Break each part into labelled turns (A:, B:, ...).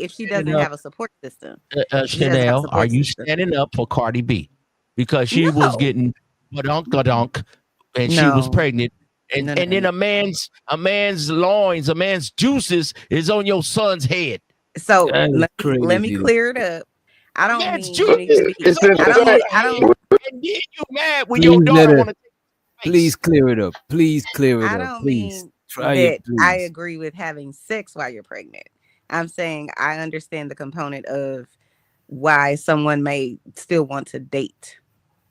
A: if she doesn't have a support system. If she doesn't have a
B: Chanel, are
A: support
B: you
A: system.
B: standing up for Cardi B? Because she was
A: No,
B: getting badunk and she was
A: no,
B: pregnant.
A: no, no,
B: And then
A: no.
B: a man's loins, a man's juices is on your son's head.
A: So
C: That is
A: let me
C: crazy.
A: clear it up. I
B: A
A: don't
B: man's
A: mean you
D: But
A: need to
B: juices
A: be.
B: is
D: it's
B: on
D: in
B: your
A: I
D: the
A: don't
D: text.
A: need.
B: son's
A: I
B: head.
A: don't.
B: And then you mad when your
C: Please let
B: daughter
C: her.
B: want to take
C: Please
B: place.
C: clear it up. Please clear it
A: I
C: up.
A: don't
C: Please
A: mean
C: try it.
A: that I
C: Please.
A: agree with having sex while you're pregnant. I'm saying I understand the component of why someone may still want to date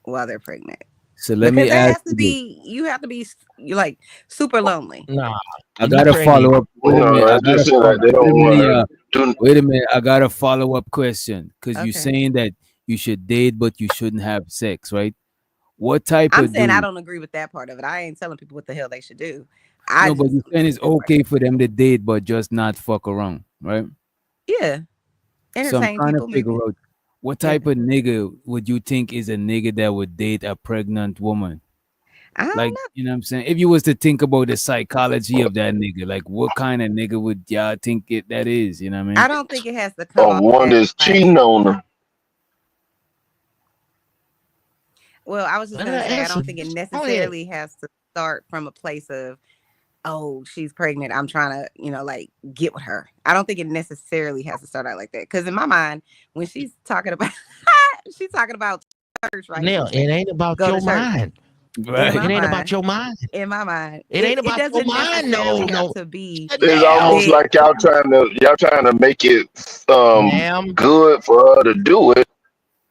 A: while they're pregnant.
C: So let
A: Because
C: me
A: it
C: ask
A: has to
C: you this.
A: be, you have to be you like super lonely.
B: Nah,
C: I
B: when you
C: got a
B: pregnant,
C: follow up. Wait a minute. I
D: It
C: got
D: just
C: a
D: seems
C: follow.
D: like they
C: Wait a
D: don't
C: minute.
D: want to do.
C: Wait a minute. I got a follow up question because you
A: Okay.
C: saying that you should date but you shouldn't have sex, right? What type
A: I'm
C: of
A: saying I
C: dude?
A: don't agree with that part of it. I ain't telling people what the hell they should do. I
C: No, but
A: just
C: you
A: don't
C: saying
A: agree
C: it's
A: with that part.
C: okay for them to date but just not fuck around, right?
A: Yeah.
C: So I'm
A: Entertain
C: trying to
A: people,
C: figure
A: maybe.
C: out what
A: Yeah.
C: type of nigga would you think is a nigga that would date a pregnant woman?
A: I don't
C: Like,
A: know.
C: you know what I'm saying? If you was to think about the psychology of that nigga, like what kind of nigga would y'all think that is? You know what I
A: I
C: mean?
A: don't think it has to come
D: Or
A: off
D: one
A: as
D: that's
A: like,
D: cheating on her.
A: well, I was just
B: let her
A: gonna say I
B: answer.
A: don't think it
B: Go ahead.
A: necessarily has to start from a place of, oh, she's pregnant, I'm trying to, like get with her. I don't think it necessarily has to start out like that. Because in my mind, when she's talking about she's talking about church, right?
B: Chanel,
A: She's saying
B: it ain't about
A: go to
B: your
A: church.
B: mind.
A: In
C: Right.
A: my
B: It ain't about
A: mind,
B: your mind. It ain't
A: it
B: about your
A: doesn't
B: mind. No,
A: necessarily have
B: no.
A: to be
D: It's almost
B: Chanel,
A: that.
D: like y'all trying to make it
B: ma'am,
D: good for her to do it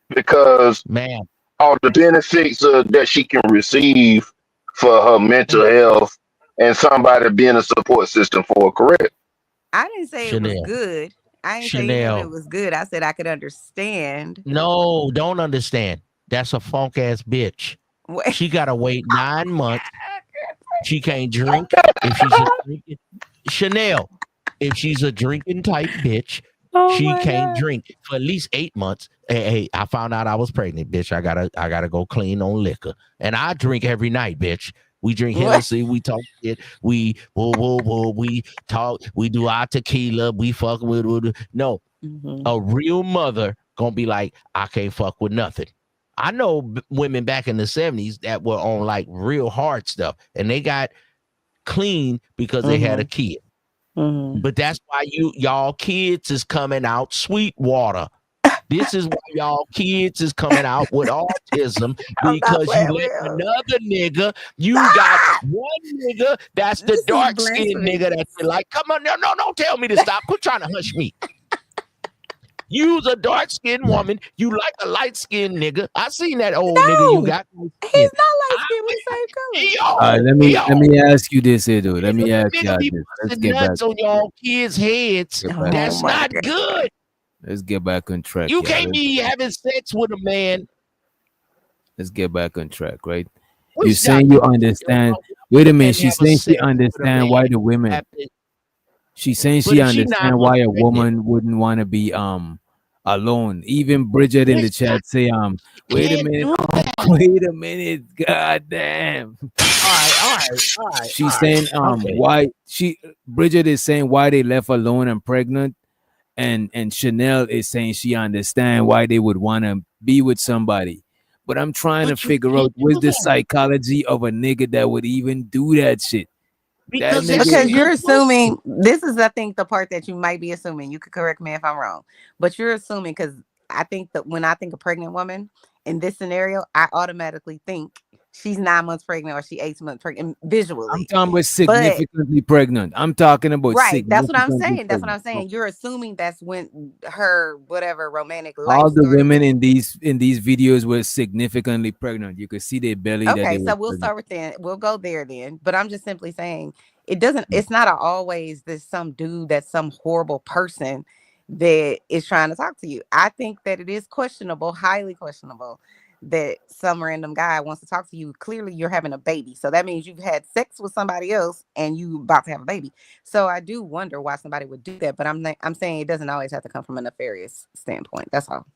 D: because
B: ma'am,
D: all the benefits that she can receive for her mental
B: ma'am.
D: health and somebody being a support system for her, correct?
A: I didn't say it was
B: Chanel,
A: good. I didn't say even if it
B: Chanel.
A: was good. I said I could understand.
B: No, don't understand. That's a funk ass bitch.
A: What?
B: She gotta wait 9 months. She can't drink if she's a drinking Chanel. If she's a drinking type bitch,
A: Oh
B: she
A: my
B: can't
A: god.
B: drink for at least 8 months. Hey, I found out I was pregnant, bitch. I gotta go clean on liquor, and I drink every night, bitch. We drink
A: What?
B: Hennessy, we talk shit, we whoa, whoa, whoa, we talk, we do our tequila, we fuck with no.
A: Hmm.
B: A real mother gonna be like, I can't fuck with nothing. I know women back in the 70s that were on like real hard stuff and they got clean because they had a
A: Hmm.
B: kid.
A: Hmm.
B: But that's why y'all kids is coming out Sweetwater. This is why y'all kids is coming out with autism
A: I'm not
B: because you
A: playing
B: let
A: with him.
B: another nigga, you got
A: Stop!
B: one nigga that's the
A: This is
B: dark skinned
A: blasphemy.
B: nigga that you like. Come on, no, don't tell me to stop. Quit trying to hush me. You's a dark skinned woman. You like a light skinned nigga. I seen that old nigga you
A: No,
B: got light
A: he's
B: skin.
A: not light
B: I
A: skinned. We the same color.
C: All right,
B: yo,
C: let me ask you this, Edo. Let
B: if
C: me ask
B: a nigga
C: y'all
B: be
C: this. Let's
B: busting
C: get back.
B: nuts on y'all kids' heads,
C: Get back.
A: Oh
B: that's
A: my
B: not
A: god.
B: good.
C: Let's get back on track,
B: You
C: y'all.
B: can't be having sex with a man.
C: Let's get back on track, right? You
B: Which
C: saying you
B: doctor you tell
C: understand?
B: a
C: Wait a minute.
B: woman have
C: She's
B: a
C: saying she
B: sex with a
C: understand why
B: man
C: the women.
B: after,
C: She's saying
B: but
C: she
B: if she 9
C: understand
B: months
C: why a
B: pregnant,
C: woman wouldn't want to be alone. Even Bridget in the
B: which
C: chat say
B: you
C: wait a
B: can't
C: minute,
B: do that.
C: wait a minute, god damn.
B: All
C: She's
B: right.
C: saying
B: Okay.
C: why she Bridget is saying why they left alone and pregnant, and Chanel is saying she understand why they would want to be with somebody. But I'm trying to
B: But you
C: figure
B: can't
C: out what's
B: do
C: the
B: that
C: psychology of a nigga that would even do that shit. That
B: because that's
C: nigga,
A: Because
B: some good
A: you're
B: pussy.
A: assuming this is, I think, the part that you might be assuming. You could correct me if I'm wrong, but you're assuming because I think that when I think of pregnant woman in this scenario, I automatically think she's 9 months pregnant or she 8 months pregnant
C: I'm
A: visually.
C: talking about
A: But
C: significantly pregnant. I'm talking about
A: right, that's what I'm
C: significantly
A: saying. That's what
C: pregnant.
A: I'm saying. You're assuming that's when her whatever romantic life
C: All the
A: started.
C: women in these videos were significantly pregnant. You could see their belly that they
A: Okay,
C: were
A: so we'll
C: pregnant.
A: start with then. We'll go there then. But I'm just simply saying it doesn't, it's not always this some dude that's some horrible person that is trying to talk to you. I think that it is questionable, highly questionable, that some random guy wants to talk to you. Clearly you're having a baby. So that means you've had sex with somebody else and you about to have a baby. So I do wonder why somebody would do that. But I'm saying it doesn't always have to come from a nefarious standpoint. That's all.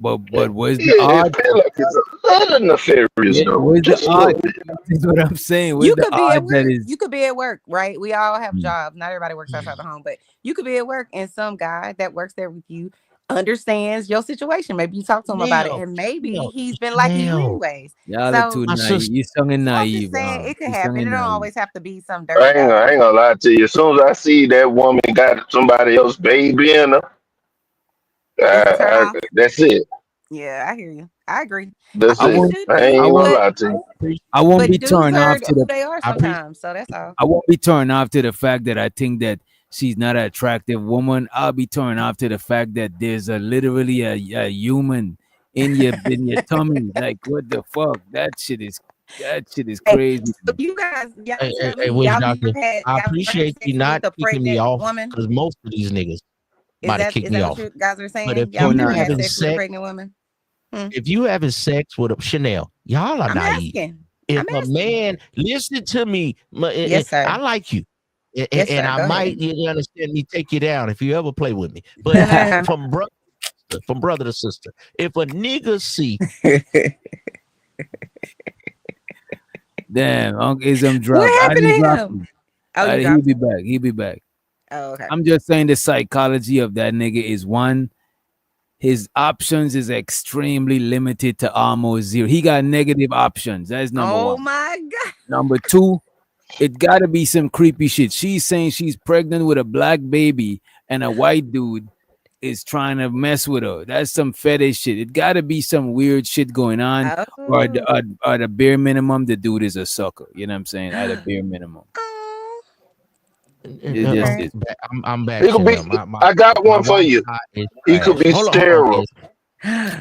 C: but where's the
D: Yeah, it
C: odds?
D: feel like it's a little nefarious
C: Yeah,
D: though,
C: where's the
D: just a
C: odds?
D: little bit.
C: That's what I'm saying. Where's
A: You
C: the
A: could be at
C: odds that
A: work.
C: is?
A: You could be at work, right? We all have
C: Mm.
A: jobs. Not everybody works outside the home, but you could be at work and some guy that works there with you understands your situation. Maybe you talk to him about it,
B: Chanel,
A: and maybe
B: Chanel,
A: he's been liking you
B: Chanel,
A: anyways.
C: Y'all are
A: So,
C: too
B: my
C: naive.
B: sister.
C: You're sounding
A: so I'm just
C: naive.
A: saying it could
C: You're
A: happen. It
C: sounding
A: don't
C: naive.
A: always have to be some dirty
D: I
A: dog.
D: ain't gonna lie to you. As soon as I see that woman got somebody else baby in her,
A: It's a turn off.
D: that's it.
A: Yeah, I hear you. I agree. I
D: That's
C: I
A: think it
D: it.
C: won't.
A: should
D: I
A: be,
C: I
D: ain't gonna
C: won't.
D: lie to you.
C: I won't be
A: but dudes
C: turned
A: are
C: off to
A: who
C: the.
A: they are
B: I pre
A: sometimes. So that's all.
C: I won't be turned off to the fact that I think that she's not an attractive woman. I'll be turned off to the fact that there's a literally a human in your tummy. Like what the fuck? That shit is
A: Hey,
C: crazy.
A: so you guys, y'all
B: Hey,
A: tell me,
B: Witch Doctor, I
A: y'all ever had
B: appreciate
A: sex
B: you
A: with
B: not
A: a
B: kicking me
A: pregnant
B: off
A: woman?
B: because most of these niggas might have
A: Is
B: kicked me
A: that what
B: off.
A: you guys are
B: But if
A: saying? Y'all
C: Oh
B: you
A: never
C: no,
A: had
B: having
A: sex with a
B: sex,
A: pregnant woman? Hmm.
B: if you having sex with a Chanel, y'all are
A: I'm
B: naive.
A: asking.
B: If
A: I'm
B: a
A: asking.
B: man listen to me,
A: Yes,
B: I
A: sir.
B: like you,
A: Yes,
B: and
A: sir.
B: I
A: Go
B: might,
A: ahead.
B: you understand me, take you down if you ever play with me. But
C: no.
B: from brother to sister, if a nigga see,
C: Damn, Uncle Ism
A: What
C: dropped. I
A: happened
C: didn't
A: to
C: drop
A: him?
C: him.
A: Oh, you
C: He'll
A: dropped
C: be
A: him.
C: back. He'll be back.
A: Oh, okay.
C: I'm just saying the psychology of that nigga is one. His options is extremely limited to almost zero. He got negative options. That's number
A: Oh
C: one.
A: my God.
C: Number two, it got to be some creepy shit. She's saying she's pregnant with a black baby and a white dude is trying to mess with her. That's some fetish shit. It got to be some weird shit going on,
A: Oh.
C: or the bare minimum, the dude is a sucker. You know what I'm saying? At a bare minimum,
A: Oh.
C: it just
A: Okay.
C: is.
B: I'm back,
D: He could be.
B: Chanel. My
D: I got
B: my
D: one for you.
B: Wi-Fi is
D: He could
B: trash.
D: be
B: Hold on,
D: sterile.
B: is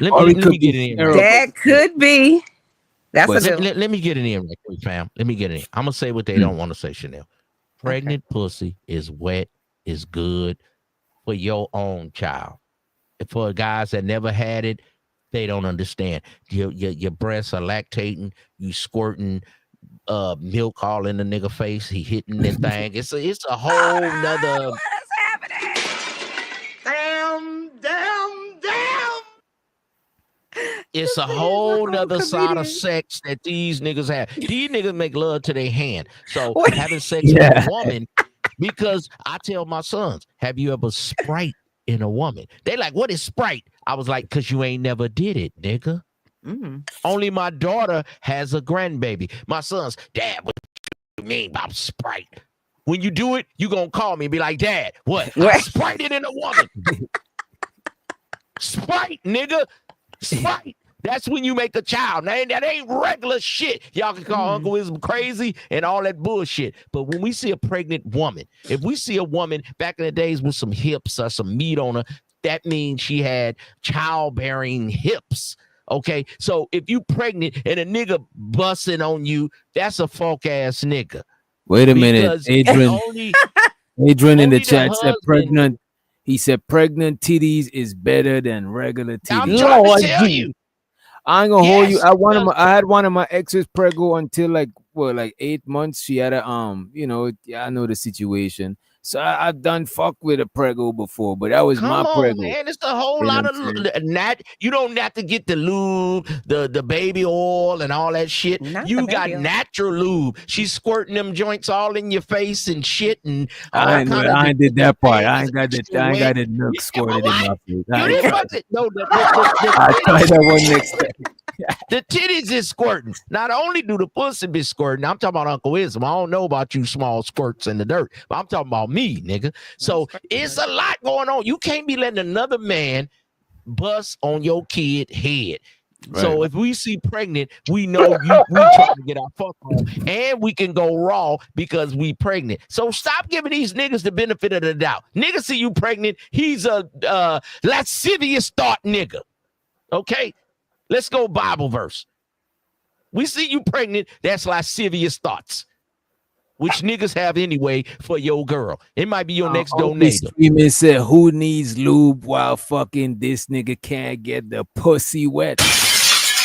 B: let me
C: Or
B: let,
C: it
B: let me
C: could be
B: get it in right
C: sterile,
B: quick.
A: That could be. That's a
C: but
A: good one.
B: Let me get it in right quick, fam. Let me get it in. I'm gonna say what they
C: mm,
B: don't want to say, Chanel.
A: Okay.
B: Pregnant pussy is wet, is good for your own child. For guys that never had it, they don't understand. Your breasts are lactating, you squirting milk all in the nigga face, he hitting that thing. It's a whole nother
A: What is happening? Damn, damn, damn.
B: it's
A: This
B: a
A: nigga is a
B: whole
A: whole
B: nother side of
A: comedian.
B: sex that these niggas have. These niggas make love to their hand. So
A: Wait.
B: having sex with a
C: yeah.
B: woman, because I tell my sons, have you ever sprite in a woman? They like, what is sprite? I was like, cause you ain't never did it, nigga.
A: Mm.
B: Only my daughter has a grandbaby. My sons, Dad, what you mean about sprite? When you do it, you gonna call me and be like, Dad, what? I
A: Wait.
B: sprited in a woman. Sprite, nigga. Sprite. That's when you make a child. Now, that ain't regular shit. Y'all can call
A: Mm.
B: Uncle Wisdom crazy and all that bullshit. But when we see a pregnant woman, if we see a woman back in the days with some hips or some meat on her, that means she had childbearing hips. Okay. So if you pregnant and a nigga busting on you, that's a folk ass nigga.
C: Wait a minute,
B: Because
C: Adrian.
B: only
C: Adrian in the
B: only the
C: chat said
B: husband.
C: pregnant. He said pregnant titties is better than regular
B: I'm
C: titties.
B: trying to
C: Lord
B: tell
C: Jesus.
B: you.
C: I ain't gonna hold you.
B: Yes, because
C: I had one of my exes preggo until like 8 months. She had a yeah, I know the situation. So I've done fuck with a preggo before, but that was my
B: come on,
C: preggo.
B: man. It's a whole
C: You know
B: lot
C: what
B: of
C: I'm saying?
B: you don't have to get the lube, the baby oil and all that shit.
A: Not the
B: You got
A: baby oil.
B: natural lube. She's squirting them joints all in your face and shit and
C: I
B: all
C: ain't know.
B: kind of
C: I ain't did that part.
B: things extra
C: I ain't
B: wet.
C: got the milk
B: Yeah, but
C: squirted in
B: what?
C: my face.
B: You
C: I ain't
B: didn't
C: try.
B: fuck it. No, the
C: I
B: titties.
C: tried that one next time.
B: The titties is squirting. Not only do the pussy be squirting, I'm talking about Uncle Ism. I don't know about you small squirts in the dirt, but I'm talking about me, nigga.
A: That's
B: So it's
A: crazy.
B: a lot going on. You can't be letting another man bust on your kid head.
C: Right.
B: So if we see pregnant, we know we trying to get our fuck on, and we can go raw because we pregnant. So stop giving these niggas the benefit of the doubt. Nigga see you pregnant, he's a lascivious thought nigga. Okay, let's go Bible verse. We see you pregnant, that's lascivious thoughts, which niggas have anyway for your girl. It might be your next door
C: Uncle
B: neighbor.
C: Streamer said, "Who needs lube while fucking this nigga can't get the pussy wet?"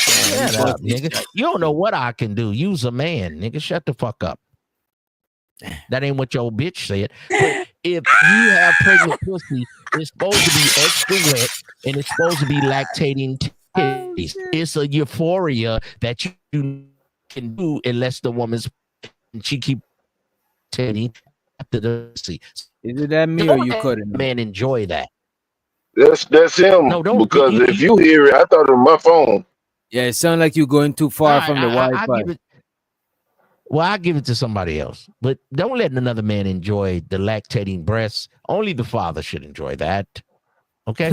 C: Damn, he
B: Shut up,
C: bust his
B: nigga.
C: shot.
B: You don't know what I can do. Use a man, nigga. Shut the fuck up. That ain't what your bitch said. But if you have pregnant pussy, it's supposed to be extra wet and it's supposed to be lactating
A: Oh
B: titties.
A: shit.
B: It's a euphoria that you can do unless the woman's and she keep lactating after the pussy.
C: Is it that me or
B: Don't
C: you
B: let
C: cutting out?
B: man enjoy that.
D: That's him.
B: No, don't.
D: Because if you hear it, I thought it was my phone.
C: Yeah, it sounds like you're going too
B: All
C: far
B: right,
C: from the
B: I
C: Wi-Fi.
B: give it. Well, I give it to somebody else, but don't let another man enjoy the lactating breasts. Only the father should enjoy that. Okay,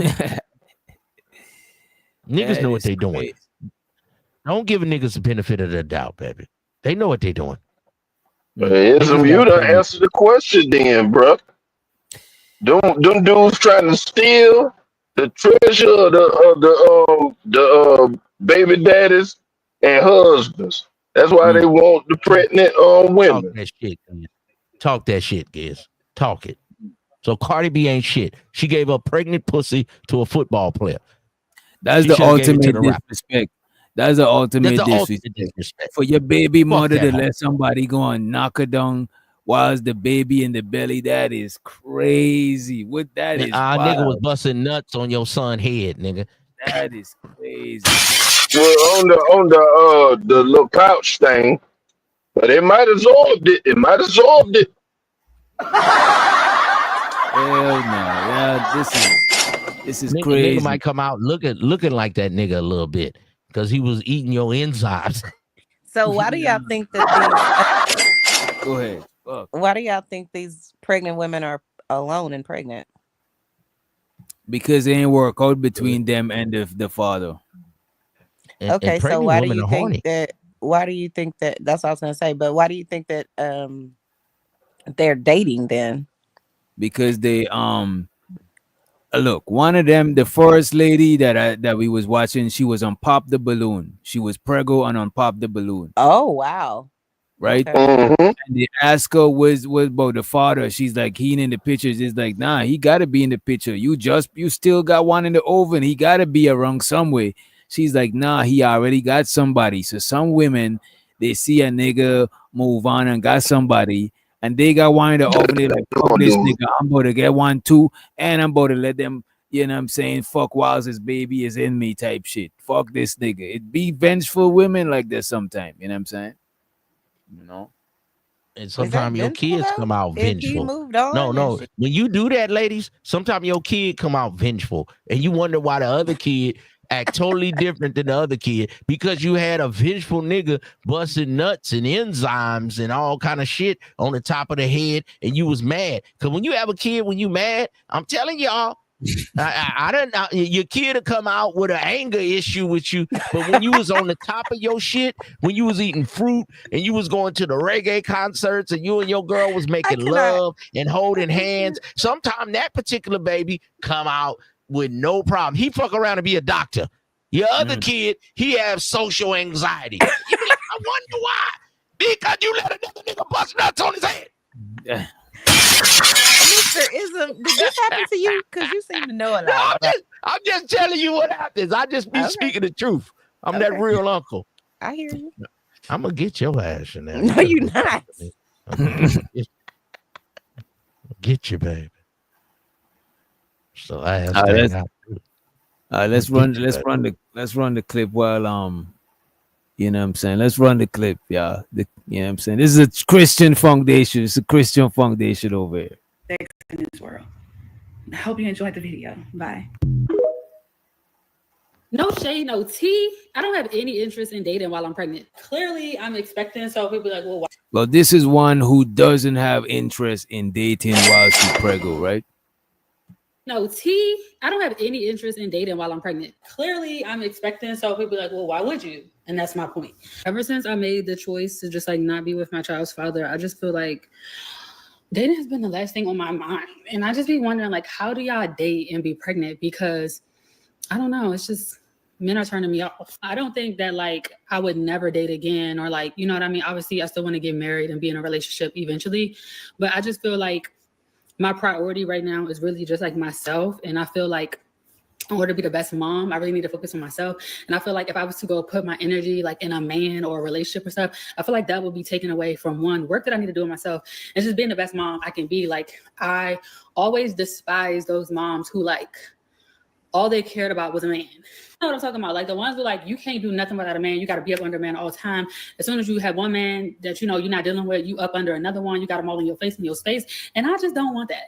B: niggas
C: That
B: know what
C: is
B: they doing.
C: crazy.
B: Don't give niggas the benefit of the doubt, baby. They know what they doing.
D: It's
B: Niggas
D: you
B: got
D: to
B: plenty.
D: answer the question, then, bro. Them dudes trying to steal the treasure of the baby daddies and husbands. That's why they
C: Mm.
D: want the pregnant
B: Talk
D: women.
B: that shit. Giz. Talk that shit, Giz. Talk it. So Cardi B ain't shit. She gave up pregnant pussy to a football player.
C: That's
B: She
C: the
B: should have gave it to
C: ultimate
B: the rapper.
C: disrespect. That's the
B: That's
C: ultimate
B: the ultimate
C: disrespect.
B: disrespect.
C: For your baby
B: Fuck
C: mother
B: that
C: to
B: hoe.
C: let somebody go and knock her down whilst the baby in the belly, that is crazy. What that is
B: Our nigga was
C: wild.
B: busting nuts on your son head, nigga.
C: That is crazy.
D: Well, on the little pouch thing, but it might have absorbed it. It might have absorbed it.
C: Hell no. Yeah, this is
B: Nigga
C: crazy.
B: might come out looking like that nigga a little bit because he was eating your enzymes.
A: So why do
C: Yeah.
A: y'all think that these
C: Go ahead. Fuck.
A: why do y'all think these pregnant women are alone and pregnant?
C: Because it ain't work out between them and the father.
B: And
A: Okay, so
B: pregnant
A: why do
B: women
A: you
B: are
A: think
B: horny.
A: that that's what I was gonna say, but why do you think that they're dating then?
C: Because they look, one of them, the first lady that we was watching, she was on Pop the Balloon. She was preggo and on Pop the Balloon,
A: Oh wow.
C: right?
A: Okay.
D: Hmm.
C: And they ask her was about the father. She's like, he ain't in the pictures. It's like, nah, he gotta be in the picture. You still got one in the oven. He gotta be around some way. She's like, nah, he already got somebody. So some women, they see a nigga move on and got somebody, and they got one in the oven. They like, fuck
D: Gonna
C: this
D: do.
C: nigga. I'm about to get one too, and I'm about to let them, you know what I'm saying, fuck whilst his baby is in me type shit. Fuck this nigga. It be vengeful women like that sometimes, you know what I'm saying? You know?
B: And
A: Is that
B: sometimes your
A: vengeful
B: kids
A: though?
B: come out
A: If he
B: vengeful.
A: moved on and
B: No.
A: she
B: When you do that, ladies, sometimes your kid come out vengeful, and you wonder why the other kid act totally different than the other kid because you had a vengeful nigga busting nuts and enzymes and all kind of shit on the top of the head, and you was mad. Because when you have a kid, when you mad, I'm telling y'all, I don't know. Your kid will come out with an anger issue with you, but when you was on the top of your shit, when you was eating fruit and you was going to the reggae concerts and you and your girl was
A: I
B: making
A: cannot
B: love and holding hands, sometime that particular baby come out with no problem. He fuck around and be a doctor. Your other kid, he have social anxiety. You be like, I wonder why. Because you let another nigga bust nuts on his head.
C: Yeah.
A: Mr. Ism, did this happen to you? Because you seem to know a
B: No,
A: lot about
B: I'm just telling you what happens. I just be
A: okay.
B: speaking the truth. I'm that
A: Okay.
B: real uncle.
A: I hear you.
B: I'm gonna get your ass in there.
A: No, you not.
B: Get you, baby. It's the last
C: Uh,
B: thing
C: let's
B: I do.
C: let's
B: I'm gonna
C: run
B: get you,
C: let's
B: baby.
C: run the let's run the clip while you know what I'm saying. Let's run the clip, y'all. You know what I'm saying. This is a Christian foundation. It's a Christian foundation over here.
E: In this world. I hope you enjoyed the video. Bye.
F: No shade, no tea. I don't have any interest in dating while I'm pregnant. Clearly, I'm expecting, so people be like, well, why?
C: Well, this is one who doesn't have interest in dating while she's preggo, right?
F: No tea. I don't have any interest in dating while I'm pregnant. Clearly, I'm expecting, so people be like, well, why would you? And that's my point. Ever since I made the choice to just like not be with my child's father, I just feel like dating has been the last thing on my mind. And I just be wondering, like, how do y'all date and be pregnant? Because I don't know. It's just men are turning me off. I don't think that like I would never date again or like, you know what I mean? Obviously, I still want to get married and be in a relationship eventually. But I just feel like my priority right now is really just like myself. And I feel like in order to be the best mom, I really need to focus on myself. And I feel like if I was to go put my energy like in a man or a relationship or stuff, I feel like that would be taken away from one work that I need to do on myself and just being the best mom I can be. Like I always despise those moms who like all they cared about was a man. You know what I'm talking about? Like the ones who like, you can't do nothing without a man. You got to be up under a man all the time. As soon as you have one man that you know you're not dealing with, you up under another one. You got them all in your face and your space. And I just don't want that.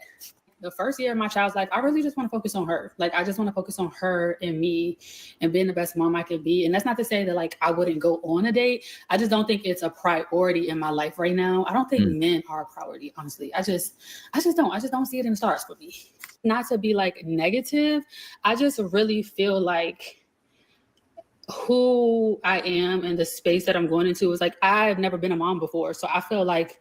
F: The first year of my child's life, I really just want to focus on her. Like, I just want to focus on her and me and being the best mom I can be. And that's not to say that like I wouldn't go on a date. I just don't think it's a priority in my life right now. I don't think men are a priority, honestly. I just don't see it in the stars for me. Not to be like negative, I just really feel like who I am and the space that I'm going into is like, I've never been a mom before. So I feel like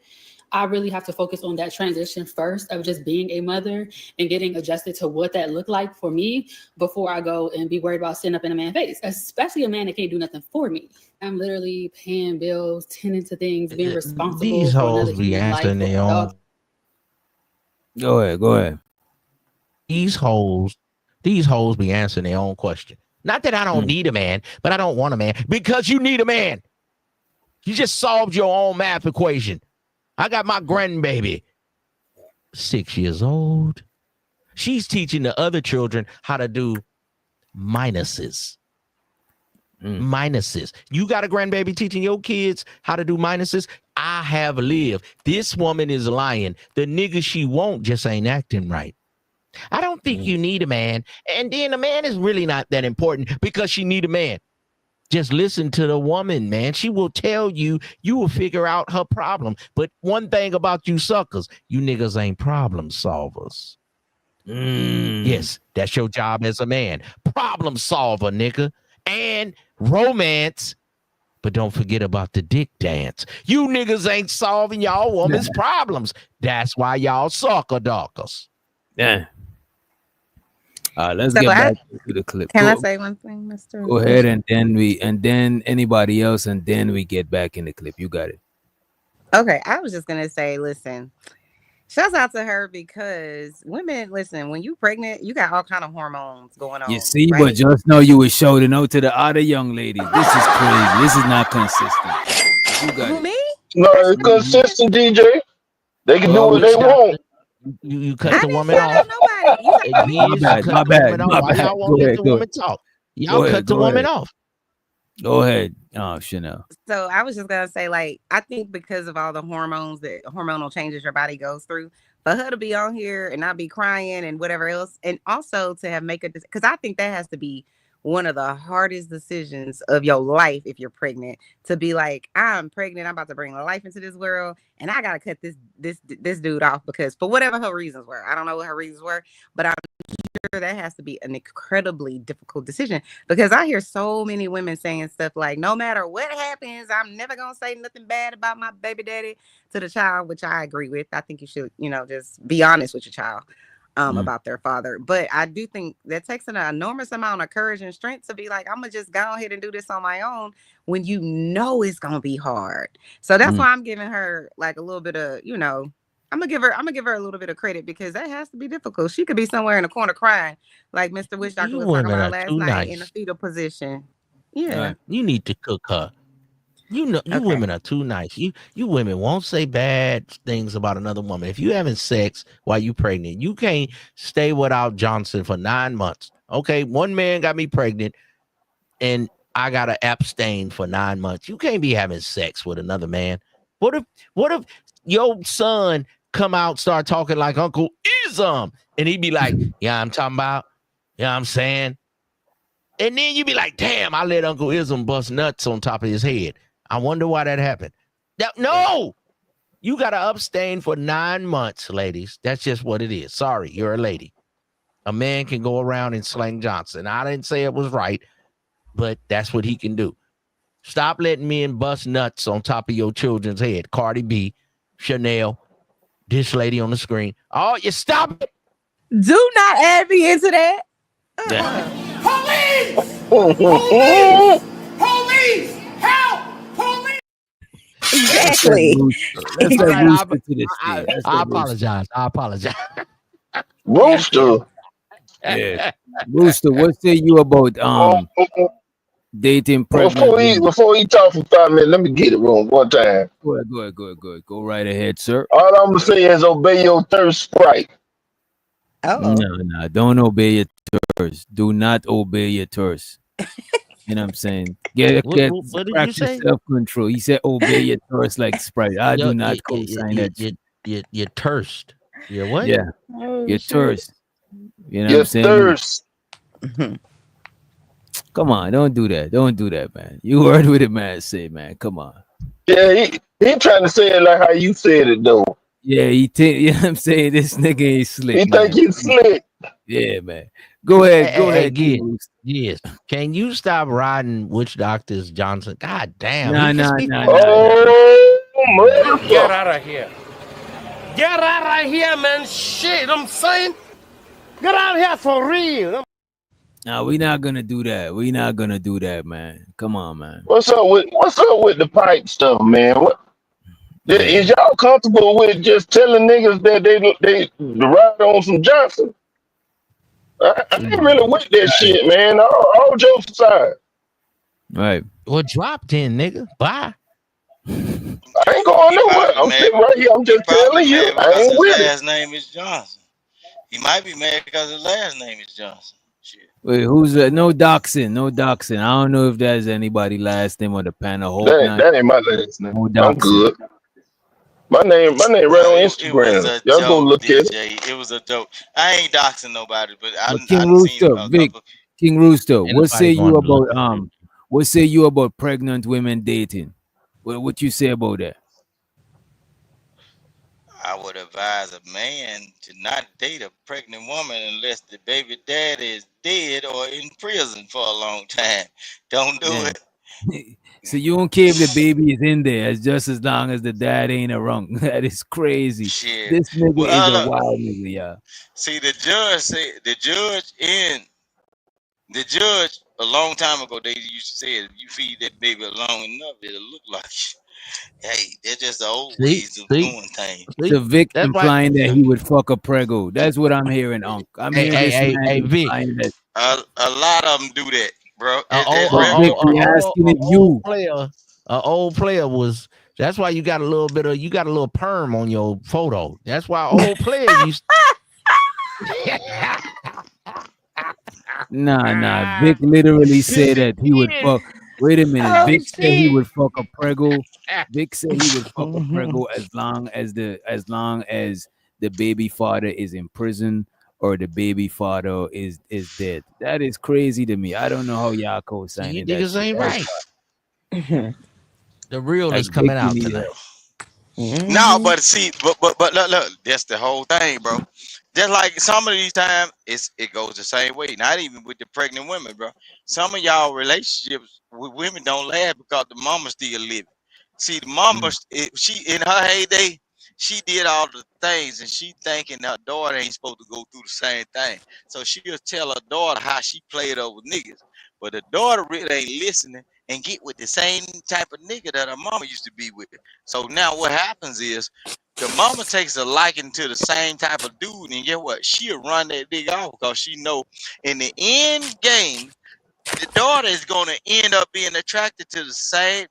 F: I really have to focus on that transition first of just being a mother and getting adjusted to what that looked like for me before I go and be worried about sitting up in a man's face, especially a man that can't do nothing for me. I'm literally paying bills, tending to things, being responsible.
B: These hoes be answering their own.
C: Go ahead.
B: These hoes be answering their own question. Not that I don't need a man, but I don't want a man because you need a man. You just solved your own math equation. I got my grandbaby, 6 years old. She's teaching the other children how to do minuses. Minuses. You got a grandbaby teaching your kids how to do minuses? I have lived. This woman is lying. The nigga she won't just ain't acting right. I don't think you need a man. And then a man is really not that important because she need a man. Just listen to the woman, man. She will tell you, you will figure out her problem. But one thing about you suckers, you niggas ain't problem solvers. Yes, that's your job as a man. Problem solver, nigga. And romance. But don't forget about the dick dance. You niggas ain't solving y'all woman's problems. That's why y'all sucker dockers.
C: Yeah. Let's get back to the clip.
A: Can I say one thing, Mr.?
C: Go ahead, and then anybody else, and then we get back in the clip. You got it.
A: Okay, I was just gonna say, listen, shouts out to her because women, listen, when you pregnant, you got all kind of hormones going on.
C: You see,
A: right?
C: but just know you was showing out to the other young ladies. This is crazy. This is not consistent. You got it.
A: Me?
D: No, it's consistent, DJ. They can do what they
B: stop.
D: want.
B: You cut
A: I
B: the
A: didn't
B: woman
A: shout out
B: off.
A: nobody. You
B: It is,
C: My
B: you cut
C: bad,
B: the woman off.
C: my
B: Why
C: bad.
B: y'all won't
C: Go
B: let
C: ahead,
B: the
C: go
B: woman talk? Y'all
C: Go ahead,
B: cut the
C: go
B: woman
C: ahead.
B: off.
C: Go ahead. Oh, Chanel.
A: So I was just gonna say, like, I think because of all the hormones that hormonal changes your body goes through, for her to be on here and not be crying and whatever else, and also to have make a because I think that has to be one of the hardest decisions of your life if you're pregnant, to be like, I'm pregnant, I'm about to bring life into this world, and I gotta cut this dude off because for whatever her reasons were. I don't know what her reasons were, but I'm sure that has to be an incredibly difficult decision because I hear so many women saying stuff like, no matter what happens, I'm never gonna say nothing bad about my baby daddy to the child, which I agree with. I think you should, just be honest with your child about their father. But I do think that takes an enormous amount of courage and strength to be like, I'm gonna just go ahead and do this on my own when you know it's gonna be hard. So that's why I'm giving her like a little bit of, I'm gonna give her a little bit of credit because that has to be difficult. She could be somewhere in the corner crying, like Mr. Wish Doctor
B: You
A: was talking
B: women
A: about
B: are
A: last
B: too
A: night in a
B: nice.
A: fetal position. Yeah.
B: You need to cook her. You
A: Okay.
B: women are too nice. You women won't say bad things about another woman. If you having sex while you pregnant, you can't stay without Johnson for 9 months. Okay, one man got me pregnant, and I gotta abstain for 9 months. You can't be having sex with another man. What if your son come out start talking like Uncle Ism, and he be like, "Yeah, I'm talking about. Yeah, I'm saying." And then you be like, damn, I let Uncle Ism bust nuts on top of his head. I wonder why that happened. No, you got to abstain for 9 months, ladies. That's just what it is. Sorry, you're a lady. A man can go around and slang Johnson. I didn't say it was right, but that's what he can do. Stop letting men bust nuts on top of your children's head. Cardi B, Chanel, this lady on the screen. Oh, you stop it.
A: Do not add me into that.
G: Police! Help! Police!
A: Exactly.
C: Let's
B: All
C: let
B: right,
C: Rooster to the stage. Let's
B: I
C: let
B: apologize. I apologize.
D: Rooster.
C: Yeah. Rooster, what say you about dating pregnant women?
D: Before he talk for 5 minutes, let me get it wrong one time.
C: Go ahead. Go right ahead, sir.
D: All I'm gonna say is obey your thirst, Sprite.
A: Oh.
C: No, don't obey it. Do not obey your thirst. You know what I'm saying? Get
B: What did you
C: practice
B: say?
C: self-control. He said obey your thirst like Sprite. I do
B: Your
C: not
B: your
C: co-sign that shit.
B: your thirst. Your what?
C: Yeah,
A: Oh
C: your
A: shit.
C: thirst. You know what I'm
D: Your
C: saying?
D: thirst.
A: Mhm.
C: Come on, don't do that. Don't do that, man. You heard what the man say, man. Come on.
D: Yeah, he trying to say it like how you said it though.
C: Yeah, he think you know what I'm saying? This nigga ain't slick,
D: He think
C: man.
D: he's slick.
C: Yeah, man. Go
B: Hey,
C: ahead, King
B: yes,
C: Rooster.
B: yes. Can you stop riding Witch Doctors Johnson? God damn, he
C: Nah,
B: can
C: nah,
B: speak
C: nah,
B: for
C: nah, nah.
D: Oh,
G: Get
D: motherfucker.
G: out of here. Get out of here, man. Shit, I'm saying. Get out of here for real.
C: Nah, we not gonna do that. We not gonna do that, man. Come on, man.
D: What's up with the pipe stuff, man?
C: Yeah.
D: Is y'all comfortable with just telling niggas that they ride on some Johnson? I ain't really with that
C: Right.
D: shit, man. All jokes aside,
C: Right.
B: well, drop 10, nigga. Bye.
D: I ain't going
H: He
D: nowhere.
H: probably be
D: I'm
H: mad.
D: sitting right here. I'm
H: He
D: just
H: probably
D: telling you,
H: mad
D: I
H: because
D: ain't
H: his
D: with it.
H: last name is Johnson. He might be mad because his last name is Johnson. Shit.
C: Wait, who's no doxing? No doxing. I don't know if there's anybody last name on the panel. Hope not.
D: That ain't my last name.
C: No
D: I'm
C: doxing.
D: good. My name right on
H: It was
D: Instagram.
H: a
D: Y'all go
H: joke,
D: look at it.
H: DJ. It was a joke. I ain't doxing nobody, but
C: But
H: I
C: King
H: done seen
C: Rooster,
H: a
C: Vic,
H: couple.
C: King Rooster,
B: Ain't
C: what say
B: nobody
C: you
B: going to look
C: about
B: at it.
C: what say you about pregnant women dating? What you say about that?
H: I would advise a man to not date a pregnant woman unless the baby daddy is dead or in prison for a long time. Don't do
C: Yeah.
H: it.
C: So you don't care if the baby is in there, it's just as long as the dad ain't around. That is crazy.
H: Shit.
C: This nigga is
H: Well,
C: a
H: look,
C: wild nigga, yeah.
H: see the judge a long time ago they used to say if you feed that baby long enough, it'll look like hey, they're just the old
B: See,
H: ways of
B: see,
H: doing things.
C: So
B: see.
C: Vic
B: That's why.
C: implying that he would fuck a prego. That's what I'm hearing, Unc. I'm
B: Hey,
C: hearing
B: hey,
C: this
B: hey,
C: man
B: hey, Vic.
C: implying that.
H: A lot of them do that, bro.
C: But Vic, we asking
B: A
C: if you.
B: old player was. That's why you got a little bit of you got a little perm on your photo. That's why old player used.
C: Nah. Vic literally said that he would
B: Shit.
C: fuck. Wait a minute.
A: Oh
C: Vic said he
A: shit.
C: would fuck a prego. Vic said he would fuck a
A: Mhm.
C: prego as long as the baby father is in prison or the baby father is dead. That is crazy to me. I don't know how y'all
B: You
C: co-signing that
B: niggas
C: shit.
B: ain't
C: That's
B: right.
A: Mhm.
B: The real
C: like
B: is
C: Vic,
B: coming
C: you
B: out
C: need
B: tonight.
C: help.
H: No,
A: Mhm.
H: but see, look, that's the whole thing, bro. Just like some of these times, it goes the same way. Not even with the pregnant women, bro. Some of y'all relationships with women don't last because the mama still living. See, the mama,
C: Mm.
H: she in her heyday, she did all the things, and she thinking her daughter ain't supposed to go through the same thing. So she'll tell her daughter how she played over niggas, but the daughter really ain't listening and get with the same type of nigga that her mama used to be with. So now what happens is the mama takes a liking to the same type of dude, and get what? She'll run that nigga off because she know in the end game, the daughter is gonna end up being attracted to the same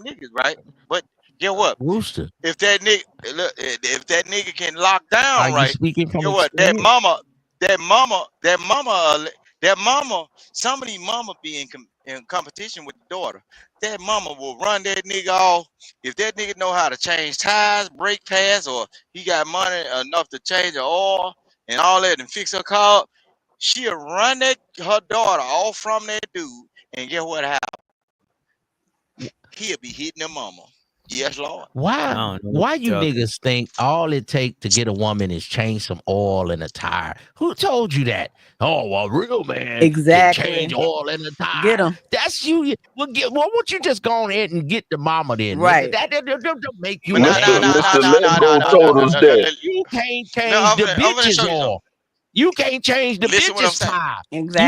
H: niggas, right? But get what?
B: Rooster,
H: If that nigga look, if that nigga can lock
B: are
H: down
B: you
H: right,
B: speaking from
H: get what?
B: experience?
H: That mama, some of these mama be in competition with the daughter. That mama will run that nigga off. If that nigga know how to change tires, brake pads, or he got money enough to change the oil and all that and fix her car, she'll run her daughter off from that dude. And get what happens? He'll be hitting the mama. Yes, Lord.
C: I
B: Why?
C: don't know what
B: Why
C: you're
B: you
C: talking.
B: niggas think all it take to get a woman is change some oil in a tire? Who told you that? Oh, a real man can change
A: Exactly.
B: oil in a
A: Get
B: tire.
A: him.
B: That's you. Well, why won't you just go ahead and get the mama then, nigga?
A: Right.
B: That don't make you
H: But
B: a
H: no, no,
B: man.
H: no, no,
D: Mister
H: no, no,
D: Let
H: no,
D: Go
H: no, no,
D: told
H: no,
D: us
H: no, no,
D: that.
H: no.
B: You can't
H: No,
B: change the
H: I'm gonna
B: bitch's
H: show you something.
B: oil. You can't change the
H: Listen what I'm
B: bitch's
H: saying.
B: tire.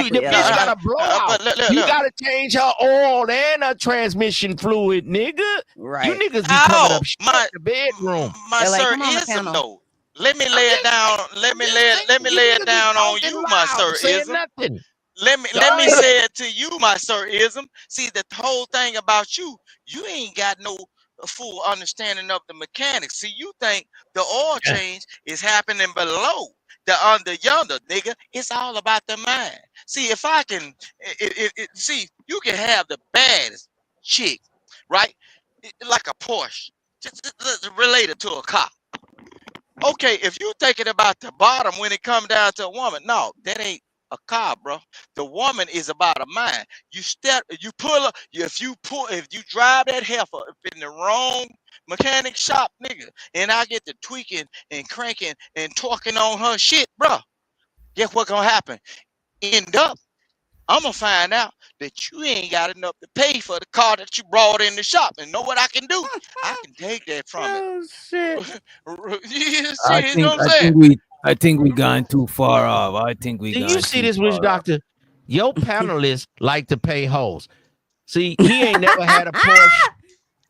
B: The
A: Exactly,
H: No,
B: bitch got
A: LL.
B: a blowout.
H: but look,
B: You
H: look.
B: gotta change her oil and her transmission fluid, nigga. You
A: Right.
B: niggas be coming
H: Oh,
B: up short in the bedroom.
H: my
A: LA, come on the
H: sirism
A: panel.
H: though. Let me
B: I'm
H: lay it
B: just
H: down.
B: I'm just saying
H: Let me
B: you
H: lay it
B: niggas is
H: down on
B: talking
H: you, my
B: loud, saying
H: sirism.
B: nothing. Go
H: Let me
B: ahead.
H: say it to you, my sirism. See, the whole thing about you ain't got no full understanding of the mechanics. See, you think the oil change is happening below the under yonder, nigga. It's all about the mind. See, if I can, see, you can have the baddest chick, right? Like a Porsche, just related to a car. Okay, if you thinking about the bottom when it come down to a woman, no, that ain't a car, bro. The woman is about a mind. You pull up, if you drive that heifer up in the wrong mechanic shop, nigga, and I get to tweaking and cranking and talking on her shit, bro. Guess what gonna happen? End up, I'm gonna find out that you ain't got enough to pay for the car that you brought in the shop. And know what I can do? I can take that from it.
A: Oh shit.
H: You see what I'm
C: I
H: saying?
C: think we gone too far off. I think we
B: Do you
C: gone
B: see
C: too
B: this, witch
C: far off.
B: doctor? Your panelists like to pay hoes. See, he ain't never had a Porsche.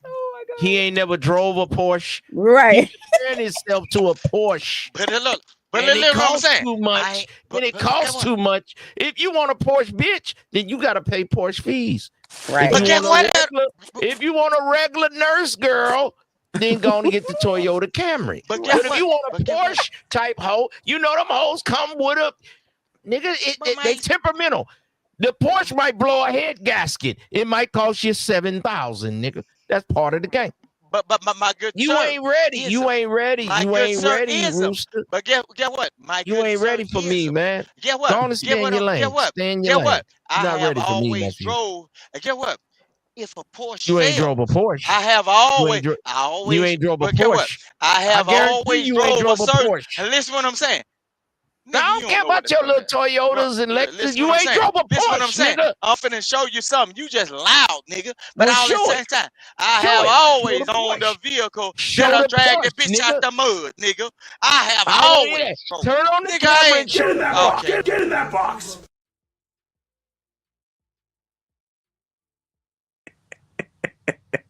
A: Oh my god.
B: He ain't never drove a Porsche. He
A: Right.
B: comparing himself to a Porsche.
H: But look,
B: And it
H: look what I'm
B: costs
H: saying.
B: too much. And it costs too much. If you want a Porsche, bitch, then you got to pay Porsche fees.
A: Right.
B: If you want a regular nurse girl, then go and get the Toyota Camry. But if you want a Porsche type hoe, you know them hoes come with a nigga. They temperamental. The Porsche might blow a head gasket. It might cost you $7,000, nigga. That's part of the game.
H: But my good
B: You
H: sir,
B: ain't ready. You ain't ready. You ain't ready, Rooster.
H: But get what? My
B: You
H: good
B: ain't
H: sir
B: ready for me, man.
H: Get what?
B: Go on and stay in your lane.
H: Get what?
B: Stay in your
H: Get
B: lane.
H: what?
B: You're
H: I
B: not
H: have
B: ready for me,
H: always
B: nephew.
H: drove. Get what? If a Porsche
B: You ain't
H: fails,
B: drove a Porsche.
H: I have
B: You
H: always,
B: ain't drove a
H: but get what?
B: Porsche.
H: I have
B: guarantee
H: always
B: you ain't
H: drove
B: drove a
H: certain.
B: Porsche.
H: And listen what I'm saying.
B: Now, I don't care about your little Toyotas and Lexus.
H: Listen
B: You
H: what I'm
B: ain't
H: saying.
B: drove a
H: Listen what I'm
B: Porsche,
H: saying.
B: nigga.
H: I'm finna show you something. You just loud, nigga. But
B: Well,
H: all at the
B: show
H: same
B: it.
H: time, I
B: Show
H: have
B: it. Show
H: always
B: the
H: owned a
B: Porsche.
H: vehicle
B: Show
H: that'll
B: the
H: drag the
B: Porsche,
H: bitch out
B: nigga.
H: the mud, nigga. I have
B: I don't want to hear
H: always.
B: that. Turn on the
H: Nigga,
B: camera
H: I
B: and show the Porsche.
H: okay.
G: Get in that box.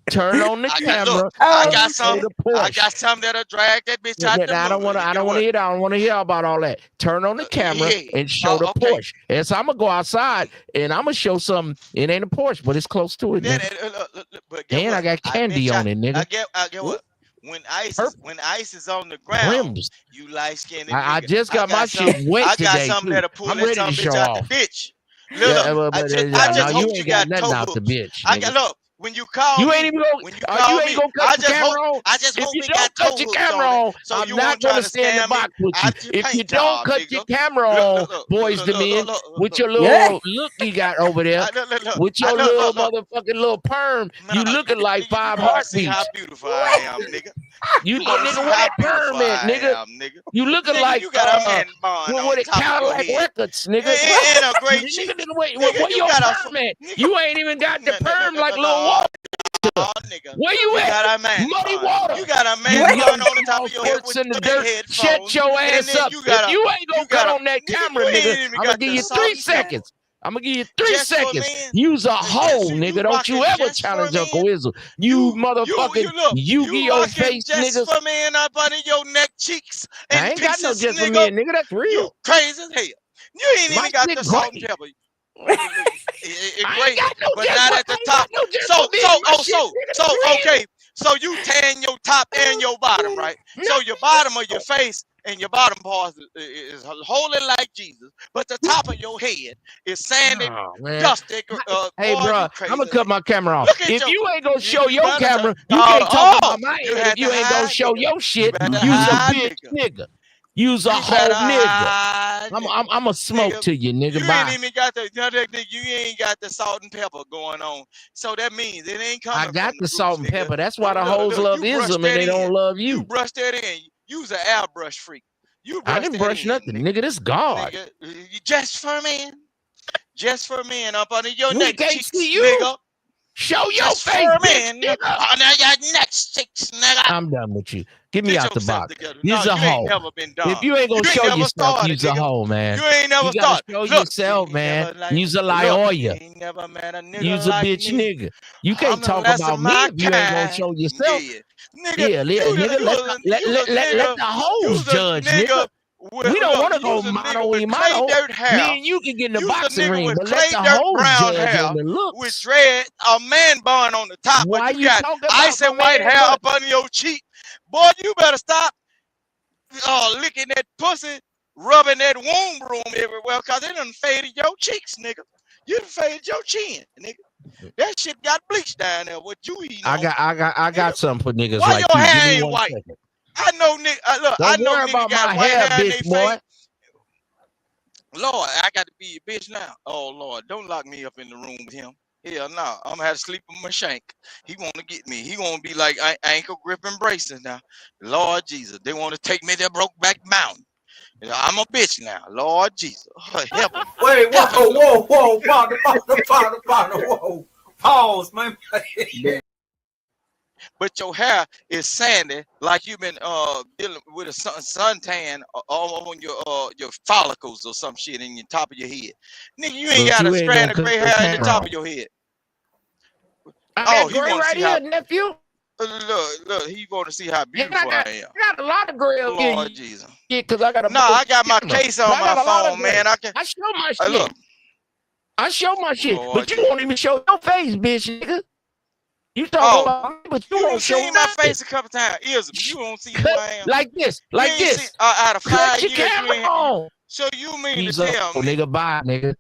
B: Turn on the camera.
H: Look, I
B: and
H: got
B: show
H: some.
B: the
H: I
B: Porsche.
H: got some that'll drag that bitch out the mud.
B: I don't want to. I don't want to hear that. I don't want to hear about all that. Turn on the camera and show the
H: okay.
B: Porsche. And so I'm gonna go outside and I'm gonna show something. It ain't a Porsche, but it's close to it.
H: But get
B: And
H: what?
B: I got candy on it, nigga.
H: I get what? When ice is on the ground,
B: Rims.
H: you light skinned
B: I
H: nigga.
B: just got my shit wet
H: I got
B: today
H: something
B: too.
H: that'll pull
B: I'm
H: that
B: ready
H: some
B: to
H: bitch
B: show
H: out
B: off.
H: the bitch.
B: Yeah,
H: Look, I just
B: you
H: hope
B: ain't
H: you
B: got
H: got
B: nothing
H: toe
B: out the
H: hooks.
B: bitch.
H: I
B: Nigga.
H: got look. When you call
B: You
H: me,
B: ain't even gonna.
H: when you
B: You
H: call
B: ain't
H: me,
B: gonna cut the camera on.
H: I just
B: If
H: hope
B: you
H: it
B: don't
H: got
B: cut
H: toe
B: your
H: hooks
B: camera
H: on it,
B: on,
H: so
B: I'm
H: you
B: not
H: won't try
B: gonna
H: to
B: stay in the
H: scam me
B: box with you.
H: out your
B: If you
H: paint
B: don't
H: job,
B: cut
H: nigga.
B: your camera on, boys to men, with your little look you got over there, with your little motherfucking little perm, you looking like five
H: You want to see how
B: heartbeats.
H: beautiful I am, nigga.
B: You
H: want to
B: nigga,
H: see
B: where
H: how
B: that
H: beautiful
B: perm at,
H: I
B: nigga?
H: am, nigga.
B: You looking
H: Nigga,
B: like
H: you got a man bun on
B: what it
H: top of your
B: Cadillac
H: head.
B: Records, nigga.
H: And a great cheek.
B: Nigga, wait,
H: Nigga,
B: where
H: you
B: your
H: got a
B: perm at?
H: nigga,
B: You ain't even got the perm like Lil
H: no,
B: Walter.
H: nigga.
B: Where you
H: You
B: at?
H: got a man
B: Muddy
H: bun.
B: water.
H: You got a
B: You
H: man
B: young
H: bun on the top
B: dog
H: of your head
B: squirts
H: with
B: in the
H: three
B: dirt.
H: headphones.
B: Shut your
H: And
B: ass
H: then
B: up.
H: you
B: If
H: got
B: you ain't gonna cut on that
H: nigga,
B: camera,
H: you
B: nigga,
H: ain't even
B: I'm gonna
H: got
B: give
H: the
B: you
H: salt
B: 3
H: and pepper.
B: seconds. I'm gonna give you 3
H: Just for
B: seconds.
H: men.
B: Use a hoe,
H: You
B: nigga. Don't you
H: rocking
B: ever
H: just for
B: challenge Uncle
H: men.
B: Wizzle. You motherfucking
H: look, you
B: Yu-Gi-Oh
H: rocking
B: face
H: just
B: niggas.
H: for men up under your neck cheeks
B: I
H: and
B: ain't got no
H: pieces,
B: just for
H: nigga.
B: me, nigga. That's
H: You
B: real.
H: crazy as hell. You ain't
B: My
H: even got
B: shit
H: the salt and
B: great.
H: pepper.
B: I ain't
H: Great,
B: got no
H: but
B: just
H: not
B: for
H: at the
B: I ain't
H: top.
B: got no just for me. My shit, nigga, that's real.
H: Okay. So you tan your top and your bottom, right?
B: No,
H: So your bottom of your face and your bottom part is holy like Jesus, but the top of your head is sanded,
B: oh, man.
H: dusty.
B: Hey,
H: Boy,
B: bro,
H: you
B: I'm
H: crazy.
B: gonna cut my camera off.
H: Look at
B: If
H: your.
B: you ain't gonna show
H: You
B: your
H: better
B: camera, you can't talk about my
H: you
B: head.
H: had
B: If
H: to
B: you ain't gonna
H: hide,
B: show
H: nigga.
B: your
H: You
B: shit,
H: better
B: you's a
H: hide,
B: bitch,
H: nigga.
B: nigga. You's a
H: You better
B: whole nigga.
H: hide, nigga.
B: I'm a smoke
H: Nigga,
B: to you, nigga.
H: you ain't
B: Bye.
H: even got you ain't got the salt and pepper going on. So that means it ain't
B: I
H: coming
B: got
H: from the
B: the
H: roots,
B: salt and
H: nigga.
B: pepper. That's why the hoes
H: Look,
B: love
H: you brush
B: ism and
H: that
B: they
H: in.
B: don't love
H: You
B: you.
H: brush that in. You's an airbrush freak. You
B: I
H: brush
B: didn't
H: that
B: brush
H: in,
B: nothing,
H: nigga.
B: nigga. This God.
H: Nigga, just for men. Just for men up under your
B: We
H: neck
B: can't
H: cheeks,
B: see you.
H: nigga.
B: Show your
H: Just
B: face,
H: for
B: bitch,
H: men
B: nigga.
H: under your neck cheeks, nigga.
B: I'm done with you. Get me
H: Get
B: out the
H: yourself
B: box.
H: together. No,
B: You's a
H: you ain't
B: hoe.
H: never been
B: If
H: done.
B: you ain't gonna
H: You ain't
B: show
H: never
B: yourself,
H: started,
B: you's a
H: nigga.
B: hoe, man.
H: You ain't never
B: You gotta
H: started.
B: show
H: Look, you
B: yourself,
H: ain't
B: man.
H: never like
B: You's a
H: look, you
B: liar.
H: ain't never met a nigga
B: You's a
H: like
B: bitch
H: me.
B: nigga. You
H: I'm
B: can't
H: the
B: talk
H: last of
B: about me
H: my
B: if you ain't gonna
H: kind.
B: show yourself.
H: Yeah. Nigga,
B: Yeah, nigga,
H: you was a
B: let
H: nigga,
B: the
H: you
B: hoes
H: was a
B: judge, nigga.
H: nigga with
B: We don't
H: look,
B: want to
H: you
B: go
H: was a nigga
B: mano
H: with
B: y
H: clay
B: mano.
H: dirt hair.
B: Me and you can get in the
H: You was a
B: boxing
H: nigga
B: ring,
H: with
B: but let
H: clay
B: the
H: dirt
B: hoes
H: brown
B: judge
H: hair
B: on the
H: with
B: looks.
H: dread, a man bun on the top, but
B: Why
H: you
B: you
H: got
B: talking about
H: icy
B: my
H: white
B: man
H: hair
B: bun?
H: up under your cheek. Boy, you better stop licking that pussy rubbing that womb room everywhere because it done faded your cheeks, nigga. You done faded your chin, nigga. That shit got bleached down there. What you eating on?
B: I got something for niggas
H: Why
B: like
H: your
B: you. Give
H: hair
B: me
H: ain't
B: 1
H: white?
B: second.
H: I know, nigga. Look, I
B: Don't
H: know
B: worry
H: nigga
B: about
H: got
B: my
H: white
B: hair,
H: hair in
B: bitch,
H: their
B: boy.
H: face. Lord, I got to be your bitch now. Oh Lord, don't lock me up in the room with him. Hell no, I'm gonna have to sleep with my shank. He want to get me. He gonna be like ankle gripping braces now. Lord Jesus, they want to take me to Brokeback Mountain. I'm a bitch now. Lord Jesus, help him.
I: Wait,
H: Help him, Lord.
I: whoa, partner, whoa. Pause, man.
H: But your hair is sandy, like you've been dealing with a suntan all on your follicles or some shit in your top of your head. Nigga, you ain't
B: But
H: got a
B: you ain't
H: strand
B: gonna
H: of
B: cut
H: gray
B: the
H: hair in the
B: camera
H: top
B: on.
H: of your head.
B: I
H: Oh,
B: got
H: he
B: gray
H: want to
B: right
H: see how.
B: here, nephew.
H: Look, he want to see how
B: And
H: beautiful I am.
B: I got a lot of gray up
H: Lord
B: here.
H: Jesus.
B: Because I got a
H: No,
B: broke
H: I got my
B: camera.
H: case
B: But
H: on
B: I
H: my
B: got a lot of
H: phone,
B: gray.
H: man. I can
B: I show my shit.
H: look.
B: I show my shit.
H: Lord
B: But you
H: Jesus.
B: won't even show your face, bitch, nigga. You talking
H: Oh,
B: about me, but you
H: you done
B: won't show
H: seen my
B: nothing.
H: face a couple times. Ism, you don't see who
B: Cut
H: I am.
B: like this,
H: You
B: like
H: ain't see
B: this.
H: out of
B: Cut
H: 5
B: your
H: years. You
B: camera
H: ain't.
B: on.
H: So you mean to
B: He's up,
H: tell me?
B: nigga. Bye, nigga.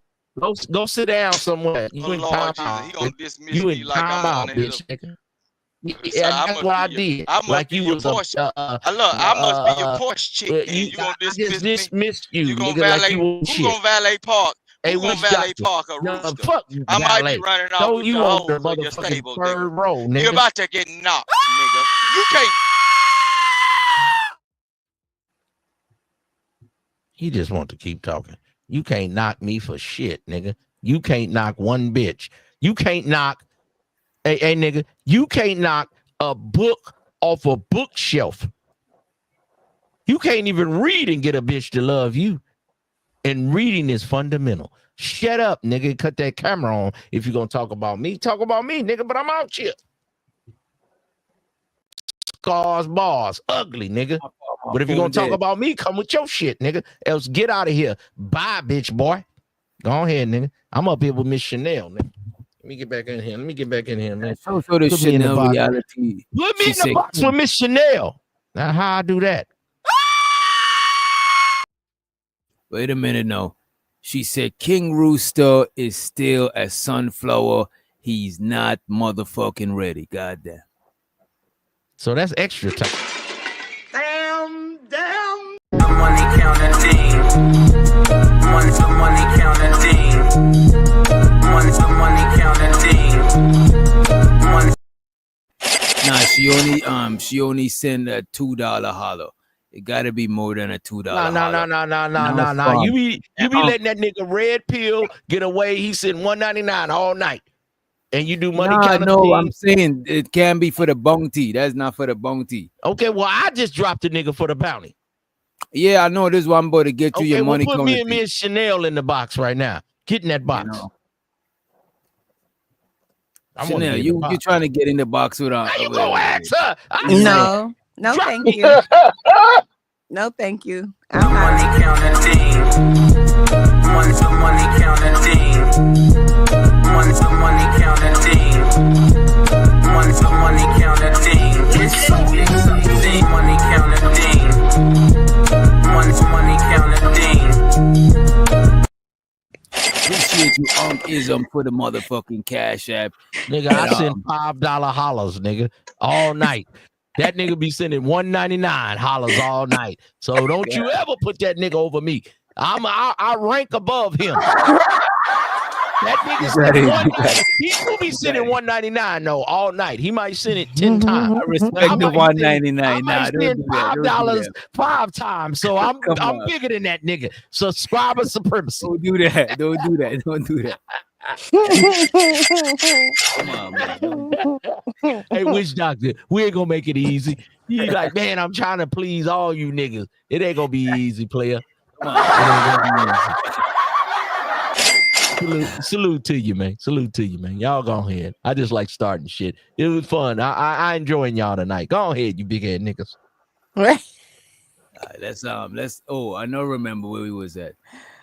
B: Go sit down somewhere.
H: Oh
B: You in
H: Lord Jesus, he
B: timeout,
H: gonna
B: bitch.
H: dismiss
B: You
H: me
B: in
H: like I'm one
B: timeout,
H: of his.
B: bitch, nigga.
H: So
B: Yeah, that's what I did.
H: I must
B: Like
H: be
B: you
H: your
B: was a
H: Porsche. Look, I must be your Porsche chick. Then you
B: I
H: gonna
B: just
H: dismiss me?
B: dismissed you,
H: You gonna
B: nigga, like you
H: valet?
B: was
H: Who
B: shit.
H: gonna valet park?
B: Hey,
H: Who gonna
B: which
H: valet
B: doctor?
H: park a
B: No,
H: rooster?
B: fuck
H: I might be
B: valet.
H: running off
B: Throw
H: with the
B: you over the
H: hose of your
B: motherfucking
H: stable,
B: third
H: nigga.
B: row,
H: You're
B: nigga.
H: about to get knocked, nigga. You can't.
B: He just want to keep talking. You can't knock me for shit, nigga. You can't knock one bitch. You can't knock, hey nigga, you can't knock a book off a bookshelf. You can't even read and get a bitch to love you. And reading is fundamental. Shut up, nigga. Cut that camera on. If you're gonna talk about me, nigga. But I'm out here. Scars, bars, ugly, nigga. But if you're gonna talk about me, come with your shit, nigga. Else get out of here. Bye, bitch, boy. Go ahead, nigga. I'm up here with Miss Chanel, nigga. Let me get back in here. Man.
C: So the
B: Put me in the
C: Chanel
B: box.
C: reality.
B: Put me
C: She
B: in the
C: said,
B: box with Miss Chanel. Now, how I do that?
C: wait a minute, no. She said King Rooster is still a sunflower. He's not motherfucking ready. Goddamn.
B: So that's extra time.
G: Damn.
I: The money counting thing. The money counting thing. The money counting thing.
C: Nah, she only sent a $2 holler. It gotta be more than a $2 holler.
B: No. You be letting that nigga red pill get away. He sitting $1.99 all night. And you do money counting
C: No,
B: things.
C: I'm saying it can be for the bounty. That's not for the bounty.
B: Okay, well, I just dropped the nigga for the bounty.
C: Yeah, I know this one, about to get you your money.
B: Put me and Miss Chanel in the box right now. Get in that box.
C: You know. Chanel, you trying to get in the box with
B: How you go ask her?
A: No, thank you. No, thank you. I'm
I: money counting thing. The money counting thing. The money counting thing. The money counting thing. It's something. Money counting thing. Money counting thing.
C: Appreciate you, Ism, for the motherfucking Cash App.
B: Nigga, I send $5 hollers, nigga, all night. That nigga be sending $1.99 hollers all night. So don't you ever put that nigga over me. I rank above him. That nigga sending $1.99. He will be sending $1.99 though all night. He might send it 10 times.
C: I respect the $1.99.
B: I might send $5 5 times. So I'm bigger than that nigga. Subscriber supremacy.
C: Don't do that. Don't do that. Come on, man.
B: Hey, witch doctor, we ain't gonna make it easy. He like, man, I'm trying to please all you niggas. It ain't gonna be easy, player. Come on. It ain't gonna be easy. Salute to you, man. Y'all go ahead. I just like starting shit. It was fun. I enjoying y'all tonight. Go ahead, you big head niggas.
C: Right. Let's I know remember where we was at,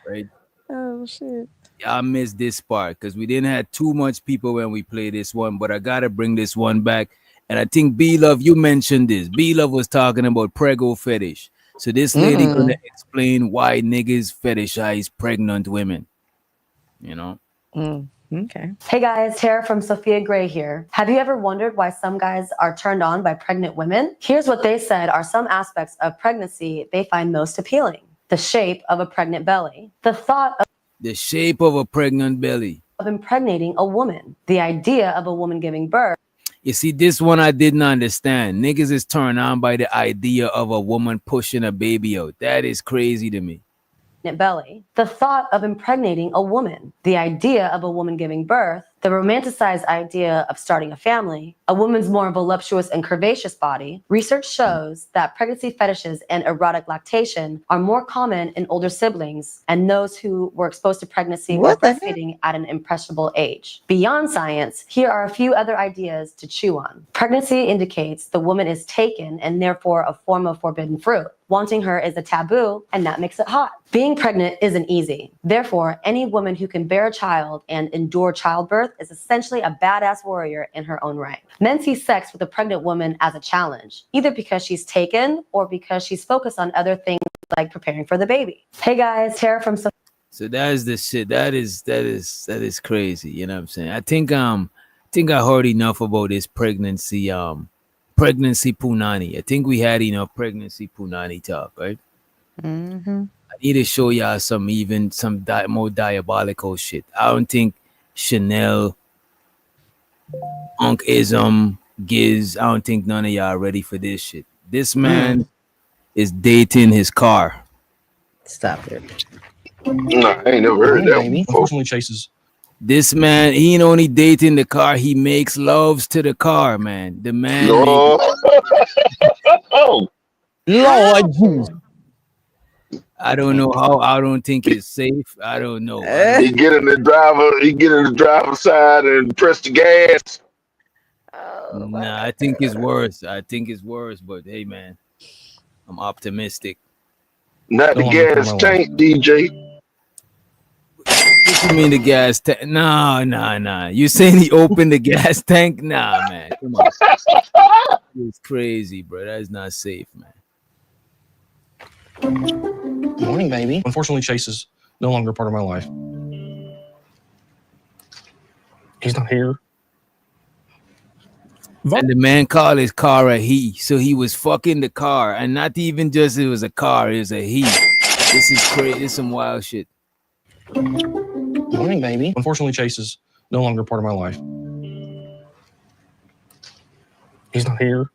C: right?
A: Oh shit.
C: I missed this part because we didn't have too much people when we played this one, but I gotta bring this one back. And I think B Love, you mentioned this. B Love was talking about prego fetish. So this lady gonna explain why niggas fetishize pregnant women. You know.
A: Okay.
J: Hey guys, Tara from Sophia Gray here. Have you ever wondered why some guys are turned on by pregnant women? Here's what they said are some aspects of pregnancy they find most appealing. The shape of a pregnant belly. The thought
C: The shape of a pregnant belly.
J: of impregnating a woman. The idea of a woman giving birth.
C: You see, this one I didn't understand. Niggas is turned on by the idea of a woman pushing a baby out. That is crazy to me.
J: Belly. The thought of impregnating a woman. The idea of a woman giving birth. The romanticized idea of starting a family. A woman's more voluptuous and curvaceous body. Research shows that pregnancy fetishes and erotic lactation are more common in older siblings and those who were exposed to pregnancy or breastfeeding at an impressionable age. Beyond science, here are a few other ideas to chew on. Pregnancy indicates the woman is taken and therefore a form of forbidden fruit. Wanting her is a taboo, and that makes it hot. Being pregnant isn't easy. Therefore, any woman who can bear a child and endure childbirth is essentially a badass warrior in her own right. Men see sex with a pregnant woman as a challenge, either because she's taken or because she's focused on other things like preparing for the baby. Hey guys, Tara from
C: So that is the shit. That is crazy. You know what I'm saying? I think I heard enough about this pregnancy punani. I think we had enough pregnancy punani talk, right? I need to show y'all some more diabolical shit. I don't think Chanel, Unkism, Giz, I don't think none of y'all are ready for this shit. This man is dating his car.
A: Stop it.
D: Nah, I ain't never heard that one before.
K: Unfortunately, Chase's.
C: This man, he ain't only dating the car, he makes loves to the car, man. The man.
D: Oh,
K: Lord Jesus.
C: I don't know how. I don't think it's safe. I don't know.
D: He get in the driver's side and press the gas.
C: Nah, I think it's worse. But hey, man, I'm optimistic.
D: Not the gas tank, DJ.
C: What you mean the gas tank? Nah. You saying he opened the gas tank? Nah, man. Come on. It's crazy, bro. That is not safe, man.
K: Morning, baby. Unfortunately, Chase is no longer part of my life. He's not here.
C: And the man called his car a he. So he was fucking the car. And not even just it was a car, it was a he. This is crazy. This is some wild shit.
K: Morning, baby. Unfortunately, Chase is no longer part of my life. He's not here.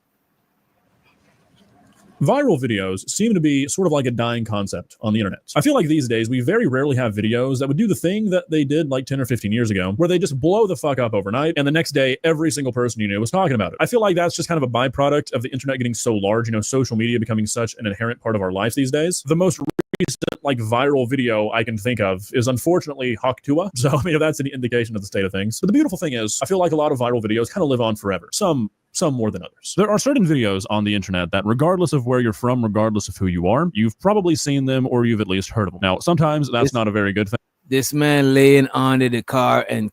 L: Viral videos seem to be sort of like a dying concept on the internet. I feel like these days we very rarely have videos that would do the thing that they did like 10 or 15 years ago, where they just blow the fuck up overnight, and the next day every single person you knew was talking about it. I feel like that's just kind of a byproduct of the internet getting so large, social media becoming such an inherent part of our lives these days. The most recent like viral video I can think of is unfortunately Haktua. So I mean, if that's any indication of the state of things. But the beautiful thing is, I feel like a lot of viral videos kind of live on forever. Some more than others. There are certain videos on the internet that, regardless of where you're from, regardless of who you are, you've probably seen them or you've at least heard of them. Now, sometimes that's not a very good thing.
C: This man laying under the car and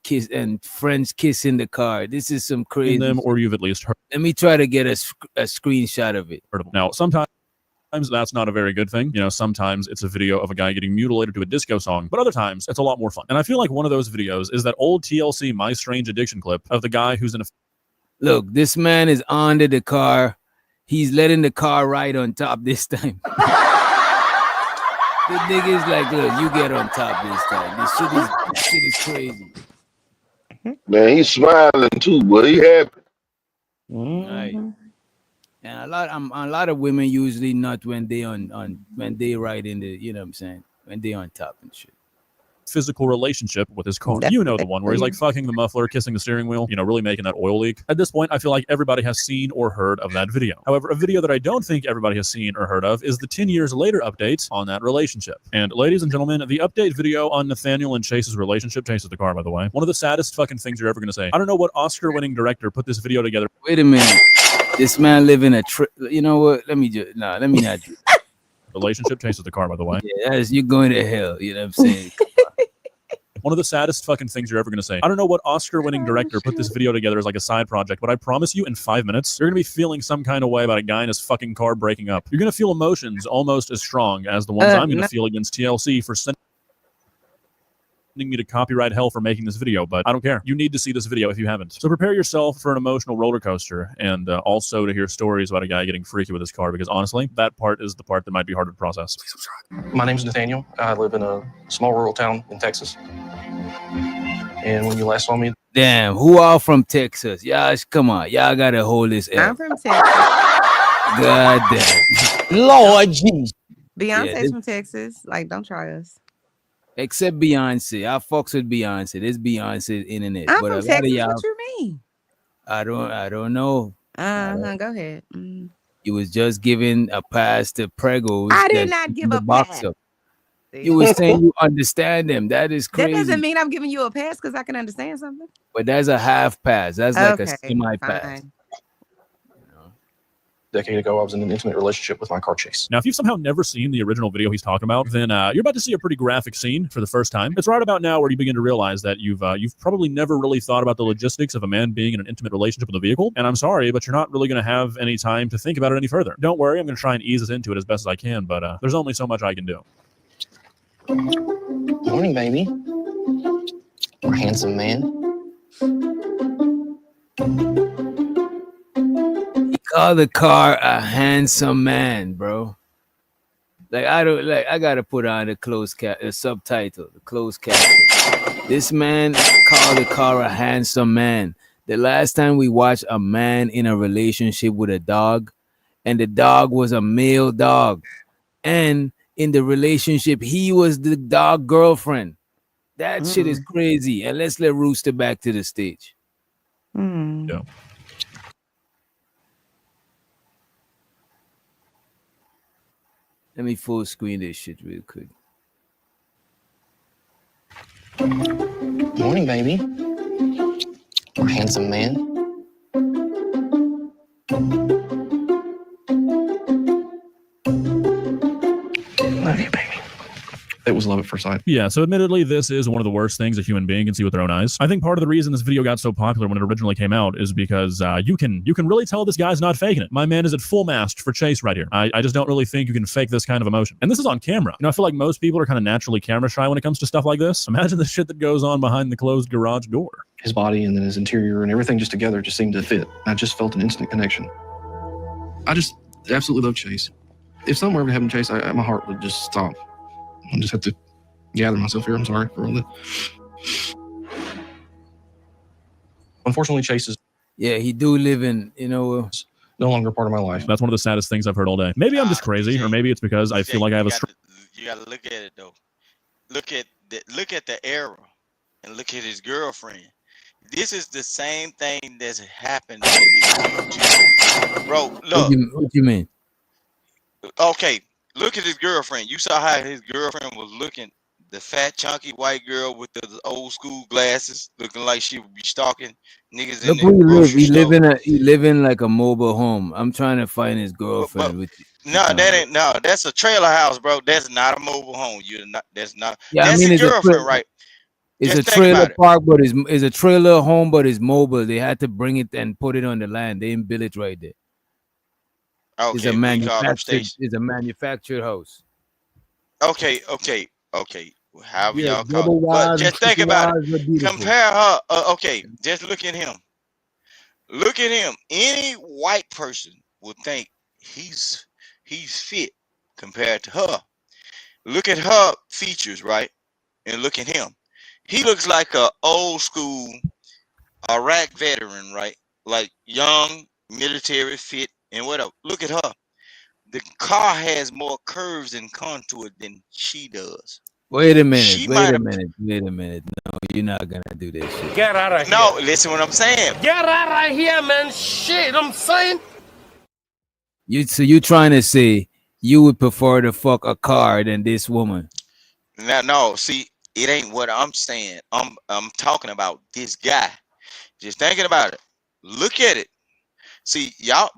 C: friends kissing the car. This is some crazy.
L: Them or you've at least heard.
C: Let me try to get a screenshot of it.
L: Now, sometimes that's not a very good thing. Sometimes it's a video of a guy getting mutilated to a disco song, but other times it's a lot more fun. And I feel like one of those videos is that old TLC My Strange Addiction clip of the guy who's in a...
C: Look, this man is under the car. He's letting the car ride on top this time. The nigga is like, look, you get on top this time. This shit is crazy.
D: Man, he's smiling too, but he happy.
C: Right. And a lot of women usually not when they when they ride in the, you know what I'm saying, when they on top and shit.
L: Physical relationship with his car. The one where he's like fucking the muffler, kissing the steering wheel, really making that oil leak. At this point, I feel like everybody has seen or heard of that video. However, a video that I don't think everybody has seen or heard of is the 10 years later update on that relationship. And ladies and gentlemen, the update video on Nathaniel and Chase's relationship, Chase is the car, by the way, one of the saddest fucking things you're ever going to say. I don't know what Oscar-winning director put this video together.
C: Wait a minute. This man living a trip. You know what? Let me not do
L: relationship, Chase is the car, by the way.
C: Yeah, you're going to hell. You know what I'm saying?
L: One of the saddest fucking things you're ever going to say. I don't know what Oscar-winning director put this video together as like a side project, but I promise you in 5 minutes, you're going to be feeling some kind of way about a guy in his fucking car breaking up. You're going to feel emotions almost as strong as the ones I'm going to feel against TLC for sending me to copyright hell for making this video, but I don't care. You need to see this video if you haven't. So prepare yourself for an emotional roller coaster and also to hear stories about a guy getting freaky with his car, because honestly, that part is the part that might be harder to process.
K: My name is Nathaniel. I live in a small rural town in Texas. And when you last saw me,
C: damn, who are from Texas? Y'all, come on, y'all gotta hold this.
A: I'm from Texas.
C: God damn,
B: Lord Jesus.
A: Beyonce's from Texas. Like, don't try us.
C: Except Beyonce. I fucks with Beyonce. This Beyonce internet.
A: I'm
C: but
A: from
C: a lot
A: Texas.
C: of y'all,
A: What you mean?
C: I don't know.
A: Go ahead.
C: You was just giving a pass to Pregos.
A: I did not give a pass.
C: You were saying you understand them. That is crazy.
A: That doesn't mean I'm giving you a pass because I can understand something.
C: But that's a half pass. That's like a semi pass.
K: decade ago, I was in an intimate relationship with my car chase.
L: Now, if you've somehow never seen the original video he's talking about, then you're about to see a pretty graphic scene for the first time. It's right about now where you begin to realize that you've probably never really thought about the logistics of a man being in an intimate relationship with a vehicle. And I'm sorry, but you're not really going to have any time to think about it any further. Don't worry, I'm going to try and ease us into it as best as I can, but there's only so much I can do.
K: Morning, baby. Handsome man.
C: He called the car a handsome man, bro. Like I gotta put on the subtitle, the closed caption. This man called the car a handsome man. The last time we watched a man in a relationship with a dog, and the dog was a male dog, and in the relationship he was the dog girlfriend. That shit is crazy. And let's let Rooster back to the stage.
L: Yeah.
C: Let me full screen this shit real quick.
K: Morning, baby. Handsome man. Love you, baby. It was love at first sight.
L: Yeah, so admittedly, this is one of the worst things a human being can see with their own eyes. I think part of the reason this video got so popular when it originally came out is because you can really tell this guy's not faking it. My man is at full mast for Chase right here. I just don't really think you can fake this kind of emotion. And this is on camera. You know, I feel like most people are kind of naturally camera shy when it comes to stuff like this. Imagine the shit that goes on behind the closed garage door.
K: His body and then his interior and everything just together just seemed to fit. I just felt an instant connection. I just absolutely love Chase. If something were ever to happen to Chase, my heart would just stop. I just have to gather myself here. I'm sorry for all that. Unfortunately, Chase is
C: he do live in,
K: no longer part of my life.
L: That's one of the saddest things I've heard all day. Maybe I'm just crazy, or maybe it's because I feel like I have
H: You gotta look at it though. Look at the era, and look at his girlfriend. This is the same thing that's happened. Bro, look.
C: What you mean?
H: Okay, look at his girlfriend. You saw how his girlfriend was looking. The fat, chunky white girl with the old school glasses, looking like she would be stalking niggas
C: Look
H: in
C: where
H: the
C: he live.
H: grocery store.
C: He live in like a mobile home. I'm trying to find his girlfriend.
H: That's a trailer house, bro. That's not a mobile home. That's
C: I mean,
H: his
C: it's
H: girlfriend, right?
C: It's
H: Just
C: a
H: think
C: trailer
H: about it.
C: park, but it's a trailer home, but it's mobile. They had to bring it and put it on the land. They didn't build it right there.
H: Okay,
C: It's a manufactured house.
H: Okay. However y'all call it. But just think about it. Compare her. Okay, just look at him. Look at him. Any white person would think he's fit compared to her. Look at her features, right? And look at him. He looks like a old school Iraq veteran, right? Like young, military fit, and whatever. Look at her. The car has more curves and contour than she does.
C: Wait a minute. No, you're not gonna do this shit.
G: Get out of here.
H: No, listen what I'm saying.
G: Get out of here, man. Shit, I'm saying.
C: So you trying to say you would prefer to fuck a car than this woman?
H: No, see, it ain't what I'm saying. I'm talking about this guy. Just thinking about it. Look at it. See, y'all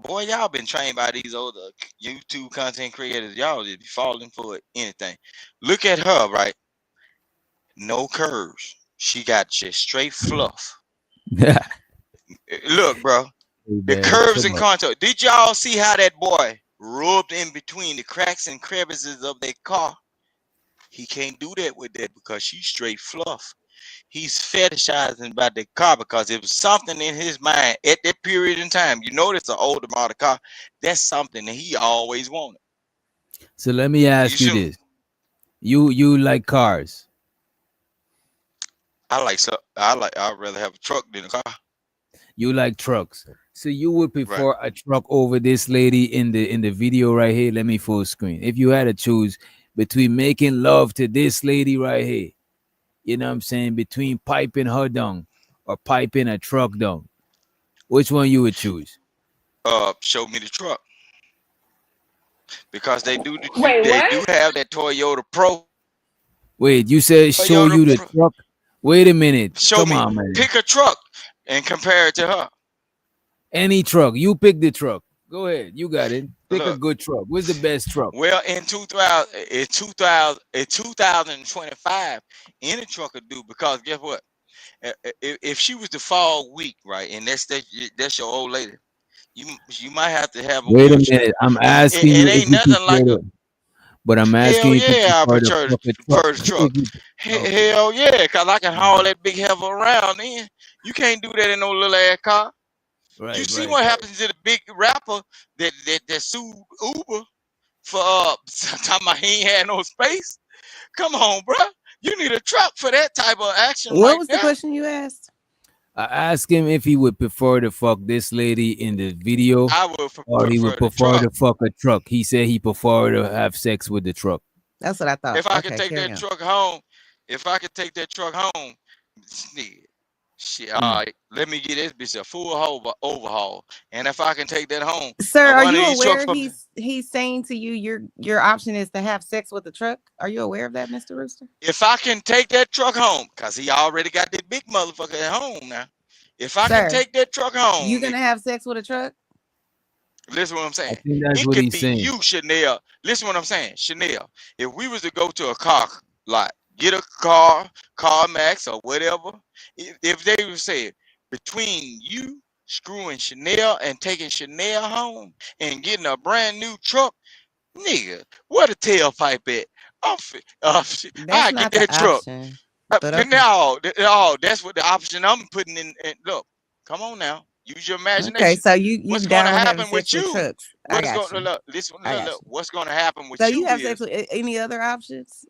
H: been trained by these older YouTube content creators. Y'all just be falling for anything. Look at her, right? no curves. She got just straight fluff. Look, bro, the curves and contour. Did y'all see how that boy rubbed in between the cracks and crevices of their car? He can't do that with that because she's straight fluff. He's fetishizing about the car because it was something in his mind at that period in time. You know, that's an older model car. That's something that he always wanted.
C: So let me ask you this: you like cars?
H: I'd rather have a truck than a car.
C: You like trucks, so you would prefer a truck over this lady in the video right here. Let me full screen. If you had to choose between making love to this lady right here, you know what I'm saying, between piping her down or piping a truck down, which one you would choose?
H: Show me the truck. Because they do
E: Wait,
H: they
E: what?
H: do have that Toyota Pro.
C: Wait, you said show you the truck? Wait a minute.
H: Show
C: Come
H: me.
C: on, man.
H: Pick a truck and compare it to her.
C: Any truck. You pick the truck. Go ahead. You got it. Pick a
H: Look.
C: good truck. What's the best truck?
H: Well, in 2025, any truck would do, because guess what? If she was to fall weak, right, and that's your old lady, you might have to have a
C: Wait a
H: wheelchair.
C: minute. I'm asking you
H: It
C: if
H: ain't
C: you
H: nothing like
C: prefer
H: a.
C: but I'm asking
H: Hell
C: you if you
H: yeah, I
C: prefer the
H: prefer the truck.
C: Okay.
H: Hell yeah, because I can haul that big heifer around then. You can't do that in no little ass car. You see what happens to the big rapper that sued Uber for talking about he ain't had no space? Come on, bro. You need a truck for that type of action
A: What
H: right
A: was the
H: there.
A: question you asked?
C: I asked him if he would prefer to fuck this lady in the video
H: I would
C: or he would
H: prefer the
C: prefer
H: truck.
C: to fuck a truck. He said he prefer to have sex with the truck.
A: That's what I thought.
H: If I could
A: Okay,
H: take
A: carry
H: that
A: on.
H: truck home, shit, all right, let me get this bitch a full overhaul. And if I can take that home,
A: Sir, are
H: one of
A: you
H: these trucks
A: aware
H: from
A: he's saying to you your option is to have sex with the truck? Are you aware of that, Mr. Rooster?
H: if I can take that truck home, because he already got that big motherfucker at home now. If I can
A: Sir,
H: take that truck home,
A: you gonna have sex with a truck?
H: listen what I'm
C: I
H: saying.
C: think that's
H: It
C: what
H: could
C: he's
H: be
C: saying.
H: you, Chanel. Listen what I'm saying, Chanel. If we was to go to a car lot, get a car, CarMax or whatever, if they would say between you screwing Chanel and taking Chanel home and getting a brand new truck, nigga, where the tailpipe at?
A: That's
H: I get
A: not the
H: that truck.
A: option. But okay.
H: No, that's what the option I'm putting in. Look, come on now, use your
A: Okay,
H: imagination.
A: so you
H: What's going to
A: down with having
H: happen
A: sex
H: with
A: with
H: you?
A: trucks? I
H: What is
A: got
H: going to
A: you.
H: look? Listen,
A: I got
H: look.
A: you.
H: What's going to happen
A: So
H: with
A: you
H: you
A: have sex
H: is
A: with any other options?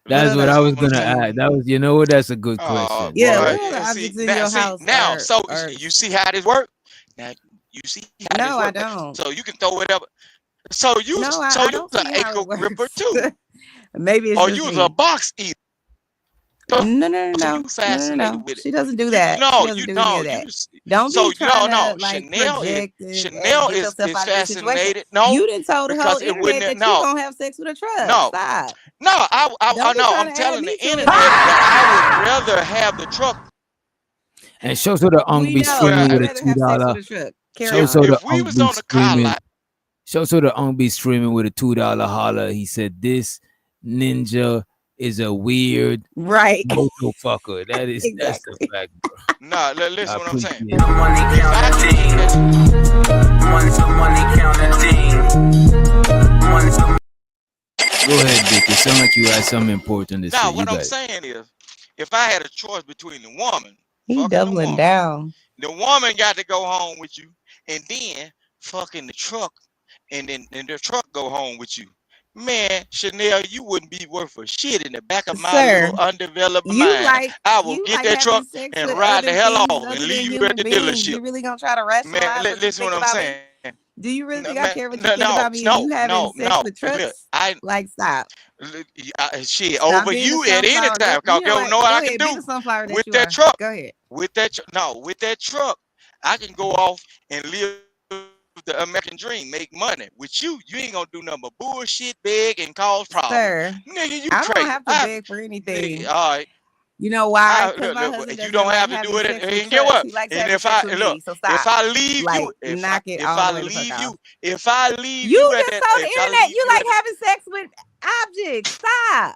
C: That's what I
H: listen
C: was
H: what I'm
C: gonna
H: saying.
C: ask. That was, you know what? That's a good
H: Oh
C: question.
A: Yeah,
H: boy,
A: what other
H: see
A: objects in
H: now,
A: your house
H: so
A: are
H: you see how this work. Now you see how this
A: No, I
H: work.
A: don't.
H: So you can throw it up. So you
A: No,
H: so
A: I
H: you
A: don't
H: an
A: see how
H: acre
A: it
H: ripper
A: works.
H: too,
A: Maybe it's
H: or
A: just
H: you was a
A: me.
H: box eater. So you fascinated
A: No.
H: with it.
A: She doesn't do
H: You
A: that. She
H: no,
A: doesn't
H: you
A: do any
H: no,
A: of that.
H: you.
A: Don't
H: So
A: be trying
H: no.
A: to like
H: Chanel
A: project and
H: Chanel
A: get yourself
H: is
A: out of this situation.
H: fascinated. No,
A: You done told the whole
H: because it
A: internet
H: wouldn't.
A: that you
H: No,
A: gonna have sex with a truck.
H: no,
A: Stop.
H: no. I
A: Don't be
H: know.
A: trying
H: I'm
A: to add
H: telling
A: me
H: the
A: to it
H: internet
A: now.
H: that I would rather have the truck.
C: And show so the unk
A: We
C: be
A: know
H: Well,
C: streaming
A: you'd
C: with a
A: rather have sex with
C: $2.
A: a truck. Carry
C: Show
H: if
C: so
A: on.
C: the
H: if we
C: unk
H: was
C: be
H: on the car
C: streaming.
H: lot,
C: Show so the unk be streaming with a $2 holler. He said this ninja is a weird
A: Right.
C: moto fucker. That's the
A: Exactly.
C: fact, bro.
H: nah,
C: I
H: listen what I'm saying.
C: appreciate it.
I: Money
H: If I
I: counting
H: can take
I: thing.
H: that,
I: Money counting thing. Money.
C: Go ahead, Vic. It sounds like you had something important to say.
H: now
C: You
H: what I'm
C: got it.
H: saying is, if I had a choice between the woman
A: He
H: fucking the
A: doubling
H: woman,
A: down.
H: the woman got to go home with you, and then fucking the truck, and then the truck go home with you. Man, Chanel, you wouldn't be worth a shit in the back of my
A: Sir,
H: little undeveloped
A: you
H: mind.
A: like
H: I will
A: you
H: get
A: like
H: that
A: having
H: truck
A: sex
H: and
A: with
H: ride the
A: other
H: hell
A: things
H: off and
A: other
H: leave
A: than
H: you at
A: human
H: the
A: beings.
H: dealership.
A: You really gonna try to
H: Man,
A: rationalize what you
H: listen
A: think
H: what I'm
A: about me?
H: saying.
A: Do you really think I
H: Man,
A: care what you think
H: no,
A: about me and you having sex with
H: look,
A: trucks? Like, stop.
H: Shit
A: Stop
H: over
A: being the
H: you at any
A: sunflower. Go,
H: time,
A: you
H: cause they
A: know
H: don't
A: what?
H: know what
A: Go
H: I can
A: ahead. Be
H: do
A: the sunflower that
H: with
A: you
H: that
A: are.
H: truck.
A: Go ahead.
H: With that truck, I can go off and live the American dream, make money. With you ain't gonna do nothing but bullshit, beg, and cause problems.
A: Sir,
H: Nigga, you
A: I don't
H: crazy.
A: have to beg for anything.
H: Nigga, all right.
A: You know why? Because
H: Look,
A: my husband
H: you
A: doesn't
H: don't
A: like
H: have to do
A: having
H: it,
A: sex with
H: and get
A: trucks.
H: what?
A: He likes
H: And
A: having
H: if
A: sex
H: I
A: with
H: look,
A: me. So
H: if
A: stop.
H: I leave you,
A: Like, knock it
H: if
A: all the
H: I
A: way the fuck
H: leave
A: off.
H: you, if I leave
A: You
H: you at
A: just
H: that,
A: told the
H: if I
A: internet
H: leave
A: you
H: you
A: like
H: at
A: having sex with objects. Stop.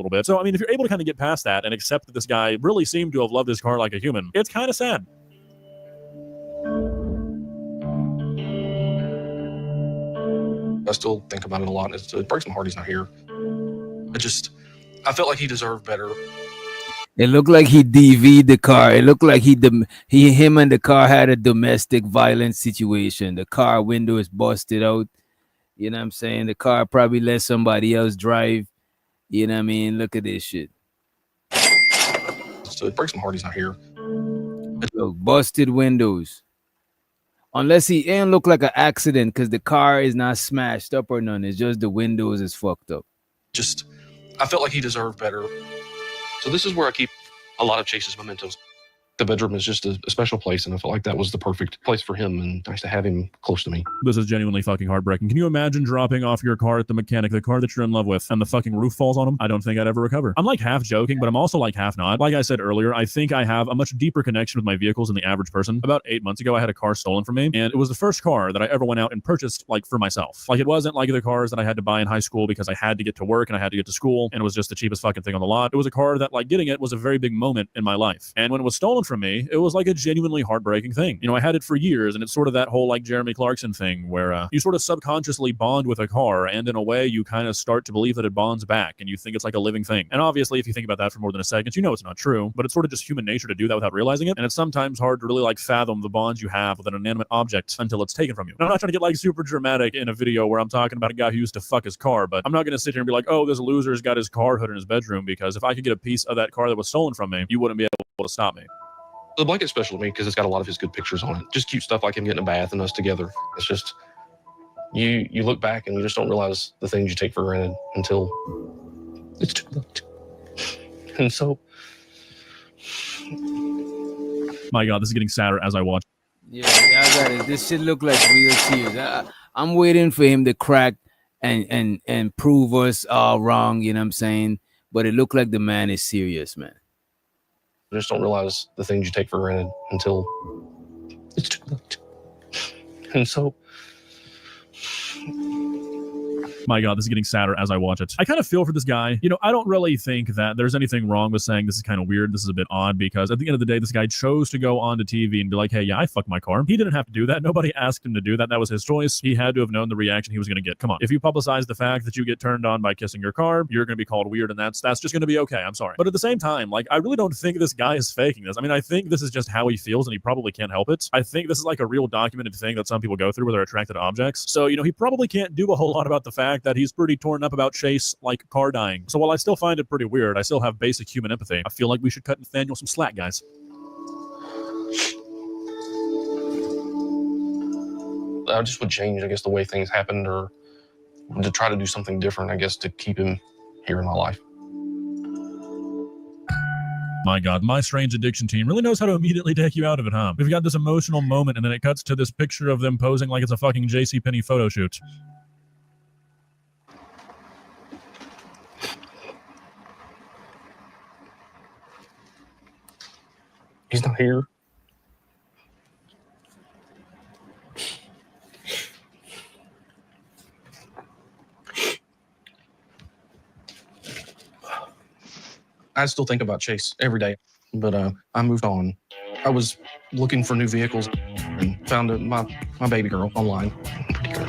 L: little bit. So, I mean, if you're able to kind of get past that and accept that this guy really seemed to have loved his car like a human, it's kind of sad.
K: I still think about it a lot. It breaks my heart he's not here. I felt like he deserved better.
C: It looked like he DV'd the car. It looked like him and the car had a domestic violence situation. The car window is busted out. You know what I'm saying? The car probably let somebody else drive. You know what I mean? Look at this shit.
K: So it breaks my heart he's not here.
C: Look, busted windows. Unless it ain't look like an accident because the car is not smashed up or none. It's just the windows is fucked up.
K: I felt like he deserved better. So this is where I keep a lot of Chase's mementos. The bedroom is just a special place, and I felt like that was the perfect place for him, and nice to have him close to me.
L: This is genuinely fucking heartbreaking. Can you imagine dropping off your car at the mechanic, the car that you're in love with, and the fucking roof falls on him? I don't think I'd ever recover. I'm like half joking, but I'm also like half not. Like I said earlier, I think I have a much deeper connection with my vehicles than the average person. About 8 months ago, I had a car stolen from me, and it was the first car that I ever went out and purchased like for myself. Like it wasn't like the cars that I had to buy in high school because I had to get to work and I had to get to school, and it was just the cheapest fucking thing on the lot. It was a car that like getting it was a very big moment in my life. And when it was stolen from me, it was like a genuinely heartbreaking thing. You know, I had it for years, and it's sort of that whole like Jeremy Clarkson thing where you sort of subconsciously bond with a car, and in a way you kind of start to believe that it bonds back, and you think it's like a living thing. And obviously, if you think about that for more than a second, you know it's not true, but it's sort of just human nature to do that without realizing it. And it's sometimes hard to really like fathom the bonds you have with an inanimate object until it's taken from you. Now, I'm not trying to get like super dramatic in a video where I'm talking about a guy who used to fuck his car, but I'm not going to sit here and be like, oh, this loser's got his car hood in his bedroom, because if I could get a piece of that car that was stolen from me, you wouldn't be able to stop me.
K: The blanket's special to me because it's got a lot of his good pictures on it. Just cute stuff like him getting a bath and us together. It's just, you look back and you just don't realize the things you take for granted until it's too late. And so...
L: My God, this is getting sadder as I watch.
C: Yeah, I got it. This shit look like real tears. I'm waiting for him to crack and prove us all wrong, you know what I'm saying? But it looked like the man is serious, man.
K: You just don't realize the things you take for granted until it's too late. And so...
L: My God, this is getting sadder as I watch it. I kind of feel for this guy. You know, I don't really think that there's anything wrong with saying this is kind of weird, this is a bit odd, because at the end of the day, this guy chose to go onto TV and be like, hey, yeah, I fucked my car. He didn't have to do that. Nobody asked him to do that. That was his choice. He had to have known the reaction he was going to get. Come on. If you publicize the fact that you get turned on by kissing your car, you're going to be called weird, and that's just going to be okay. I'm sorry. But at the same time, like, I really don't think this guy is faking this. I mean, I think this is just how he feels, and he probably can't help it. I think this is like a real documented thing that some people go through where they're attracted to objects. So, you know, he probably can't do a whole lot about the fact that he's pretty torn up about Chase like car dying. So while I still find it pretty weird, I still have basic human empathy. I feel like we should cut Nathaniel some slack, guys.
K: I just would change, I guess, the way things happened, or to try to do something different, I guess, to keep him here in my life.
L: My God, my strange addiction team really knows how to immediately take you out of it, huh? We've got this emotional moment, and then it cuts to this picture of them posing like it's a fucking JCPenney photo shoot.
K: He's not here. I still think about Chase every day, but I moved on. I was looking for new vehicles and found my baby girl online. Pretty girl.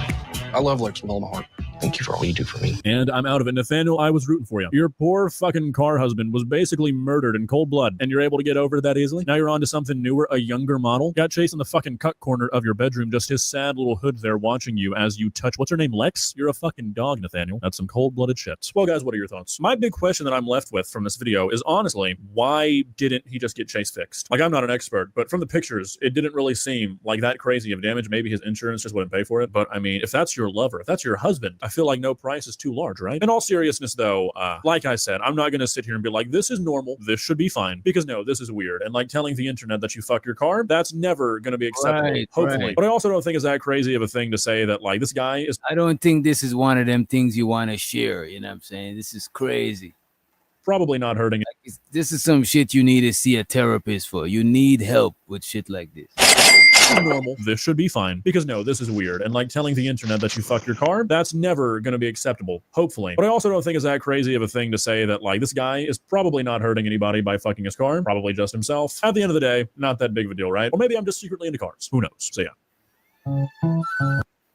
K: I love Lex with all my heart. Thank you for all you do for me.
L: And I'm out of it. Nathaniel, I was rooting for you. Your poor fucking car husband was basically murdered in cold blood, and you're able to get over that easily? Now you're on to something newer, a younger model? Got Chase in the fucking cut corner of your bedroom, just his sad little hood there watching you as you touch, what's her name, Lex? You're a fucking dog, Nathaniel. That's some cold-blooded shit. Well, guys, what are your thoughts? My big question that I'm left with from this video is, honestly, why didn't he just get Chase fixed? Like, I'm not an expert, but from the pictures, it didn't really seem like that crazy of damage. Maybe his insurance just wouldn't pay for it, but I mean, if that's your lover, if that's your husband, I feel like no price is too large, right? In all seriousness, though, like I said, I'm not going to sit here and be like, this is normal, this should be fine, because no, this is weird. And like telling the internet that you fuck your car, that's never going to be acceptable, hopefully. Right. But I also don't think it's that crazy of a thing to say that like this guy is...
C: I don't think this is one of them things you want to share, you know what I'm saying? This is crazy.
L: Probably not hurting.
C: Like, this is some shit you need to see a therapist for. You need help with shit like this.
L: Normal, this should be fine, because no, this is weird. And like telling the internet that you fuck your car, that's never going to be acceptable, hopefully. But I also don't think it's that crazy of a thing to say that like this guy is probably not hurting anybody by fucking his car, probably just himself. At the end of the day, not that big of a deal, right? Or maybe I'm just secretly into cars, who knows? So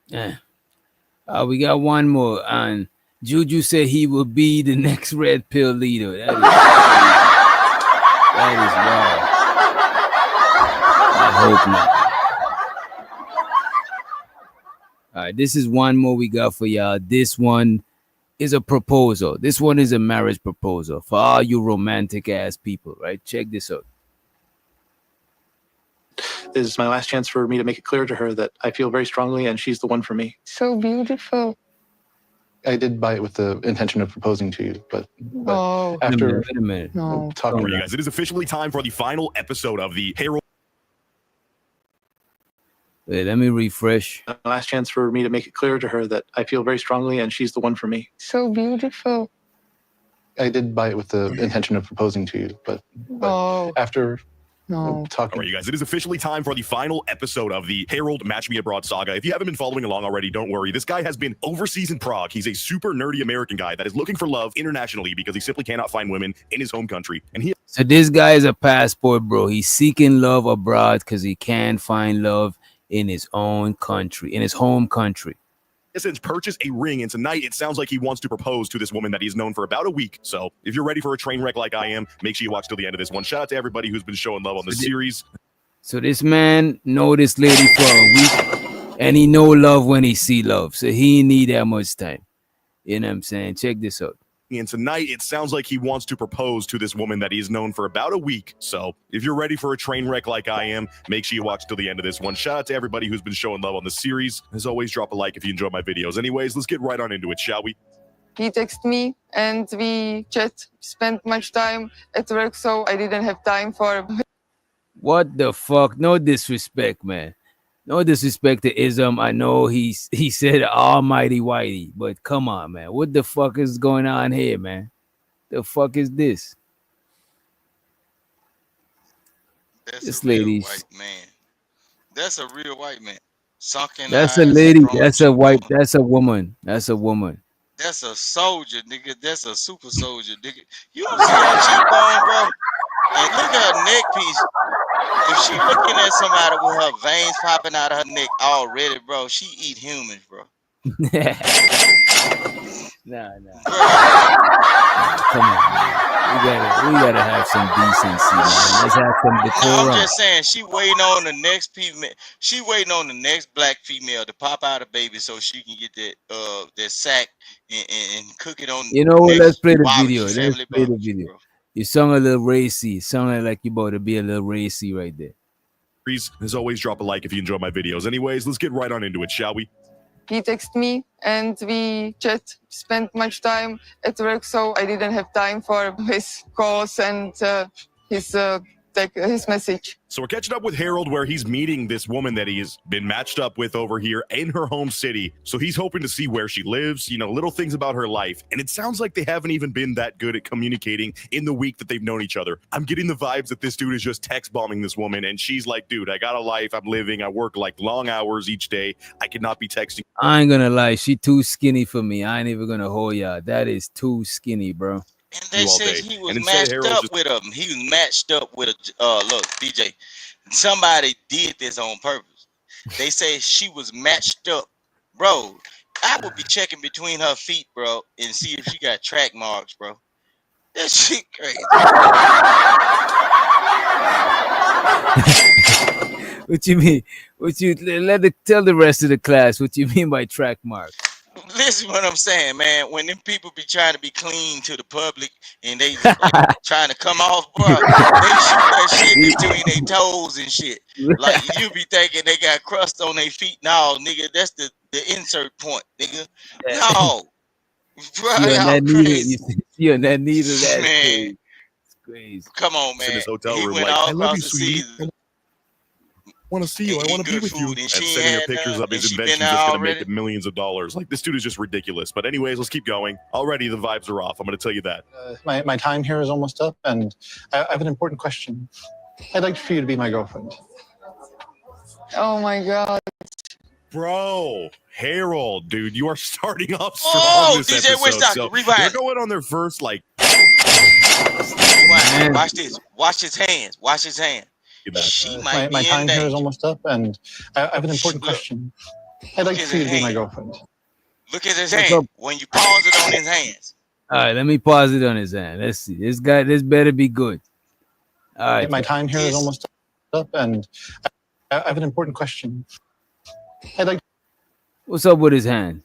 L: yeah.
C: We got one more. And Juju said he will be the next red pill leader. That is wild. I hope not. All right, this is one more we got for y'all. This one is a proposal. This one is a marriage proposal for all you romantic ass people, right? Check this out.
M: This is my last chance for me to make it clear to her that I feel very strongly and she's the one for me.
N: So beautiful.
M: I did buy it with the intention of proposing to you, but
N: Oh,
M: after
C: Wait a minute.
N: no.
M: talking
O: All right,
M: about
O: you guys, it is officially time for the final episode of the Harold.
C: Wait, let me refresh.
M: the last chance for me to make it clear to her that I feel very strongly and she's the one for me.
N: So beautiful.
M: I did buy it with the intention of proposing to you, but
N: Oh,
M: after
N: no.
M: talking.
O: All right, you guys, it is officially time for the final episode of the Harold Match Me Abroad saga. If you haven't been following along already, don't worry. This guy has been overseas in Prague. He's a super nerdy American guy that is looking for love internationally because he simply cannot find women in his home country. And he
C: So this guy is a passport, bro. He's seeking love abroad because he can't find love in his own country, in his home country.
O: has since purchased a ring, and tonight it sounds like he wants to propose to this woman that he's known for about a week. So if you're ready for a train wreck like I am, make sure you watch till the end of this one. Shout out to everybody who's been showing love on the series.
C: So this man know this lady for a week, and he know love when he see love. So he ain't need that much time. You know what I'm saying? Check this out.
O: And tonight, it sounds like he wants to propose to this woman that he's known for about a week. So if you're ready for a train wreck like I am, make sure you watch till the end of this one. Shout out to everybody who's been showing love on the series. As always, drop a like if you enjoy my videos. Anyways, let's get right on into it, shall we?
N: He texted me and we spent much time at work, so I didn't have time for.
C: What the fuck? No disrespect, man. No disrespect to Ism. I know he said almighty whitey, but come on, man. What the fuck is going on here, man? The fuck is this?
H: That's
C: This
H: a real
C: lady's
H: white man. That's a real white man. Sunken
C: that's a
H: eyes,
C: lady.
H: strong
C: That's a
H: cheekbone.
C: white. That's a woman. That's a woman.
H: That's a soldier, nigga. That's a super soldier, nigga. You don't see her cheekbone, bro? And look at her neck piece. If she looking at somebody with her veins popping out of her neck already, bro, she eat humans, bro.
C: Nah.
H: Bro,
C: Come on, man. We gotta have some decency, man. Let's have some
H: no, I'm
C: decorum.
H: just saying she waiting on the next female. She waiting on the next black female to pop out a baby so she can get that sack and cook it on
C: You know what? Let's
H: next
C: play the
H: barbecue
C: video. Let's
H: family
C: play the
H: barbecue,
C: video.
H: bro.
C: You sound a little racy. Sound like you about to be a little racy right there.
O: As always, drop a like if you enjoy my videos. Anyways, let's get right on into it, shall we?
N: He texted me and we spent much time at work, so I didn't have time for his calls and his message.
O: So we're catching up with Harold where he's meeting this woman that he has been matched up with over here in her home city. So he's hoping to see where she lives, you know, little things about her life. And it sounds like they haven't even been that good at communicating in the week that they've known each other. I'm getting the vibes that this dude is just text bombing this woman. And she's like, dude, I got a life. I'm living. I work like long hours each day. I cannot be texting.
C: I ain't gonna lie. She too skinny for me. I ain't even gonna hold y'all. That is too skinny, bro.
H: And they
O: all
H: said
O: day.
H: he was
O: And instead,
H: matched
O: Harold
H: up
O: just-
H: with him. He was matched up with a look, DJ. Somebody did this on purpose. They say she was matched up, bro. I would be checking between her feet, bro, and see if she got track marks, bro. That shit crazy.
C: What you mean? Tell the rest of the class what you mean by track mark.
H: Listen what I'm saying, man. When them people be trying to be clean to the public and they like, trying to come off, bro, they shoot that shit between their toes and shit. Like you be thinking they got crust on their feet. No, nigga, that's the insert point, nigga. No, bro, y'all crazy.
C: You on that needle? That's
H: Man.
C: crazy. It's crazy.
H: Come on, man.
O: In his hotel
H: He
O: room,
H: went
O: like,
H: all
O: I love
H: across
O: you,
H: the
O: sweetie.
H: season.
O: I want to see you. I
H: And
O: want to be
H: good
O: with you.
H: food, and
O: And
H: she
O: sending her
H: had
O: pictures
H: none,
O: of his
H: and she been
O: inventions
H: there
O: that's going to make
H: already.
O: him millions of dollars. Like, this dude is just ridiculous. But anyways, let's keep going. Already, the vibes are off. I'm going to tell you that.
M: My time here is almost up, and I have an important question. I'd like for you to be my girlfriend.
N: Oh my God.
O: Bro, Harold, dude, you are starting off strong
H: Oh,
O: this
H: DJ
O: episode.
H: Witch Doctor,
O: So
H: rewind.
O: they're going on their first, like,
H: Rewind. Watch this. Watch his hands. Watch his hand. She might
M: My
H: be in
M: time here is
H: danger.
M: almost up, and I have an important question. I'd like
H: Look at
M: for you to
H: his
M: be my
H: hand.
M: girlfriend.
H: Look at his
C: What's
H: hand.
C: up?
H: When you pause it on his hands.
C: All right, let me pause it on his hand. Let's see. This better be good. All right.
M: My time here is
H: It's
M: almost up, and I have an important question. I'd like
C: What's up with his hand?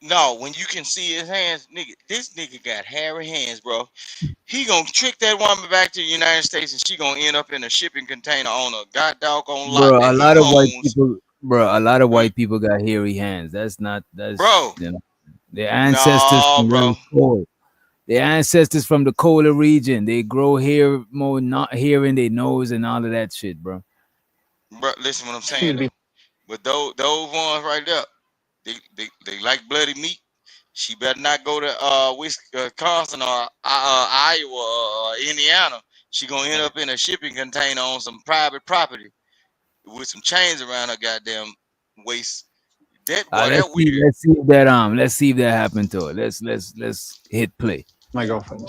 H: no, when you can see his hands, nigga, this nigga got hairy hands, bro. He gonna trick that woman back to the United States and she gonna end up in a shipping container on a god doggone lot
C: Bro,
H: that
C: a
H: he
C: lot of white
H: owns.
C: people, bro, a lot of white people got hairy hands. That's
H: Bro,
C: you know, their ancestors
H: no,
C: from
H: bro.
C: really cold. Their ancestors from the colder region. They grow hair more, not hair in their nose and all of that shit, bro.
H: Bro, listen what I'm
M: you to
H: saying
M: be
H: though. But those ones right there, they like bloody meat. She better not go to Wisconsin or Iowa or Indiana. She gonna end up in a shipping container on some private property with some chains around her goddamn waist. That boy, that weird.
C: Let's see if that happened to her. Let's hit play.
M: my girlfriend.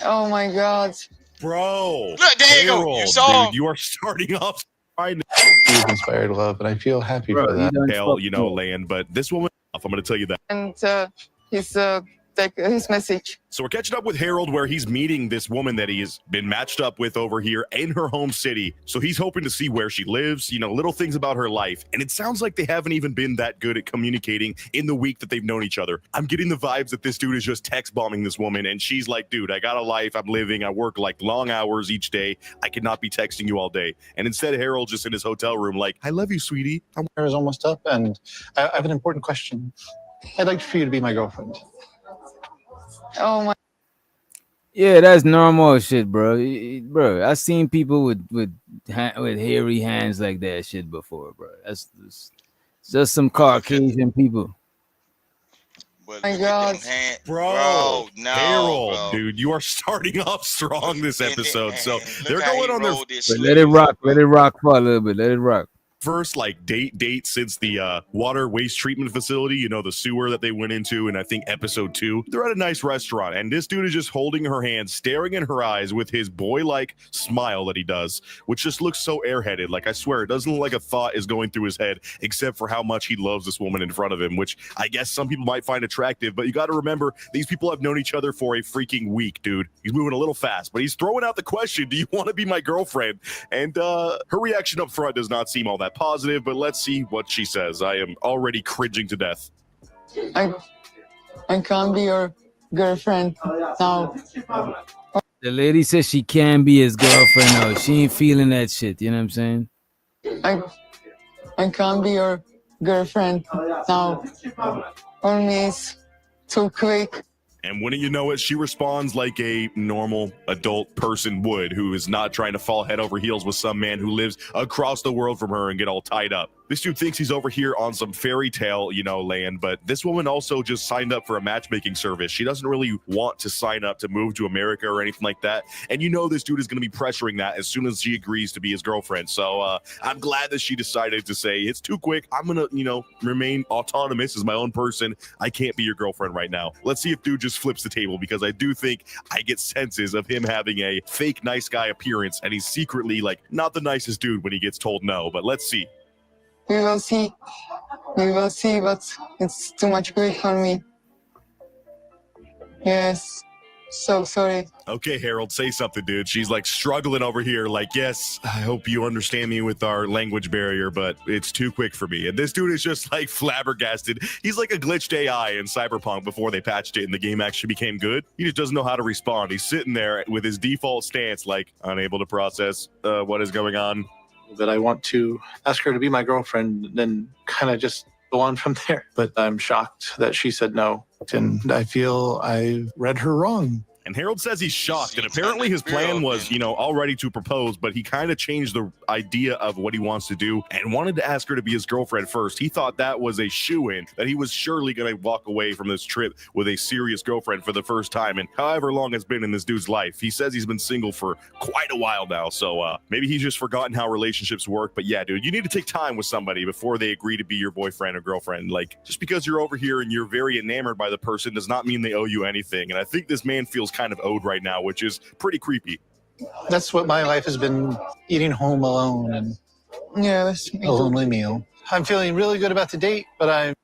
N: Oh my God.
O: Bro,
H: Look, there you go. You
O: Harold,
H: saw
O: dude, you are starting off trying to
M: You've inspired love, and I feel happy
C: Bro,
M: for
C: you
M: that.
C: done
O: tell,
C: fucked
O: you know,
C: up.
O: land, but this woman, I'm going to tell you that.
N: And his message.
O: So we're catching up with Harold where he's meeting this woman that he has been matched up with over here in her home city. So he's hoping to see where she lives, you know, little things about her life. And it sounds like they haven't even been that good at communicating in the week that they've known each other. I'm getting the vibes that this dude is just text bombing this woman. And she's like, dude, I got a life. I'm living. I work like long hours each day. I cannot be texting you all day. And instead, Harold just in his hotel room, like, I love you, sweetie.
M: Here is almost up, and I have an important question. I'd like for you to be my girlfriend.
N: Oh my.
C: Yeah, that's normal shit, bro. Bro, I seen people with hairy hands like that shit before, bro. That's just some Caucasian people.
H: But
N: My
H: look at
N: God.
H: them hands.
O: Bro,
H: No,
O: Harold,
H: bro.
O: dude, you are starting off strong this episode. So
H: Look
O: they're
H: how he
O: going on their
H: rolled his
C: But let it
H: sleeves
C: rock.
H: up, bro.
C: Let it rock for a little bit. Let it rock.
O: first like date since the water waste treatment facility, you know, the sewer that they went into in I think episode 2. They're at a nice restaurant and this dude is just holding her hand, staring in her eyes with his boy-like smile that he does, which just looks so airheaded. Like I swear it doesn't look like a thought is going through his head except for how much he loves this woman in front of him, which I guess some people might find attractive, but you got to remember these people have known each other for a freaking week, dude. He's moving a little fast, but he's throwing out the question, do you want to be my girlfriend? And her reaction up front does not seem all that positive, but let's see what she says. I am already cringing to death.
N: I can't be your girlfriend now.
C: The lady says she can be his girlfriend now. She ain't feeling that shit. You know what I'm saying?
N: I can't be your girlfriend now. For me, it's too quick.
O: And wouldn't you know it, she responds like a normal adult person would, who is not trying to fall head over heels with some man who lives across the world from her and get all tied up. This dude thinks he's over here on some fairy tale, you know, land, but this woman also just signed up for a matchmaking service. She doesn't really want to sign up to move to America or anything like that. And you know this dude is going to be pressuring that as soon as she agrees to be his girlfriend. So I'm glad that she decided to say, it's too quick. I'm going to, you know, remain autonomous as my own person. I can't be your girlfriend right now. Let's see if dude just flips the table, because I do think I get senses of him having a fake nice guy appearance, and he's secretly like not the nicest dude when he gets told no, but let's see.
N: We will see. We will see, but it's too much quick for me. Yes. So sorry.
O: Okay, Harold, say something, dude. She's like struggling over here. Like, yes, I hope you understand me with our language barrier, but it's too quick for me. And this dude is just like flabbergasted. He's like a glitched AI in Cyberpunk before they patched it and the game actually became good. He just doesn't know how to respond. He's sitting there with his default stance, like unable to process what is going on.
M: That I want to ask her to be my girlfriend, then kind of just go on from there. But I'm shocked that she said no, and I feel I read her wrong.
O: And Harold says he's shocked, and apparently his plan was, you know, already to propose, but he kind of changed the idea of what he wants to do and wanted to ask her to be his girlfriend first. He thought that was a shoo-in, that he was surely going to walk away from this trip with a serious girlfriend for the first time, and however long it's been in this dude's life. He says he's been single for quite a while now, so maybe he's just forgotten how relationships work. But yeah, dude, you need to take time with somebody before they agree to be your boyfriend or girlfriend. Like, just because you're over here and you're very enamored by the person does not mean they owe you anything. And I think this man feels kind of owed right now, which is pretty creepy.
M: That's what my life has been, eating home alone and
N: Yes.
M: a lonely meal. I'm feeling really good about the date, but I'm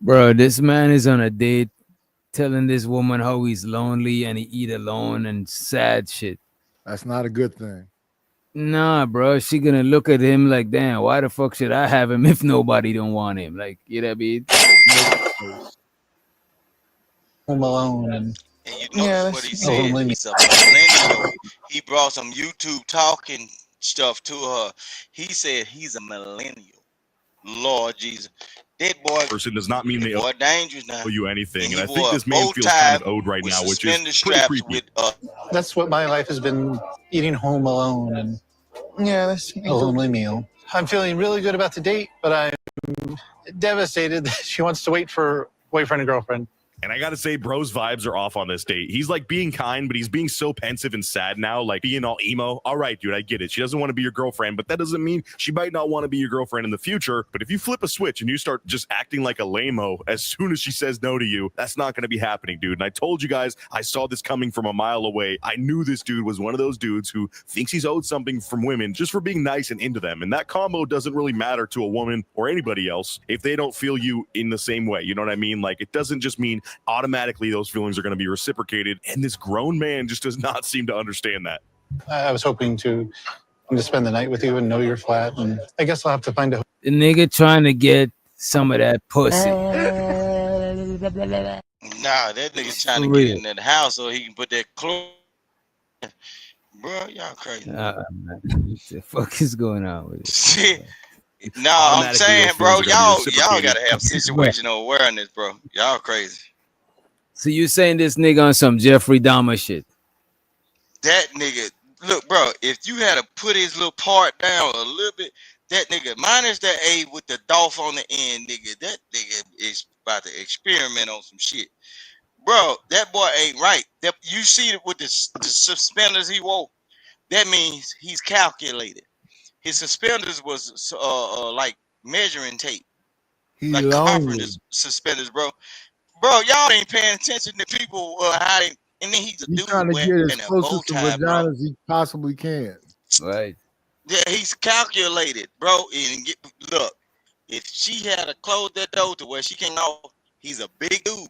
C: Bro, this man is on a date telling this woman how he's lonely and he eat alone and sad shit.
P: That's not a good thing.
C: Nah, bro, she gonna look at him like, damn, why the fuck should I have him if nobody don't want him? Like, you know what I mean?
M: Home Alone. And
H: you notice what he said? He's a millennial. He brought some YouTube talking stuff to her. He said he's a millennial. Lord Jesus. That boy
O: person does not mean they
H: boy dangerous now.
O: owe you anything. And I
H: he
O: think
H: wore
O: this
H: a
O: man
H: bow
O: feels
H: tie
O: kind of owed right
H: with
O: now, which is
H: suspender
O: pretty
H: straps
O: creepy.
H: with
M: that's what my life has been, eating Home Alone and
N: Yeah, that's me
M: a lonely meal. I'm feeling really good about the date, but I'm devastated that she wants to wait for boyfriend and girlfriend.
O: And I gotta say, bro's vibes are off on this date. He's like being kind, but he's being so pensive and sad now, like being all emo. All right, dude, I get it. She doesn't want to be your girlfriend, but that doesn't mean she might not want to be your girlfriend in the future. But if you flip a switch and you start just acting like a lame-o as soon as she says no to you, that's not gonna be happening, dude. And I told you guys, I saw this coming from a mile away. I knew this dude was one of those dudes who thinks he's owed something from women just for being nice and into them. And that combo doesn't really matter to a woman or anybody else if they don't feel you in the same way. You know what I mean? Like, it doesn't just mean automatically those feelings are going to be reciprocated, and this grown man just does not seem to understand that.
M: I was hoping to spend the night with you and know your flat, and I guess I'll have to find a.
C: The nigga trying to get some of that pussy.
H: nah, that nigga's trying to
C: For
H: get
C: real.
H: in that house so he can put that clothes. Bro, y'all crazy.
C: Man, what the fuck is going on with it?
H: Shit. No, I'm
O: Automatically,
H: saying,
O: those
H: bro,
O: feelings are gonna be
H: y'all
O: reciprocated.
H: gotta have situational awareness, bro. Y'all crazy.
C: So you saying this nigga on some Jeffrey Dahmer shit?
H: That nigga, look, bro, if you had to put his little part down a little bit, that nigga, minus that A with the dolph on the end, nigga, that nigga is about to experiment on some shit. Bro, that boy ain't right. That, you see it with the suspenders he wore. That means he's calculated. His suspenders was like measuring tape,
P: He
H: like
P: lonely.
H: carpenter suspenders, bro. Bro, y'all ain't paying attention to people how they. And then he's a
P: He's
H: dude
P: trying to
H: wearing
P: get as
H: a
P: close
H: bow
P: to
H: tie, bro.
P: vagina as he possibly can.
C: Right.
H: Yeah, he's calculated, bro. And look, if she had to close that door to where she can't know, he's a big dude.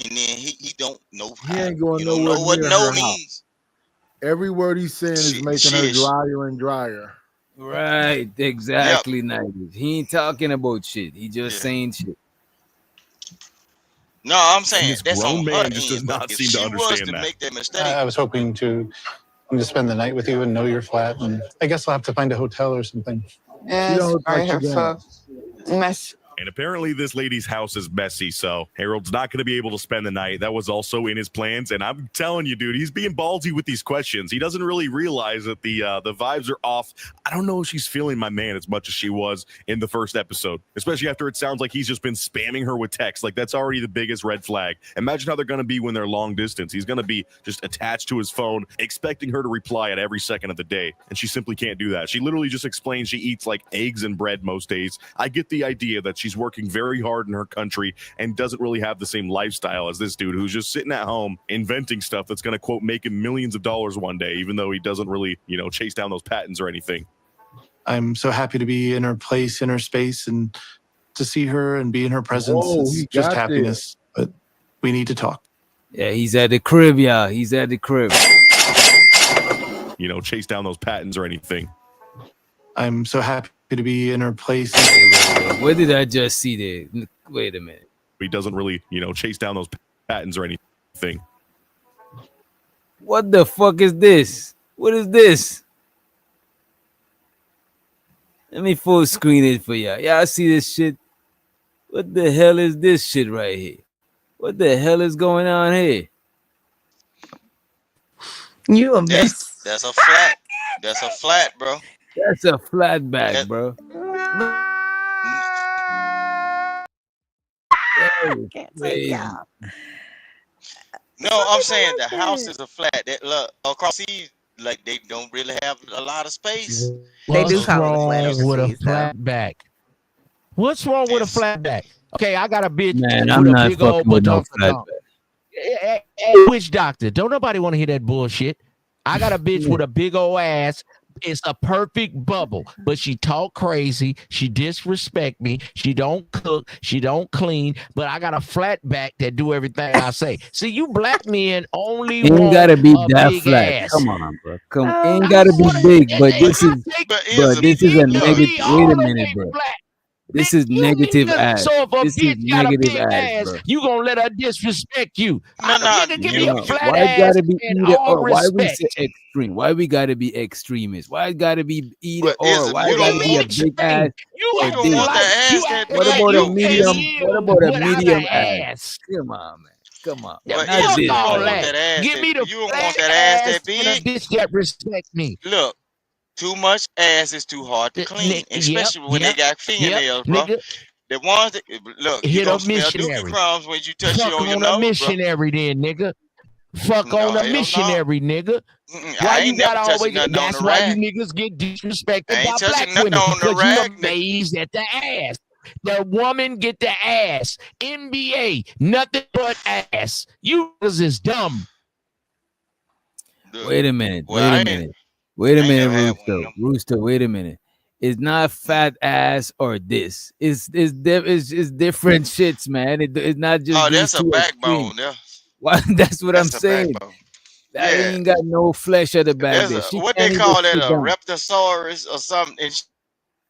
H: And then he don't know
P: He
H: how.
P: ain't going
H: He don't
P: nowhere
H: know what
P: near
H: no
P: her house.
H: means.
P: Every word he's saying is making her
H: Shit.
P: drier and drier.
C: Right, exactly, 90s. He ain't talking about shit. He just saying shit.
H: No, I'm saying
O: this
H: that's
O: grown
H: on
O: man
H: her
O: just
H: end.
O: does not
H: But if
O: seem to
H: she was
O: understand
H: to
O: that.
H: make that mistake,
M: I was hoping to spend the night with you and know your flat, and I guess I'll have to find a hotel or something.
N: Yes,
P: don't look
N: I
P: like she
N: have
P: does.
N: a mess.
O: And apparently this lady's house is messy, so Harold's not going to be able to spend the night. That was also in his plans, and I'm telling you, dude, he's being ballsy with these questions. He doesn't really realize that the vibes are off. I don't know if she's feeling my man as much as she was in the first episode, especially after it sounds like he's just been spamming her with text. Like, that's already the biggest red flag. Imagine how they're going to be when they're long distance. He's going to be just attached to his phone, expecting her to reply at every second of the day, and she simply can't do that. She literally just explains she eats like eggs and bread most days. I get the idea that she's working very hard in her country and doesn't really have the same lifestyle as this dude who's just sitting at home inventing stuff that's going to, quote, make him millions of dollars one day, even though he doesn't really, chase down those patents or anything.
M: I'm so happy to be in her place, in her space, and to see her and be in her presence.
P: Whoa,
M: It's
P: he
M: just
P: got
M: happiness. But we need to talk.
C: Yeah, he's at the crib, y'all. He's at the crib.
O: Chase down those patents or anything.
M: I'm so happy to be in her place.
C: What did I just see there? Wait a minute.
O: He doesn't really, chase down those patents or anything.
C: What the fuck is this? What is this? Let me full screen it for y'all. Y'all see this shit? What the hell is this shit right here? What the hell is going on here?
A: You a mess.
H: that's a flat. That's a flat, bro.
C: That's a flat back, bro.
A: Can't take y'all.
H: No, I'm saying the house is a flat. That look across seas, like they don't really have a lot of space.
A: They do
B: What's
A: call it a flat
B: wrong with a
A: overseas, though.
B: flat back? What's wrong with a flat back? Okay, I got a bitch
C: Man,
B: with
C: I'm
B: a
C: not
B: big old
C: fucking with no
B: batonka
C: flat
B: top.
C: back.
B: Witch doctor, don't nobody want to hear that bullshit. I got a bitch with a big old ass, It's a perfect bubble, but she talk crazy. She disrespect me. She don't cook. She don't clean. But I got a flat back that do everything I say. See, you black men only
C: Ain't
B: want
C: gotta be
B: a
C: that
B: big
C: flat.
B: ass.
C: Come on, bro. Come
A: Oh
C: ain't
B: I
C: gotta
B: don't
C: be
B: want to.
C: big, but
B: If
C: this
B: I
C: is
B: take
H: But
C: bro,
H: is a
C: this is a
B: it to
H: look?
C: negative.
B: be
C: Wait a
B: all the
C: minute,
B: way
C: bro.
B: black.
C: This
B: Nigga,
C: is
B: you
C: negative
B: niggas.
C: ass.
B: So if a
C: This is
B: bitch got a
C: negative
B: big
C: ass,
B: ass,
C: bro.
B: you gonna let her disrespect you?
H: No,
B: I don't,
H: no.
B: nigga, give me a
H: You
B: flat
C: Why it
B: ass
C: gotta be
B: and
C: either
B: all
C: or? Why we say
B: respect.
C: extreme? Why we gotta be extremists? Why it gotta be either
H: but
C: or?
H: is
C: Why
H: you
C: it
B: What do
C: gotta
B: you
H: don't
C: be
B: mean
C: a
H: want
C: big ass
B: extreme? You
C: or
H: you don't
B: acting
C: this?
H: want the
B: like
H: ass that
C: What
H: big.
C: about a
H: You
B: can
H: is
C: medium? What
B: live
C: about a
B: without
C: medium
B: an
C: ass?
B: ass.
C: Come on, man. Come on.
H: but
C: Not
H: is
B: Fuck
H: you
C: this,
B: all
H: don't
C: bro.
H: want
B: that.
H: that ass
B: Give
H: that
B: me the
H: you don't want
B: flat
H: that ass
B: ass
H: that
B: and a
H: big.
B: bitch that respect me.
H: Look, too much ass is too hard to clean,
B: Yep,
H: especially when they
B: yep,
H: got
B: yep,
H: fingernails, bro.
B: nigga.
H: The ones that look, you
B: Hit a
H: gonna smell dookie
B: missionary.
H: crumbs when you touch it
B: Fuck
H: on your
B: on a
H: nose, bro.
B: missionary then, nigga. Fuck
H: No,
B: on a
H: hell no.
B: missionary, nigga. Why
H: I
B: you
H: ain't never
B: gotta
H: touching
B: always?
H: nothing on the
B: That's why you
H: rag.
B: niggas get
H: I
B: disrespected
H: ain't
B: by black
H: touching nothing
B: women
H: on the
B: because you
H: rag, nigga.
B: amazed at the ass. The woman get the ass. NBA, nothing but ass. You niggas is dumb.
H: Look,
C: Wait a minute.
H: well,
C: Wait a minute. Wait a
H: I ain't
C: minute,
H: never had one of
C: Rooster.
H: them.
C: Rooster, wait a minute. It's not fat ass or this. It's different shits, man. It's not just
H: Oh,
C: these
H: that's a
C: two extremes.
H: backbone there.
C: Why? That's what I'm
H: That's a
C: saying.
H: backbone.
C: That
H: Yeah,
C: ain't got no flesh at the back
H: there's
C: there.
H: a
C: She
H: what they
C: can't even
H: call that, a
C: sit down.
H: Reptosaurus or something.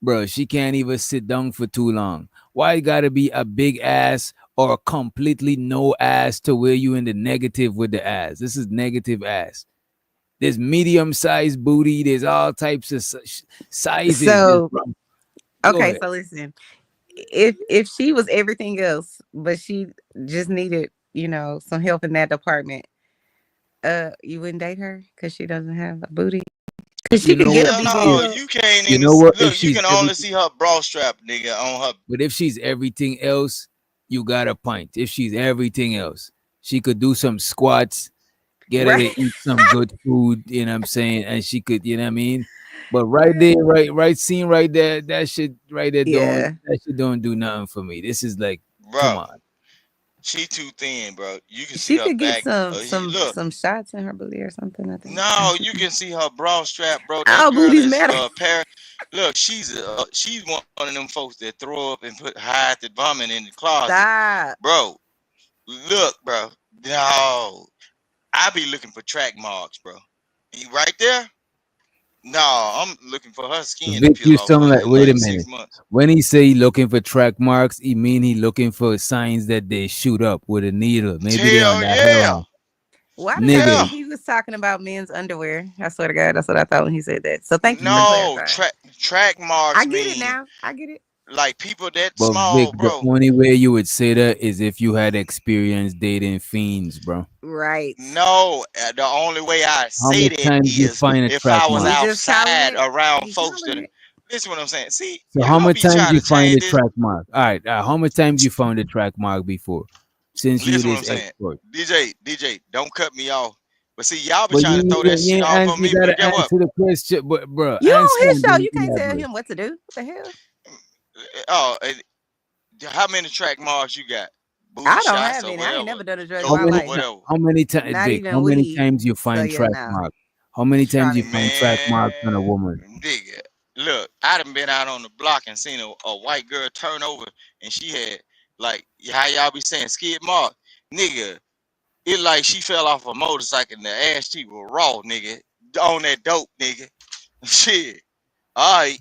C: Bro, she can't even sit down for too long. Why it gotta be a big ass or completely no ass to where you in the negative with the ass? This is negative ass. There's medium sized booty. There's all types of sizes.
A: So
C: Go
A: okay,
C: ahead.
A: so listen. If she was everything else, but she just needed, some help in that department, you wouldn't date her because she doesn't have a booty? Because she
C: You
A: could
C: know
A: get
C: what?
A: a
H: Hell no,
A: BBL.
H: you can't
C: You
H: even
C: know what? If
H: look. You
C: she's
H: can only
C: everything,
H: see her bra strap, nigga, on her.
C: but if she's everything else, you got a point. If she's everything else, she could do some squats, get her
A: Right.
C: to eat some good food. You know what I'm saying? And she could, you know what I mean? But right there, right scene right there, that shit right there
A: Yeah.
C: don't do nothing for me. This is like, come
H: Bro,
C: on.
H: she too thin, bro. You can see
A: She
H: her
A: could get
H: back.
A: some some
H: Look,
A: some shots in her booty or something, I think. And
H: no,
A: she
H: you
A: can.
H: can see her bra strap, bro. That
A: Oh,
H: girl
A: booties
H: is
A: matter.
H: Look, she's one of them folks that throw up and hide the vomit in the closet,
A: Stop.
H: bro. Look, bro. No, I be looking for track marks, bro. You right there? No, I'm looking for her skin to
C: Vic,
H: peel
C: you
H: off
C: sound like,
H: in
C: wait a
H: like 6
C: minute.
H: months.
C: When he say he looking for track marks, he mean he looking for signs that they shoot up with a needle. Maybe they on
H: Hell
C: that hair
H: yeah,
C: off.
A: Why did I
C: Nigga,
H: yeah.
A: think he was talking about men's underwear? I swear to God, that's what I thought when he said that. So thank you for
H: No,
A: clarifying.
H: track
A: I
H: marks
A: get it
H: mean
A: now. I get it.
H: like people that
C: but Vic,
H: small,
C: the
H: bro.
C: only way you would say that is if you had experience dating fiends, bro.
A: Right.
H: No, the only way I
C: How
H: say
C: many
H: that
C: times you
H: is
C: find a
H: if
C: track
H: I was
A: He
C: mark?
A: just calling
H: outside
A: it.
H: around
A: He
H: folks
A: calling
H: that.
A: it.
H: Listen, what I'm saying. See,
C: So how
H: y'all
C: many
H: be
C: times
H: trying
C: you
H: to
C: find
H: change
C: a
H: this.
C: track mark? All right, how many times you found a track mark before? Since you
H: Listen, what
C: this
H: I'm saying.
C: expert.
H: DJ, don't cut me off. But see, y'all be
C: But
H: trying to throw that shit off on
C: you
H: me. But
C: gotta
H: get what?
C: answer the question. But bro,
A: You
C: answer
A: on his
C: and
A: show.
C: then
A: You can't tell
C: elaborate.
A: him what to do. What the hell?
H: Oh, how many track marks you got? Booty
A: I don't
H: shots
A: have
H: or
A: any. I ain't
H: whatever,
A: never done a drug in
C: How
A: my
H: dope or
C: many
A: life.
H: whatever.
C: how many times
A: Not
C: Vic, how
A: even
C: many
A: weed.
C: times you
A: So
C: find
A: yeah,
C: track
A: no.
C: mark? How many times you
A: Trying
C: find track marks on a
H: Man,
C: woman?
H: nigga, look, I done been out on the block and seen a white girl turn over and she had like how y'all be saying skid mark, nigga. It like she fell off a motorcycle and the ass cheek was raw, nigga, on that dope, nigga. Shit. All right,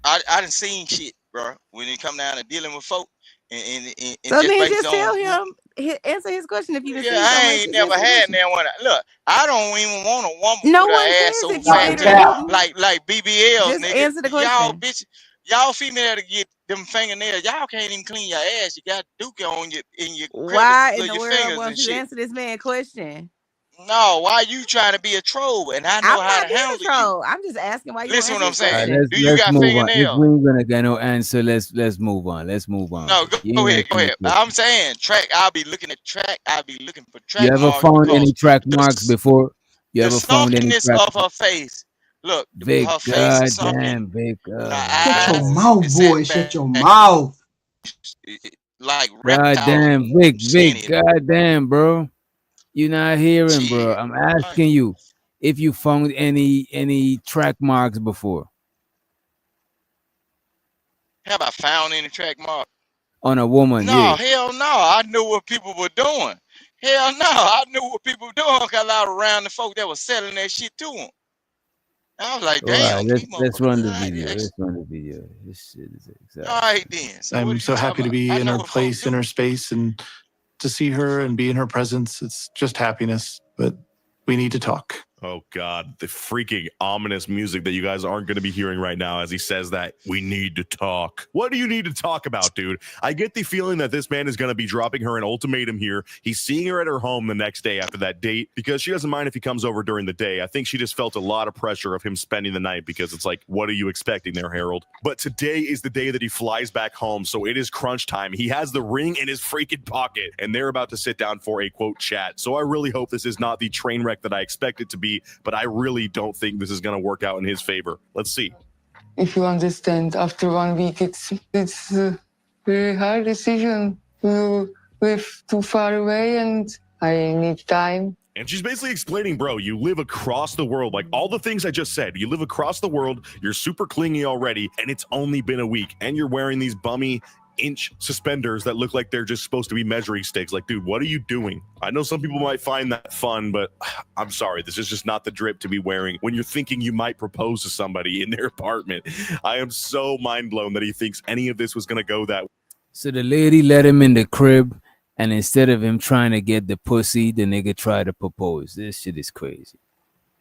H: I done seen shit, bro. When it come down to dealing with folk and
A: So
H: just
A: then
H: based
A: just
H: on
A: tell
H: who.
A: him, answer his question. If you done
H: Yeah,
A: seen so
H: I
A: much,
H: ain't
A: just
H: never
A: answer the
H: had
A: question.
H: that one. Look, I don't even want a woman
A: No
H: with her
A: one
H: ass
A: cares
H: so
A: if you
H: fat
A: did or
H: to
A: didn't.
H: like BBLs,
A: Just
H: nigga.
A: answer the
H: Y'all
A: question.
H: bitch, y'all female to get them fingernails. Y'all can't even clean your ass. You got dookie on your in your
A: Why
H: crevices
A: in
H: of
A: the
H: your
A: world
H: fingers
A: won't
H: and
A: you
H: shit.
A: answer this man question?
H: No, why you trying to be a troll? And I
A: I'm
H: know how
A: not
H: to
A: being a
H: handle you.
A: troll. I'm just asking why you won't
H: Listen
A: answer
H: what I'm
A: his
C: All right,
H: saying.
A: question.
H: Do you
C: let's
H: got
C: move on. If
H: fingernails?
C: we ain't gonna get no answer, let's move on. Let's move on,
H: No,
C: bro. You
H: go
C: ain't
H: ahead, go
C: answering the
H: ahead. I'm
C: question.
H: saying track. I'll be looking at track. I'll be looking for
C: You
H: track
C: ever
H: marks
C: found any
H: because
C: track
H: the
C: marks before? You
H: the
C: ever found any
H: sunkiness
C: track
H: of
C: marks?
H: her face. Look,
C: Vic,
H: her face is sunken.
C: goddamn, Vic.
H: Her
Q: Shut your
H: eyes
Q: mouth,
H: is set
Q: boy. Shut
H: back
Q: your mouth.
H: like reptile
C: Goddamn, Vic,
H: skinny.
C: goddamn, bro. You not hearing, bro.
H: Shit.
C: I'm
H: All right.
C: asking you. if you found any track marks before
H: Have I found any track mark?
C: on a woman.
H: No,
C: Yeah.
H: hell no. I knew what people were doing. Hell no, I knew what people were doing because I was around the folk that was selling that shit to them. I was like,
C: All right,
H: damn,
C: let's
H: these
C: run
H: motherfuckers.
C: the
H: All right,
C: video. Let's run the video. This shit is
H: all
C: exhausting.
H: right then. So what
M: I'm
H: are
M: so
H: you
M: happy
H: talking
M: to
H: about?
M: be
H: I
M: in
H: know
M: her
H: what folks
M: place, in
H: do.
M: her space, and to see her and be in her presence. It's just happiness. But we need to talk.
O: Oh God, the freaking ominous music that you guys aren't going to be hearing right now as he says that we need to talk. What do you need to talk about, dude? I get the feeling that this man is going to be dropping her an ultimatum here. He's seeing her at her home the next day after that date because she doesn't mind if he comes over during the day. I think she just felt a lot of pressure of him spending the night because it's like, what are you expecting there, Harold? But today is the day that he flies back home, so it is crunch time. He has the ring in his freaking pocket, and they're about to sit down for a quote chat. So I really hope this is not the train wreck that I expect it to be, but I really don't think this is going to work out in his favor. Let's see.
N: If you understand, after 1 week, it's a very hard decision. You live too far away, and I need time.
O: And she's basically explaining, bro, you live across the world. Like all the things I just said, you live across the world, you're super clingy already, and it's only been a week, and you're wearing these bummy inch suspenders that look like they're just supposed to be measuring sticks. Like, dude, what are you doing? I know some people might find that fun, but I'm sorry, this is just not the drip to be wearing when you're thinking you might propose to somebody in their apartment. I am so mind blown that he thinks any of this was going to go that way.
C: So the lady let him in the crib, and instead of him trying to get the pussy, the nigga tried to propose. This shit is crazy.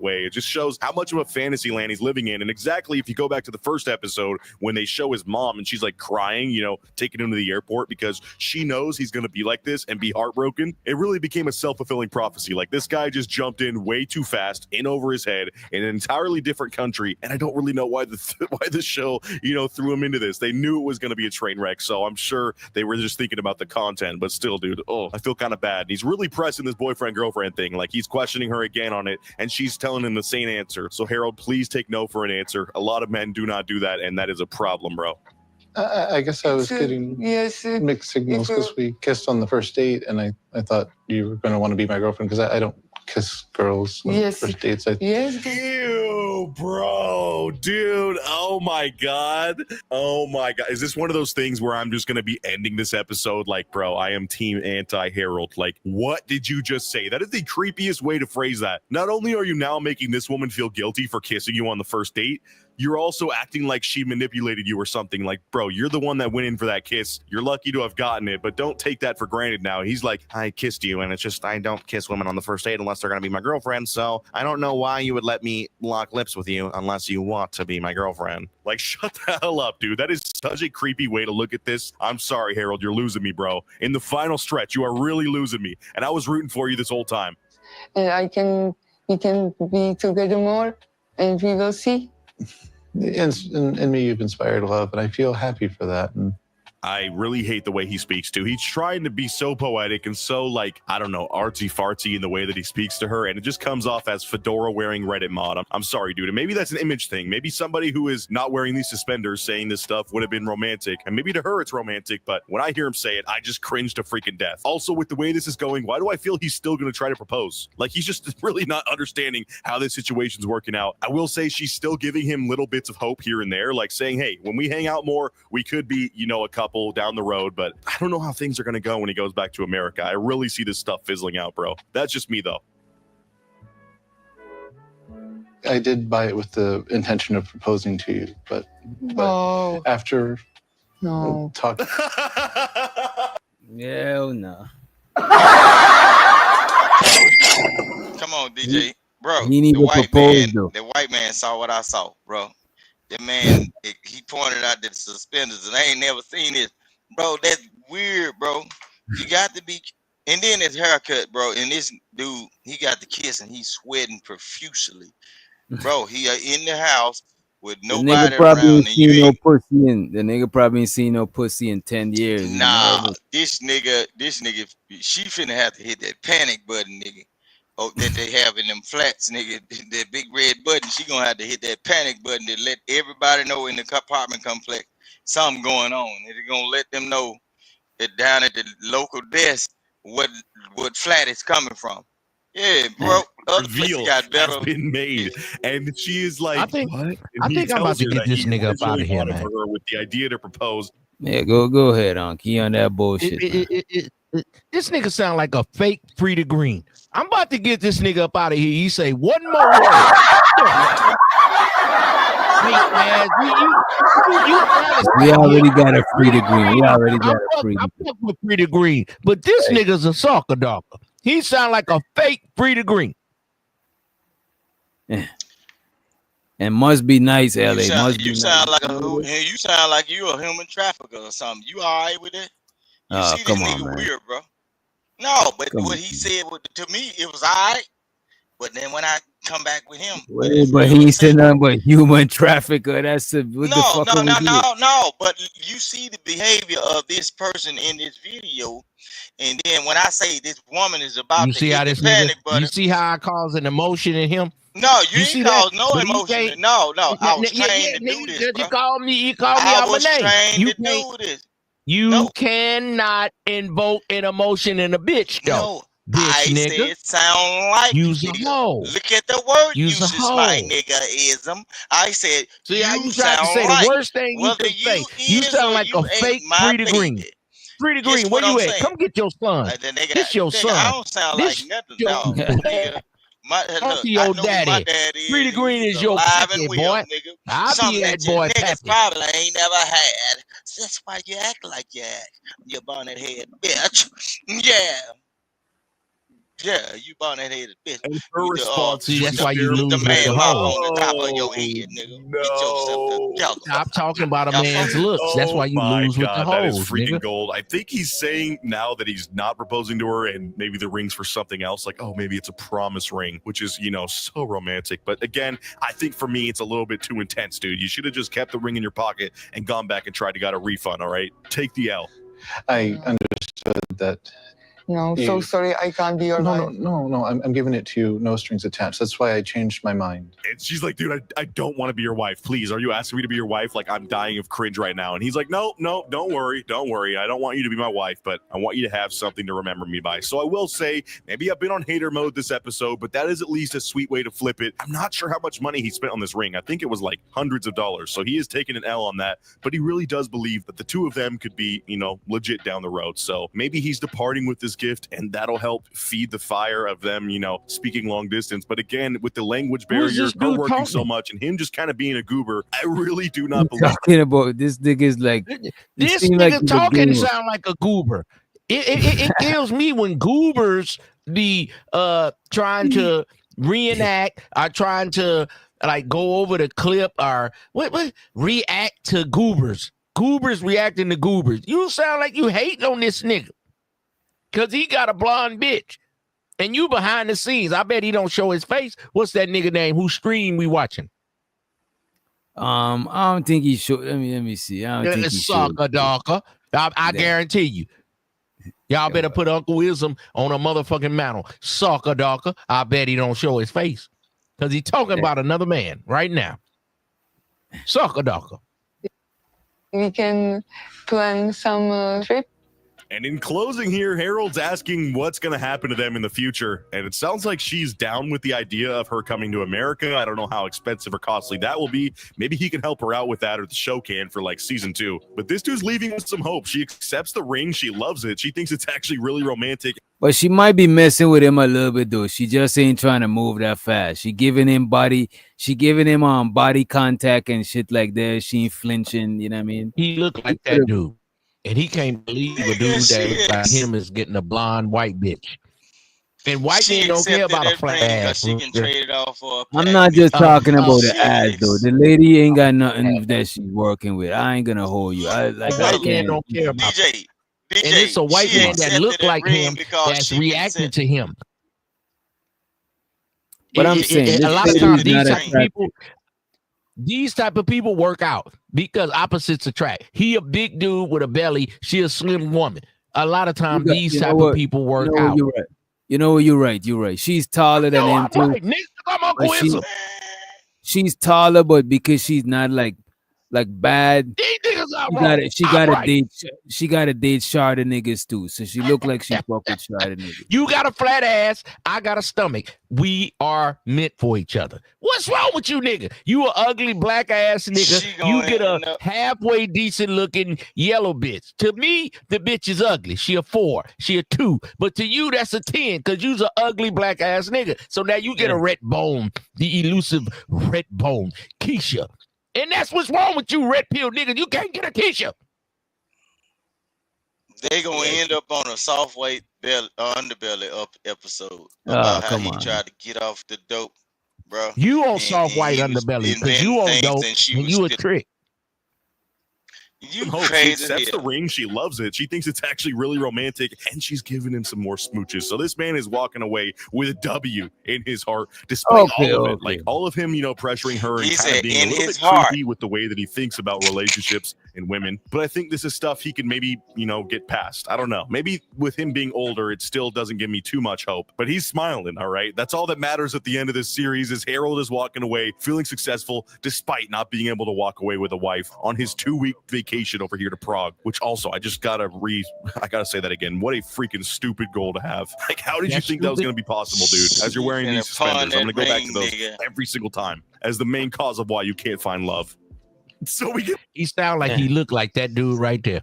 O: Way. It just shows how much of a fantasy land he's living in. And exactly if you go back to the first episode when they show his mom and she's like crying, you know, taking him to the airport because she knows he's going to be like this and be heartbroken. It really became a self-fulfilling prophecy. Like this guy just jumped in way too fast, in over his head in an entirely different country. And I don't really know why the show, you know, threw him into this. They knew it was going to be a train wreck. So I'm sure they were just thinking about the content, but still, dude, I feel kind of bad. And he's really pressing this boyfriend-girlfriend thing. Like he's questioning her again on it and she's telling him the same answer. So Harold, please take no for an answer. A lot of men do not do that, and that is a problem, bro.
M: I guess I was getting mixed signals because we kissed on the first date, and I thought you were going to want to be my girlfriend because I don't kiss girls on first dates.
O: Ew, bro, dude. Oh my god. Is this one of those things where I'm just gonna be ending this episode like, bro, I am team anti-Harold? Like, what did you just say? That is the creepiest way to phrase that. Not only are you now making this woman feel guilty for kissing you on the first date, you're also acting like she manipulated you or something. Like, bro, you're the one that went in for that kiss. You're lucky to have gotten it, but don't take that for granted now. He's like, I kissed you, and it's just I don't kiss women on the first date unless they're going to be my girlfriend, so I don't know why you would let me lock lips with you unless you want to be my girlfriend. Like, shut the hell up, dude. That is such a creepy way to look at this. I'm sorry, Harold, you're losing me, bro. In the final stretch, you are really losing me, and I was rooting for you this whole time.
N: And we can be together more, and we will see.
M: In me, you've inspired love, and I feel happy for that. And
O: I really hate the way he speaks too. He's trying to be so poetic and so like, I don't know, artsy fartsy in the way that he speaks to her. And it just comes off as fedora wearing Reddit mod. I'm sorry, dude. And maybe that's an image thing. Maybe somebody who is not wearing these suspenders saying this stuff would have been romantic. And maybe to her it's romantic. But when I hear him say it, I just cringe to freaking death. Also, with the way this is going, why do I feel he's still going to try to propose? Like he's just really not understanding how this situation's working out. I will say she's still giving him little bits of hope here and there. Like saying, hey, when we hang out more, we could be, you know, a couple down the road, but I don't know how things are going to go when he goes back to America. I really see this stuff fizzling out, bro. That's just me, though.
M: I did buy it with the intention of proposing to you, but after talking.
C: Hell no.
H: Come on, DJ. Bro,
C: He need
H: the
C: to
H: white
C: propose,
H: man,
C: though.
H: the white man saw what I saw, bro. The man, he pointed out the suspenders, and I ain't never seen it. Bro, that's weird, bro. You got to be, and then his haircut, bro. And this dude, he got the kiss, and he's sweating profusely, bro. He in the house with
C: The
H: nobody
C: nigga probably
H: around,
C: ain't
H: and you
C: seen no
H: ain't.
C: pussy in. The nigga probably ain't seen no pussy in 10 years.
H: Nah, this nigga, she finna have to hit that panic button, nigga. Oh, that they have in them flats, nigga. That big red button. She gonna have to hit that panic button to let everybody know in the apartment complex something going on. It's gonna let them know that down at the local desk what flat it's coming from. Yeah, bro. Other places
O: Reveal
H: got
O: has
H: better.
O: been made, and she is
B: I
O: like,
B: think
O: "What?" And
B: I
O: he
B: think I'm about
O: tells
B: to
O: her
B: get
O: that
B: this
O: he
B: nigga up out
O: originally
B: of here,
O: wanted
B: man.
O: her with the idea to propose.
C: Yeah, go ahead, Key on that bullshit, man.
B: This nigga sound like a fake Frida Green. I'm about to get this nigga up out of here. You say one more word. Fake ass. You trying to
C: We
B: say
C: already got a free
B: Frida
C: degree. We
B: Green.
C: already got
B: I'm
C: a free
B: fuck with Frida Green, but this nigga's a soccer dog. He sound like a fake Frida Green.
C: degree. And must be nice, LA.
H: You sound like you sound like you a human trafficker or something. You all right with it? You see this
C: Come on,
H: nigga
C: man.
H: weird, bro. No, but
C: Come
H: what
C: on.
H: he said to me, it was all right. But then when I come back with him,
C: But he ain't said nothing but human trafficker. That's what the fuck are we doing?
H: no. But you see the behavior of this person in this video, and then when I say this woman is about
B: You
H: to
B: see how
H: hit the
B: this nigga?
H: panic
B: You
H: button,
B: see how I cause an emotion in him?
H: no, you
B: see
H: ain't
B: that?
H: caused no
B: But he
H: emotion.
B: can't.
H: No, I was
B: Yeah,
H: trained to do
B: nigga,
H: this, bro.
B: you called me out
H: I
B: my
H: was
B: name.
H: trained
B: You
H: to
B: can't.
H: do this.
B: You cannot invoke an emotion in a bitch, though.
H: No,
B: Bitch,
H: I
B: nigga.
H: said sound like
B: Use a
H: nigga.
B: hoe.
H: Look at the word
B: Use a
H: uses, my
B: hoe.
H: nigga-ism. I said
B: See how
H: you
B: you tried to say
H: sound
B: the
H: like.
B: worst thing you
H: Whether
B: could say.
H: you
B: You
H: is
B: sound
H: or
B: like
H: you
B: a
H: ain't
B: fake
H: my
B: Frida Green.
H: baby.
B: Frida
H: Guess
B: Green, where
H: what I'm
B: you at?
H: saying?
B: Come get your son.
H: Then they
B: This your
H: nigga, I
B: son.
H: don't sound
B: This
H: like nothing,
B: your
H: dog. Nigga.
B: talk
H: Look,
B: to
H: I
B: your
H: know who my
B: daddy.
H: dad is.
B: Frida Green
H: He's
B: is your
H: alive
B: pappy,
H: and well,
B: boy.
H: nigga.
B: I'll be
H: Something
B: that
H: that you
B: boy
H: niggas
B: pappy.
H: probably ain't never had. So that's why you act like you act. You bonnet head bitch. Yeah. Yeah, you bonnet headed bitch.
O: And her
H: With
O: response
B: See,
O: is
B: that's
O: just
B: why you
H: with the
B: lose with
H: man
B: the
H: mop
B: hoes.
H: on the top of your head, nigga. Get yourself together.
B: Stop talking about a
H: Y'all
B: man's
H: fucking
B: looks. That's why
O: Oh
B: you
O: my
B: lose with the
O: god, that is
B: hoes,
O: freaking
B: nigga.
O: gold. I think he's saying now that he's not proposing to her and maybe the ring's for something else, like, oh, maybe it's a promise ring, which is, so romantic. But again, I think for me, it's a little bit too intense, dude. You should have just kept the ring in your pocket and gone back and tried to get a refund, all right? Take the L.
M: I understood that.
N: No, so sorry, I can't be your wife.
M: No. I'm giving it to you, no strings attached. That's why I changed my mind.
O: And she's like, dude, I don't want to be your wife. Please, are you asking me to be your wife? Like, I'm dying of cringe right now. And he's like, no, don't worry. I don't want you to be my wife, but I want you to have something to remember me by. So I will say, maybe I've been on hater mode this episode, but that is at least a sweet way to flip it. I'm not sure how much money he spent on this ring. I think it was like hundreds of dollars. So he is taking an L on that, but he really does believe that the two of them could be, legit down the road. So maybe he's departing with this gift, and that'll help feed the fire of them, speaking long distance. But again, with the language barrier, her working so much, and him just kind of being a goober, I really do not believe.
C: Talking about this nigga is like
B: This
C: seem
B: nigga
C: like he's a
B: talking
C: gamer.
B: sound like a goober. It kills me when goobers be trying to reenact or trying to like go over the clip or what react to goobers. Goobers reacting to goobers. You sound like you hating on this nigga because he got a blonde bitch. And you behind the scenes. I bet he don't show his face. What's that nigga name? Whose stream we watching?
C: I don't think he should. Let me see. I don't think he should.
B: Soccer dawker. I guarantee you. Y'all better put Uncle Wisdom on a motherfucking mantle. Soccer dawker. I bet he don't show his face. Because he's talking about another man right now. Soccer dawker.
N: We can plan some trip.
O: And in closing here, Harold's asking what's going to happen to them in the future. And it sounds like she's down with the idea of her coming to America. I don't know how expensive or costly that will be. Maybe he can help her out with that, or the show can, for like season 2. But this dude's leaving with some hope. She accepts the ring. She loves it. She thinks it's actually really romantic.
C: But she might be messing with him a little bit though. She just ain't trying to move that fast. She giving him body contact and shit like that. She ain't flinching, you know what I mean?
B: He looked like that dude. And he can't believe a dude that like him is getting a blonde white bitch. And white men don't care about a flat ass.
H: She can trade it off for a
C: I'm not just talking about the
H: shit.
C: ass though. The lady ain't got nothing that she's working with. I ain't gonna hold you. I
B: white man
C: can't.
B: don't care about
H: DJ,
B: and it's a white man that look like him
H: because
B: that's
H: she
B: reacting to him.
C: But I'm saying
B: a
C: this
B: lot of
C: lady's
B: times
C: not attractive.
B: these type of people work out because opposites attract. He a big dude with a belly. She a slim woman. A lot of times these type of people work out.
C: You're right. You're right. She's taller than him too.
B: Right. Nigga, I'm Uncle Wisdom.
C: She's taller, but because she's not like like bad.
B: These niggas are
C: She
B: wrong.
C: got it. She
B: I'm
C: got to
B: right.
C: date. She got to date Sharda niggas too. So she look like she fuck with Sharda niggas.
B: You got a flat ass. I got a stomach. We are meant for each other. What's wrong with you, nigga? You a ugly black ass nigga. You get a halfway decent looking yellow bitch. To me, the bitch is ugly. She a 4. She a 2. But to you, that's a 10 because you's a ugly black ass nigga. So now you get a red bone, the elusive red bone, Keisha. And that's what's wrong with you, red pill nigga. You can't get a Keisha.
H: They gonna end up on a soft white underbelly up episode about how he tried to get off the dope, bro.
B: You on soft white underbelly because you on dope and you a trick.
H: You
O: hope she
H: crazy.
O: accepts the ring. She loves it. She thinks it's actually really romantic, and she's giving him some more smooches. So this man is walking away with a W in his heart, despite all of it. Like all of him, pressuring her and kind of being a little bit creepy with the way that he thinks about relationships and women. But I think this is stuff he can maybe, get past. I don't know. Maybe with him being older, it still doesn't give me too much hope. But he's smiling, all right? That's all that matters at the end of this series is Harold is walking away, feeling successful, despite not being able to walk away with a wife on his 2-week vacation over here to Prague, which also I gotta say that again. What a freaking stupid goal to have. Like, how did you think that was going to be possible, dude? As you're wearing these suspenders, I'm going to go back to those every single time as the main cause of why you can't find love. So he
B: sound like he looked like that dude right there.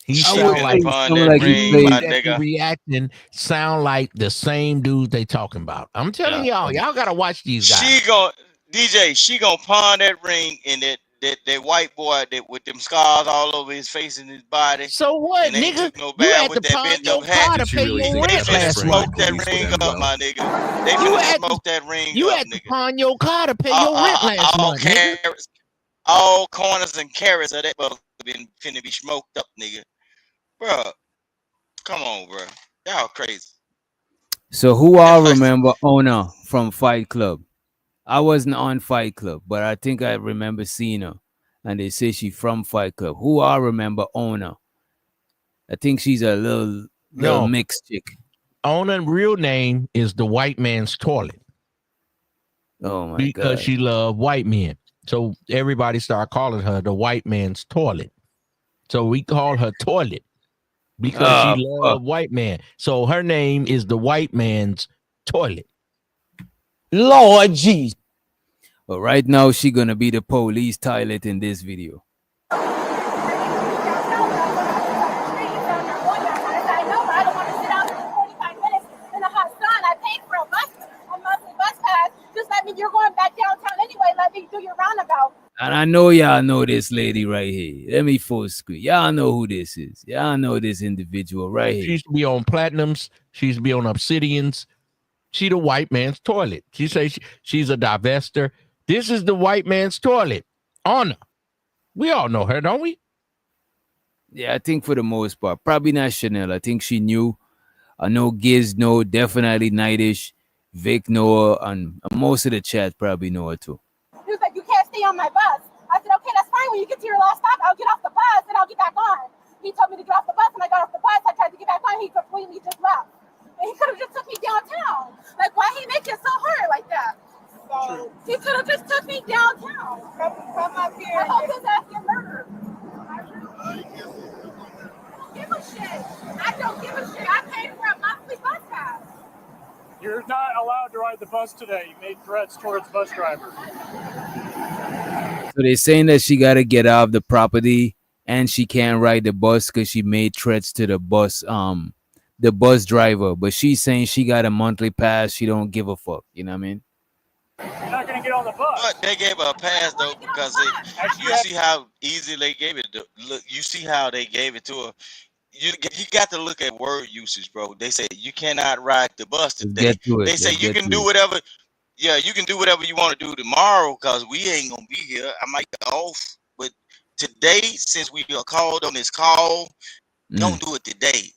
B: He sound like
H: nigga.
B: Reacting sound like the same dude they talking about. I'm telling y'all gotta watch these guys.
H: She gonna pawn that ring in that white boy that with them scars all over his face and his body.
B: So what,
H: and
B: nigga?
H: No
B: You had
H: with
B: to
H: that
B: pawn
H: bent
B: your
H: up hat.
B: car to pay your rent last month.
H: Smoke that ring up, my nigga. They finna smoke that ring
B: You
H: up,
B: had to
H: nigga.
B: pawn your car to pay your rent last month, nigga.
H: All corners and carrots of that mother finna be smoked up, nigga. Bro, come on, bro. Y'all crazy.
C: So who all remember Ona from Fight Club? I wasn't on Fight Club, but I think I remember seeing her. And they say she from Fight Club. Who all remember Ona? I think she's a little mixed chick.
B: Ona's real name is the white man's toilet.
C: Oh my God.
B: Because she loved white men. So everybody started calling her the white man's toilet. So we call her toilet because she loved white man. So her name is the white man's toilet.
C: Lord jeez. But right now she gonna be the police toilet in this video.
R: You're going back downtown anyway. Let me do your roundabout.
C: And I know y'all know this lady right here. Let me full screen. Y'all know who this is. Y'all know this individual right here.
B: She used to be on platinums. She used to be on obsidians. She the white man's toilet. She says she's a divester. This is the white man's toilet. Honor. We all know her, don't we?
C: Yeah, I think for the most part. Probably not Chanel. I think she knew. I know Giz know. Definitely Nightish. Vic know her. And most of the chat probably know her too.
R: He was like, you can't stay on my bus. I said, okay, that's fine. When you get to your last stop, I'll get off the bus and I'll get back on. He told me to get off the bus and I got off the bus. I tried to get back on. He completely just left. And he could have just took me downtown. Like, why he make it so hard like that? So he could have just took me downtown. From up here. I hope his ass get murdered. I don't give a shit. I don't give a shit. I paid for a monthly bus pass.
S: You're not allowed to ride the bus today. You made threats towards bus drivers.
C: So they're saying that she got to get off the property and she can't ride the bus because she made threats to the bus driver. But she's saying she got a monthly pass. She don't give a fuck. You know what I mean?
S: You're not going to get on the bus.
H: But they gave her a pass, though, because you see how easy they gave it. Look, you see how they gave it to her. You got to look at word usage, bro. They say you cannot ride the bus today. They say you can do whatever. Yeah, you can do whatever you want to do tomorrow because we ain't gonna be here. I might get off, but today, since we are called on this call, don't do it today.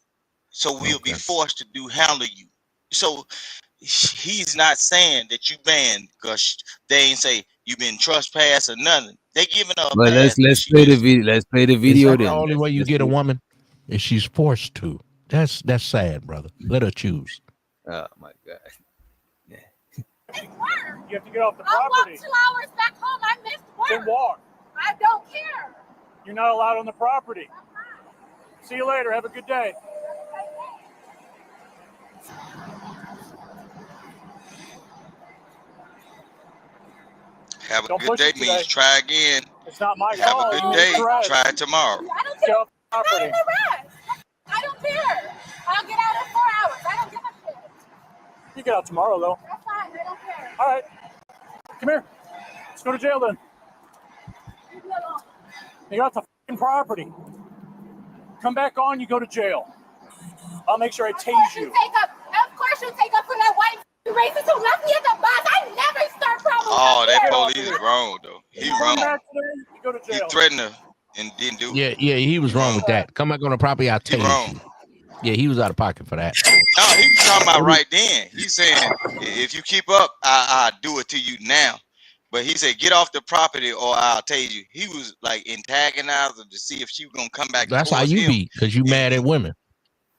H: So we'll be forced to handle you. So he's not saying that you banned because they ain't say you been trespassed or nothing. They giving her a
C: But
H: pass.
C: let's play the video. Let's play the video
B: Is that
C: then.
B: the only way you get a woman is she's forced to. That's sad, brother. Let her choose.
C: Oh my God.
S: You have to get off the
R: I'll walk
S: property.
R: 2 hours back home. I missed work.
S: Then walk.
R: I don't care.
S: You're not allowed on the property. See you later. Have a good day.
H: Have a
S: Don't
H: good
S: push
H: day
S: it
H: means
S: today.
H: try again.
S: It's not my
H: Have a
S: call.
H: good
S: You
H: day.
S: made threats.
H: Try tomorrow.
R: I don't
S: Get
R: care.
S: off the
R: I'm not
S: property.
R: in arrest. I don't care. I'll get out in 4 hours. I don't give a shit.
S: You get out tomorrow, though.
R: That's fine. I don't care.
S: All right. Come here. Let's go to jail then.
R: Leave me alone.
S: You got the f***ing property. Come back on, you go to jail. I'll make sure I tase you.
R: Of course you take up for that white racist who left me at the bus. I never start problems.
H: Oh,
R: up
H: that
R: here.
H: police is wrong though. He
S: Come
H: wrong.
S: back today, you go to
H: He
S: jail.
H: threatened her and didn't do it.
B: Yeah, he was wrong with that. Come back on the property, I'll
H: He
B: tase
H: wrong.
B: you. Yeah, he was out of pocket for that.
H: No, he was talking about right then. He's saying if you keep up, I'll do it to you now. But he said get off the property or I'll tase you. He was like antagonizing to see if she was gonna come back
B: That's how
H: towards
B: you
H: him.
B: be, because you mad at women.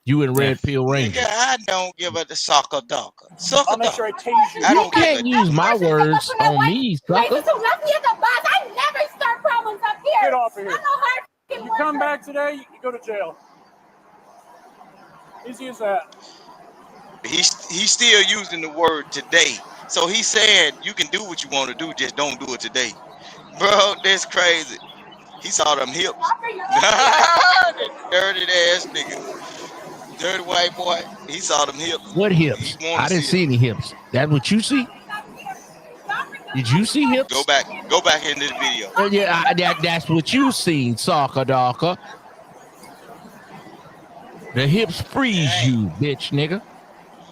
B: You in Red Pill Ranger.
H: Nigga, I don't give a sucker ducker. Sucker
S: I'll make
H: ducker.
S: sure I tase you.
H: I
B: You
H: don't give
B: can't
H: a
B: use my words on me, sucker.
R: Racist who left me at the bus. I never start problems up here.
S: Get off of here.
R: I'm a hard
S: If you come back today, you go to jail. Easy as that.
H: He's still using the word today. So he said you can do what you want to do, just don't do it today. Bro, that's crazy. He saw them hips. That dirty ass nigga. Dirty white boy. He saw them hips.
B: What hips?
H: He wanna
B: I didn't
H: see
B: see any hips. That what you see? Did you see hips?
H: Go back into the video.
B: Yeah, that's what you seen, soccer darker. The hips freeze you, bitch nigga.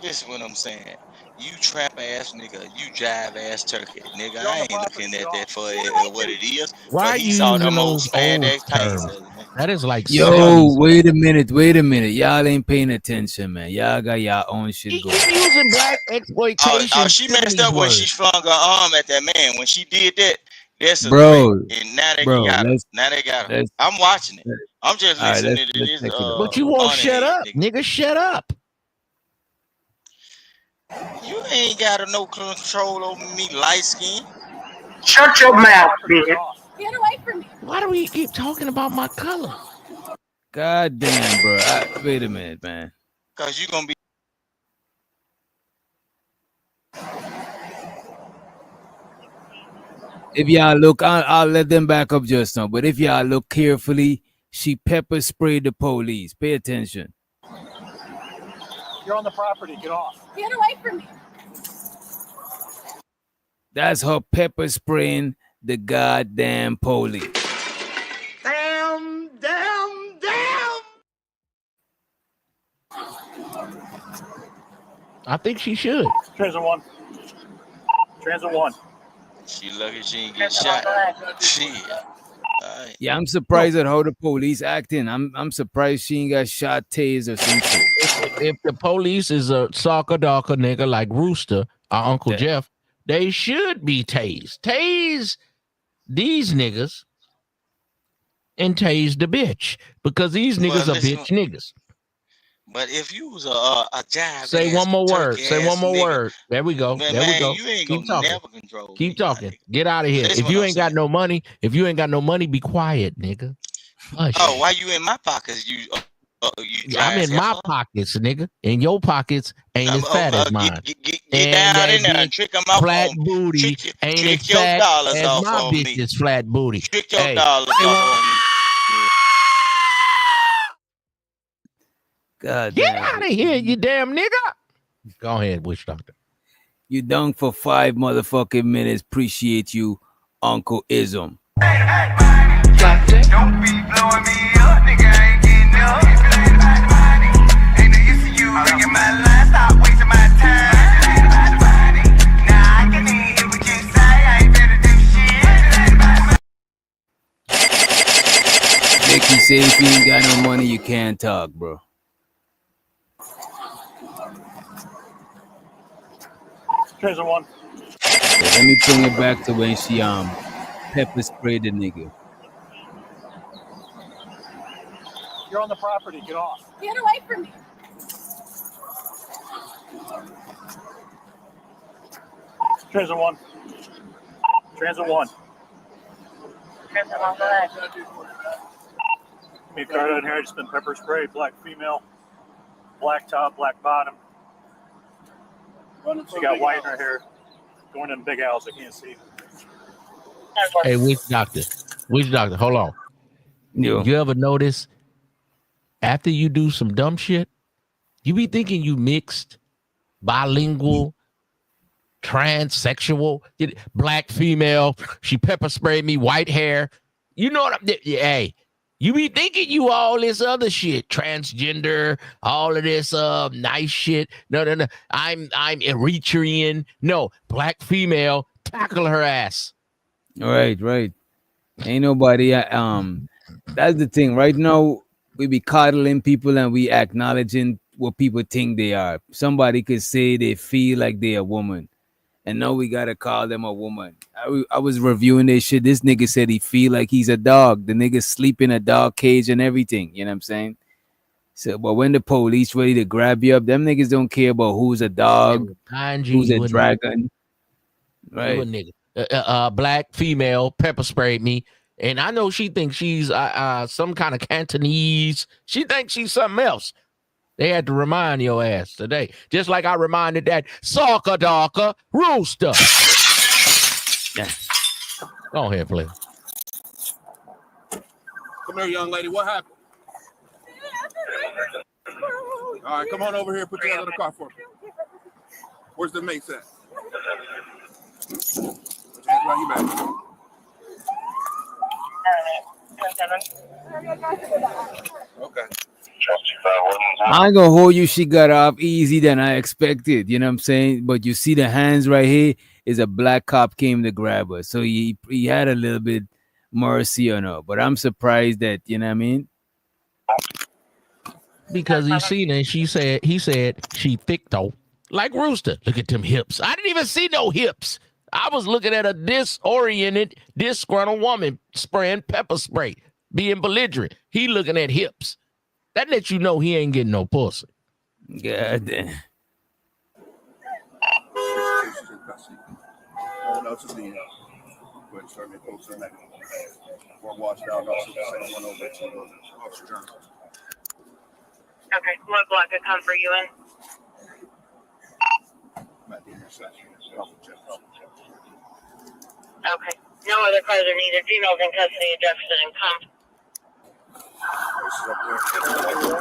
H: Listen what I'm saying. You trap ass nigga, you jive ass turkey, nigga. I ain't looking at that for what it is.
B: Why are
H: But he
B: you
H: saw
B: using
H: them
B: those
H: most fat
B: old
H: ass
B: terms?
H: things.
B: That is like
C: Yo,
B: 70s.
C: wait a minute. Y'all ain't paying attention, man. Y'all got y'all own shit going.
B: Keep using black exploitation.
H: She messed up when she flung her arm at that man. When she did that, that's a
C: Bro,
H: threat. And now they
C: bro,
H: got her.
C: let's-
H: Now they got her.
C: let's-
H: I'm watching it. I'm just
C: all right,
H: listening
C: let's
H: to this.
C: take a look.
B: But you won't
H: bunny
B: shut
H: head
B: up, nigga. Shut up.
H: You ain't got no control over me, light skin.
R: Shut your mouth, bitch. Get away from me.
B: Why do we keep talking about my color?
C: God damn, bro. Wait a minute, man.
H: Cause you gonna be.
C: If y'all look, I'll let them back up just now. But if y'all look carefully, she pepper sprayed the police. Pay attention.
S: You're on the property. Get off.
R: Get away from me.
C: That's her pepper spraying the goddamn police.
G: Damn.
B: I think she should.
S: Transit 1. Transit 1.
H: She lucky she ain't get shot. Shit.
C: Yeah, I'm surprised at how the police acting. I'm surprised she ain't got shot, tased, or some shit.
B: If the police is a soccer darker nigga like Rooster or Uncle Jeff, they should be tased. Tase these niggas and tase the bitch, because these niggas are bitch niggas.
H: But if you was a jive,
B: Say one more word. Say one more word. There we go.
H: Man,
B: There we go.
H: you ain't
B: Keep
H: gonna
B: talking.
H: never control.
B: Keep talking. Get out of here.
H: Listen
B: If
H: what
B: you
H: I'm
B: ain't got no money, be quiet, nigga. Hush.
H: Oh, why you in my pockets? You
B: I'm in my pockets, nigga. And your pockets ain't as fat as mine.
H: Get
B: And
H: down
B: that
H: in there and
B: bitch
H: trick them off
B: flat
H: on me.
B: booty ain't as
H: Trick your
B: fat
H: dollars
B: as
H: off
B: my
H: on me.
B: bitch's flat booty.
H: Trick your
B: Hey,
H: dollars off on me.
C: God
B: get
C: damn.
B: out of here, you damn nigga. Go ahead, witch doctor.
C: You done for 5 motherfucking minutes. Appreciate you, Uncle Ism.
I: Don't be blowing me up, nigga. I ain't getting up. Ain't no use to you ringing my line. Stop wasting my time. Nah, I can hear what you say. I ain't better do shit.
C: Mickey say if you ain't got no money, you can't talk, bro.
S: Transit 1.
C: So let me bring it back to when she pepper sprayed the nigga.
S: You're on the property. Get off.
R: Get away from me.
S: Transit 1. Transit 1. Me car down here. I just been pepper sprayed. Black female, black top, black bottom. She got white in her hair. Going in Big Al's. I can't see.
B: Hey, witch doctor. Witch doctor, hold on.
C: Yo.
B: You ever notice after you do some dumb shit, you be thinking you mixed, bilingual, transsexual, black female. She pepper sprayed me, white hair. You know what I'm? Hey, you be thinking you all this other shit, transgender, all of this nice shit. No. I'm Eritrean. No, black female. Tackle her ass.
C: Right. Ain't nobody. That's the thing. Right now, we be coddling people and we acknowledging what people think they are. Somebody could say they feel like they're a woman, and now we gotta call them a woman. I was reviewing this shit. This nigga said he feel like he's a dog. The nigga sleep in a dog cage and everything. You know what I'm saying? So, but when the police ready to grab you up, them niggas don't care about who's a dog, who's a dragon. Right.
B: You a nigga. Black female pepper sprayed me. And I know she thinks she's some kind of Cantonese. She thinks she's something else. They had to remind your ass today. Just like I reminded that soccer darker rooster. Yeah. Go ahead, please.
T: Come here, young lady. What happened? All right, come on over here. Put your hands on the car for me. Where's the mace at? Put your hands behind your back. Okay.
C: I ain't gonna hold you. She got off easy than I expected. You know what I'm saying? But you see the hands right here is a black cop came to grab her. So he had a little bit mercy on her. But I'm surprised that, you know what I mean?
B: Because he seen it, he said she thick though. Like Rooster. Look at them hips. I didn't even see no hips. I was looking at a disoriented, disgruntled woman spraying pepper spray, being belligerent. He looking at hips. That lets you know he ain't getting no pussy.
C: God damn.
T: Oh, no, just the go ahead, start me post on that. Or watch down, also the same one over to Officer Johnson.
U: Okay, what block to come for you in?
T: I'm at the intersection.
U: Okay. No other cars are needed. Females in custody, Jefferson and Comp.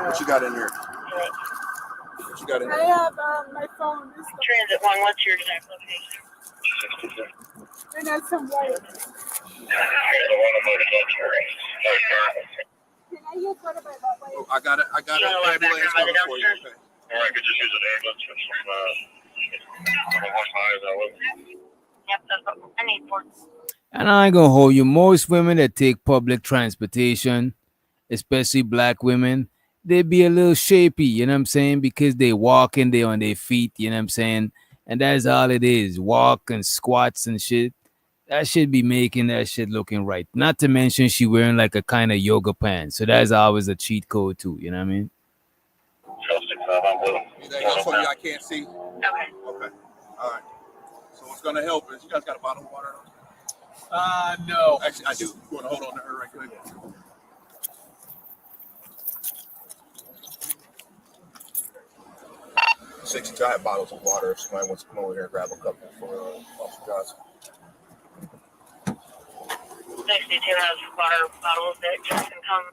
T: What you got in there? What you got in there?
R: I have my phone.
U: Transit 1, what's your exact location?
R: And that's some white. Can I use one of my white?
T: Oh, I got it. I got an ambulance coming for you. Okay.
V: Or I could just use an ambulance from
U: Yep, that's what I need for.
C: And I ain't gonna hold you. Most women that take public transportation, especially black women, they be a little shapy, you know what I'm saying? Because they walking, they on their feet, you know what I'm saying? And that's all it is. Walk and squats and shit. That should be making that shit looking right. Not to mention she wearing like a kind of yoga pants. So that's always a cheat code too, you know what I mean?
T: Anything else for you I can't see? Okay. Okay. All right. So what's gonna help is you guys got a bottle of water? No. Actually, I do. You want to hold on to her right quick? 62, I have bottles of water. If somebody wants to come over here and grab a couple for Officer Johnson.
U: 62 has water bottles that just can come.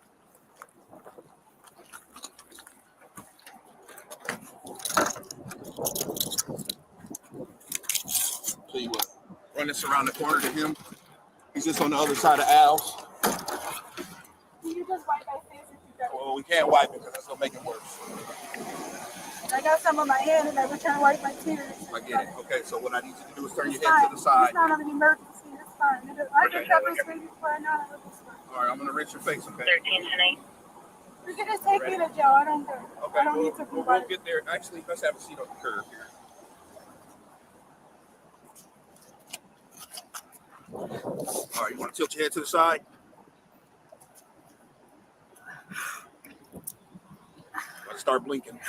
T: Tell you what, run this around the corner to him. He's just on the other side of Al's.
R: Can you just wipe my face if you got it?
T: Well, we can't wipe it because that's going to make it worse.
R: I got some on my hand and I was trying to wipe my tears.
T: I get it. Okay, so what I need you to do is turn your head to the side.
R: It's not an emergency. It's fine. I just got this baby before I know it.
T: All right, I'm going to rinse your face, okay?
U: 13 tonight.
R: You can just take me to jail. I don't care.
T: Okay,
R: I don't need to be
T: we'll get there. Actually, let's have a seat on the curb here. All right, you want to tilt your head to the side? Let's start blinking.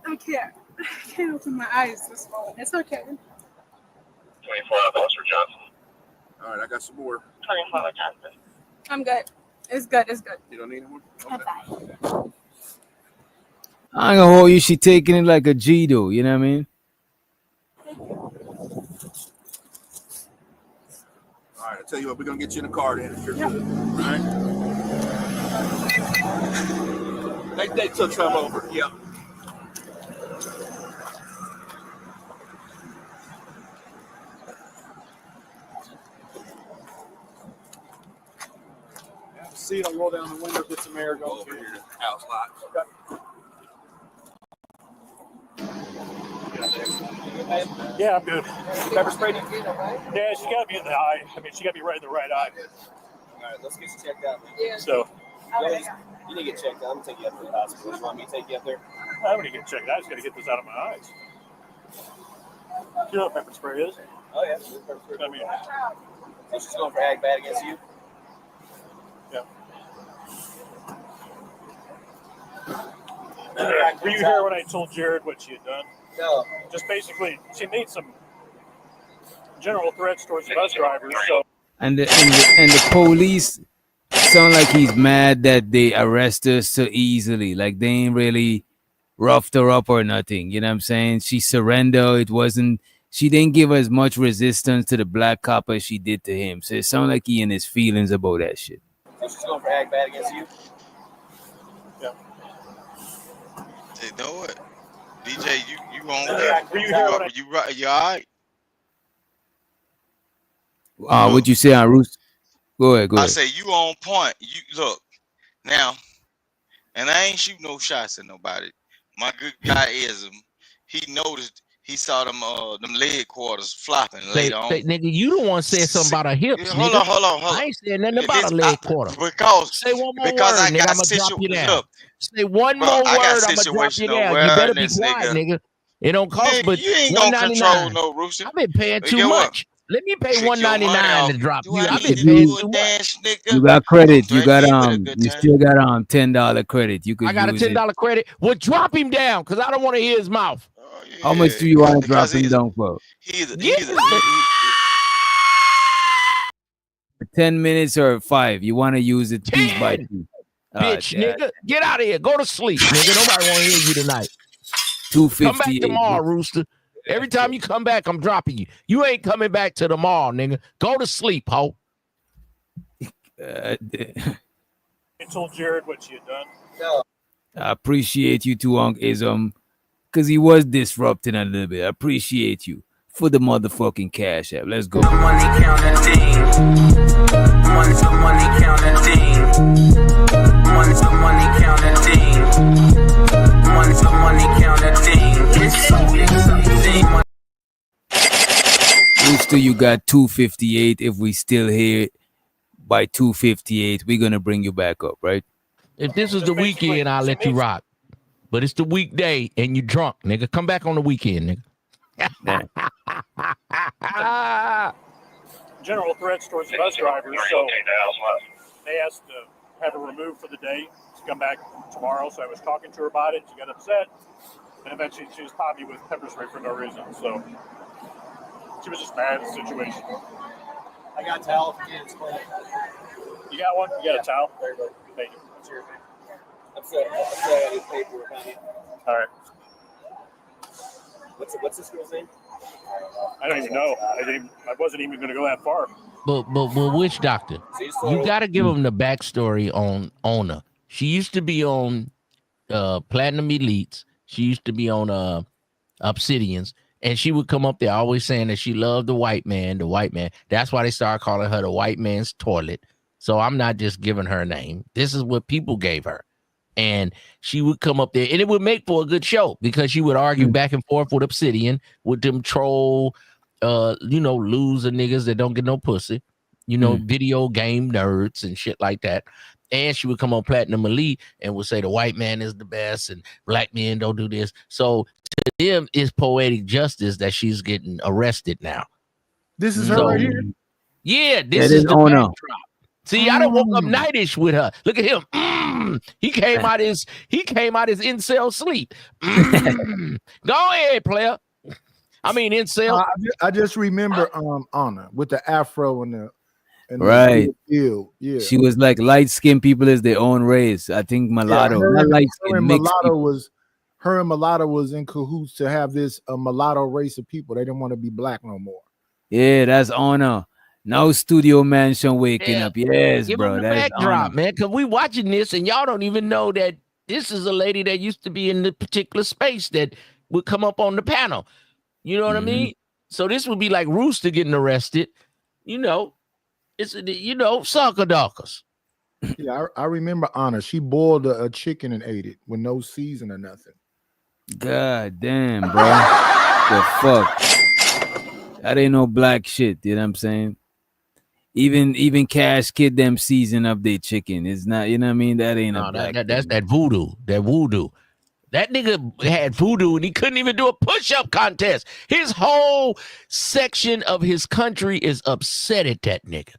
R: I can't. I can't open my eyes this morning. It's okay.
V: 24 Officer Johnson.
T: All right, I got some more.
U: 24 Johnson.
R: I'm good. It's good. It's good.
T: You don't need one?
R: I'm fine.
C: I ain't gonna hold you. She taking it like a G though. You know what I mean?
T: All right, I tell you what, we're gonna get you in the car then if you're good. All right. They took some over. Yeah.
S: Have a seat. I'll roll down the window, get some air, go
T: over here to the house lot.
S: Yeah, I'm good. Pepper spray? Yeah, she got me in the eye. I mean, she got me right in the right eye.
F: All right, let's get you checked out, man.
S: Yeah. So,
F: You need to get checked out. I'm gonna take you up to the hospital. You want me to take you up there?
S: I don't need to get checked. I just got to get this out of my eyes. You know what pepper spray is?
F: Oh yeah, pepper spray.
S: I mean,
F: so she's going for ag bad against you.
S: yeah. Were you here when I told Jared what she had done?
F: No.
S: Just basically, she made some general threats towards bus drivers. So.
C: And the police sound like he's mad that they arrest her so easily. Like they ain't really roughed her up or nothing. You know what I'm saying? She surrendered. It wasn't. She didn't give as much resistance to the black cop as she did to him. So it sounds like he in his feelings about that shit.
F: So she's going for ag bad against you.
S: Yeah.
H: They know it. DJ, you on
S: Were you here when I...
H: you all right?
C: What'd you say on Roost? Go ahead.
H: I say you on point. You look now, and I ain't shoot no shots at nobody. My good guy is he noticed. He saw them leg quarters flopping later on.
B: Nigga, you the one said something about a hip.
H: Hold on.
B: I ain't saying nothing about a leg quarter.
H: Say one more word, nigga. I'ma drop you down. Say one more word, I'ma drop you down. You better be quiet, nigga. It don't cost, but you ain't gonna control no Rooster.
B: I've been paying too much. Let me pay $1.99 to drop you. I've been
C: paying
B: too much.
C: You got credit. You got you still got $10 credit. You could.
B: I got a $10 credit. Well, drop him down because I don't want to hear his mouth.
C: How much do you want to drop him down for? 10 minutes or 5. You want to use it piece by piece.
B: Bitch, nigga, get out of here. Go to sleep, nigga. Nobody want to hear you tonight.
C: 258.
B: Come back tomorrow, Rooster. Every time you come back, I'm dropping you. You ain't coming back to the mall, nigga. Go to sleep, ho.
S: I told Jared what she had done.
F: No.
C: I appreciate you too, Unc Ism, because he was disrupting a little bit. I appreciate you for the motherfucking cash app. Let's go.
I: Money counting team. Money counting team. Money counting team. Money counting team. It's so exciting.
C: Rooster, you got 258. If we still here by 258, we're gonna bring you back up, right?
B: If this is the weekend, I'll let you rock. But it's the weekday and you drunk, nigga. Come back on the weekend, nigga.
S: General threats towards bus drivers. So they asked to have her removed for the day to come back tomorrow. So I was talking to her about it. She got upset. And eventually she was popping me with pepper spray for no reason. So she was just mad at the situation.
F: I got a towel if you can't explain it.
S: You got one? You got a towel? Thank you.
F: What's yours, man? I'm sorry, I got his paperwork on you.
S: All right.
F: What's this girl's name?
S: I don't even know. I wasn't even going to go that far.
B: But which doctor? You got to give them the backstory on Ona. She used to be on Platinum Elites. She used to be on Obsidians. And she would come up there always saying that she loved the white man. That's why they started calling her the white man's toilet. So I'm not just giving her a name. This is what people gave her. And she would come up there and it would make for a good show because she would argue back and forth with Obsidian, with them troll, loser niggas that don't get no pussy, video game nerds and shit like that. And she would come on Platinum Elite and would say the white man is the best and black men don't do this. So to them, it's poetic justice that she's getting arrested now.
P: This is her right here?
B: Yeah, this is the backdrop. See, I done woke up nightish with her. Look at him. He came out his incel sleep. Go ahead, player. I mean, incel.
P: I just remember Anna with the afro and the in
C: Right.
P: the field. Yeah.
C: She was like light skinned people is their own race. I think mulatto, not light skin, mixed people.
P: Her and mulatto was in cahoots to have this mulatto race of people. They didn't want to be black no more.
C: Yeah, that's honor. Now Studio Mansion waking
B: Yeah.
C: up. Yes,
B: Give
C: bro.
B: them the
C: That is honor.
B: backdrop, man, because we watching this and y'all don't even know that this is a lady that used to be in the particular space that would come up on the panel. You know what I mean? So this would be like Rooster getting arrested. You know, it's sucker dockers.
P: Yeah, I remember Anna. She boiled a chicken and ate it with no season or nothing.
C: God damn, bro. The fuck? That ain't no black shit. You know what I'm saying? Even Cash Kid them season up their chicken. It's not, you know what I mean? That ain't a black
B: that's that voodoo. That voodoo. That nigga had voodoo and he couldn't even do a push-up contest. His whole section of his country is upset at that nigga.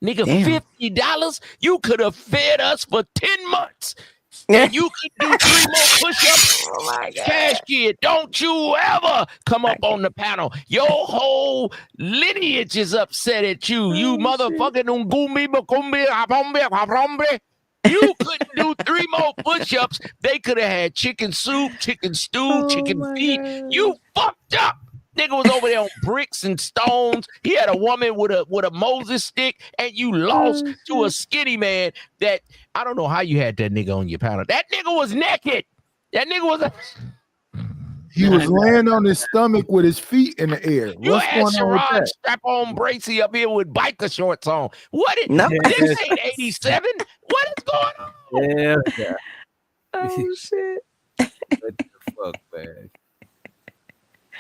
B: Nigga, $50? You could have fed us for 10 months. And you could do 3 more push-ups.
A: Oh my God.
B: Cash Kid, don't you ever come up on the panel. Your whole lineage is upset at you. You motherfucking ungumi bakumbi abombe abombe. You couldn't do 3 more push-ups. They could have had chicken soup, chicken stew, chicken feet. You fucked up. Nigga was over there on bricks and stones. He had a woman with a Moses stick, and you lost to a skinny man that I don't know how you had that nigga on your panel. That nigga was naked. That nigga was
P: He was laying on his stomach with his feet in the air.
B: You
P: What's
B: had
P: going on with
B: Sherrod
P: that?
B: strap-on Bracy up here with biker shorts on. What is
A: No.
B: this ain't 87? What is going on?
C: Yeah.
A: Oh shit.
C: What the fuck, man?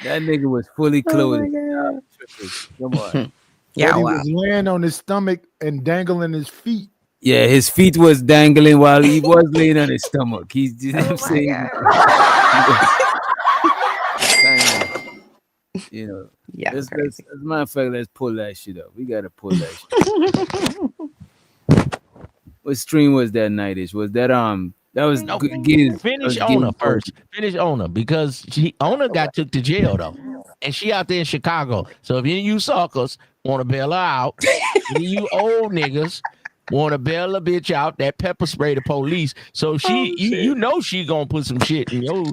C: That nigga was fully clothed. Come on.
P: Yeah, he was laying on his stomach and dangling his feet.
C: Yeah, his feet was dangling while he was laying on his stomach. He's, you know what I'm saying? You know,
A: yeah.
C: As a matter of fact, let's pull that shit up. We gotta pull that shit. What stream was that nightish? Was that that was
B: Finish owner first. Finish owner because owner got took to jail though, and she out there in Chicago. So if any of you suckers want to bail her out, any of you old niggas want to bail a bitch out, that pepper spray the police. So you know she gonna put some shit in your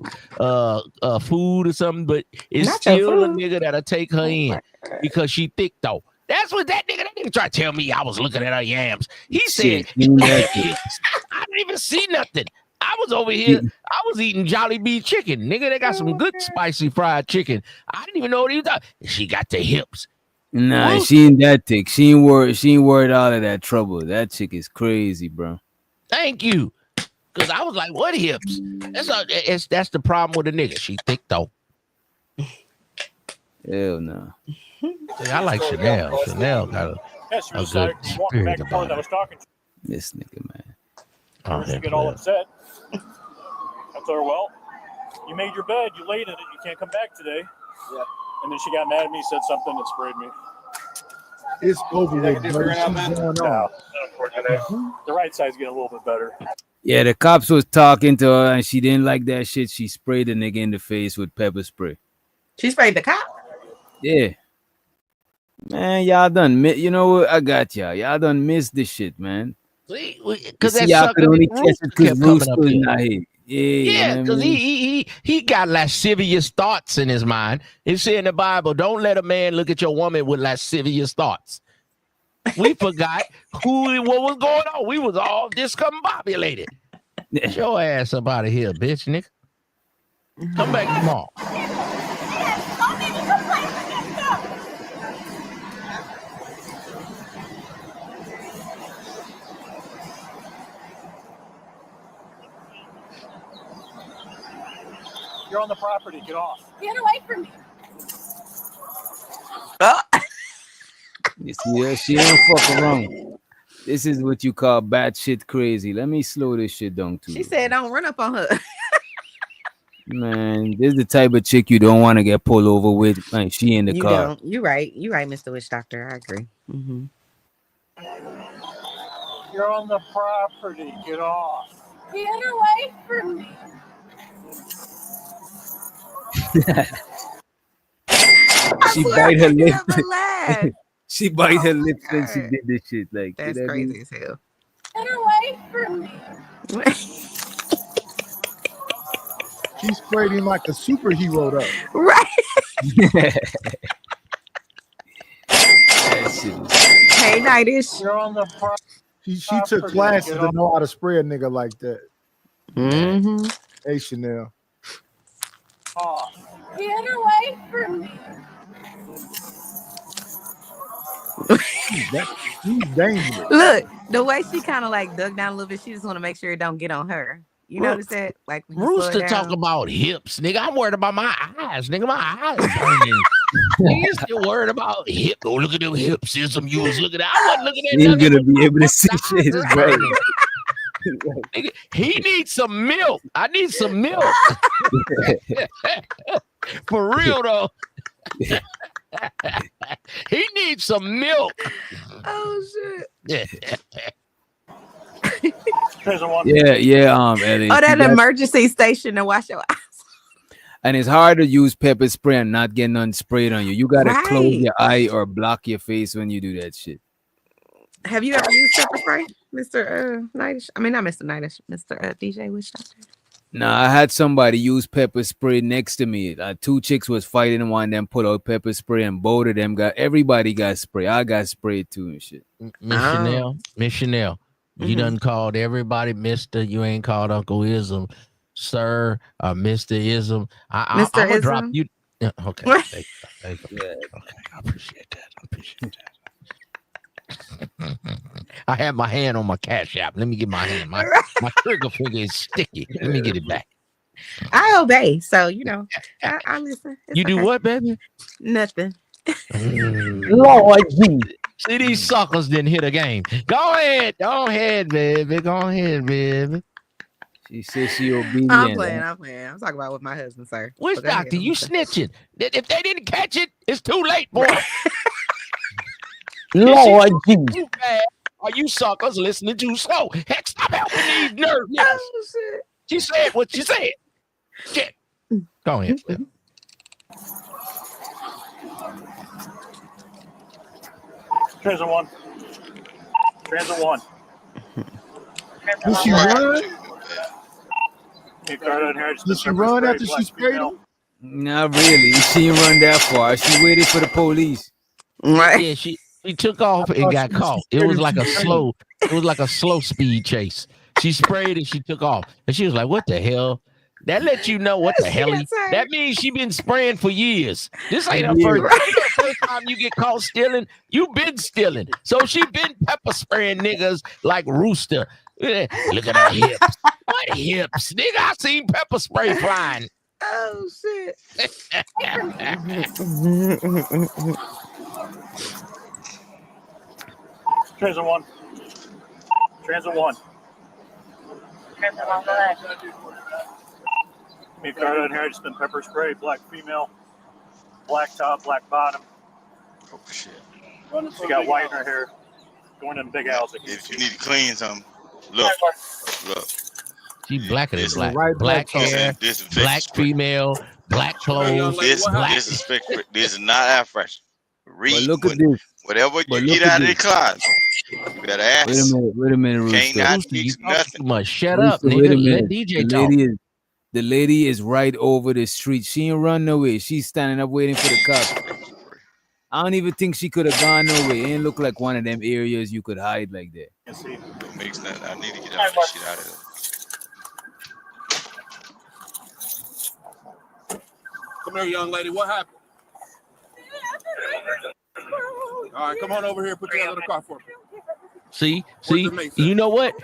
B: food or something, but it's
A: Not
B: still a
A: food.
B: nigga that'll take her in because she thick though. That's what that nigga tried to tell me. I was looking at her yams. He said, I didn't even see nothing. I was over here. I was eating Jolly Bee chicken. Nigga, they got some good spicy fried chicken. I didn't even know what he was talking. She got the hips.
C: Nah, she ain't that thick. She ain't worried all of that trouble. That chick is crazy, bro.
B: Thank you. Because I was like, what hips? That's the problem with a nigga. She thick though.
C: Hell no.
B: I like Chanel. Chanel got
S: she
B: a
S: was
B: good
S: walking back
B: spirit
S: and forth.
B: about
S: I
B: her.
S: was talking to
C: This nigga, man.
B: Oh,
S: her. She get all upset. I told her, well, you made your bed. You laid in it. You can't come back today. Yeah. And then she got mad at me, said something that sprayed me.
P: It's over with. Going on.
S: The right side's getting a little bit better.
C: Yeah, the cops was talking to her and she didn't like that shit. She sprayed the nigga in the face with pepper spray.
A: She sprayed the cop?
C: Yeah. Man, y'all done, you know what? I got y'all. Y'all done missed this shit, man.
B: Because that
C: y'all
B: sucker
C: could only
B: Rooster
C: catch it because
B: kept coming up
C: Rooster's
B: here.
C: not here.
B: Yeah,
C: you know
B: because
C: what I mean?
B: he got lascivious thoughts in his mind. It said in the Bible, don't let a man look at your woman with lascivious thoughts. We forgot what was going on. We was all discombobulated. Get your ass up out of here, bitch, nigga. Come back tomorrow.
S: You're on the property. Get off.
R: Get away from me.
C: You see her? She don't fuck around. This is what you call batshit crazy. Let me slow this shit down too.
A: She said don't run up on her.
C: Man, this is the type of chick you don't want to get pulled over with. Like she in the
A: You
C: car.
A: don't. You're right, Mr. Witch Doctor. I agree. Mm-hmm.
S: You're on the property. Get off.
R: Get away from me.
C: She bite her lip. She bite her
A: Oh my
C: lips when she
A: God.
C: did this shit. Like, you
A: That's
C: know what I mean?
A: crazy as hell.
R: Get away from me.
P: She sprayed him like a superhero though.
A: Right.
C: That shit is crazy.
A: Hey, Nightish.
S: You're on the
P: She took classes to know how to spray a nigga like that.
A: Mm-hmm.
P: Hey, Chanel.
R: Get away from me.
P: He's dangerous.
A: Look, the way she kind of like dug down a little bit, she just want to make sure it don't get on her. You
B: Look,
A: notice that? Like when you slow
B: Rooster
A: it
B: talk
A: down.
B: about hips, nigga. I'm worried about my eyes, nigga. My eyes burning. Nigga, you still worried about hip? Oh, look at them hips. System you was looking at. I wasn't looking at
C: He ain't
B: nothing.
C: gonna be able to see
B: The
C: shit,
B: eyes is
C: bro.
B: burning. Nigga, he needs some milk. I need some milk. For real though. He needs some milk.
A: Oh shit.
C: Yeah, Ellie.
A: Oh, that
C: You got-
A: emergency station to wash your eyes.
C: and it's hard to use pepper spray and not get none sprayed on you. You gotta close
A: Right.
C: your eye or block your face when you do that shit.
A: Have you ever used pepper spray, Mr. Nightish? I mean, not Mr. Nightish, Mr. DJ Witch Doctor.
C: Nah, I had somebody use pepper spray next to me. Two chicks was fighting, and one of them put out pepper spray, and both of them everybody got spray. I got sprayed too and shit.
B: Miss Chanel, Miss Chanel, you
A: Mhm.
B: done called everybody Mister. You ain't called Uncle Ism, Sir, Mr. Ism.
A: Mr.
B: I'm gonna drop
A: Ism?
B: you. Yeah, okay. Thank you. Okay, I appreciate that. I have my hand on my Cash App. Let me get my hand. My trigger finger is sticky. Let me get it back.
A: I obey, so you know, I listen. It's
B: You do
A: okay.
B: what, baby?
A: Nothing.
B: Lord Jesus. See, these suckers didn't hit a game. Go ahead, baby. Go ahead, baby.
C: She says she obedient.
A: I'm playing. I'm talking about with my husband, sir.
B: Which
A: But go ahead,
B: doctor?
A: I'm
B: You
A: listening.
B: snitching. If they didn't catch it, it's too late, boy.
C: Lord Jesus.
B: Too bad. Are you suckers listening too slow? Heck, stop helping these nerd niggas.
A: Oh shit.
B: She said what she said. Shit. Go ahead. Flip.
S: Transit 1. Transit 1.
P: Did she run? Did she run after she sprayed him?
C: Not really. She didn't run that far. She waited for the police.
A: Right.
B: Yeah, she took off and got caught. It was like a slow speed chase. She sprayed and she took off. And she was like, what the hell? That lets you know what the hell. That means she been spraying for years. This ain't her first time you get caught stealing. You been stealing. So she been pepper spraying niggas like Rooster. Look at her hips. What hips? Nigga, I seen pepper spray flying.
A: Oh shit.
S: Transit 1. Transit 1.
U: Transit 1, go ahead.
S: Me car down here, I just been pepper spray, black female, black top, black bottom.
H: Oh shit.
S: She got white in her hair. Going in big house.
H: If you need to clean something, look.
B: She blacker than black.
P: Right
B: Black
P: back
B: hair, black female, black clothes.
H: This is not air fresh. Read
C: look at this.
H: Whatever
C: But
H: you
C: look
H: get
C: at
H: out of the
C: this.
H: closet, you better ask.
C: Wait a minute, Rooster.
H: Can't not
B: Rooster, you
H: mix
B: talk
H: nothing.
B: too much. Shut up,
C: Rooster, wait a
B: nigga. Let
C: minute.
B: DJ talk.
C: The lady is right over the street. She ain't run nowhere. She's standing up waiting for the cops. I don't even think she could have gone nowhere. It ain't look like one of them areas you could hide like that.
H: Don't mix nothing. I need to get all this shit out of here.
T: Come here, young lady. What happened? All right, come on over here. Put your hand on the car for me.
B: See,
T: the mate
B: you know what?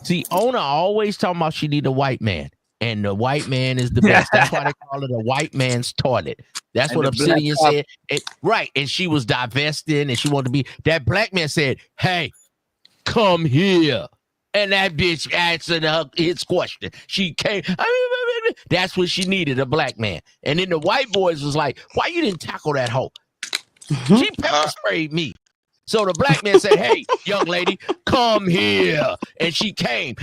B: See, Ona always talking about she need a white man. And the white man is the best. That's why they call it a white man's toilet. That's
C: And
B: what
C: the
B: Obsidian
C: black
B: said. Right. And she was divesting and she wanted to be. That black man said, hey, come here. And that bitch answered his question. She came. That's what she needed, a black man. And then the white boys was like, why you didn't tackle that hoe? She pepper sprayed me. So the black man said, hey, young lady, come here. And she came.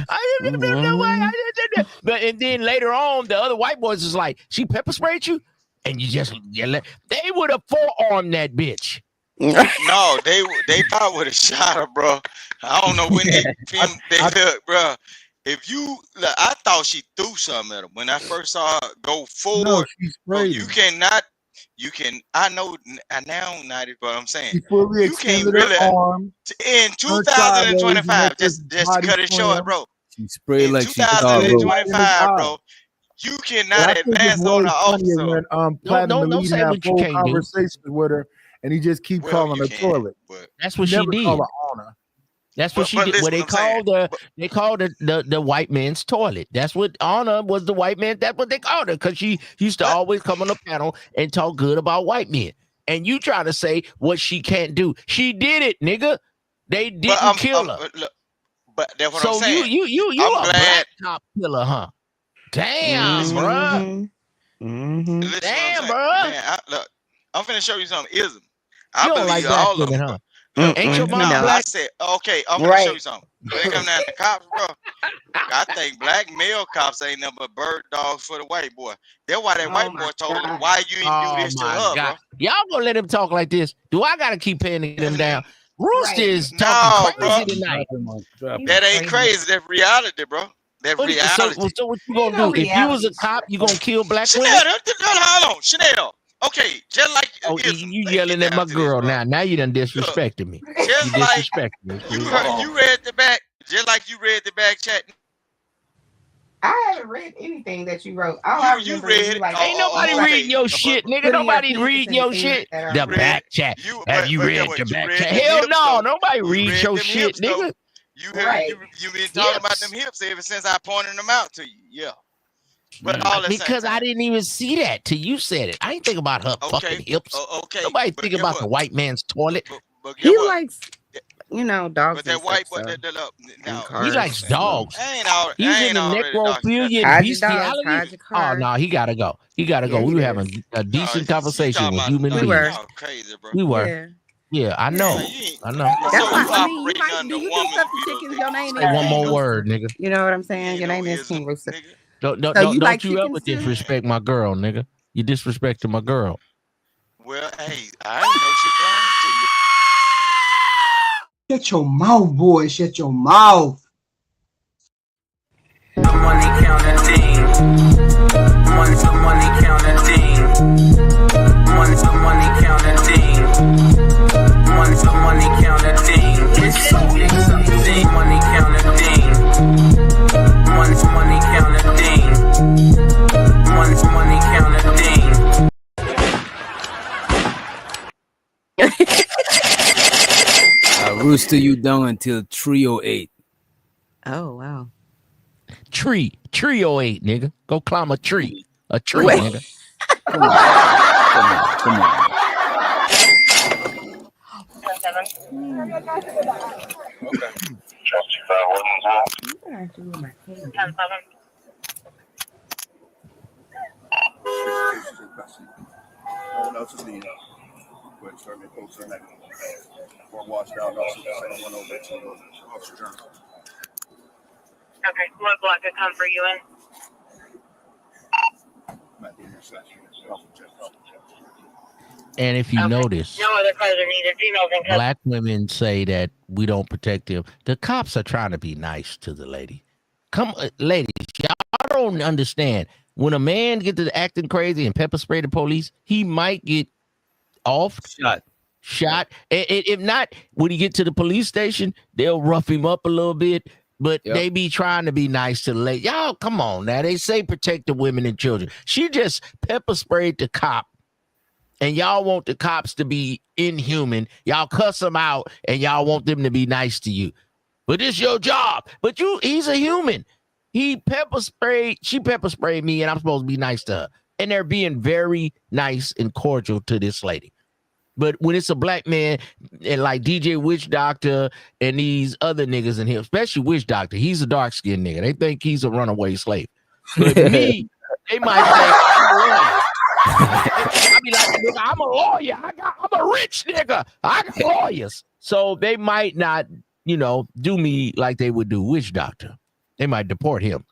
B: But and then later on, the other white boys was like, she pepper sprayed you? And you let they would have forearmed that bitch.
H: No, they probably would have shot her, bro. I don't know when they filmed. Look, bro. If you, look, I thought she threw something at him when I first saw her go
P: No,
H: forward.
P: she
H: Bro,
P: sprayed
H: you
P: him.
H: cannot. You can. I know now, not it, but I'm saying
P: She fully
H: you can't
P: extended her
H: really
P: arm,
H: in
P: turned sideways, and let
H: 2025.
P: this
H: Just to
P: body
H: cut it short,
P: swim.
H: bro.
C: She sprayed
H: In
C: like she saw
P: Spit
C: road.
P: right in his
H: 2025,
P: eye.
H: bro, you
P: But
H: cannot
P: I think it's
H: advance on
P: way
H: an
P: funnier
H: officer.
P: when
C: Don't
P: Platinum
C: don't don't
P: Elite
C: say
P: have
C: what you
P: whole
C: can't do.
P: conversations with her, and he just keep
H: Well,
P: calling
H: you
P: her
H: can,
P: toilet.
H: but
C: That's
P: He
C: what she
P: never call
C: did.
P: her honor.
C: That's what she did. Well,
H: listen, what
C: they
H: I'm saying.
C: called the white man's toilet. That's what Anna was, the white man. That's what they called her, because she used to always come on the panel and talk good about white men. And you try to say what she can't do. She did it, nigga. They didn't kill her.
H: But that's what I'm
C: So
H: saying.
C: you
H: I'm
C: a
H: glad.
C: black cop killer, huh? Damn,
H: Listen,
C: bruh.
A: Mm-hmm.
H: listen what I'm
C: Damn,
H: saying.
C: bruh.
H: Man, look, I'm finna show you something. Ism.
C: You
H: I
C: don't like
H: believe
C: black
H: all of
C: women,
H: them, bro.
C: huh?
H: Look,
C: Ain't your
H: when
C: mom
H: I
C: black?
H: said, okay, I'm finna show you
A: Right.
H: something. When they come down to cops, bro, I think black male cops ain't nothing but bird dogs for the white boy. That's why that
A: Oh
H: white
A: my
H: boy told him,
A: God.
H: why you ain't do
C: Oh
H: this to
C: my
H: her,
C: God.
H: bro?
C: Y'all gonna let him talk like this? Do I gotta keep paying to get him down? Rooster
A: Right.
C: is talking
H: No, bro.
C: crazy tonight.
H: That ain't crazy. That's reality, bro. That
C: So
H: reality.
C: what you
A: Ain't
C: gonna
A: no
C: do? If you was
A: reality
C: a cop,
A: shit.
C: you gonna kill black women?
H: Chanel, hold on. Chanel. Okay, just like
C: Oh,
H: Ism.
C: you
H: Let's get
C: yelling at
H: down
C: my
H: to this,
C: girl
H: bro.
C: now. Now you done
H: Look,
C: disrespected me. You
H: just like
C: disrespected me.
H: you
C: See?
H: heard, you read the back, just like you read the back chat.
A: I haven't read anything that you wrote. All I
H: You
A: remember is
H: read
A: you
H: it.
A: like
C: Ain't nobody
A: you like
C: reading
H: Okay.
C: your shit, nigga.
A: putting your
C: Nobody
A: penis
C: reading
A: in
C: your
A: things
C: shit.
A: that are
C: The
H: You read
C: back chat.
H: you,
C: Have you
H: but get
C: read
H: what?
C: the
H: You
C: back
H: read
C: chat?
H: them
C: Hell
H: hips
C: no.
H: though.
C: Nobody
H: You
C: reads
H: read
C: your
H: them
C: shit,
H: hips though.
C: nigga.
A: right.
H: You been talking about them
C: Hips.
H: hips ever since I pointed them out to you. Yeah. But all at the same
C: Because I
H: time.
C: didn't even see that till you said it. I ain't think about her fucking
H: Okay.
C: hips.
H: Okay.
C: Nobody
H: But
C: think
H: get
C: about
H: what?
C: the white man's toilet.
H: But get
A: He
H: what?
A: likes, dogs
H: But
A: and
H: that
A: stuff.
H: white boy,
A: So and
H: now
C: He
H: listen what I'm
C: likes
A: cars.
H: saying.
A: So
C: dogs.
H: I
C: He's in
H: ain't
C: the
H: already dog.
C: necrophilia and
A: hide your dogs,
C: bestiality.
A: hide your
C: Oh
A: car.
C: no, he gotta go. He gotta go.
A: Yeah,
C: We
A: he
C: were
A: is.
C: having a
H: No,
C: decent
H: she
C: conversation
H: talking
C: with
H: about
C: human
A: We
C: beings.
A: were.
H: y'all crazy, bro.
C: We were.
A: Yeah.
C: Yeah, I know.
H: Yeah, you ain't.
C: I know.
A: That's
H: So
A: why
H: you
A: I mean you
H: operating
A: might do
H: under
A: you do
H: woman's
A: stuff to
H: views,
A: chickens. Your
H: nigga.
A: name
C: Say
A: is
C: one
H: You ain't
C: more
H: no,
A: Rooster.
C: word, nigga.
A: You know what I'm
H: you
A: saying?
H: ain't
A: Your
H: no
A: name is
H: ism,
A: King Rooster.
H: nigga.
A: So you like
C: Don't you ever
A: chickens too?
C: disrespect my girl, nigga. You disrespecting my girl.
H: Well, hey, I ain't know shit wrong to you.
Q: Shut your mouth, boy. Shut your mouth.
I: The money counting team. Money's the money counting team. Money's the money counting team. Money's the money counting team. It's something. Money counting team. Money's the money counting team. Money's the money counting team.
C: Rooster, you down until 3:08.
A: Oh wow.
C: Trio 8, nigga. Go climb a tree. A tree,
A: Wait.
C: nigga.
I: Come on. Come on.
H: Okay.
A: What I do with my candy?
T: No one else is needed. Go ahead and start making posts on that. Or watched out, also the same one over to Officer Journal.
U: Okay, what block to come for you in?
T: Might be intersection.
C: And if you notice,
U: No other cars are needed. Females and custody.
C: black women say that we don't protect them. The cops are trying to be nice to the lady. Come, ladies, y'all don't understand. When a man gets to acting crazy and pepper spray the police, he might get off, shot. If not, when he get to the police station, they'll rough him up a little bit. But they be trying to be nice to the lady. Y'all, come on now. They say protect the women and children. She just pepper sprayed the cop. And y'all want the cops to be inhuman. Y'all cuss them out and y'all want them to be nice to you. But it's your job. But he's a human. She pepper sprayed me and I'm supposed to be nice to her. And they're being very nice and cordial to this lady. But when it's a black man and like DJ Witch Doctor and these other niggas in here, especially Witch Doctor, he's a dark-skinned nigga. They think he's a runaway slave. But me, they might think I'm a lawyer. I be like, nigga, I'm a lawyer. I'm a rich nigga. I got lawyers. So they might not, do me like they would do Witch Doctor. They might deport him.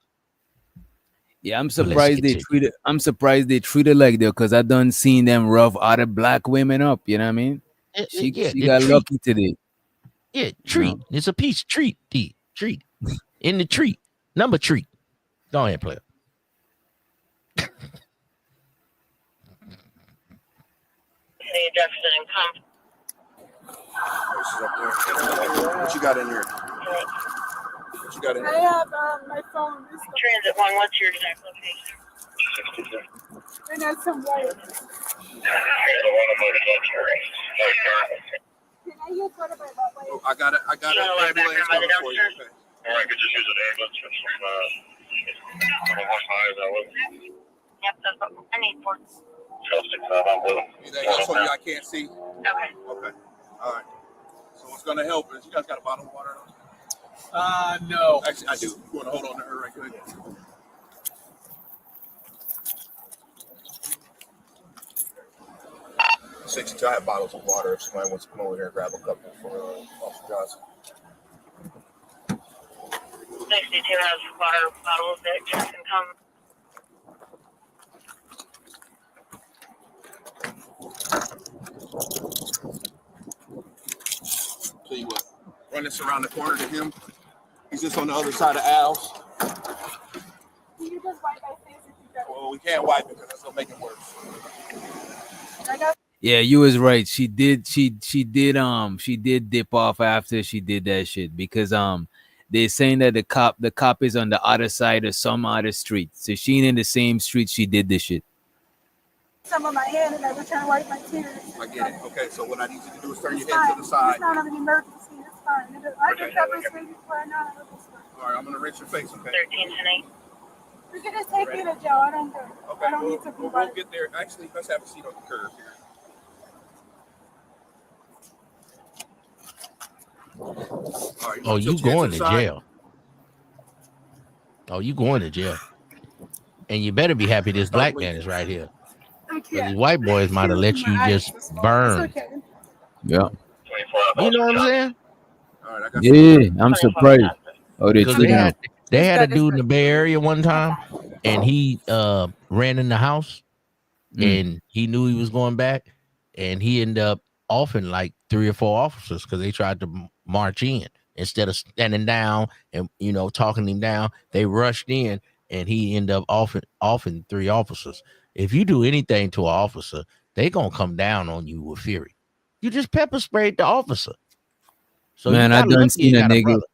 C: Yeah, I'm
D: surprised they treat it like that because I done seen them rough other black women up. You know what I mean?
C: She
B: The
C: got
B: treat.
C: lucky today.
B: Yeah, treat. It's a piece. Treat. Treat. In the treat. Number treat. Go ahead, player.
T: What you got in here? What you got in here?
R: I have my phone.
U: Transit 1, what's your exact location?
R: And that's some wires. Can I use one of my wires?
T: Oh, I got it. I got an ambulance coming for you. Okay.
V: Or I could just use an ambulance for some high that was.
U: Yep, that's what I need for.
T: Anything else on you I can't see?
U: Okay.
T: Okay. All right. So what's going to help is you guys got a bottle of water? No. Actually, I do. You want to hold on to her right quick? 62. I have bottles of water. If somebody wants to come over here and grab a couple for Officer Johnson.
U: 62 has water bottles that can come.
T: Tell you what, run this around the corner to him. He's just on the other side of Al's.
R: Can you just wipe my face if you got it?
T: Well, we can't wipe it because that's gonna make it worse.
R: I got
C: Yeah, you was right. She did dip off after she did that shit because they're saying that the cop is on the other side of some other street. So she ain't in the same street she did this shit.
R: some on my hand and I was trying to wipe my tears.
T: I get it. Okay, so what I need you to do is turn
R: It's
T: your head
R: fine.
T: to the side.
R: It's not an emergency. It's fine. I can pepper spray before I know it.
T: All right, I'm gonna rinse your face, okay?
U: 13 tonight.
R: You can just take me to jail. I don't care.
T: Okay,
R: I don't need to be
T: we'll get there. Actually, let's have a seat on the curb here. All right,
B: Oh, you going to jail. Oh, you going to jail. And you better be happy this black man is right here. Because these white boys might have let you just burn.
C: Yeah.
B: You know what I'm saying?
T: All right, I got
C: Yeah, I'm surprised. Oh, they
B: Because
C: treating him.
B: they had a dude in the Bay Area one time, and he ran in the house, and he knew he was going back, and he ended up offing like 3 or 4 officers because they tried to march in instead of standing down and talking him down. They rushed in, and he ended up offing 3 officers. If you do anything to an officer, they gonna come down on you with fury. You just pepper sprayed the officer. So
C: Man,
B: you
C: I
B: got
C: done
B: lucky
C: seen
B: you
C: a
B: got a
C: nigga.
B: brother.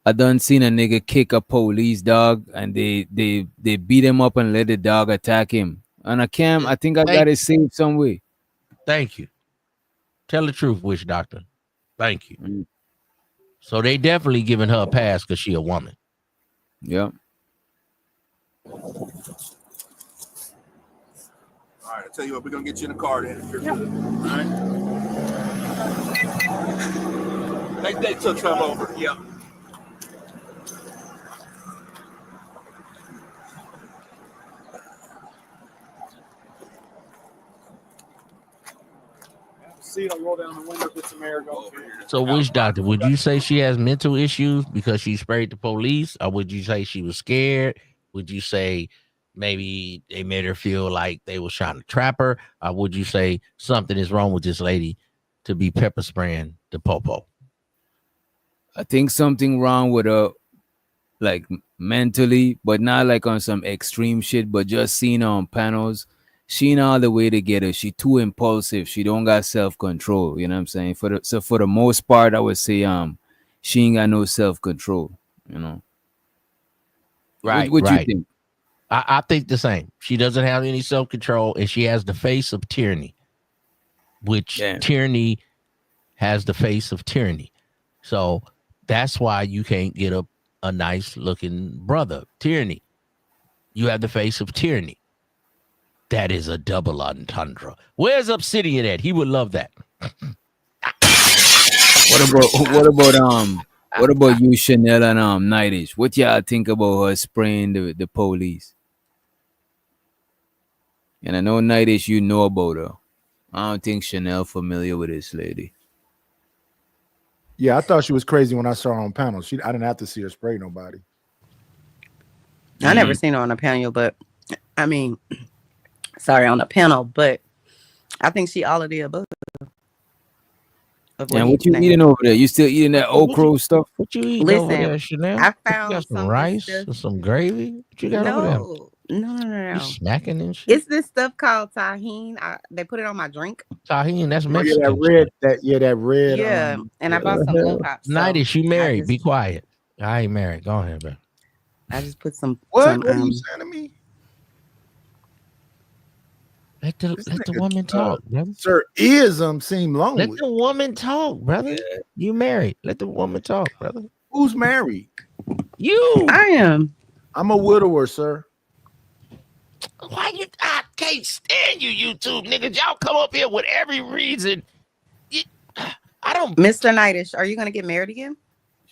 C: I done seen a nigga kick a police dog, and they beat him up and let the dog attack him. And I think I got it saved some way.
B: Thank you. Tell the truth, witch doctor. Thank you. So they definitely giving her a pass because she a woman.
C: Yep.
T: All right, I tell you what, we're gonna get you in the car then. If you're good. All right. They took some over. Yeah.
D: See it, I'll roll down the window, get some air going.
B: So witch doctor, would you say she has mental issues because she sprayed the police? Or would you say she was scared? Would you say maybe they made her feel like they was trying to trap her? Or would you say something is wrong with this lady to be pepper spraying the popo?
C: I think something wrong with her, like mentally, but not like on some extreme shit, but just seeing her on panels. She ain't all the way to get her. She too impulsive. She don't got self-control. You know what I'm saying? For the most part, I would say she ain't got no self-control. You know.
B: Right.
C: What
B: right.
C: you think?
B: I think the same. She doesn't have any self-control, and she has the face of tyranny, which tyranny has the face of tyranny. So that's why you can't get a nice looking brother. Tyranny. You have the face of tyranny. That is a double entendre. Where's Obsidian at? He would love that.
C: What about you, Chanel and Nightish? What y'all think about her spraying the police? And I know Nightish, you know about her. I don't think Chanel familiar with this lady.
P: Yeah, I thought she was crazy when I saw her on panel. I didn't have to see her spray nobody.
A: I never seen her on a panel, but I mean, sorry, on a panel, but I think she all of the above. of what
C: And
A: he
C: what you
A: named.
C: eating over there? You still eating that okra stuff?
B: What you eating over
A: Listen,
B: there, Chanel?
A: I
B: You
A: found
B: got some
A: some of this
B: rice
A: stuff.
B: or some gravy? What you got over there?
A: No.
B: You smacking and shit?
A: It's this stuff called tahine. They put it on my drink.
B: Tahini, that's
P: Oh,
B: Mexican
P: yeah,
B: shit.
P: that red.
A: Yeah, and I bought some low pop. So
B: Nightish, you
A: I
B: married.
A: just
B: Be quiet. I ain't married. Go ahead, bro.
A: put some
P: What are you saying to me?
B: Let the
P: nigga,
B: woman talk, brother.
P: Sir ism seem
B: Let
P: lonely.
B: the woman talk, brother. You married. Let the woman talk, brother.
P: Who's married?
B: You.
A: I am.
P: I'm a widower, sir.
B: Why you? I can't stand you, YouTube niggas. Y'all come up here with every reason. I don't.
A: Mr. Nightish, are you gonna get married again?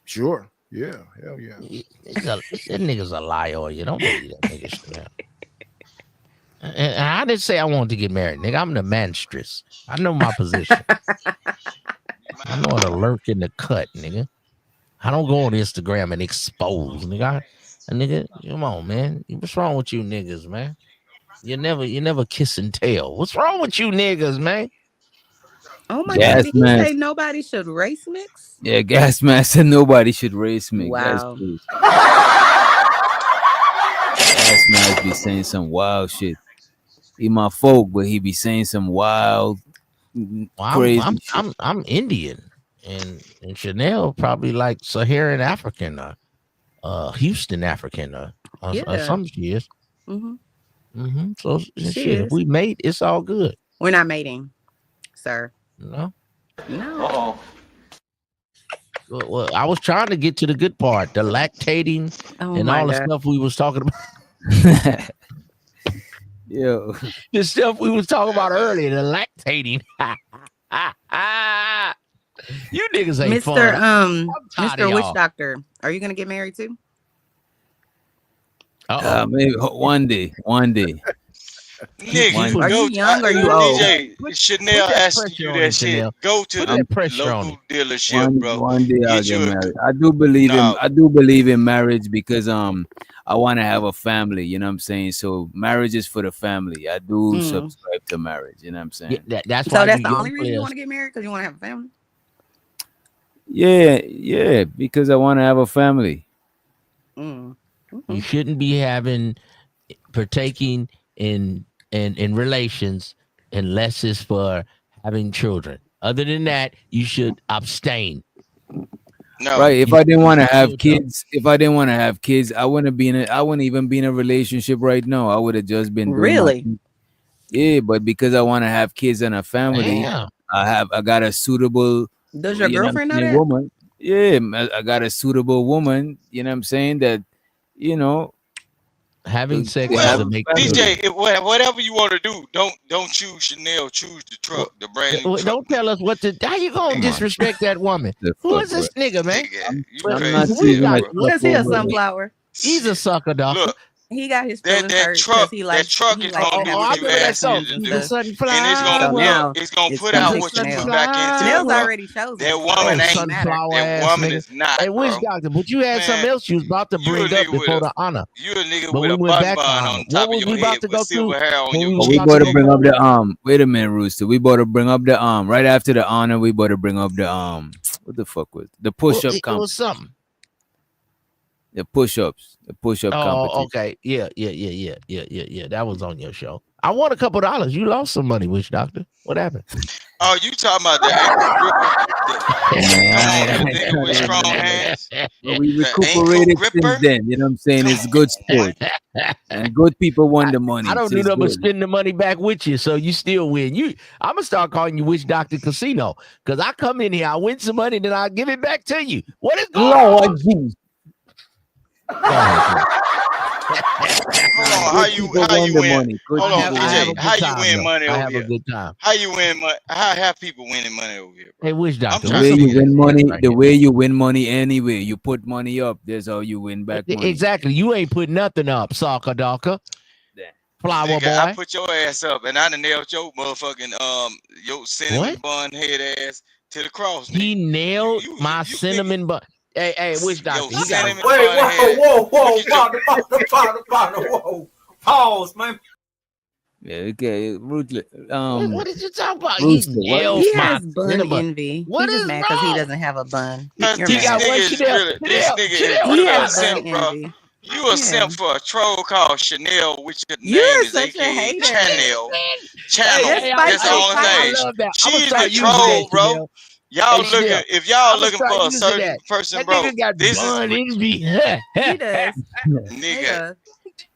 P: Sure. Yeah. Hell yeah.
B: That nigga's a liar. You don't believe that nigga shit. And I didn't say I wanted to get married, nigga. I'm the manstress. I know my position. I know how to lurk in the cut, nigga. I don't go on Instagram and expose, nigga. Nigga, come on, man. What's wrong with you niggas, man? You never kiss and tell. What's wrong with you niggas, man?
A: Oh my
C: Gas
A: God! Did he
C: mask.
A: say nobody should race mix?
C: Yeah, gas mask and nobody should race me. That's
A: Wow.
C: crazy. Gas mask be saying some wild shit. He my folk, but he be saying some wild, crazy shit.
B: I'm Indian, and Chanel probably like Saharan African, Houston African, or some she is. So shit, if we mate, it's all good.
A: We're not mating, sir.
B: No.
A: No.
B: Well, I was trying to get to the good part, the lactating and
A: my
B: all the
A: God.
B: stuff we was talking about.
C: Yo,
B: the stuff we was talking about earlier, the lactating. You niggas ain't fun.
A: Mr. Witch Doctor, are you gonna get married too?
C: Maybe one day.
H: Nigga,
A: Are you young or you old?
H: DJ Chanel asked you that shit.
B: Chanel.
H: Go to
B: Put
H: the
B: that pressure on
H: local dealership, bro.
C: One day I'll
H: Get
C: get
H: you a
C: married. I do believe in marriage because I want to have a family, you know what I'm saying? So marriage is for the family. I do subscribe to marriage, you know what I'm saying?
B: Yeah, that's
A: So
B: why
A: that's
B: you
A: the
B: young
A: only reason you
B: players-
A: want to get married, because you want to have a family.
C: Yeah, because I want to have a family.
B: You shouldn't be partaking in relations unless it's for having children. Other than that, you should abstain.
H: No.
C: Right. If I didn't want to have kids, I wouldn't even be in a relationship right now. I would have just been doing my thing. Yeah, but because I want to have kids and a family,
B: Damn.
C: I got a suitable
A: Does your girlfriend know that?
C: woman. Yeah, I got a suitable woman, you know what I'm saying, that
B: having sex
H: Well,
B: is a make
H: DJ, whatever you want to do, don't choose Chanel. Choose the truck, the brand new truck.
B: Don't tell us what to. How you gonna disrespect that woman? Who is this nigga, man?
C: I'm not saying much.
A: Was he a sunflower?
B: He's a sucker, doctor.
H: Look,
A: He got his feelings hurt
H: truck,
A: because he likes.
H: that truck
A: he
H: is
A: likes
H: gonna do what you ask it to do, and it's gonna put out what you put back into it.
A: Chanel's
H: Bro.
A: already chosen.
H: That woman ain't
B: sunflower
H: that
B: ass
H: woman
B: nigga.
H: is not.
B: Hey, which
H: bro.
B: doctor? But you had something else you was about to bring up before the honor.
H: You a nigga
B: But
H: with
B: we
H: a
B: went
H: bun
B: back to
H: bun
B: honor.
H: on
B: What
H: top of
B: was
H: your
B: we about
H: head
B: to go
H: with silver
B: to?
H: hair on your
C: We about to bring up the wait a minute, Rooster. We about to bring up the right after the honor. We about to bring up the what the fuck was the push-up
B: It was something.
C: The push-ups, competition.
B: Okay. Yeah. That was on your show. I won a couple dollars. You lost some money, Witch Doctor. What happened?
H: Oh, you talking about the ankle gripper? Come on, the nigga with strong hands.
C: Well, we recuperated since then. You know what I'm saying? It's good sport. And good people won the money.
B: I don't
C: so
B: do
C: it's
B: nothing but
C: good.
B: spend the money back with you, so you still win. I'm gonna start calling you Witch Doctor Casino because I come in here, I win some money, then I give it back to you. What is going on?
C: Jesus.
H: Hold on, how you win? Hold on, DJ. How you win money over here?
B: A good time.
H: How you win money? How have people winning money over here?
B: Hey, Witch Doctor.
C: The way you win money, the way you win money anyway. You put money up. That's how you win back money.
B: Exactly. You ain't put nothing up, soccer Dawker. Flower
H: Nigga,
B: boy.
H: I put your ass up, and I done nailed your motherfucking your cinnamon bun head ass to the cross. Nigga.
B: He nailed my cinnamon bun. Hey, Witch Doctor. He got
E: whoa, whoa. Pause, man.
C: Yeah, okay, ruthless.
B: What did you talk about?
C: Rooster,
B: He
C: what?
B: nailed
A: He
B: my
A: has bun
B: cinema.
A: envy.
B: What
A: He's just
B: is
A: mad because he
B: wrong?
A: doesn't have a bun.
H: Cause
A: You're
B: He
H: this
B: got
A: mad.
B: one.
H: nigga is
B: Chanel.
H: really, this nigga is
B: Chanel.
A: He
H: really a
A: has bun
H: simp, bro.
A: envy.
H: You a
A: Yeah.
H: simp for a troll called Chanel, which your name
A: You're
H: is
A: such a
H: AKA
A: hater.
H: Channel.
B: Hey,
A: You're
H: Channel.
B: hey, I,
H: That's the
B: hey,
A: spiteful
H: only
B: hey, I
H: thing.
A: spice.
B: love that. I'm gonna
H: She's the
B: start using that,
H: troll, bro.
B: Chanel. Hey,
H: Y'all looking,
B: Chanel.
H: if
B: I'm
H: y'all
B: gonna
H: looking
B: start
H: for a
B: using
H: certain
B: that.
H: person,
B: That
H: bro,
B: nigga got
H: this is
B: bun envy.
A: He does. He
H: nigga.
A: does.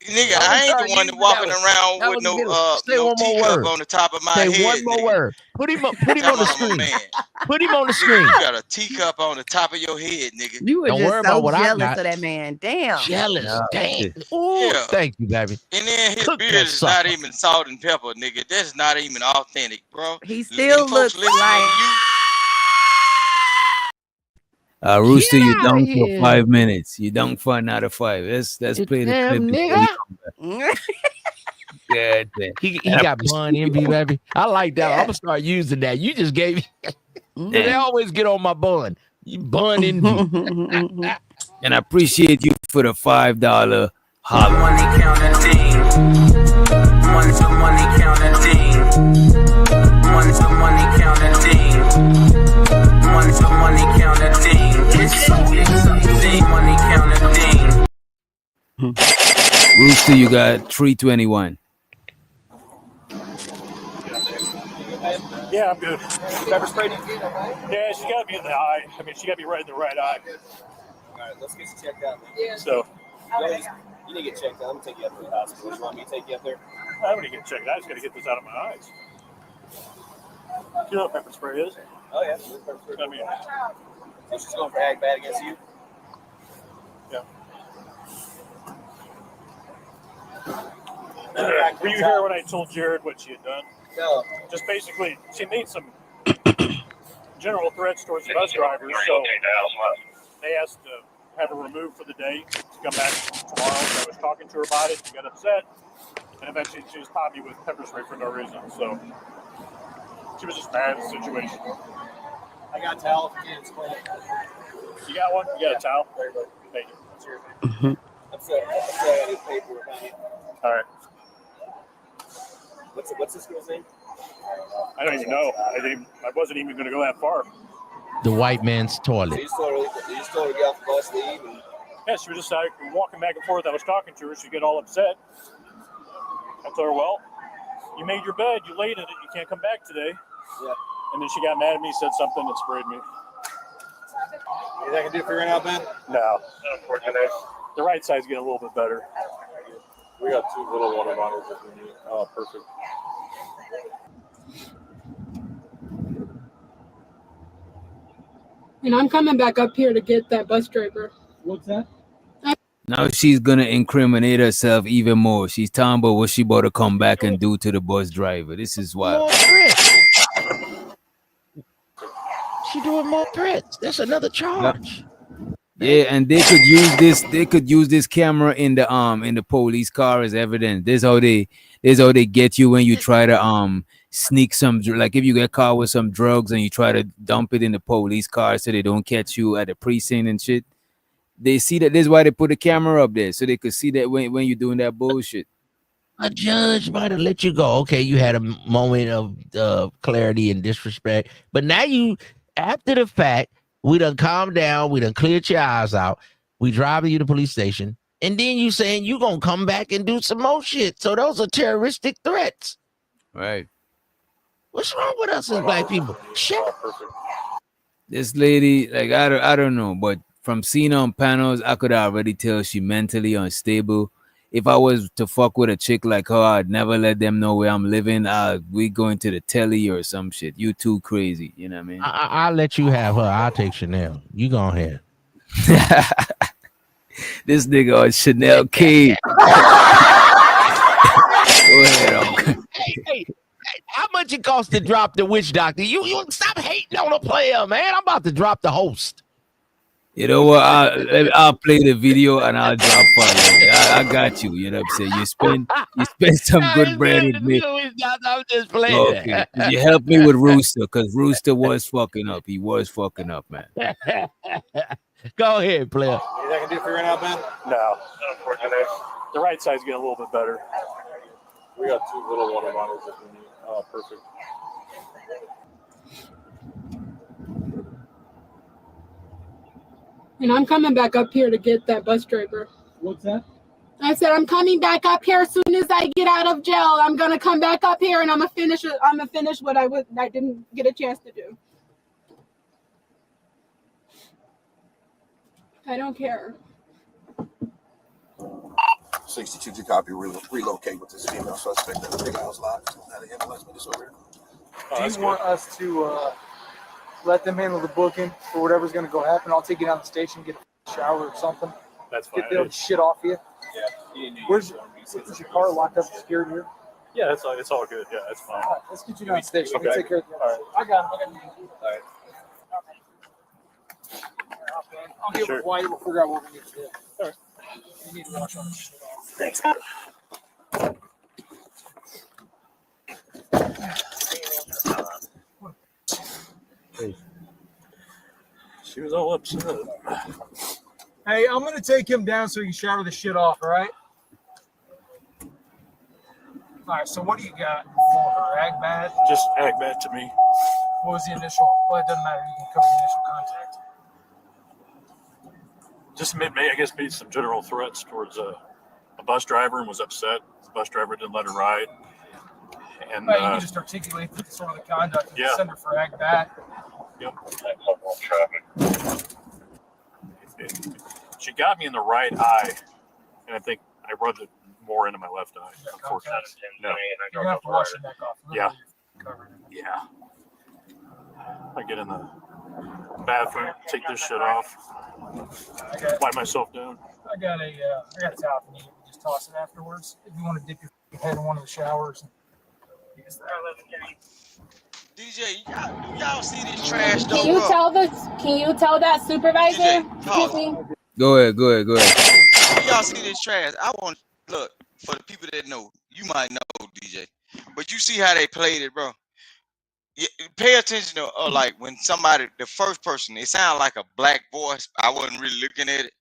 H: Nigga,
B: I'm gonna
H: I ain't the
B: start
H: one that
B: using that
H: walking
B: one.
H: around
B: That
H: with
B: was a
H: no
B: good one. Say
H: no
B: one more
H: teacup
B: word.
H: on the top of my
B: Say one
H: head,
B: more
H: nigga.
B: word. Put him on the
H: Talking about I'm a
B: screen.
H: man.
B: Put him on the
H: Nigga,
B: screen.
H: you got a teacup on the top of your head, nigga.
A: You were
B: Don't worry
A: just so
B: about what I
A: jealous
B: got.
A: of that man. Damn.
B: Jealous.
C: Nah,
B: Dang.
C: shit.
B: Ooh,
H: Yeah.
B: thank you, baby.
H: And then his
B: Cook
H: beard
B: that
H: is not
B: sucker.
H: even salt and pepper, nigga. That's not even authentic, bro.
A: He
H: And
A: still
H: folks
A: looks
H: listening
A: like
H: to you,
C: Rooster,
B: Get
C: you
B: out of
C: dunk for
B: here.
C: 5 minutes. You dunk for another 5. Let's
B: You
C: play the
B: damn
C: clip before
B: nigga.
C: you come back. Yeah, damn.
B: He
C: And I
B: got
C: appreciate
B: bun
C: you.
B: envy, baby. I like that. I'm
A: yeah.
B: gonna start using that. You just gave me. Cause they
C: Damn.
B: always get on my bun. You bun envy.
C: And I appreciate you for the $5 holler.
I: Money counting team. Money to money counting team. Money to money counting team. Money to money counting team. It's team money counting team.
C: Rooster, you got 321.
S: Yeah, I'm good.
F: Pepper spray?
S: Yeah, she got me in the eye. I mean, she got me right in the right eye.
F: All right, let's get you checked out, man.
S: So
F: You need to get checked out. I'm gonna take you up to the hospital. You want me to take you up there?
S: I'm gonna get checked. I just gotta get this out of my eyes. You know what pepper spray is?
F: Oh yeah.
S: I mean,
F: So she's going for ag bad against you.
S: yeah. Were you here when I told Jared what she had done?
F: No.
S: Just basically, she made some general threats towards the bus drivers, so they asked to have her removed for the day to come back tomorrow. So I was talking to her about it. She got upset, and eventually she just popped me with pepper spray for no reason. So she was just mad at the situation.
F: I got a towel if you can't explain it.
S: You got one? You got a towel? Thank you.
F: That's yours. I'm sorry. I need paperwork on you.
S: All right.
F: What's this girl's name?
S: I don't even know. I wasn't even going to go that far.
B: The white man's
F: So
B: toilet.
F: you just told her to get off the bus, leave, and
S: Yeah, she was just walking back and forth. I was talking to her. She got all upset. I told her, well, you made your bed. You laid in it. You can't come back today.
F: yeah.
S: And then she got mad at me, said something that sprayed me.
F: Anything I can do for you right now, Ben?
S: No. The right side's getting a little bit better.
D: We got 2 little water bottles if we need. Oh, perfect.
E: And I'm coming back up here to get that bus driver.
D: What's that?
C: Now she's gonna incriminate herself even more. She's talking about what she about to come back and do to the bus driver. This is wild.
B: More threats. She doing more threats. That's another charge.
C: Yeah, and they could use this. They could use this camera in the police car as evidence. This how they get you when you try to sneak some, like if you get caught with some drugs and you try to dump it in the police car so they don't catch you at the precinct and shit. They see that. This is why they put the camera up there so they could see that when you're doing that bullshit.
B: A judge might have let you go. Okay, you had a moment of clarity and disrespect, but now you, after the fact, we done calmed down, we done cleared your eyes out, we driving you to the police station, and then you saying you gonna come back and do some more shit. So those are terroristic threats.
C: Right.
B: What's wrong with us as black people? Shit.
C: This lady, like I don't know, but from seeing her on panels, I could already tell she mentally unstable. If I was to fuck with a chick like her, I'd never let them know where I'm living. We going to the telly or some shit. You too crazy, you know what I mean?
B: I'll let you have her. I'll take Chanel. You go ahead.
C: This nigga on Chanel K. Go ahead.
B: Hey, how much it costs to drop the witch doctor? You stop hating on a player, man. I'm about to drop the host.
C: You know what? I'll play the video and I'll drop $5. I got you. You know what I'm saying? You spend some good bread with me.
B: I'm just playing.
C: Okay. You help me with Rooster because Rooster was fucking up. He was fucking up, man.
B: Go ahead, player.
F: Anything I can do for you right now, Ben?
S: No. The right side's getting a little bit better.
D: We got 2 little water bottles if you need. Perfect.
E: And I'm coming back up here to get that bus driver.
P: What's that?
E: I said I'm coming back up here as soon as I get out of jail. I'm gonna come back up here and I'm gonna finish what I didn't get a chance to do. I don't care.
T: 62 to copy. Relocate with this female suspect at the big house lot. Now the ambulance disorder.
J: Do you want us to let them handle the booking for whatever's going to go happen? I'll take you down to the station, get a shower or something.
S: That's fine.
J: Get the shit off you.
S: Yeah.
J: Where's your car locked up secured here?
S: Yeah, it's all good. Yeah, that's fine.
J: All right, let's get you down to the station.
S: Okay.
J: We'll take care of you.
S: All right.
J: I got him.
S: All right.
J: I'll get with White. We'll figure out what we need to do.
S: All right.
J: You need to wash all this shit off.
S: Thanks. She was all upset.
J: Hey, I'm going to take him down so he can shower the shit off, all right? All right, so what do you got for her? Ag bad?
S: Just ag bad to me.
J: What was the initial? Well, it doesn't matter. You can cover the initial contact.
S: Just made some general threats towards a bus driver and was upset. The bus driver didn't let her ride. And
J: Well, you can just articulate sort of the conduct and
S: Yeah.
J: send her for ag bad.
S: Yep. She got me in the right eye, and I think I rubbed it more into my left eye. Unfortunately, no.
J: You're going to have to wash your neck off.
S: Yeah.
J: Covered.
S: Yeah. I get in the bathroom, take this shit off, wipe myself down.
J: I got a towel if you need it. Just toss it afterwards. If you want to dip your head in one of the showers.
H: DJ, y'all see this trash though,
R: Can you
H: bro?
R: Can you tell that supervisor? Excuse me.
C: Go ahead.
H: Y'all see this trash? I want look for the people that know. You might know, DJ, but you see how they played it, bro. Yeah, pay attention to like when somebody, the first person, it sounded like a black voice. I wasn't really looking at it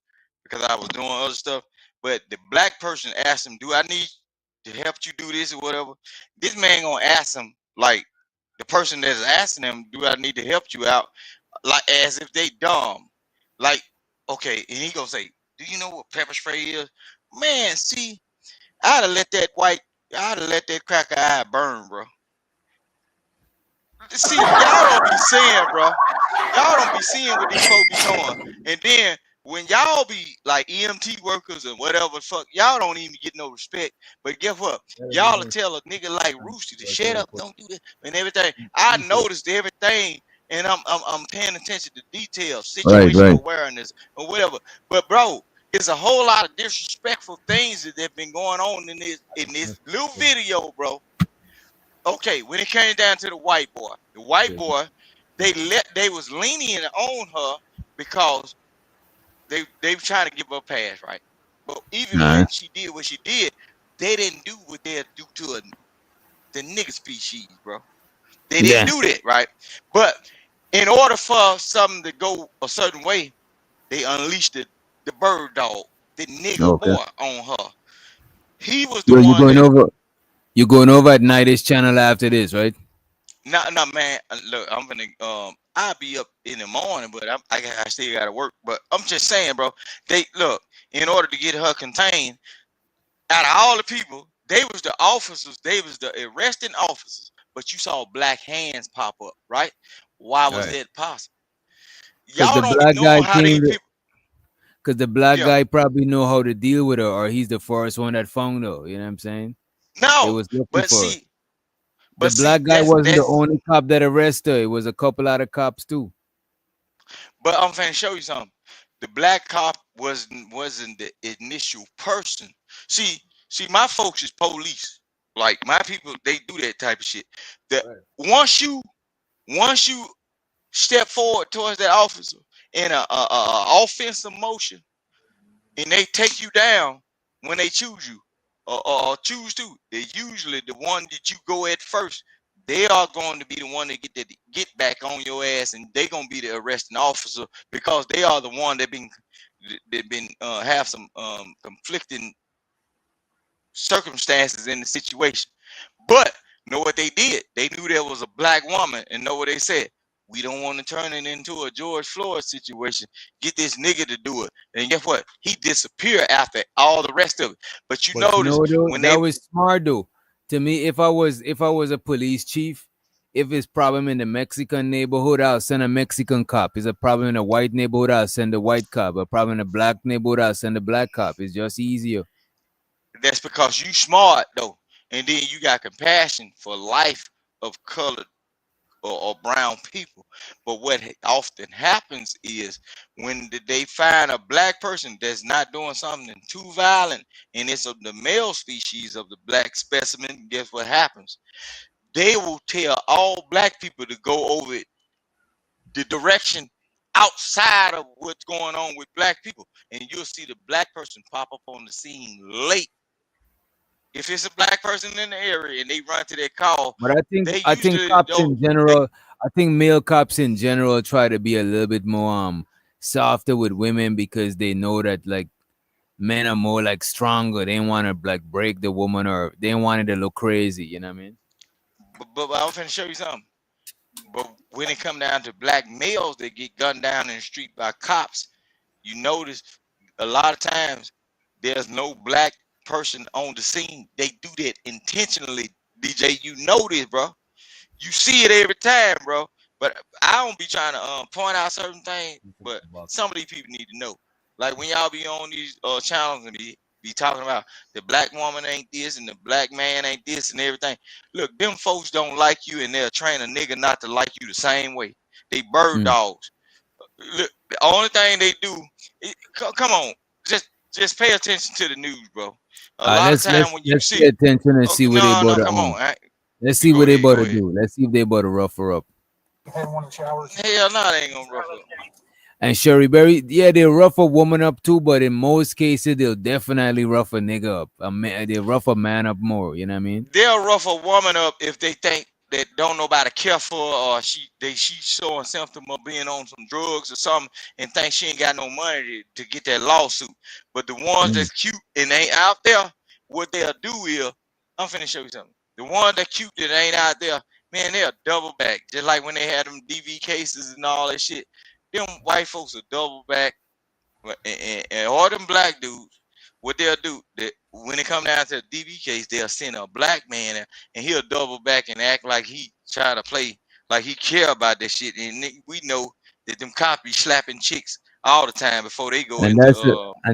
H: because I was doing other stuff. But the black person asked him, "Do I need to help you do this or whatever?" This man gonna ask him like the person that's asking him, "Do I need to help you out?" Like as if they dumb. Like, okay, and he gonna say, "Do you know what pepper spray is?" Man, see, I'd have let that cracker eye burn, bro. See, y'all don't be seeing, bro. Y'all don't be seeing what these folks be doing. And then when y'all be like EMT workers and whatever the fuck, y'all don't even get no respect. But guess what? Y'all will tell a nigga like Rooster to shut up, don't do that, and everything. I noticed everything, and I'm paying attention to details, situational awareness, or whatever. But bro, it's a whole lot of disrespectful things that have been going on in this little video, bro. Okay, when it came down to the white boy, they was lenient on her because they were trying to give her a pass, right? But even when she did what she did, they didn't do what they'd do to the nigga species, bro. They didn't do that, right? But in order for something to go a certain way, they unleashed the bird dog, the nigga boy on her. He was the one
C: You're going over at Night's channel after this, right?
H: No, man. Look, I'm gonna I'll be up in the morning, but I still gotta work. But I'm just saying, bro. They look in order to get her contained. Out of all the people, they was the officers. They was the arresting officers. But you saw black hands pop up, right? Why was that possible? Y'all don't be knowing how these people.
C: Because the black guy probably know how to deal with her, or he's the first one that found her. You know what I'm saying?
H: No,
C: it was
H: but
C: for
H: see,
C: the black guy wasn't the only cop that arrested her. It was a couple other cops too.
H: But I'm finna show you something. The black cop wasn't the initial person. See, my folks is police. Like my people, they do that type of shit. That once you step forward towards that officer in a offensive motion, and they take you down when they choose you or choose to, they're usually the one that you go at first. They are going to be the one that get back on your ass, and they're gonna be the arresting officer because they are the one that have some conflicting circumstances in the situation. But know what they did? They knew there was a black woman, and know what they said? We don't want to turn it into a George Floyd situation. Get this nigga to do it. And guess what? He disappeared after all the rest of it. But you
C: But you
H: notice
C: know though,
H: when
C: that
H: they
C: was smart though. To me, if I was a police chief, if it's problem in the Mexican neighborhood, I'll send a Mexican cop. It's a problem in a white neighborhood, I'll send a white cop. A problem in a black neighborhood, I'll send a black cop. It's just easier.
H: that's because you smart though. And then you got compassion for life of colored or brown people. But what often happens is when they find a black person that's not doing something too violent, and it's of the male species of the black specimen, guess what happens? They will tell all black people to go over the direction outside of what's going on with black people, and you'll see the black person pop up on the scene late. If it's a black person in the area and they run to their call,
C: But I think
H: they
C: I think
H: usually
C: cops
H: don't.
C: in general, I think male cops in general try to be a little bit more softer with women because they know that like men are more like stronger. They want to like break the woman or they want it to look crazy. You know what I mean?
H: But I'm finna show you something. But when it come down to black males that get gunned down in the street by cops, you notice a lot of times there's no black person on the scene. They do that intentionally, DJ. You know this, bro. You see it every time, bro. But I don't be trying to point out certain things, but some of these people need to know. Like when y'all be on these channels and be talking about the black woman ain't this and the black man ain't this and everything. Look, them folks don't like you and they'll train a nigga not to like you the same way. They bird
C: Mm.
H: dogs. Look, the only thing they do, come on, just pay attention to the news, bro. A lot of
C: Let's
H: time when you
C: let's pay
H: see,
C: attention and see
H: okay,
C: what they
H: no,
C: about
H: no,
C: to
H: come on,
C: let's see
H: go
C: what they
H: ahead,
C: about
H: go
C: to
H: ahead.
C: do. Let's see if they about to rough her up.
H: Hell no, they ain't gonna rough up.
C: And Sherry Berry, yeah, they'll rough a woman up too, but in most cases, they'll definitely rough a nigga up. They'll rough a man up more. You know what I mean?
H: They'll rough a woman up if they think that don't nobody care for her, or she's showing symptom of being on some drugs or something and think she ain't got no money to get that lawsuit. But the ones
C: Mm.
H: that's cute and ain't out there, what they'll do is, I'm finna show you something. The ones that cute that ain't out there, man, they'll double back. Just like when they had them DV cases and all that shit. Them white folks will double back, and all them black dudes, what they'll do, that when it come down to the DV case, they'll send a black man and he'll double back and act like he try to play like he care about that shit. And we know that them cops be slapping chicks all the time before they go
C: And
H: into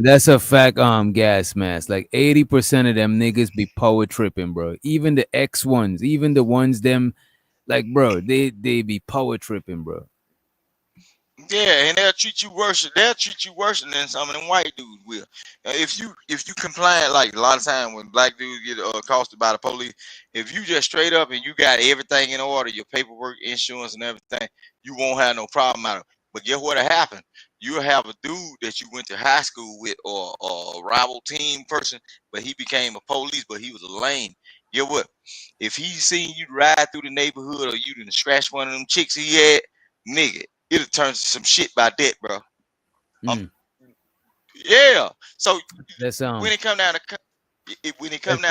C: that's a fact. Gas mask. Like 80% of them niggas be power tripping, bro. Even the X ones, even the ones them, like, bro, they be power tripping, bro.
H: yeah, and they'll treat you worse. They'll treat you worse than some of them white dudes will. If you complain, like a lot of time when black dudes get accosted by the police, if you just straight up and you got everything in order, your paperwork, insurance, and everything, you won't have no problem out of it. But guess what happened? You'll have a dude that you went to high school with or a rival team person, but he became a police, but he was a lame. Get what? If he seen you ride through the neighborhood or you didn't scratch one of them chicks he had, nigga, it'll turn to some shit by that, bro.
C: Mm.
H: Yeah. So
C: Let's
H: when it come down to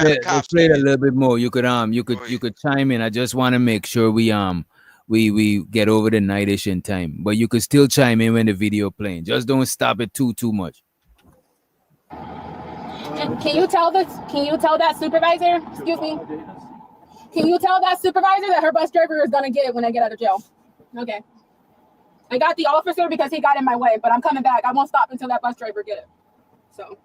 C: let's
H: cops
C: play it a
H: coming,
C: little bit more. You could chime in. I just want to make sure we get over the nightish in time, but you could still chime in when the video playing. Just don't stop it too much.
E: Can you tell that supervisor? Excuse me. Can you tell that supervisor that her bus driver is gonna get it when I get out of jail? Okay. I got the officer because he got in my way, but I'm coming back. I won't stop until that bus driver get it. So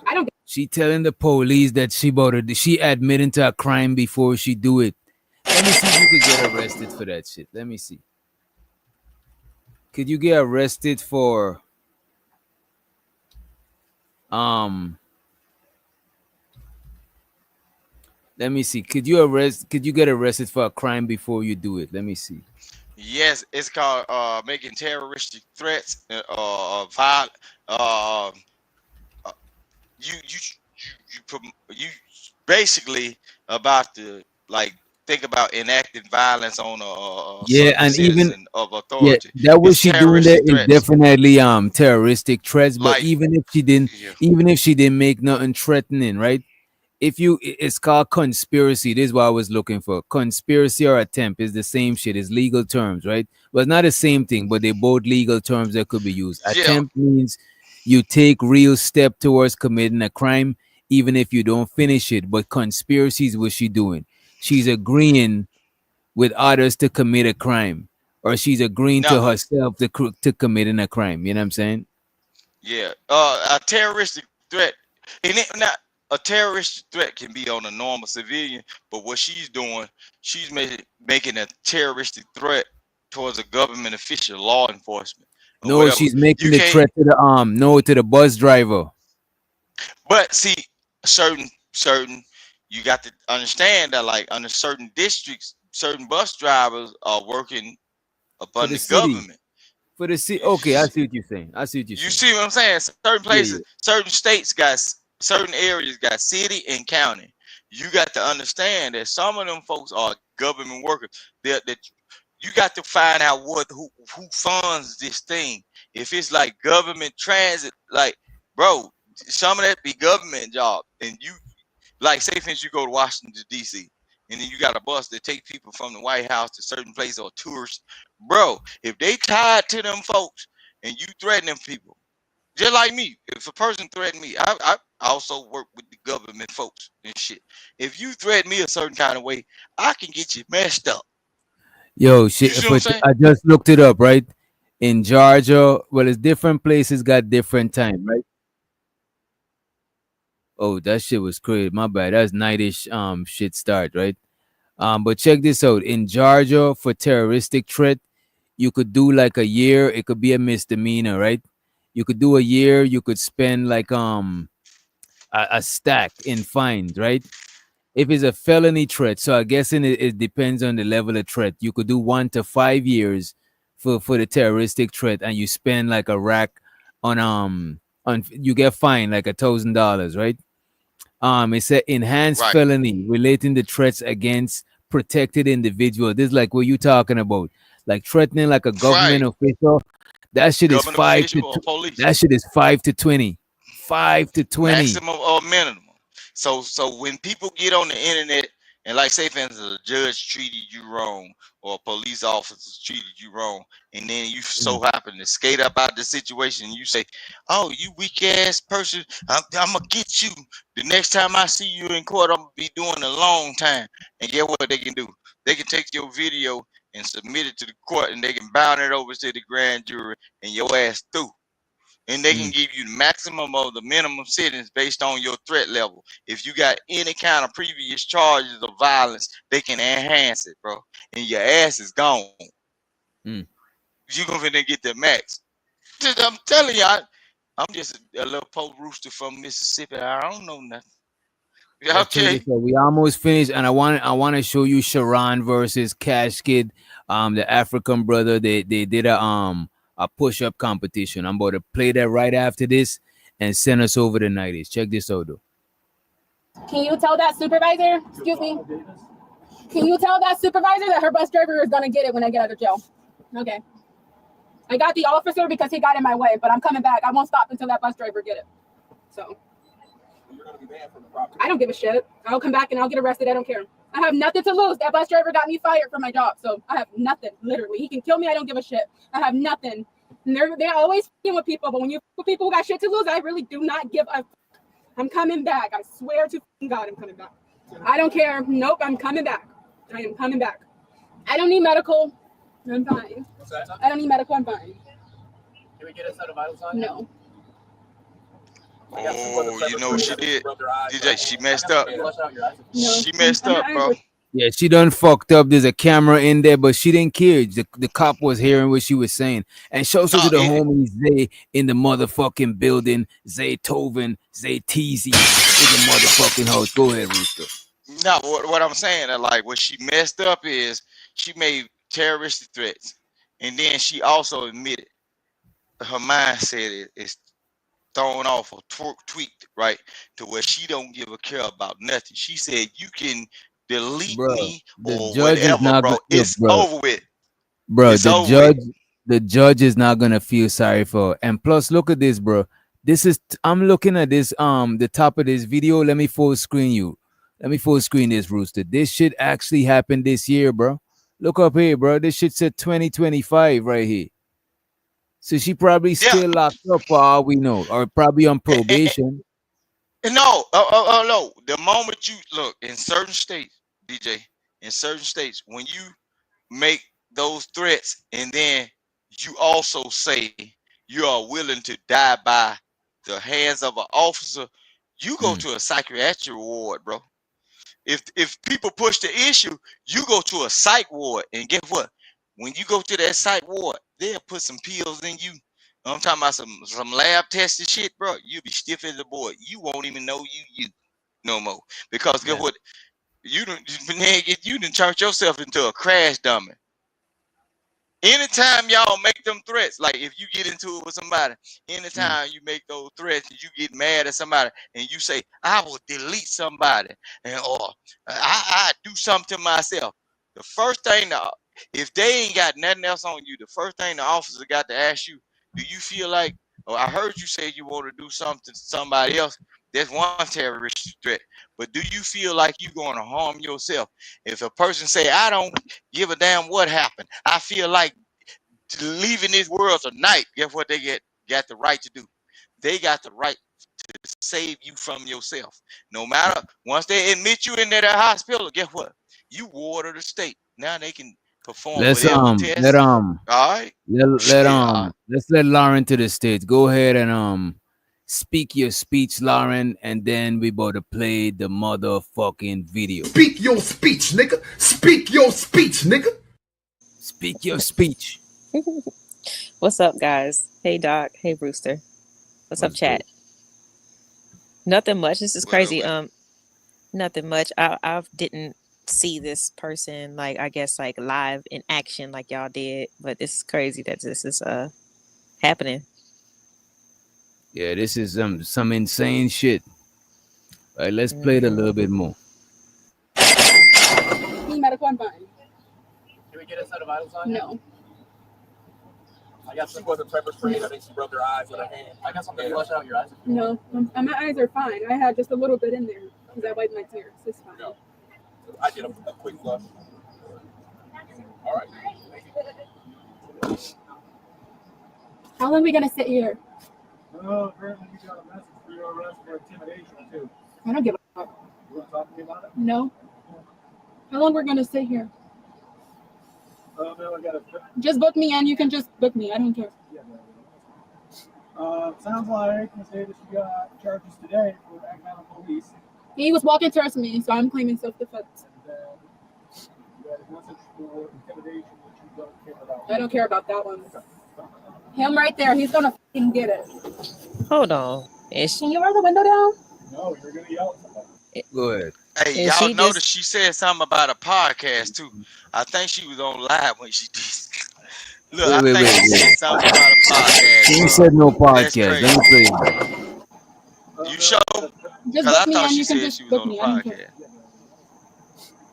E: I don't.
C: She telling the police that she admitting to a crime before she do it. Let me see if you could get arrested for that shit. Let me see. Could you get arrested for let me see. Could you get arrested for a crime before you do it? Let me see.
H: yes, it's called making terroristic threats, violent. Uh, you basically about to like think about enacting violence on a
C: Yeah,
H: certain
C: and even
H: citizen of
C: yeah,
H: authority.
C: that what
H: It's
C: she doing there
H: terroristic
C: is
H: threats.
C: definitely terroristic threats. But
H: Like, yeah,
C: even if she didn't make nothing threatening, right? If you it's called conspiracy. This is what I was looking for. Conspiracy or attempt is the same shit. It's legal terms, right? Well, it's not the same thing, but they're both legal terms that could be used.
H: yeah.
C: Attempt means you take real step towards committing a crime, even if you don't finish it. But conspiracy is what she's doing. She's agreeing with others to commit a crime, or she's agreeing
H: No,
C: to herself to committing a crime. You know what I'm saying?
H: yeah. A terroristic threat, and it not a terrorist threat can be on a normal civilian, but what she's doing, she's making a terroristic threat towards a government official, law enforcement, or
C: No,
H: whatever.
C: she's
H: You
C: making the
H: can't.
C: threat to the no, to the bus driver.
H: But see, certain you got to understand that like under certain districts, certain bus drivers are working
C: For
H: upon
C: the
H: the
C: city.
H: government.
C: For the city. Okay, I see what you're saying. I see what you're
H: You
C: saying.
H: see what I'm saying? Certain
C: Yeah,
H: places,
C: yeah.
H: certain states got certain areas got city and county. You got to understand that some of them folks are government workers. That you got to find out who funds this thing. If it's like government transit, like bro, some of that be government job, and you like say for instance you go to Washington D.C. and then you got a bus that take people from the White House to certain places or tourists, bro. If they tied to them folks and you threaten them people, just like me, if a person threatened me, I also work with the government folks and shit. If you threaten me a certain kind of way, I can get you messed up.
C: Yo,
H: You
C: shit.
H: see what I'm saying?
C: I just looked it up, right? In Georgia, well, it's different places got different time, right? Oh, that shit was crazy. My bad. That's nightish shit start, right? But check this out. In Georgia, for terroristic threat, you could do like a year. It could be a misdemeanor, right? You could do a year. You could spend like a stack in fines, right? If it's a felony threat, so I guess it depends on the level of threat. You could do 1 to 5 years for the terroristic threat, and you spend like a rack on you get fined like $1,000, right? It's an enhanced
H: Right.
C: felony relating to threats against protected individual. This is like what you talking about, like threatening like a government
H: Right.
C: official. That shit is
H: Government official or police.
C: that shit is 5 to 20, 5 to 20.
H: Maximum or minimum. So when people get on the internet and like say for instance a judge treated you wrong or a police officer treated you wrong, and then you so happen to skate up out the situation and you say, "Oh, you weak ass person, I'm gonna get you." The next time I see you in court, I'm gonna be doing a long time. And get what they can do? They can take your video and submit it to the court, and they can bound it over to the grand jury, and your ass through, and they can give you the maximum of the minimum sentence based on your threat level. If you got any kind of previous charges of violence, they can enhance it, bro. And your ass is gone. You gonna get the max. I'm telling you, I'm just a little poor rooster from Mississippi. I don't know nothing.
C: Let's check
H: Okay.
C: this out. We almost finished, and I want to show you Sharon versus Cash Kid, the African brother. They did a push up competition. I'm about to play that right after this and send us over the 90s. Check this out, though.
E: Can you tell that supervisor, excuse me, can you tell that supervisor that her bus driver is gonna get it when I get out of jail? Okay. I got the officer because he got in my way, but I'm coming back. I won't stop until that bus driver get it. So I don't give a shit. I'll come back and I'll get arrested. I don't care. I have nothing to lose. That bus driver got me fired from my job, so I have nothing. Literally, he can kill me. I don't give a shit. I have nothing. And they're always f***ing with people, but when you with people who got shit to lose, I really do not give a. I'm coming back. I swear to God, I'm coming back. I don't care. Nope, I'm coming back. I am coming back. I don't need medical. I'm fine.
F: What's that?
E: I don't need medical. I'm fine.
F: Can we get us out of vital sign?
E: No.
H: Oh, you know what she did? DJ, she messed up. She messed up, bro.
C: Yeah, she done fucked up. There's a camera in there, but she didn't care. The cop was hearing what she was saying. And shouts out to the homies Zay in the motherfucking building. Zay Tovin, Zay Teasy in the motherfucking house. Go ahead, Rooster.
H: No, what I'm saying, that like what she messed up is she made terroristic threats, and then she also admitted her mindset is thrown off or tweaked, right, to where she don't give a care about nothing. She said you can delete
C: bro.
H: me
C: The
H: or
C: judge is
H: whatever,
C: not
H: bro.
C: gonna look,
H: It's
C: bro.
H: over with.
C: Bro,
H: It's over with.
C: the judge is not gonna feel sorry for her. And plus, look at this, bro. This is I'm looking at this the top of this video. Let me full screen you. Let me full screen this, Rooster. This shit actually happened this year, bro. Look up here, bro. This shit said 2025 right here. So she probably
H: Yeah.
C: still locked up for all we know, or probably on probation.
H: No, no. The moment you look in certain states, DJ, in certain states, when you make those threats and then you also say you are willing to die by the hands of an officer, you go
C: Mm.
H: to a psychiatric ward, bro. If people push the issue, you go to a psych ward, and guess what? When you go to that psych ward, they'll put some pills in you. I'm talking about some lab tested shit, bro. You'll be stiff as a board. You won't even know you no more because guess
C: Yeah.
H: what? You done turned yourself into a crash dummy. Anytime y'all make them threats, like if you get into it with somebody, anytime you make those threats and you get mad at somebody and you say, I will delete somebody and or I do something to myself. The first thing if they ain't got nothing else on you, the first thing the officer got to ask you, do you feel like, oh, I heard you say you want to do something to somebody else. That's one terrorist threat. But do you feel like you're going to harm yourself? If a person say, I don't give a damn what happened, I feel like leaving this world tonight, guess what they got the right to do? They got the right to save you from yourself. No matter, once they admit you in that hospital, guess what? You ward of the state. Now they can perform
C: Let's
H: whatever
C: let
H: test. All right. Yeah.
C: let's let Lauren to the stage. Go ahead and speak your speech, Lauren, and then we about to play the motherfucking video.
K: Speak your speech, nigga. Speak your speech, nigga.
C: Speak your speech.
L: What's up, guys? Hey, Doc. Hey, Brewster. What's up, chat? Nothing much. This is crazy. Nothing much. I didn't see this person like I guess like live in action like y'all did, but this is crazy that this is happening.
C: Yeah, this is some insane shit. All right, let's play it a little bit more.
E: Medical, I'm fine.
F: Can we get a set of vitals on?
E: No.
F: I got some with a pepper spray. I think she rubbed her eyes with her hand. I got something to flush out your eyes.
E: No, my eyes are fine. I had just a little bit in there because I wiped my tears. It's fine.
F: No. I did a quick flush. All right.
E: How long are we gonna sit here?
J: Apparently we got a message for your arrest for intimidation too.
E: I don't give a fuck.
J: You want to talk to me about it?
E: No. How long we're gonna sit here?
J: No, I got to.
E: Just book me and you can just book me. I don't care.
J: Yeah, sounds like Miss Davis, you got charges today for acting out on police.
E: He was walking towards me, so I'm claiming self-defense.
J: And you got a message for intimidation that you don't care about.
E: I don't care about that one. Him right there, he's gonna fucking get it.
L: Hold on.
E: Can you roll the window down?
J: No, you're gonna yell at somebody.
C: Go ahead.
H: Hey, y'all noticed she said something about a podcast too. I think she was on live when she did. Look, I think she said something about a podcast.
C: She said no podcast. Let me play it.
H: You sure?
E: Just
H: Because I
E: book me
H: thought
E: and
H: she
E: you can
H: said
E: just
H: she was
E: book
H: on the
E: me. I don't care.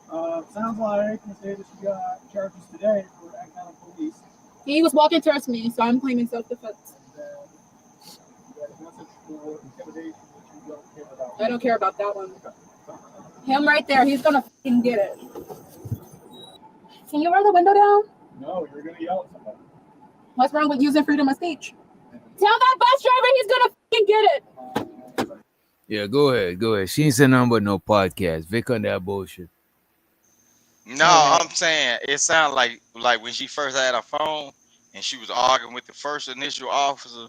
H: podcast.
J: Sounds like Miss Davis, you got charges today for acting out on police.
E: He was walking towards me, so I'm claiming self-defense.
J: You got a message for intimidation that you don't care about.
E: I don't care about that one. Him right there, he's gonna fucking get it. Can you roll the window down?
J: No, you're gonna yell at somebody.
E: What's wrong with using freedom of speech? Tell that bus driver he's gonna fucking get it.
C: Yeah, go ahead. Go ahead. She ain't said nothing but no podcast. Vic on that bullshit.
H: No, I'm saying it sounded like when she first had her phone and she was arguing with the first initial officer.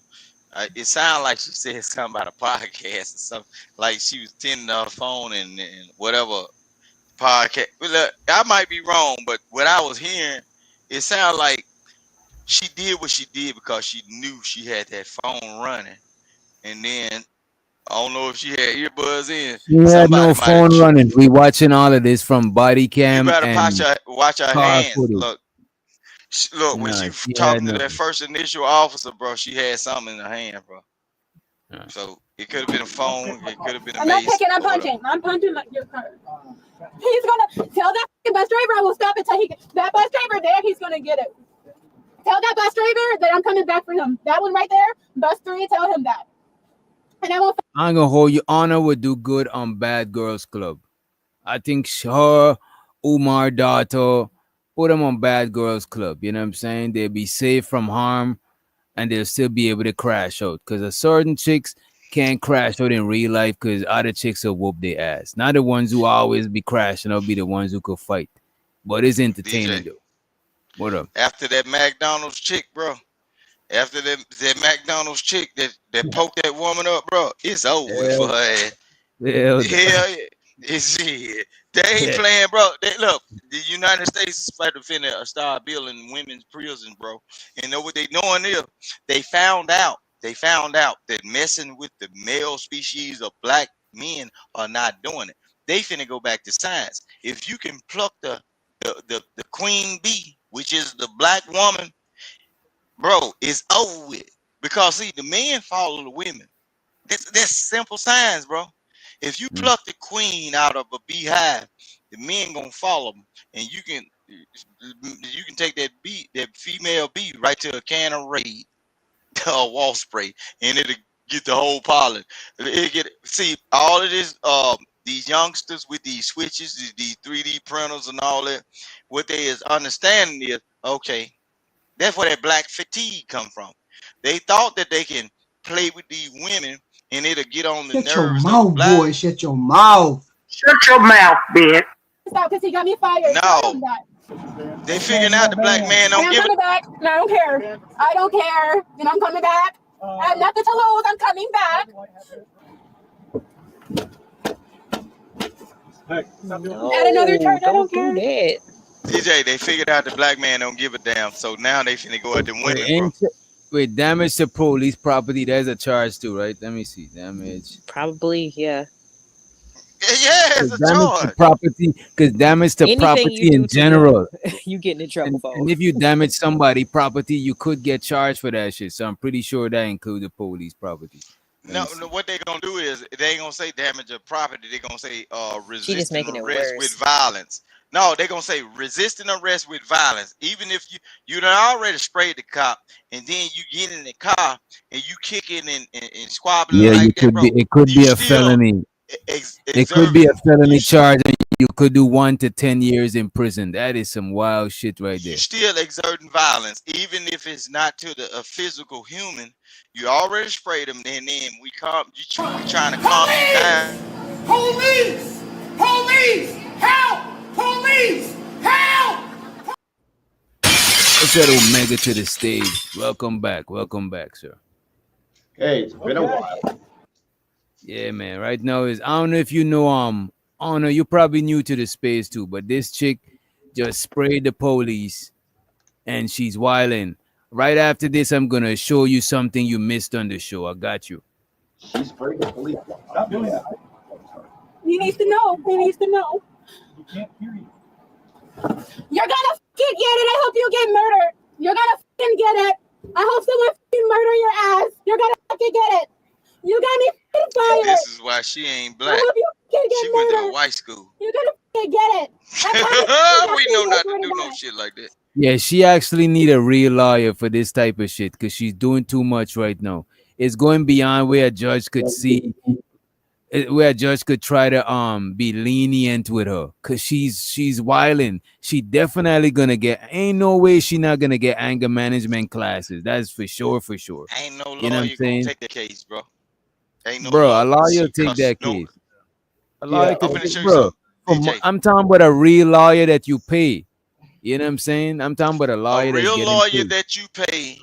H: It sounded like she said something about a podcast or something. Like she was tending her phone and whatever podcast. Look, I might be wrong, but what I was hearing, it sounded like she did what she did because she knew she had that phone running, and then I don't know if she had earbuds in.
C: She had no phone running. We watching all of this from body cam.
H: You better
C: and
H: watch her hands.
C: footage.
H: Look, when she talking to that first initial officer, bro, she had something in her hand, bro. So it could have been a phone. It could have been a
E: I'm not
H: mace.
E: picking. I'm
H: or whatever.
E: punching. I'm punching your car. He's gonna tell that bus driver I will stop until that bus driver there. He's gonna get it. Tell that bus driver that I'm coming back for him. That one right there, bus 3. Tell him that. And I won't.
C: I'm gonna hold you. Honor would do good on Bad Girls Club. I think her, Umar daughter, put them on Bad Girls Club. You know what I'm saying? They'll be safe from harm, and they'll still be able to crash out. Because a certain chicks can't crash out in real life because other chicks will whoop their ass. Not the ones who always be crashing out, be the ones who could fight. But it's entertaining
H: DJ.
C: though. What up?
H: After that McDonald's chick, bro. After that McDonald's chick that poked that woman up, bro, it's over with for her ass.
C: Hell
H: Hell yeah. It's it. They ain't playing, bro. Look, the United States is about to finna start building women's prisons, bro. And know what they doing is they found out that messing with the male species of black men are not doing it. They finna go back to science. If you can pluck the queen bee, which is the black woman, bro, it's over with. Because see, the men follow the women. That's simple science, bro. If you pluck the queen out of a beehive, the men gonna follow them, and you can take that female bee right to a can of Raid or wall spray, and it'll get the whole pollen. See all of this. These youngsters with these switches, these 3D printers, and all that. What they is understanding is okay. That's where that black fatigue come from. They thought that they can play with these women and it'll get on the
Q: Shut your
H: nerves of
Q: mouth,
H: black.
Q: boy. Shut your mouth.
U: Shut your mouth, bitch.
E: Stop, because he got me fired.
H: No. They figuring out the black man don't
E: I'm
H: give
E: coming back. No, I don't care. I don't care. And I'm coming back. I have nothing to lose. I'm coming back.
L: No,
E: Add another charge. I don't
L: do
E: care.
L: that.
H: DJ, they figured out the black man don't give a damn. So now they finna go at the women, bro.
C: Wait, damage to police property. There's a charge too, right? Let me see. Damage.
L: Probably, yeah.
H: Yeah, it's a
C: Damage
H: charge.
C: to property, because damage to
L: Anything
C: property
L: you do
C: in
L: to
C: general.
L: them, you getting in trouble for.
C: And if you damage somebody property, you could get charged for that shit. So I'm pretty sure that includes the police property.
H: No, what they gonna do is they ain't gonna say damage of property. They gonna say
L: She just making
H: resisting
L: it
H: arrest
L: worse.
H: with violence. No, they gonna say resisting arrest with violence. Even if you done already sprayed the cop, and then you get in the car and you kicking and squabbling
C: Yeah,
H: like
C: you
H: that,
C: could
H: bro.
C: be. It could
H: You
C: be a
H: still
C: felony. It could be a felony charge, and you could do 1 to 10 years in prison. That is some wild shit right there.
H: you still exerting violence, even if it's not to a physical human. You already sprayed them, and then we trying to calm you down.
G: Police! Police! Help! Police! Help!
C: Let's get Omega to the stage. Welcome back, sir.
M: Hey, it's been a while.
C: Yeah, man. Right now is, I don't know if you know, Honor, you're probably new to the space too, but this chick just sprayed the police and she's wilding. Right after this, I'm gonna show you something you missed on the show. I got you.
M: She sprayed the police. Stop doing that.
E: He needs to know. He needs to know.
M: He can't hear you.
E: You're gonna fucking get it. I hope you get murdered. You're gonna fucking get it. I hope someone fucking murder your ass. You're gonna fucking get it. You got me fucking fired.
H: This is why she ain't
E: I
H: black.
E: hope you fucking get
H: She went to a
E: murdered.
H: white school.
E: You're gonna fucking get it.
H: We know not to do no shit like that.
C: Yeah, she actually need a real lawyer for this type of shit because she's doing too much right now. It's going beyond where a judge could see, where a judge could try to be lenient with her because she's wilding. She definitely gonna get. Ain't no way she not gonna get anger management classes. That's for sure, for sure.
H: Ain't no lawyer
C: You know what I'm
H: gonna
C: saying?
H: take the case, bro. Ain't no
C: Bro, a
H: lawyer.
C: lawyer
H: She
C: take
H: cuss-
C: that
H: no.
C: case. A lawyer
H: I'm
C: could
H: finna show you
C: bro.
H: something.
C: I'm talking about a real lawyer that you pay. You know what I'm saying? I'm talking about a lawyer
H: A
C: that's
H: real
C: getting
H: lawyer
C: paid.
H: that you pay,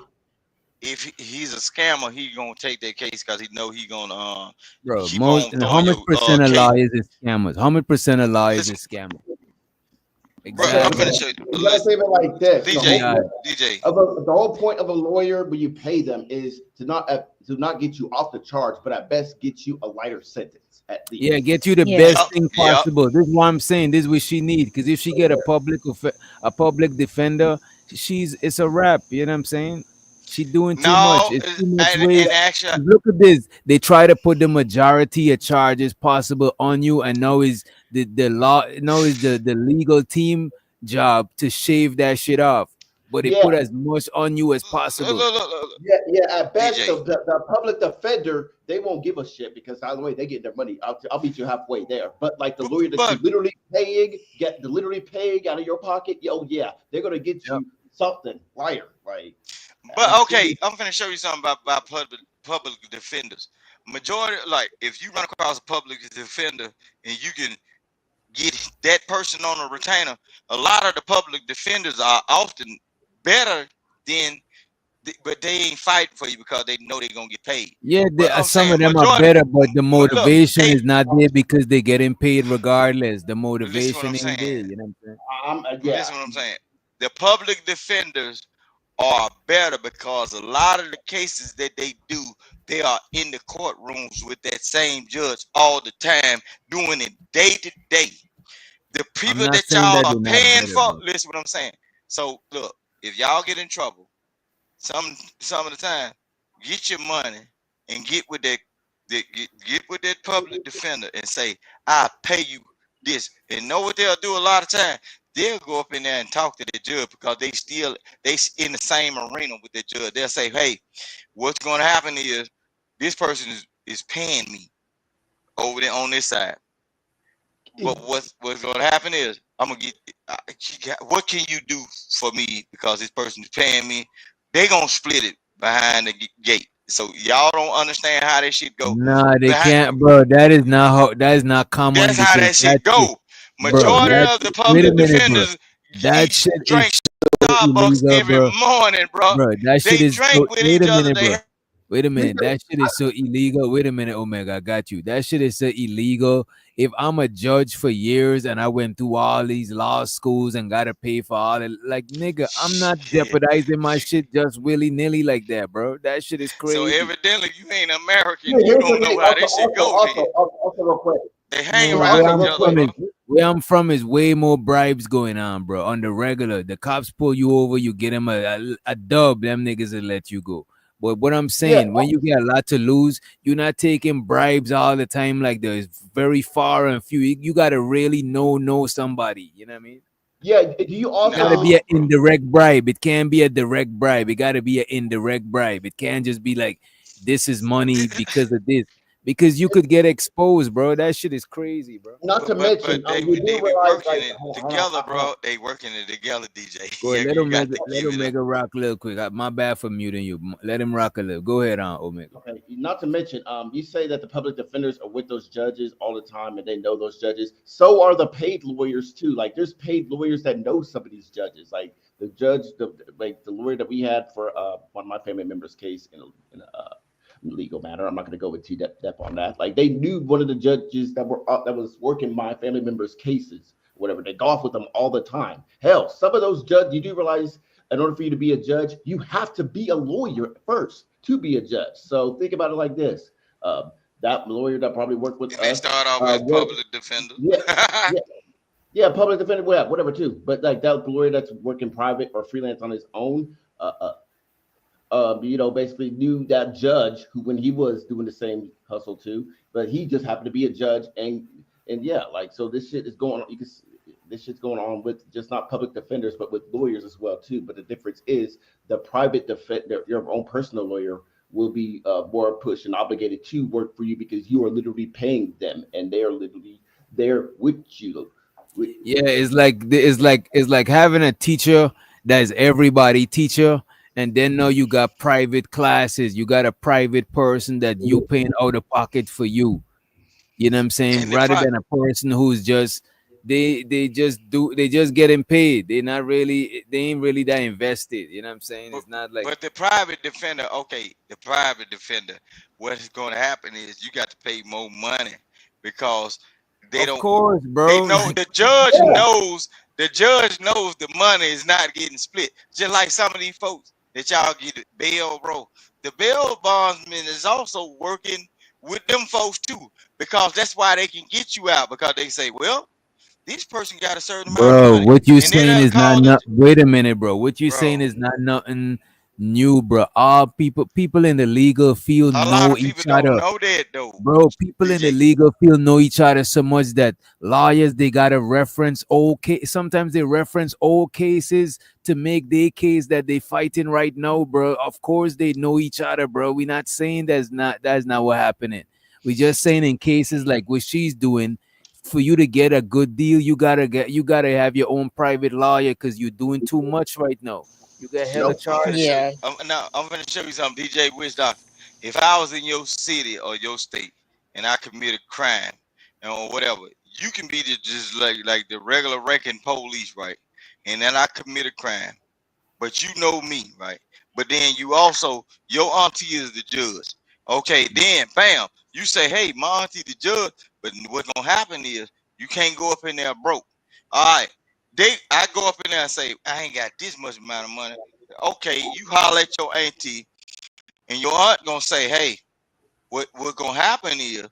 H: if he's a scammer, he gonna take that case because he know he gonna
C: Bro,
H: keep
C: most
H: on
C: how
H: throwing
C: much
H: your
C: percent of
H: case.
C: lawyers is scammers? How much percent of lawyers is scammers?
H: Bro, I'm
C: Exactly.
H: finna show you.
M: You gotta say it like this.
H: DJ,
M: The whole point of a lawyer when you pay them is to not get you off the charge, but at best get you a lighter sentence. At least.
C: Yeah, get you the best thing possible. This is what I'm saying. This is what she need. Because if she get a public defender, it's a wrap. You know what I'm saying? She doing too much.
H: No,
C: It's too much weight.
H: in actual,
C: Look at this. They try to put the majority of charges possible on you, and now is the law. Now is the legal team job to shave that shit off. But they
M: Yeah,
C: put as much on you as possible.
H: look,
M: yeah. At best,
H: DJ.
M: the public defender they won't give a shit because either way they get their money. I'll meet you halfway there. But like the lawyer that you
H: But
M: literally paying out of your pocket, yo, yeah, they're gonna get you something, liar, like.
H: But okay, I'm gonna show you something about public defenders. Majority, like if you run across a public defender and you can get that person on a retainer, a lot of the public defenders are often better than, but they ain't fighting for you because they know they're gonna get paid.
C: Yeah,
H: But I'm
C: some of
H: saying
C: them are
H: majority,
C: better, but the
H: look,
C: motivation is not there because they're getting paid regardless. The
H: listen what I'm
C: motivation ain't there.
H: saying.
C: You know what I'm saying?
H: Listen what I'm saying. The public defenders are better because a lot of the cases that they do, they are in the courtrooms with that same judge all the time, doing it day to day. The
C: I'm
H: people
C: not
H: that
C: saying that
H: y'all are
C: they're not
H: paying
C: better,
H: for,
C: bro.
H: listen what I'm saying. So look, if y'all get in trouble, some of the time, get your money and get with that public defender and say, I pay you this. And know what they'll do a lot of time? They'll go up in there and talk to the judge because they in the same arena with the judge. They'll say, hey, what's gonna happen is this person is paying me over there on this side. But what's gonna happen is I'm gonna what can you do for me because this person is paying me? They gonna split it behind the gate. So y'all don't understand how that shit go.
C: Nah, they
H: Behind,
C: can't, bro. That is not how. That is not common
H: that's how
C: because
H: that
C: that
H: shit
C: shit,
H: go.
C: bro.
H: Majority
C: That
H: of the
C: wait a
H: public
C: minute, bro.
H: defenders
C: That shit is
H: drink
C: so
H: Starbucks
C: illegal,
H: every
C: bro.
H: morning, bro.
C: Bro, that shit
H: They
C: is so.
H: drink with
C: Wait
H: each
C: a
H: other.
C: minute, bro.
H: They
C: Wait a minute. That shit is so illegal. Wait a minute, Omega. I got you. That shit is so illegal. If I'm a judge for years and I went through all these law schools and gotta pay for all it, like nigga, I'm not
H: shit.
C: jeopardizing my shit just willy nilly like that, bro. That shit is
H: So
C: crazy.
H: evidently you ain't American.
M: Yeah,
H: You
M: here's the
H: don't know
M: thing.
H: how this shit go then.
M: Also, real quick.
H: They hang
C: Bro,
H: around
M: Also,
H: each
M: real
H: other,
M: quick.
H: bro.
C: where I'm from is way more bribes going on, bro. On the regular, the cops pull you over, you get them a dub, them niggas will let you go. But what I'm
M: Yeah,
C: saying, when you get a lot to lose, you're not taking bribes all the time. Like there's very far and few. You gotta really know somebody. You know what I mean?
M: yeah. Do you
C: It gotta be
M: also?
C: an indirect bribe. It can't be a direct bribe. It gotta be an indirect bribe. It can't just be like this is money because of this. Because you could get exposed, bro. That shit is crazy, bro.
M: Not to mention,
H: But
M: you do
H: they be
M: realize,
H: working
M: like,
H: it
M: hold
H: together,
M: on.
H: bro. They working it together, DJ.
C: Go
H: Yeah,
C: ahead, let
H: you got
C: Omega,
H: to give it up.
C: Rock real quick. My bad for muting you. Let him rock a little. Go ahead on Omega.
M: Okay, not to mention, you say that the public defenders are with those judges all the time and they know those judges. So are the paid lawyers too. Like there's paid lawyers that know some of these judges. Like the judge, like the lawyer that we had for one of my family members' case in a legal matter. I'm not going to go with too depth on that. Like they knew one of the judges that was working my family members' cases, whatever. They golf with them all the time. Hell, some of those judges, you do realize in order for you to be a judge, you have to be a lawyer first to be a judge. So think about it like this: that lawyer that probably worked with
H: And they
M: us,
H: start off as public defenders.
M: yeah, public defender, whatever too. But like that lawyer that's working private or freelance on his own, basically knew that judge who when he was doing the same hustle too, but he just happened to be a judge and yeah, like so this shit is going on. You can see, this shit's going on with just not public defenders, but with lawyers as well too. But the difference is the private defender, your own personal lawyer, will be more pushed and obligated to work for you because you are literally paying them and they are literally there with you.
C: Yeah, it's like having a teacher that is everybody teacher, and then now you got private classes. You got a private person that you paying out of pocket for you. You know what I'm saying?
H: And
C: Rather than a person who's just they just getting paid. They ain't really that invested. You know what I'm saying? It's not like
H: But the private defender, okay, the private defender, what's going to happen is you got to pay more money because they
C: of
H: don't.
C: course,
H: They
C: bro.
H: know the judge knows. The judge knows the money is not getting split. Just like some of these folks that y'all get bail, bro. The bail bondsman is also working with them folks too, because that's why they can get you out because they say, well, this person got a certain amount of
C: Bro,
H: money,
C: what you
H: and then
C: saying
H: they'll
C: is
H: call
C: not
H: the
C: wait a minute, bro. What you saying
H: bro.
C: is not nothing new, bro. All people in the legal field
H: A lot
C: know
H: of people
C: each
H: don't
C: other.
H: know that though.
C: Bro, people in the
H: DJ.
C: legal field know each other so much that lawyers they gotta reference sometimes they reference old cases to make their case that they fighting right now, bro. Of course they know each other, bro. We're not saying that's not what happening. We're just saying in cases like what she's doing, for you to get a good deal, you gotta have your own private lawyer because you're doing too much right now. You get hella
M: Nope.
H: I'm finna
C: charges.
H: show you.
L: Yeah.
H: I'm finna show you something, DJ Witch Doctor. If I was in your city or your state and I committed a crime or whatever, you can be just like the regular ranking police, right? And then I commit a crime, but you know me, right? But then you also your auntie is the judge. Okay, then bam, you say, hey, my auntie the judge, but what's gonna happen is you can't go up in there broke. All right. I go up in there and say, I ain't got this much amount of money. Okay, you holler at your auntie, and your aunt gonna say, hey, what gonna happen is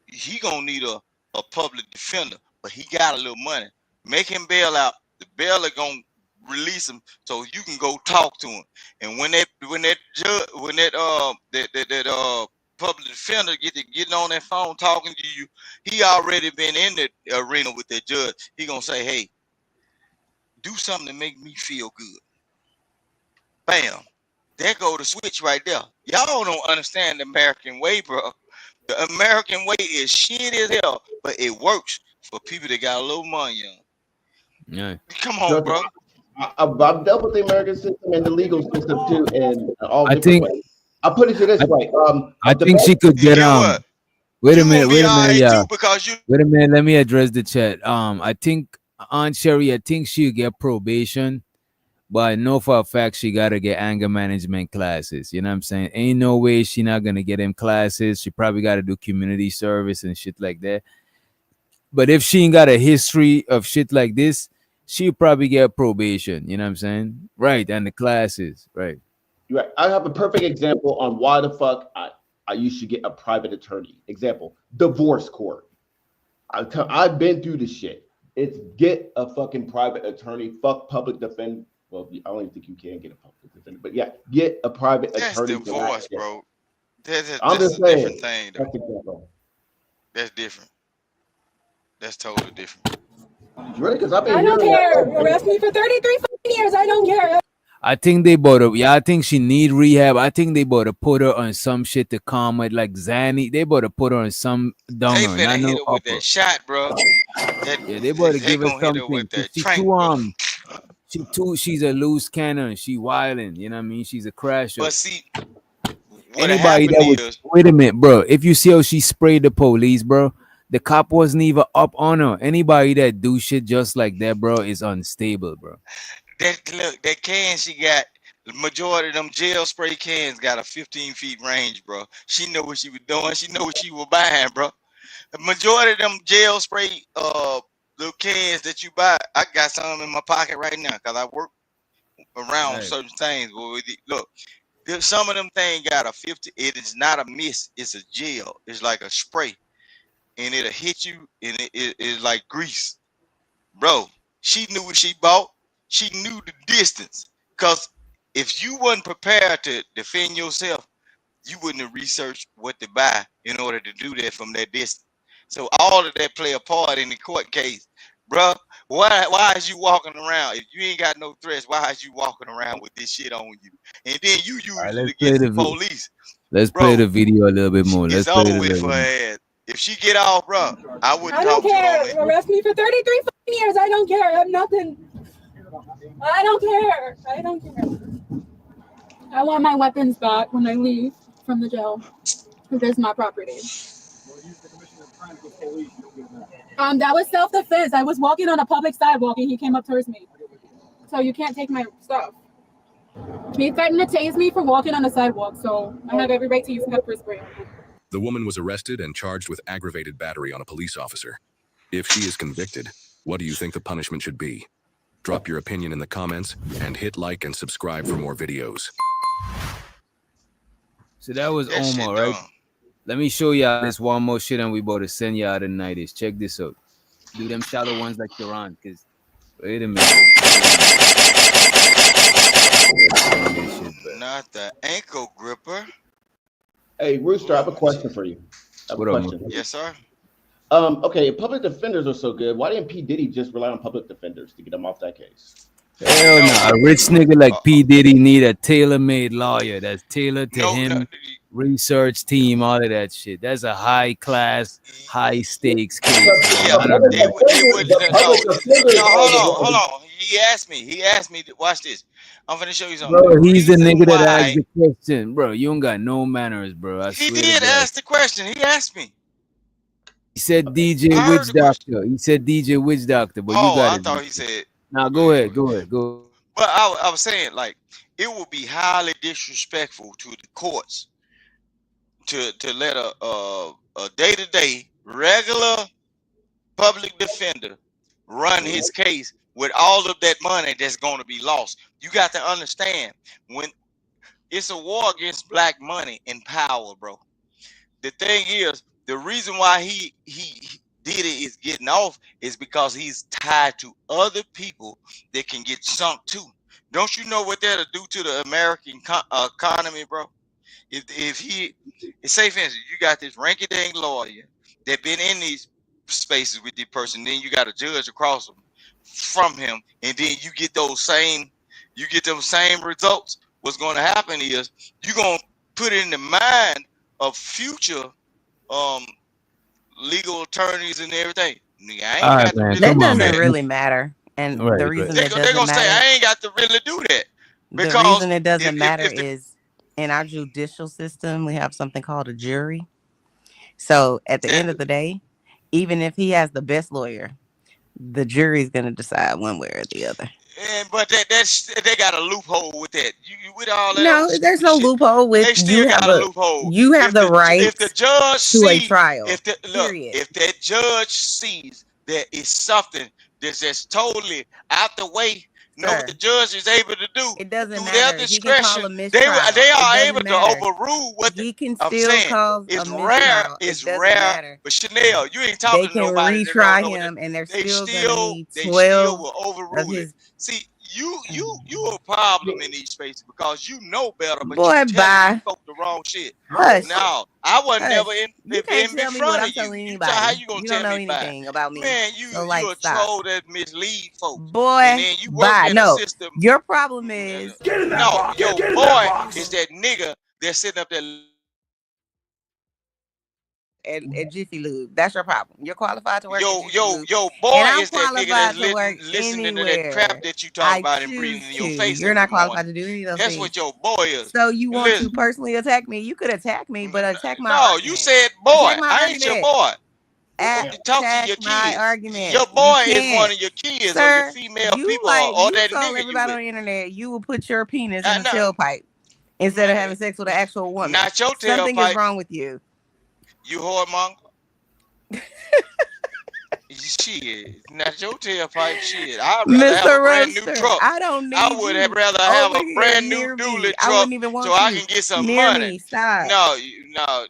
H: he gonna need a public defender, but he got a little money. Make him bail out. The bailer gonna release him so you can go talk to him. And when that judge when that public defender getting on that phone talking to you, he already been in the arena with that judge. He gonna say, hey, do something to make me feel good. Bam. There go the switch right there. Y'all don't understand the American way, bro. The American way is shit as hell, but it works for people that got a little money.
C: Yeah.
H: Come on,
M: Judge,
H: bro.
M: I've dealt with the American system and the legal system too, in all
C: I
M: different
C: think
M: ways. I'll put it to this
C: I,
M: way.
C: I
M: The
C: think
M: best.
C: she could
H: And
C: get
H: get what?
C: wait a
H: You
C: minute,
H: gonna be
C: wait a minute,
H: alright
C: yeah.
H: too because you
C: Wait a minute, let me address the chat. I think Aunt Sherry, I think she'll get probation, but I know for a fact she gotta get anger management classes. You know what I'm saying? Ain't no way she not gonna get them classes. She probably gotta do community service and shit like that. But if she ain't got a history of shit like this, she'll probably get probation. You know what I'm saying? Right, and the classes, right.
M: Right. I have a perfect example on why the fuck you should get a private attorney. Example: divorce court. I've been through this shit. It's get a fucking private attorney. Fuck public defend. Well, I don't even think you can get a public defender, but yeah, get a private
H: that's
M: attorney for that
H: divorce,
M: shit.
H: bro. That's
M: I'm
H: that's
M: just
H: a different
M: saying.
H: thing though.
M: That's example.
H: That's different. That's totally different.
M: Really? Because I've been
E: I don't
M: hearing that.
E: care. Arrest me for 33 fucking years. I don't care.
C: I think they bought her. Yeah, I think she need rehab. I think they bought to put her on some shit to calm it, like Zanny. They bought to put her on some
H: They
C: donger,
H: finna
C: not
H: hit
C: no
H: her with
C: upper.
H: that shot, bro. That
C: Yeah, they bought to
H: they
C: give her
H: gonna hit her
C: something.
H: with
C: 'Cause
H: that trank, bro.
C: She's a loose cannon. She wilding. You know what I mean? She's a crasher.
H: But see, what
C: Anybody
H: happened
C: that was
H: is
C: wait a minute, bro. If you see how she sprayed the police, bro, the cop wasn't even up on her. Anybody that do shit just like that, bro, is unstable, bro.
H: that can she got. The majority of them jail spray cans got a 15 feet range, bro. She know what she was doing. She know what she was buying, bro. The majority of them jail spray little cans that you buy, I got some in my pocket right now because I work around
C: Right.
H: certain things. Look, some of them things got a 50. It is not a mist. It's a gel. It's like a spray, and it'll hit you, and it's like grease, bro. She knew what she bought. She knew the distance, cause if you wasn't prepared to defend yourself, you wouldn't have researched what to buy in order to do that from that distance. So all of that play a part in the court case, bruh. Why is you walking around? If you ain't got no threats, why is you walking around with this shit on you? And then you
C: All right,
H: use it against the police,
C: let's play the
H: bro.
C: video a little bit more.
H: It's
C: Let's play it
H: over
C: a
H: with
C: little
H: for
C: bit more.
H: her ass. If she get off, bro, I wouldn't
E: I don't
H: talk to her on
E: care.
H: that.
E: Arrest me for 33 fucking years. I don't care. I'm nothing. I don't care. I don't care. I want my weapons back when I leave from the jail. It is my property. That was self-defense. I was walking on a public sidewalk and he came up towards me. So you can't take my stuff. He threatened to tase me for walking on the sidewalk, so I have every right to use pepper spray.
N: The woman was arrested and charged with aggravated battery on a police officer. If she is convicted, what do you think the punishment should be? Drop your opinion in the comments and hit like and subscribe for more videos.
C: So that was
H: That shit
C: Omar, right?
H: dumb.
C: Let me show y'all this one more shit and we about to send y'all tonight. Is check this out. Do them shallow ones like you're on, cause wait a minute. Let's send this shit back.
H: Not the ankle gripper.
M: Hey, Rooster, I have a question for you. I have a
C: What up,
M: question.
C: man?
H: Yes, sir.
M: Okay, if public defenders are so good, why didn't P. Diddy just rely on public defenders to get him off that case?
C: Hell
H: No,
C: no. A rich nigga like P. Diddy need a tailor-made lawyer that's tailored to
H: no,
C: him, research team, all of that shit. That's a high class, high stakes case.
H: yeah,
C: Not a
H: they would
M: The
H: no,
M: public defenders
H: no.
M: are the
H: Hold
M: ones.
H: on. He asked me. Watch this. I'm gonna show you something.
C: bro.
H: The
C: He's the
H: reason
C: nigga that asked
H: why
C: the question, bro. You don't got no manners, bro. I
H: he
C: swear to
H: did
C: God.
H: ask the question. He asked me.
C: He said DJ
H: I heard
C: Witch
H: the question.
C: Doctor. He said DJ Witch Doctor, but you
H: Oh,
C: got
H: I
C: it.
H: thought he said.
C: Now go ahead, go ahead, go.
H: But I was saying, like, it would be highly disrespectful to the courts to let a day-to-day regular public defender run his case with all of that money that's going to be lost. You got to understand, when it's a war against black money and power, bro. The thing is, the reason why he Diddy is getting off is because he's tied to other people that can get sunk too. Don't you know what that'll do to the American economy, bro? If he, say for instance, you got this ranky-dang lawyer that been in these spaces with the person, then you got a judge across from him, and then you get those same results. What's going to happen is you're going to put it in the mind of future legal attorneys and everything. Nigga, I ain't
C: All right,
H: got to
C: man.
H: really
A: That
C: Come
H: do
C: on,
A: doesn't
H: that.
C: man.
A: really matter. And
C: Right,
A: the
C: right.
A: reason
H: They're
A: that doesn't
H: gonna say
A: matter,
H: I ain't got to really do that
A: the
H: because
A: reason it doesn't
H: if
A: matter
H: the
A: is in our judicial system, we have something called a jury. So at the end of the day, even if he has the best lawyer, the jury's going to decide one way or the other.
H: but they got a loophole with that. You with all that
A: No,
H: other
A: there's
H: stupid
A: no
H: shit,
A: loophole with
H: they still got a loophole.
A: you have the right
H: If the judge
A: to a
H: see
A: trial.
H: if that judge sees that it's something that's just totally out the way, know what the
A: Sir,
H: judge is able to do
A: it doesn't
H: through their
A: matter. He can call
H: discretion.
A: a
H: They
A: mistrial. It
H: are able
A: doesn't
H: to
A: matter.
H: overrule what
A: He can
H: I'm
A: still
H: saying.
A: cause a
H: It's rare.
A: mistrial. It
H: It's
A: doesn't
H: rare.
A: matter.
H: But Chanel, you ain't
A: They
H: talking to
A: can
H: nobody that don't
A: retry
H: know what
A: him, and they're
H: they
A: still going to need
H: they
A: 12
H: will
A: of
H: overrule it.
A: his.
H: See, you a problem in these spaces because you know better, but you
A: Boy,
H: telling these
A: bye.
H: folk the wrong shit.
A: Hush.
H: No, I wasn't never
A: Hush.
H: in
A: You can't
H: in
A: tell me what
H: front
A: I'm
H: of you.
A: telling
H: You tell how
A: anybody.
H: you gonna
A: You don't
H: tell
A: know
H: me bye?
A: anything about me.
H: Man,
A: So,
H: you
A: like,
H: a
A: stop.
H: troll that mislead folks, and
A: Boy,
H: then you work
A: bye.
H: in a
A: No,
H: system.
A: your problem is
H: No, your boy is that nigga that's sitting up there
A: at Jiffy Lube. That's your problem. You're qualified to work at Jiffy Lube.
H: Your
A: And
H: boy
A: I'm
H: is that nigga that's
A: qualified to work
H: listening to that crap
A: anywhere
H: that you talk
A: I
H: about and
A: choose
H: breathing in
A: to.
H: your face
A: You're
H: every
A: not qualified
H: morning.
A: to do any of those
H: That's
A: things.
H: what your boy is.
A: So you want
H: Listen,
A: to personally attack me? You could attack me, but attack my
H: no,
A: argument.
H: you said boy.
A: Attack my
H: I ain't your
A: argument.
H: boy. Talk to your
A: Attack my
H: kids.
A: argument.
H: Your
A: You
H: boy is one
A: can't.
H: of your kids or your
A: Sir,
H: female
A: you
H: people
A: like
H: or
A: you
H: that
A: told
H: nigga you
A: everybody on
H: with.
A: the internet you will put your penis in a
H: No,
A: tailpipe instead of having sex with an actual woman.
H: not your
A: Something is
H: tailpipe.
A: wrong with you.
H: You whoremonger. Shit, not your tailpipe. Shit, I'd rather have a
A: Mr.
H: brand new
A: Roaster,
H: truck.
A: I don't need
H: I would have
A: you
H: rather have
A: over
H: a
A: here
H: brand new
A: near
H: dually
A: me. I
H: truck
A: wouldn't even want
H: so I
A: you
H: can get some
A: near
H: money.
A: me. Stop.
H: No,
A: No,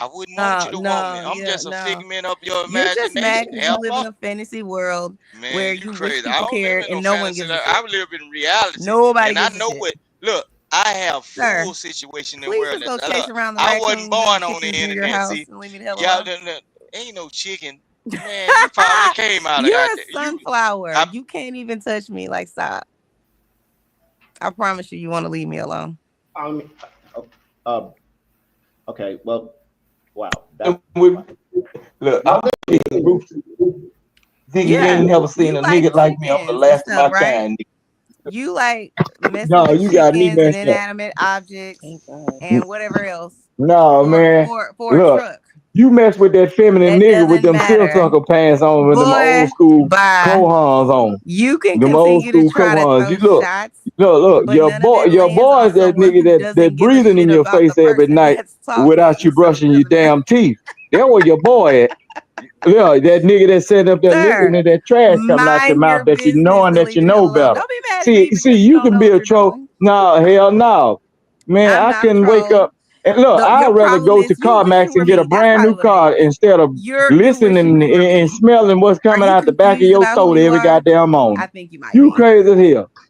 H: I wouldn't want you to want me. I'm
A: yeah,
H: just a
A: no.
H: figment of your
A: You're just mad
H: imagination.
A: because you live in
H: Hello,
A: a fantasy world
H: man,
A: where
H: you
A: you wish
H: crazy. I
A: people
H: don't live
A: cared
H: in no
A: and no one
H: fantasy.
A: gives a shit.
H: I live in reality,
A: Nobody
H: and I
A: gives a
H: know
A: shit.
H: what. Look, I have
A: Sir,
H: full situation and
A: please just
H: awareness.
A: go chase
H: Look,
A: around the
H: I
A: raccoons
H: wasn't
A: and
H: born
A: the
H: on the
A: chickens near your
H: internet.
A: house
H: See,
A: and leave me the hell
H: y'all
A: alone.
H: ain't no chicken. Man, you probably came out of
A: You're
H: out
A: a
H: there.
A: sunflower. You can't even touch me. Like, stop. I promise you, you want to leave me alone.
M: Okay, well, wow.
O: Look, I'm Ziggy, you
A: Yeah,
O: ain't never seen
A: you
O: a
A: like
O: nigga like me. I'm the
A: chickens and
O: last of my
A: stuff, right?
O: kind.
A: You like messing
O: No,
A: with
O: you got me
A: chickens and
O: messed up.
A: inanimate objects and whatever else
O: No, man.
A: for a
O: Look,
A: truck.
O: you mess with that feminine
A: That
O: nigga with
A: doesn't
O: them
A: matter.
O: silk pants on with them
A: Boy,
O: old school
A: bye.
O: cohons on.
A: You can
O: Them old
A: continue to
O: school
A: try to
O: cohons. You
A: throw
O: look,
A: shots,
O: look,
A: but none of it
O: your
A: lands
O: boy
A: on
O: is that
A: someone
O: nigga
A: who
O: that
A: doesn't give a
O: breathing in
A: shit
O: your
A: about the
O: face every
A: person
O: night
A: that's talking.
O: without you
A: So
O: brushing
A: it
O: your
A: doesn't matter.
O: damn teeth. That was your boy at. Yeah, that nigga that sitting up there listening
A: Sir,
O: to that trash coming out your
A: mind your
O: mouth that you
A: business
O: knowing
A: and
O: that you
A: leave me the hell
O: know
A: alone.
O: better.
A: Don't be mad at
O: See,
A: me because you
O: you
A: don't
O: can
A: know
O: be
A: what
O: a
A: you're
O: troll.
A: doing.
O: No, hell no. Man,
A: I'm
O: I
A: not a
O: can wake
A: troll.
O: up and look,
A: Your
O: I'd rather
A: problem
O: go to
A: is you wish you
O: CarMax
A: were
O: and get a
A: me. That's
O: brand
A: probably
O: new
A: what it
O: car
A: is.
O: instead of
A: You wishing
O: listening
A: you were
O: and
A: me.
O: smelling what's
A: Are
O: coming
A: you
O: out the back of
A: confused
O: your
A: about who
O: throat
A: you
O: every
A: are?
O: goddamn morning.
A: I think you might
O: You
A: be.
O: crazy as hell.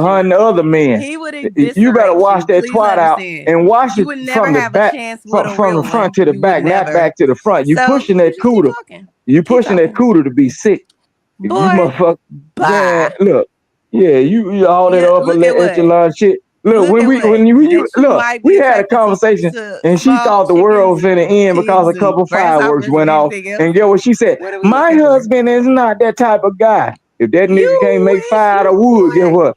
O: her and the other man.
A: He would
O: You better
A: eviscerate
O: wash
A: you.
O: that
A: Please
O: twat out
A: understand.
O: and wash
A: You
O: it
A: would never
O: from the
A: have a
O: back,
A: chance with a
O: from
A: real
O: the front
A: one.
O: to the
A: You would
O: back, not
A: never.
O: back to the front. You
A: So
O: pushing
A: you
O: that
A: just keep
O: cooter.
A: talking.
O: You
A: Keep
O: pushing that
A: talking.
O: cooter to be sick. You
A: Boy,
O: motherfucker. Man,
A: bye.
O: look. Yeah, you all that
A: Yeah,
O: upper
A: look at what.
O: echelon shit. Look,
A: Look at what.
O: when you
A: That you
O: look,
A: might be
O: we had a
A: attracted
O: conversation
A: to
O: and she
A: small
O: thought the world
A: chickens
O: was finna
A: and
O: end because a
A: pigs
O: couple
A: and
O: fireworks
A: grasshoppers
O: went
A: and
O: off.
A: everything else.
O: And get what she said?
A: What are we
O: My
A: looking for?
O: husband is not that type of guy. If that nigga can't
A: You
O: make
A: wish
O: fire out
A: you
O: of wood, guess
A: would.
O: what?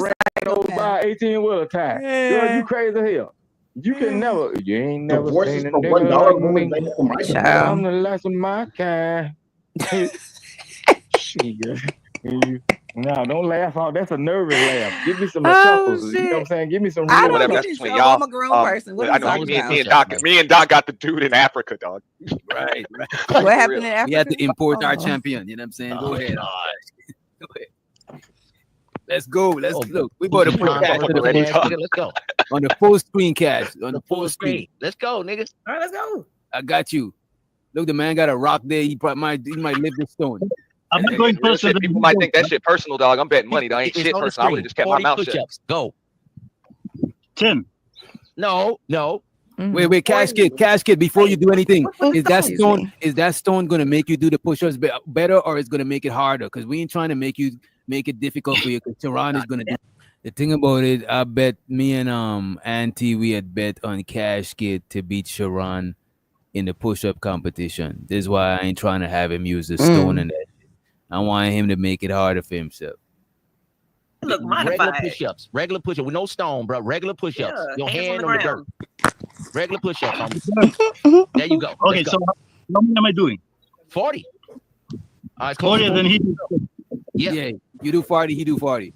O: ran over by an 18-wheeler tire. Girl, you crazy as hell. You can never, you ain't never
M: Divorces
O: seen a
M: for
O: nigga
M: $1
O: like
M: women
O: me.
M: make up my
O: I'm the last of my kind. Shit. No, don't laugh out. That's a nervous laugh. Give me some chuckles. You know what I'm saying? Give me some
A: I
O: real
A: don't
O: chuckles.
A: get in trouble. I'm a grown person. What are
I: I
A: you
I: know
A: talking about?
I: me and Doc got the dude in Africa, dog.
C: Right.
A: What happened in
C: We had
A: Africa?
C: to import our
A: Oh.
C: champion. You know what I'm saying? Go ahead.
I: God.
C: Go ahead. Let's go. Let's
B: Oh,
C: look. We about to put cash to the
B: Ass nigga, let's go.
C: on the full screen cash on the full
B: Full
C: screen.
B: screen. Let's go, nigga.
C: All right, let's go. I got you. Look, the man got a rock there. He might lift the stone.
I: I'm not going personal. People might think that shit personal, dog. I'm betting money. That ain't shit personal. I would have just kept my mouth shut.
B: Go.
S: 10.
B: No.
C: Wait, casket. Before you do anything, is that stone gonna make you do the push-ups better, or is gonna make it harder? Because we ain't trying to make it difficult for you. Because Tehran is gonna do. The thing about it, I bet me and Auntie we had bet on casket to beat Sharon in the push-up competition. This is why I ain't trying to have him use the stone and that shit. I want him to make it harder for himself.
L: Look
B: Regular
L: modified.
B: push-ups with no stone, bro. Regular push-ups.
L: Yeah,
B: Your
L: hands
B: hand
L: on
B: on
L: the
B: the dirt. Regular push-ups. There you go.
S: Okay, so how many am I doing?
B: 40. All right,
S: 40, then he.
C: Yeah, you do 40, he do 40.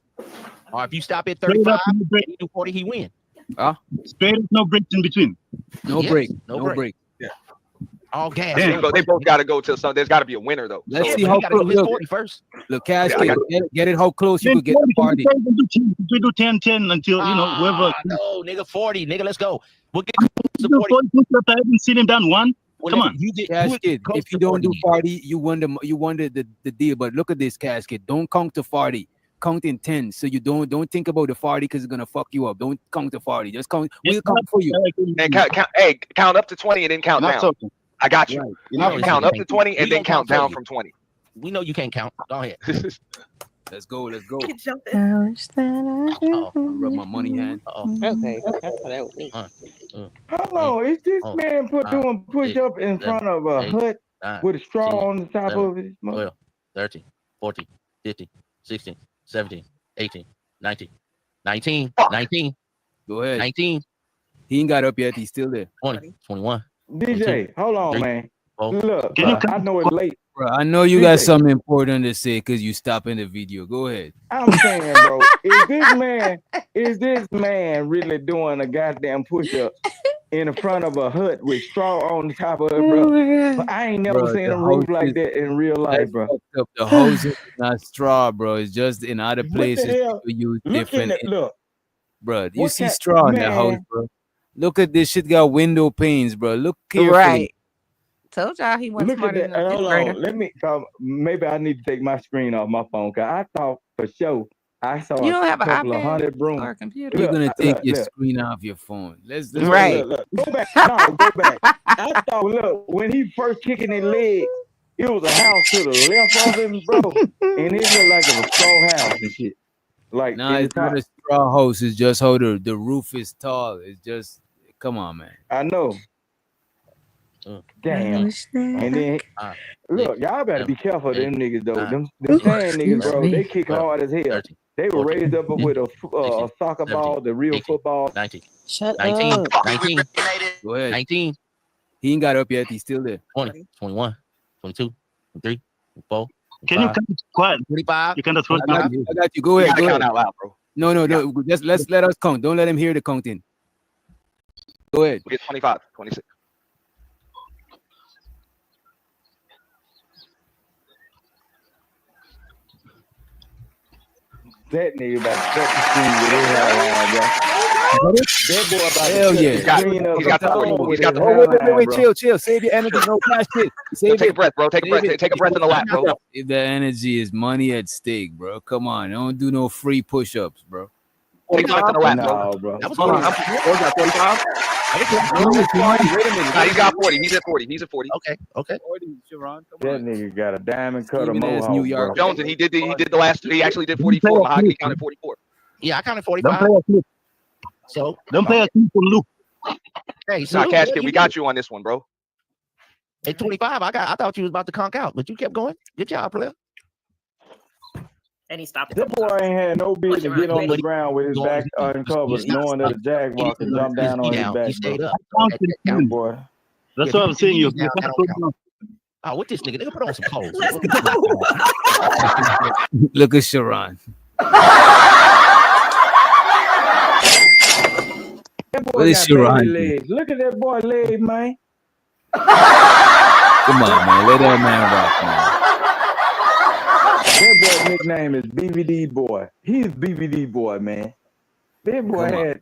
B: Or if you stop at 35, you do 40, he win.
S: Straight up, no breaks in between.
C: No break.
I: Yeah.
B: All gas.
I: They both got to go till some. There's got to be a winner though.
C: Let's
I: So
C: see how
B: gotta do his
C: close.
B: 40 first.
C: Look, casket, get it how close you could get the party.
S: We do 10 until whoever.
B: No, nigga, 40, nigga. Let's go. We'll get
S: to 40. I haven't seen him done one. Come on,
C: casket. If you don't do 40, you won the deal. But look at this, casket. Don't count to 40. Count in 10. So you don't think about the 40 because it's gonna fuck you up. Don't count to 40. Just count. We'll count for you.
I: And count up to 20 and then count down. I got you.
C: Right.
I: You count up to 20 and then count down from 20.
B: We know you can't count. Go ahead.
C: Let's go.
L: Rub
C: my money hand.
L: Okay, that's what that would mean.
O: Hello, is this man doing push-up in front of a hut with a straw on the top of it?
B: 12, 13, 14, 15, 16, 17, 18, 19, 19.
C: Go ahead.
B: 19.
C: He ain't got up yet. He's still there.
B: 20, 21.
O: DJ,
B: 22,
O: hold on,
B: 3,
O: man.
B: 4,
O: Look, I know it's late.
C: Bro, I know you got something important to say because you stop in the video. Go ahead.
O: I'm saying, bro, is this man really doing a goddamn push-up in the front of a hut with straw on the top of it, bro? But I ain't never seen a roof like that in real life, bro.
C: The hose is not straw, bro. It's just in other places
O: hell?
C: people use
O: Look
C: different.
O: look,
C: bro. You
O: What
C: see
O: kind-
C: straw in the house,
O: man.
C: bro. Look at this shit. Got window panes, bro. Look carefully.
A: Right. Told y'all he wasn't
O: look at
A: smarter
O: that.
A: than a fifth
O: Hold
A: grader.
O: on, let me. Maybe I need to take my screen off my phone because I thought for sure I saw
A: You don't
O: a
A: have an
O: couple of
A: iPad
O: hundred brooms.
A: or a computer.
C: You're gonna take your
O: look.
C: screen off your phone. Let's
A: Right.
O: Look. Go back. No, go back. I thought, look, when he first kicking his leg, it was a house to the left of him, bro, and it looked like it was a straw house and shit. Like,
C: Nah, it's not a straw house. It's just how the roof is tall. It's just, come on, man.
O: I know. Damn. And then, look, y'all better be careful of them niggas, though. Them sand niggas, bro, they kick hard as hell. They were raised up with a soccer ball, the real football.
B: 19.
L: Shut
B: 19.
L: up.
B: 19.
C: Go ahead.
B: 19.
C: He ain't got up yet. He's still there.
B: 20, 21, 22, 23, 24.
S: Can you count quiet?
B: 25.
S: You cannot
C: I got you. Go ahead.
I: You gotta
C: Go
I: count
C: ahead.
I: out loud, bro.
C: No. Just let us count. Don't let him hear the counting. Go ahead.
I: We get 25, 26.
O: That nigga about to cut the screen with his hairline, bro. That boy about
C: Hell
O: to
C: yeah.
O: cut the screen up
I: He's got the
O: and
I: 40.
O: all with
I: He's got
O: his
I: the
O: hairline,
C: Wait,
O: bro.
C: chill. Save your energy. No cash shit.
I: Take a breath, bro. Take a breath. Take a breath in the lap, bro.
C: If the energy is money at stake, bro. Come on. Don't do no free push-ups, bro.
I: Take a breath in the lap, bro.
O: No, bro.
B: That was
I: Hold on.
B: cool.
I: What's that, 45?
C: Wait a minute.
I: Nah, he's got 40. He's at 40. He's at 40.
B: Okay.
O: That nigga got a diamond cutter
C: Even as
O: mohawk,
C: New
O: bro.
C: York.
I: Jones, and he did the last. He actually did 44. Mahogany counted 44.
B: Yeah, I counted
S: Don't
B: 45.
S: play a clip.
B: So,
S: Don't play a clip for Luke.
B: hey,
I: Nah,
B: salute,
I: Casket,
B: man.
I: we got you on this one, bro.
B: At 25, I thought you was about to conk out, but you kept going. Good job, player.
L: And he stopped.
O: That boy ain't had no business to get on the ground with his back uncovered, knowing that a jaguar could jump down on his
B: He
O: back,
B: stayed
O: bro.
B: up.
O: That boy.
S: That's what I'm saying. You
B: Down,
S: can't
B: down, down. Oh, what this nigga? Nigga, put on some clothes.
L: Let's go.
C: Look at Sharon.
O: That boy
C: What is
O: got
C: Sharon
O: baby
C: doing?
O: legs. Look at that boy leg, man.
C: Come on, man. Let that man rock, man.
O: That boy nickname is BVD boy. He's BVD boy, man. That boy
C: Come on.
O: had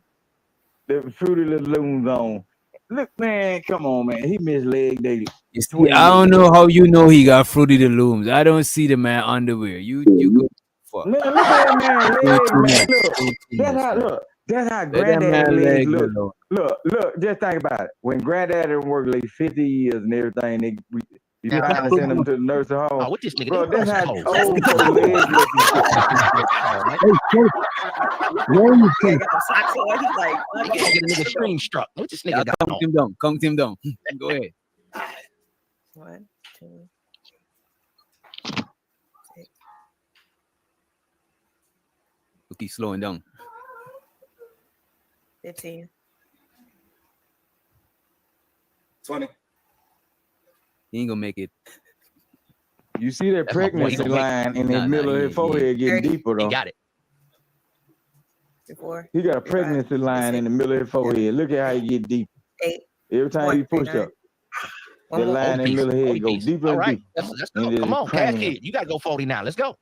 O: the Fruity Little Loons on, Look, man, come on, man. He missed leg day.
C: You see, I don't know how you know he got Fruity the Looms. I don't see the man underwear. You go fuck.
O: Man, look at that man leg,
C: Too
O: man.
C: much.
O: Look, that's how
C: Let that
O: granddaddy
C: man
O: legs
C: legs
O: look.
C: alone.
O: Look, just think about it. When granddaddy worked like 50 years and everything, they be
B: Now,
O: trying to send him to the nursing home.
B: Oh, what this nigga?
O: Bro,
B: This
O: that's
B: nursing
O: how
B: home.
O: old folks' legs look and shit.
L: Yeah, got some socks on. He's like,
B: He can't get a nigga stream struck. What this nigga got on?
C: Count him down. Count him down. Go ahead.
L: 1, 2, 6.
C: Look, he's slowing down.
L: 15.
T: 20.
C: He ain't gonna make it.
O: You see that
B: That's my boy. He
O: pregnancy
B: gonna make
O: line in the middle of his forehead getting deeper, though.
B: He got it.
L: 4.
O: He got a pregnancy line in the middle of his forehead. Look at how he get deep.
L: 8.
O: Every time he push up, that line in the middle of his head go deeper
B: All
O: and
B: right,
O: deeper.
B: let's go. Come on, cash kid. You gotta go 40 now. Let's go.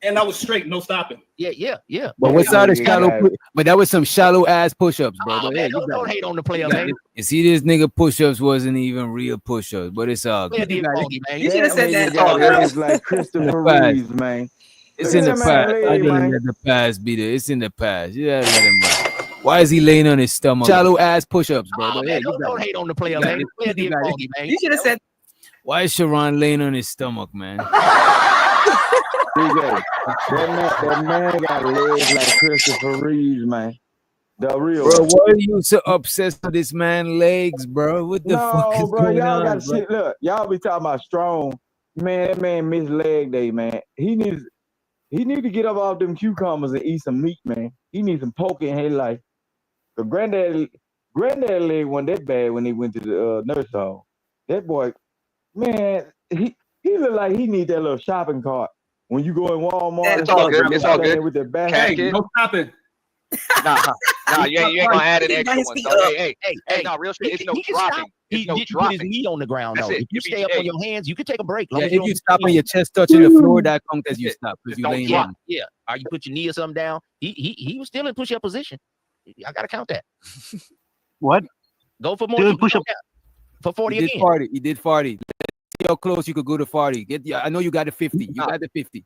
T: And I was straight, no stopping.
B: Yeah.
C: But what's all the shallow? But that was some shallow ass push-ups, bro.
B: Oh,
C: But
B: man,
C: hey,
B: don't hate on the player, man.
C: You see, this nigga push-ups wasn't even real push-ups, but it's all good.
B: Did Foggy, man.
L: You should have said that.
O: It's like Christopher Reeves, man.
C: It's
O: Look
C: in
O: at
C: the
O: that man
C: past.
O: leg,
C: I didn't
O: man.
C: let the past be there. It's in the past. You gotta let him run. Why is he laying on his stomach? Shallow ass push-ups, bro.
B: Oh,
C: But
B: man,
C: hey, you
B: don't
C: got it.
B: hate on the player,
C: You got
B: man.
C: it.
B: Player
C: You
B: did
C: got it.
B: Foggy, man.
L: You should have said.
C: Why is Sharon laying on his stomach, man?
O: DJ, that man got legs like Christopher Reeves, man. The real
C: Bro,
O: one.
C: why are you so obsessed with this man legs, bro? What the fuck is
O: bro,
C: going
O: y'all
C: on,
O: got
C: bro?
O: shit. Look, y'all be talking about strong. Man, that man missed leg day, man. He needs to get up off them cucumbers and eat some meat, man. He needs some poke in his life. The granddad leg wasn't that bad when he went to the nurse home. That boy, man, he look like he need that little shopping cart. When you go in Walmart,
I: It's all good. It's all good.
O: with the basket.
I: Cash kid.
T: No stopping.
I: Nah, you ain't gonna add an extra one.
L: feet
I: So,
L: up.
I: hey, no, real shit. It's no
B: He can stop.
I: dropping.
B: He
I: It's no
B: get his
I: dropping.
B: knee on the ground,
I: That's
B: though.
I: it.
B: If you stay up on your hands, you can take a break.
C: Yeah,
B: Long
C: if you stop on your chest touching the floor, that counts as you stop because you
I: don't
C: laying
I: drop.
C: down.
B: Yeah. Or you put your knee or something down. He was still in push-up position. I gotta count that.
D: What?
B: Go for more.
D: Doing push-up.
B: For 40
C: He did
B: again.
C: 40. He did 40. Let's see how close you could go to 40. I know you got the 50. You got the 50.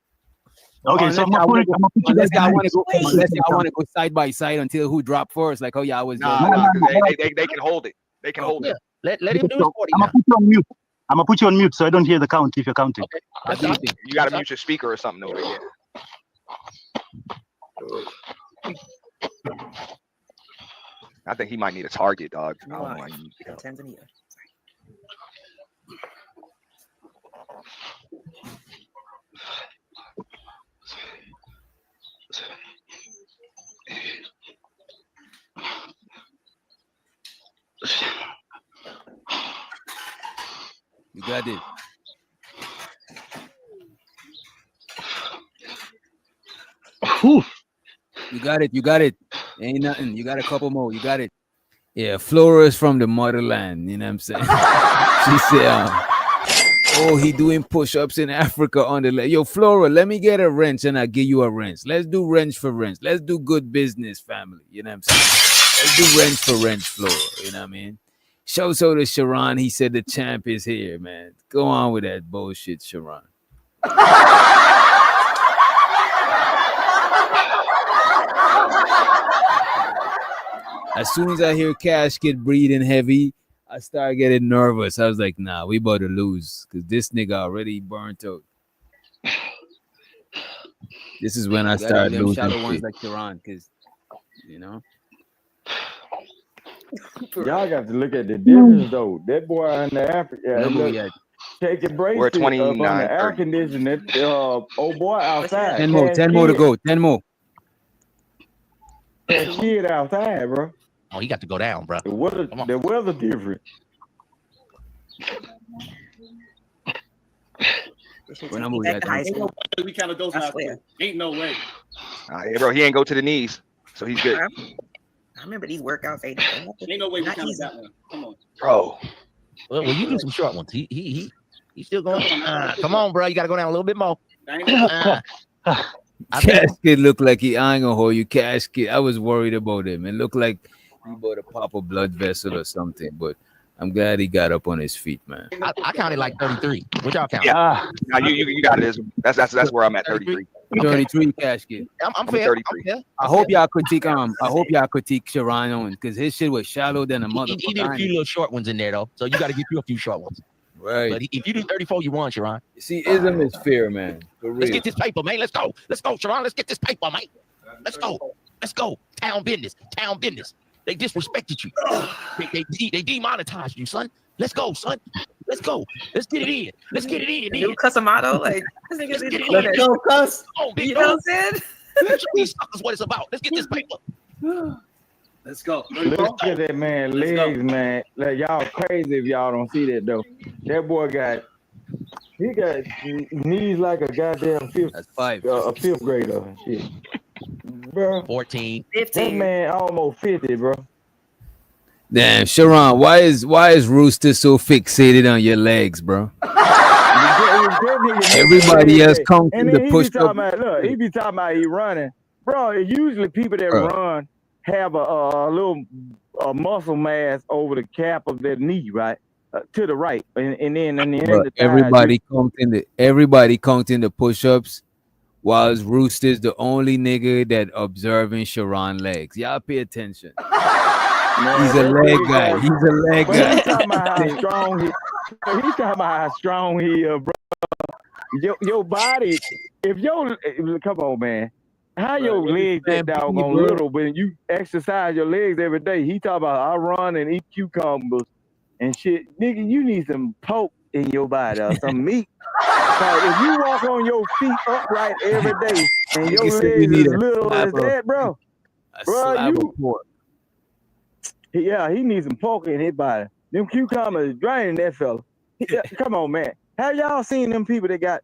D: Okay, so I'm gonna put you
C: Unless
D: guys
C: I
D: in
C: want to
D: mute.
C: go, unless I want to go side by side until who drop first. Like, oh yeah, I was.
I: Nah, they can hold it. They can hold it.
B: Let him do his 40
D: I'm
B: now.
D: gonna put you on mute. I'm gonna put you on mute so I don't hear the count if you're counting.
B: Okay.
I: You gotta mute your speaker or something. Though, yeah. I think he might need a target, dog. I don't know why he needs to go.
L: Tanzania.
C: You got it. You got it. You got it. Ain't nothing. You got a couple more. You got it. Yeah, Flora is from the motherland. You know what I'm saying? She said, oh, he doing push-ups in Africa on the leg. Yo, Flora, let me get a wrench and I'll give you a wrench. Let's do wrench for wrench. Let's do good business, family. You know what I'm saying? Let's do wrench for wrench, Flora. You know what I mean? Shouts out to Sharon. He said the champ is here, man. Go on with that bullshit, Sharon. As soon as I hear Cash get breathing heavy, I start getting nervous. I was like, nah, we about to lose because this nigga already burnt out. This is when I start losing shallow ones shit. like Sharon, because, you know.
O: Y'all got to look at the difference, though. That boy in the Africa,
C: Number we had.
O: taking breaks
I: We're at
O: up on the
I: 29,
O: air
I: 30.
O: conditioning. Old boy outside.
C: 10 more, 10 more to go. 10 more.
O: Kid outside, bro.
B: Oh, he got to go down, bro.
O: The weather different.
C: What number we at?
T: Ain't no way we counted those last two. Ain't no way.
I: Yeah, bro, he ain't go to the knees, so he's good.
L: I remember these workouts. Ain't
T: no way we
L: not
T: counted
L: easy.
T: that one. Come on.
I: Bro.
B: Well, you do some short ones. He's still going. Come on, bro. You got to go down a little bit more.
C: Cash Kid looked like I ain't gonna hold you. Cash Kid, I was worried about him. It looked like He about to pop a blood vessel or something. But I'm glad he got up on his feet, man.
B: I counted like 33. What y'all count?
I: Yeah. Now you got it. That's where I'm at. 33.
C: 33 cash kid.
B: I'm fair.
I: 33.
B: I'm fair.
C: I hope y'all critique Sharon Owens because his shit was shallow than a
B: He
C: motherfucker.
B: did a few little short ones in there though, so you got to get you a few short ones.
C: Right.
B: But if you do 34, you won, Sharon.
C: See, ism is fair, man. For real.
B: Let's get this paper, man. Let's go, Sharon. Let's get this paper, man. Let's go. Town business. They disrespected you. They demonetized you, son. Let's go, son. Let's go. Let's get it in.
L: You Customato, like
B: Let's get it in.
L: let's
B: go,
L: cuss.
B: Oh, big
L: You know what I'm saying?
B: Let's show these suckers what it's about. Let's get this paper.
O: Let's go. Look at that man legs, man. Like y'all crazy if y'all don't see that though. That boy got knees like a goddamn a fifth grader and shit. Bro.
B: 14.
L: 15.
O: That man almost 50, bro.
C: Damn, Sharon, why is Rooster so fixated on your legs, bro? Everybody else comes in the push up.
O: Look, he be talking about he running, bro. Usually people that run have a little muscle mass over the cap of their knee, right, to the right, and then the
C: everybody counting the push-ups, while Rooster's the only nigga that observing Sharon legs. Y'all pay attention. He's a leg guy. He's a leg guy.
O: He's talking about how strong he is, bro. Your body, come on, man. How your legs that doggone little when you exercise your legs every day? He talk about I run and eat cucumbers and shit. Nigga, you need some pork in your body or some meat. So if you walk on your feet upright every day and your legs as little as that, bro, he needs some pork in his body. Them cucumbers draining that fella. Come on, man. Have y'all seen them people that got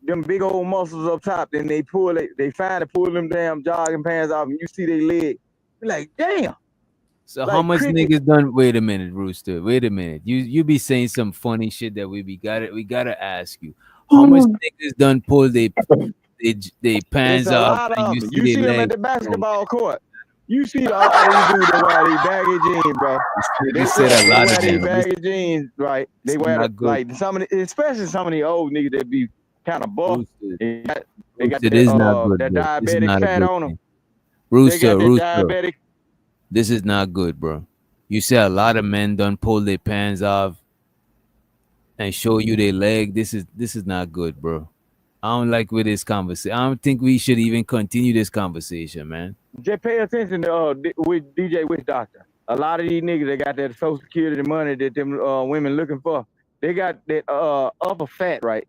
O: them big old muscles up top, then they finally pull them damn jogging pants off and you see their leg. You're like, damn.
C: So like how much niggas done? Wait a minute, Rooster. Wait a minute. You be saying some funny shit that we gotta ask you. How much niggas done pull they pants off?
O: You see them at the basketball court. You see a lot of these dudes that wear these baggy jeans, bro.
C: They said a lot of them.
O: Baggy jeans, right? They wear like especially some of the old niggas that be kind of buff. They got that diabetic fat on them.
C: Rooster. This is not good, bro. You say a lot of men done pull their pants off and show you their leg. This is not good, bro. I don't like with this conversation. I don't think we should even continue this conversation, man.
O: Just pay attention to with DJ Witch Doctor. A lot of these niggas that got that Social Security money that them women looking for, they got that upper fat, right?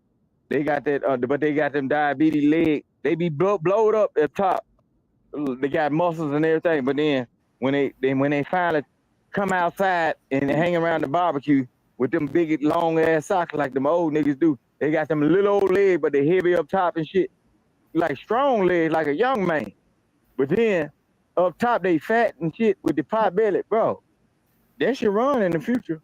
O: They got that, but they got them diabetes leg. They be blowed up at top. They got muscles and everything, but then when they finally come outside and they hang around the barbecue with them big long ass socks like them old niggas do, they got them little old legs, but they heavy up top and shit, like strong legs, like a young man. But then up top they fat and shit with the pot belly, bro. That should run in the future.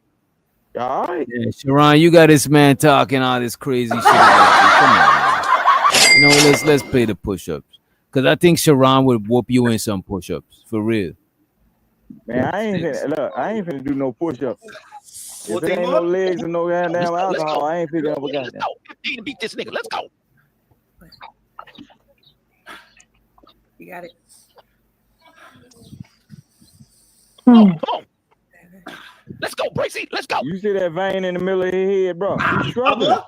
O: All right.
C: Yeah, Sharon, you got this man talking all this crazy shit. Come on, man. You know, let's play the push-ups. Cause I think Sharon would whoop you in some push-ups for real.
O: Man, I ain't finna do no push-ups. If there ain't no legs and no goddamn alcohol, I ain't finna ever got that.
B: 15 to beat this nigga. Let's go.
L: You got it.
B: Come on. Let's go, Bracy. Let's go.
O: You see that vein in the middle of his head, bro? He's struggling.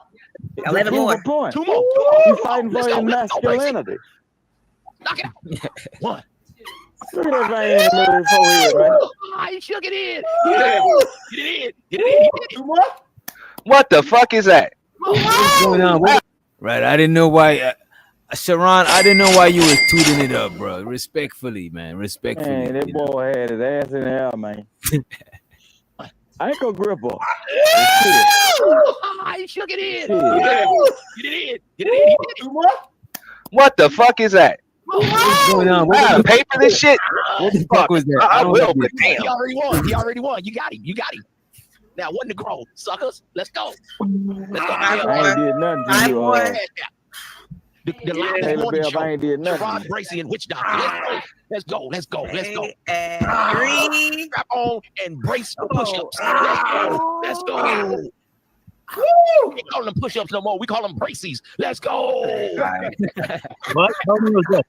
L: 11 more.
B: Two more.
O: He's fighting for his masculinity.
B: Knock it out. One.
O: Look at that vein in the middle of his forehead, man.
B: He shook it in. Get it in.
I: Two more? What the fuck is that?
C: What's going on? Right, I didn't know why. Sharon, I didn't know why you was tooting it up, bro. Respectfully, man. Respectfully.
O: Man, that boy had his ass in the air, man. Ankle gripper.
B: He shook it in. Get it in.
I: Two more? What the fuck is that?
C: What's going on?
I: I gotta pay for this shit.
C: What the fuck was that?
I: I will, but damn.
B: He already won. You got him. Now, one to grow, suckers. Let's go.
O: I ain't did nothing to you.
B: The last
O: Taylor
B: morning
O: Bell,
B: show.
O: I ain't did
B: Gerard
O: nothing.
B: Bracy and Witch Doctor. Let's go. Let's go. Let's go.
A: Three.
B: Strap on and brace for push-ups. Let's go. Let's go. We call them push-ups no more. We call them braces. Let's go.
D: What? How many was that?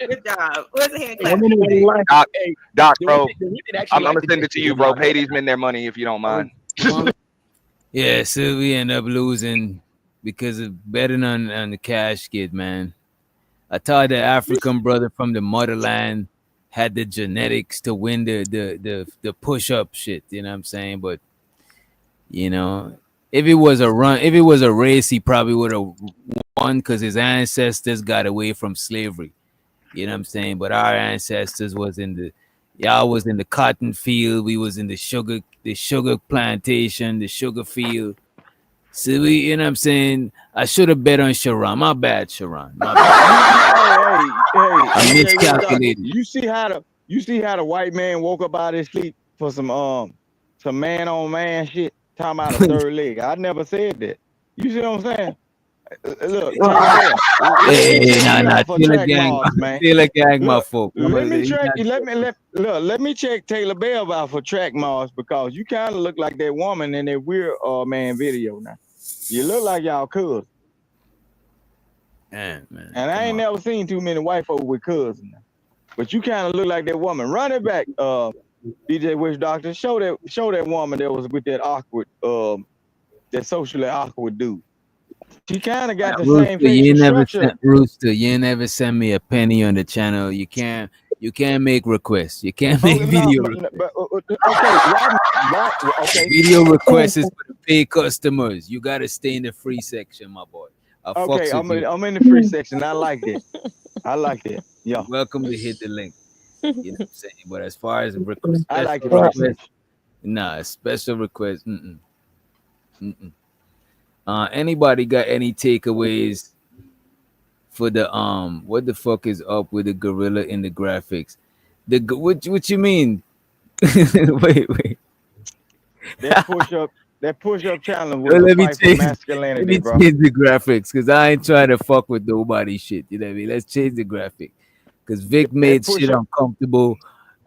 A: Good job. Where's the hand
D: How
A: clap?
D: many was the last?
I: Doc, bro. I'm
B: actually
I: gonna send it to you, bro. Pay these men their money if you don't mind.
C: Yeah, so we end up losing because of betting on the cash kid, man. I thought the African brother from the motherland had the genetics to win the push-up shit, you know what I'm saying? But you know, if it was a race, he probably would have won because his ancestors got away from slavery. You know what I'm saying? But our ancestors was y'all was in the cotton field, we was in the sugar plantation, the sugar field. So you know what I'm saying? I should have bet on Sharon. My bad, Sharon. My bad.
O: Hey,
C: I
O: DJ Witch Doctor,
C: miscalculated.
O: you see how the white man woke up out of his sleep for some man on man shit, talking about a third leg. I never said that. You see what I'm saying? Look,
C: Hey, nah,
O: for
C: Taylor
O: track
C: gang,
O: marks, man.
C: Taylor gang, my
O: Look,
C: folk.
O: let me check Taylor Bell out for track marks because you kind of look like that woman in that weird man video now. You look like y'all cousins.
C: Man,
O: and I ain't never seen too many white folk with cousins. But you kind of look like that woman. Run it back, DJ Witch Doctor. Show that woman that was with that awkward, that socially awkward dude. She kind of got the same facial structure.
C: Rooster, you ain't never send me a penny on the channel. You can't make requests. You can't make video requests.
O: Okay.
C: Video requests is for the paid customers. You gotta stay in the free section, my boy.
O: Okay, I'm in the free section. I like that. I like that. Yeah.
C: Welcome to hit the link. You know what I'm saying? But as far as a request,
O: I like the free section.
C: Nah, a special request. Anybody got any takeaways for the what the fuck is up with the gorilla in the graphics? What you mean? wait.
O: That push up challenge was a fight for masculinity,
C: let me
O: bro.
C: change the graphics because I ain't trying to fuck with nobody shit. You know what I mean? Let's change the graphic because Vic made shit uncomfortable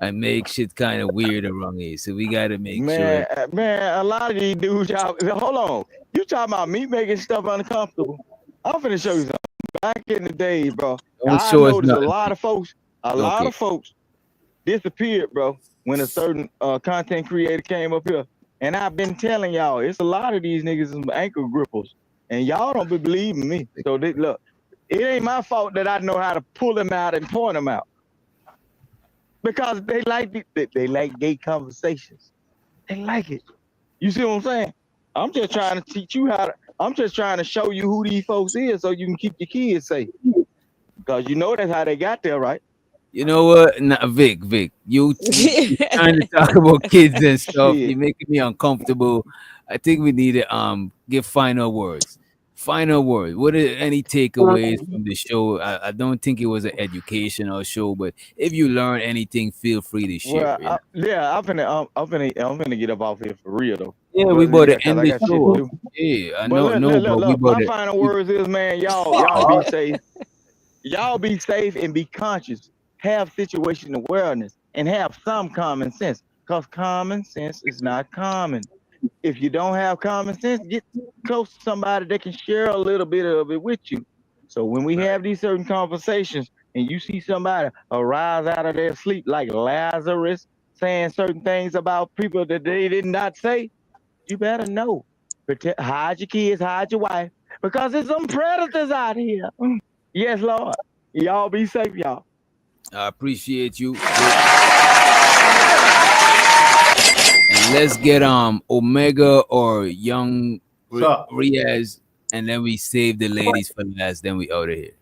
C: and make shit kind of weird around here. So we gotta make sure.
O: Man, a lot of these dudes, y'all. Hold on. You talking about me making stuff uncomfortable? I'm finna show you something. Back in the day, bro, I noticed a lot of folks disappeared, bro, when a certain content creator came up here. And I've been telling y'all, it's a lot of these niggas some ankle grippers, and y'all don't be believing me. So look, it ain't my fault that I know how to pull them out and point them out, because they like gay conversations. They like it. You see what I'm saying? I'm just trying to teach you I'm just trying to show you who these folks is so you can keep your kids safe. Because you know that's how they got there, right?
C: You know what? Nah, Vic, you trying to talk about kids and stuff. You're making me uncomfortable. I think we need to give final words. Final word. What are any takeaways from the show? I don't think it was an educational show, but if you learn anything, feel free to share.
O: Well, I'm finna get up off here for real though.
C: Yeah,
O: but,
C: we about to end the
O: shit to
C: show.
O: do.
C: Yeah, I
O: But
C: know.
O: Look, my final words is, man, y'all be safe. Y'all be safe and be conscious. Have situation awareness and have some common sense, because common sense is not common. If you don't have common sense, get close to somebody that can share a little bit of it with you. So when we have these certain conversations and you see somebody arise out of their sleep like Lazarus saying certain things about people that they did not say, you better know. Hide your kids, hide your wife, because there's some predators out here. Yes, Lord. Y'all be safe, y'all.
C: I appreciate you. And let's get Omega or Young Riaz, and then we save the ladies for last. Then we out of here.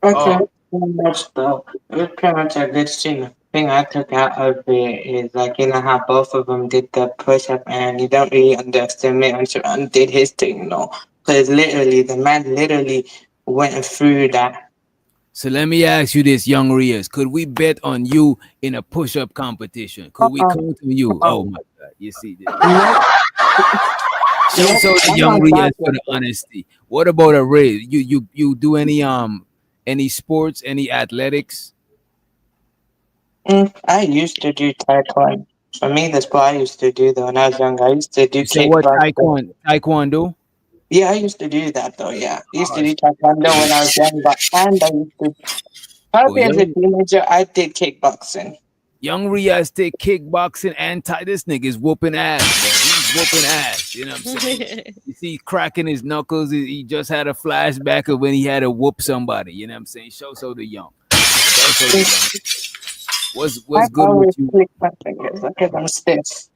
P: Okay, pretty much though. It was pretty much a good stream. The thing I took out of it is like, you know how both of them did the push up, and you don't really underestimate until did his thing, though. Because literally, the man literally went through that.
C: So let me ask you this, Young Riaz. Could we bet on you in a push-up competition? Could we count on you? Oh my God. You see this? Shouts out to
P: I'm
C: young
P: on
C: Riaz for the
P: podcast.
C: honesty. What about a Ray? You do any sports, any athletics?
P: I used to do taekwondo. For me, that's what I used to do though when I was young. I used to do
C: You said what
P: kickboxing.
C: taekwondo?
P: Yeah, I used to do that though. Yeah, I used to
C: Oh,
P: do taekwondo when I was young, but and I used to
C: oh,
P: probably as a
C: young
P: teenager I did kickboxing.
C: young Riaz take kickboxing and this nigga is whooping ass, bro. He's whooping ass. You know what I'm saying? You see, cracking his knuckles. He just had a flashback of when he had to whoop somebody. You know what I'm saying? Show so the young. Show so the young.
P: I
C: What's good with
P: always
C: you?
P: click my fingers because I'm stiff.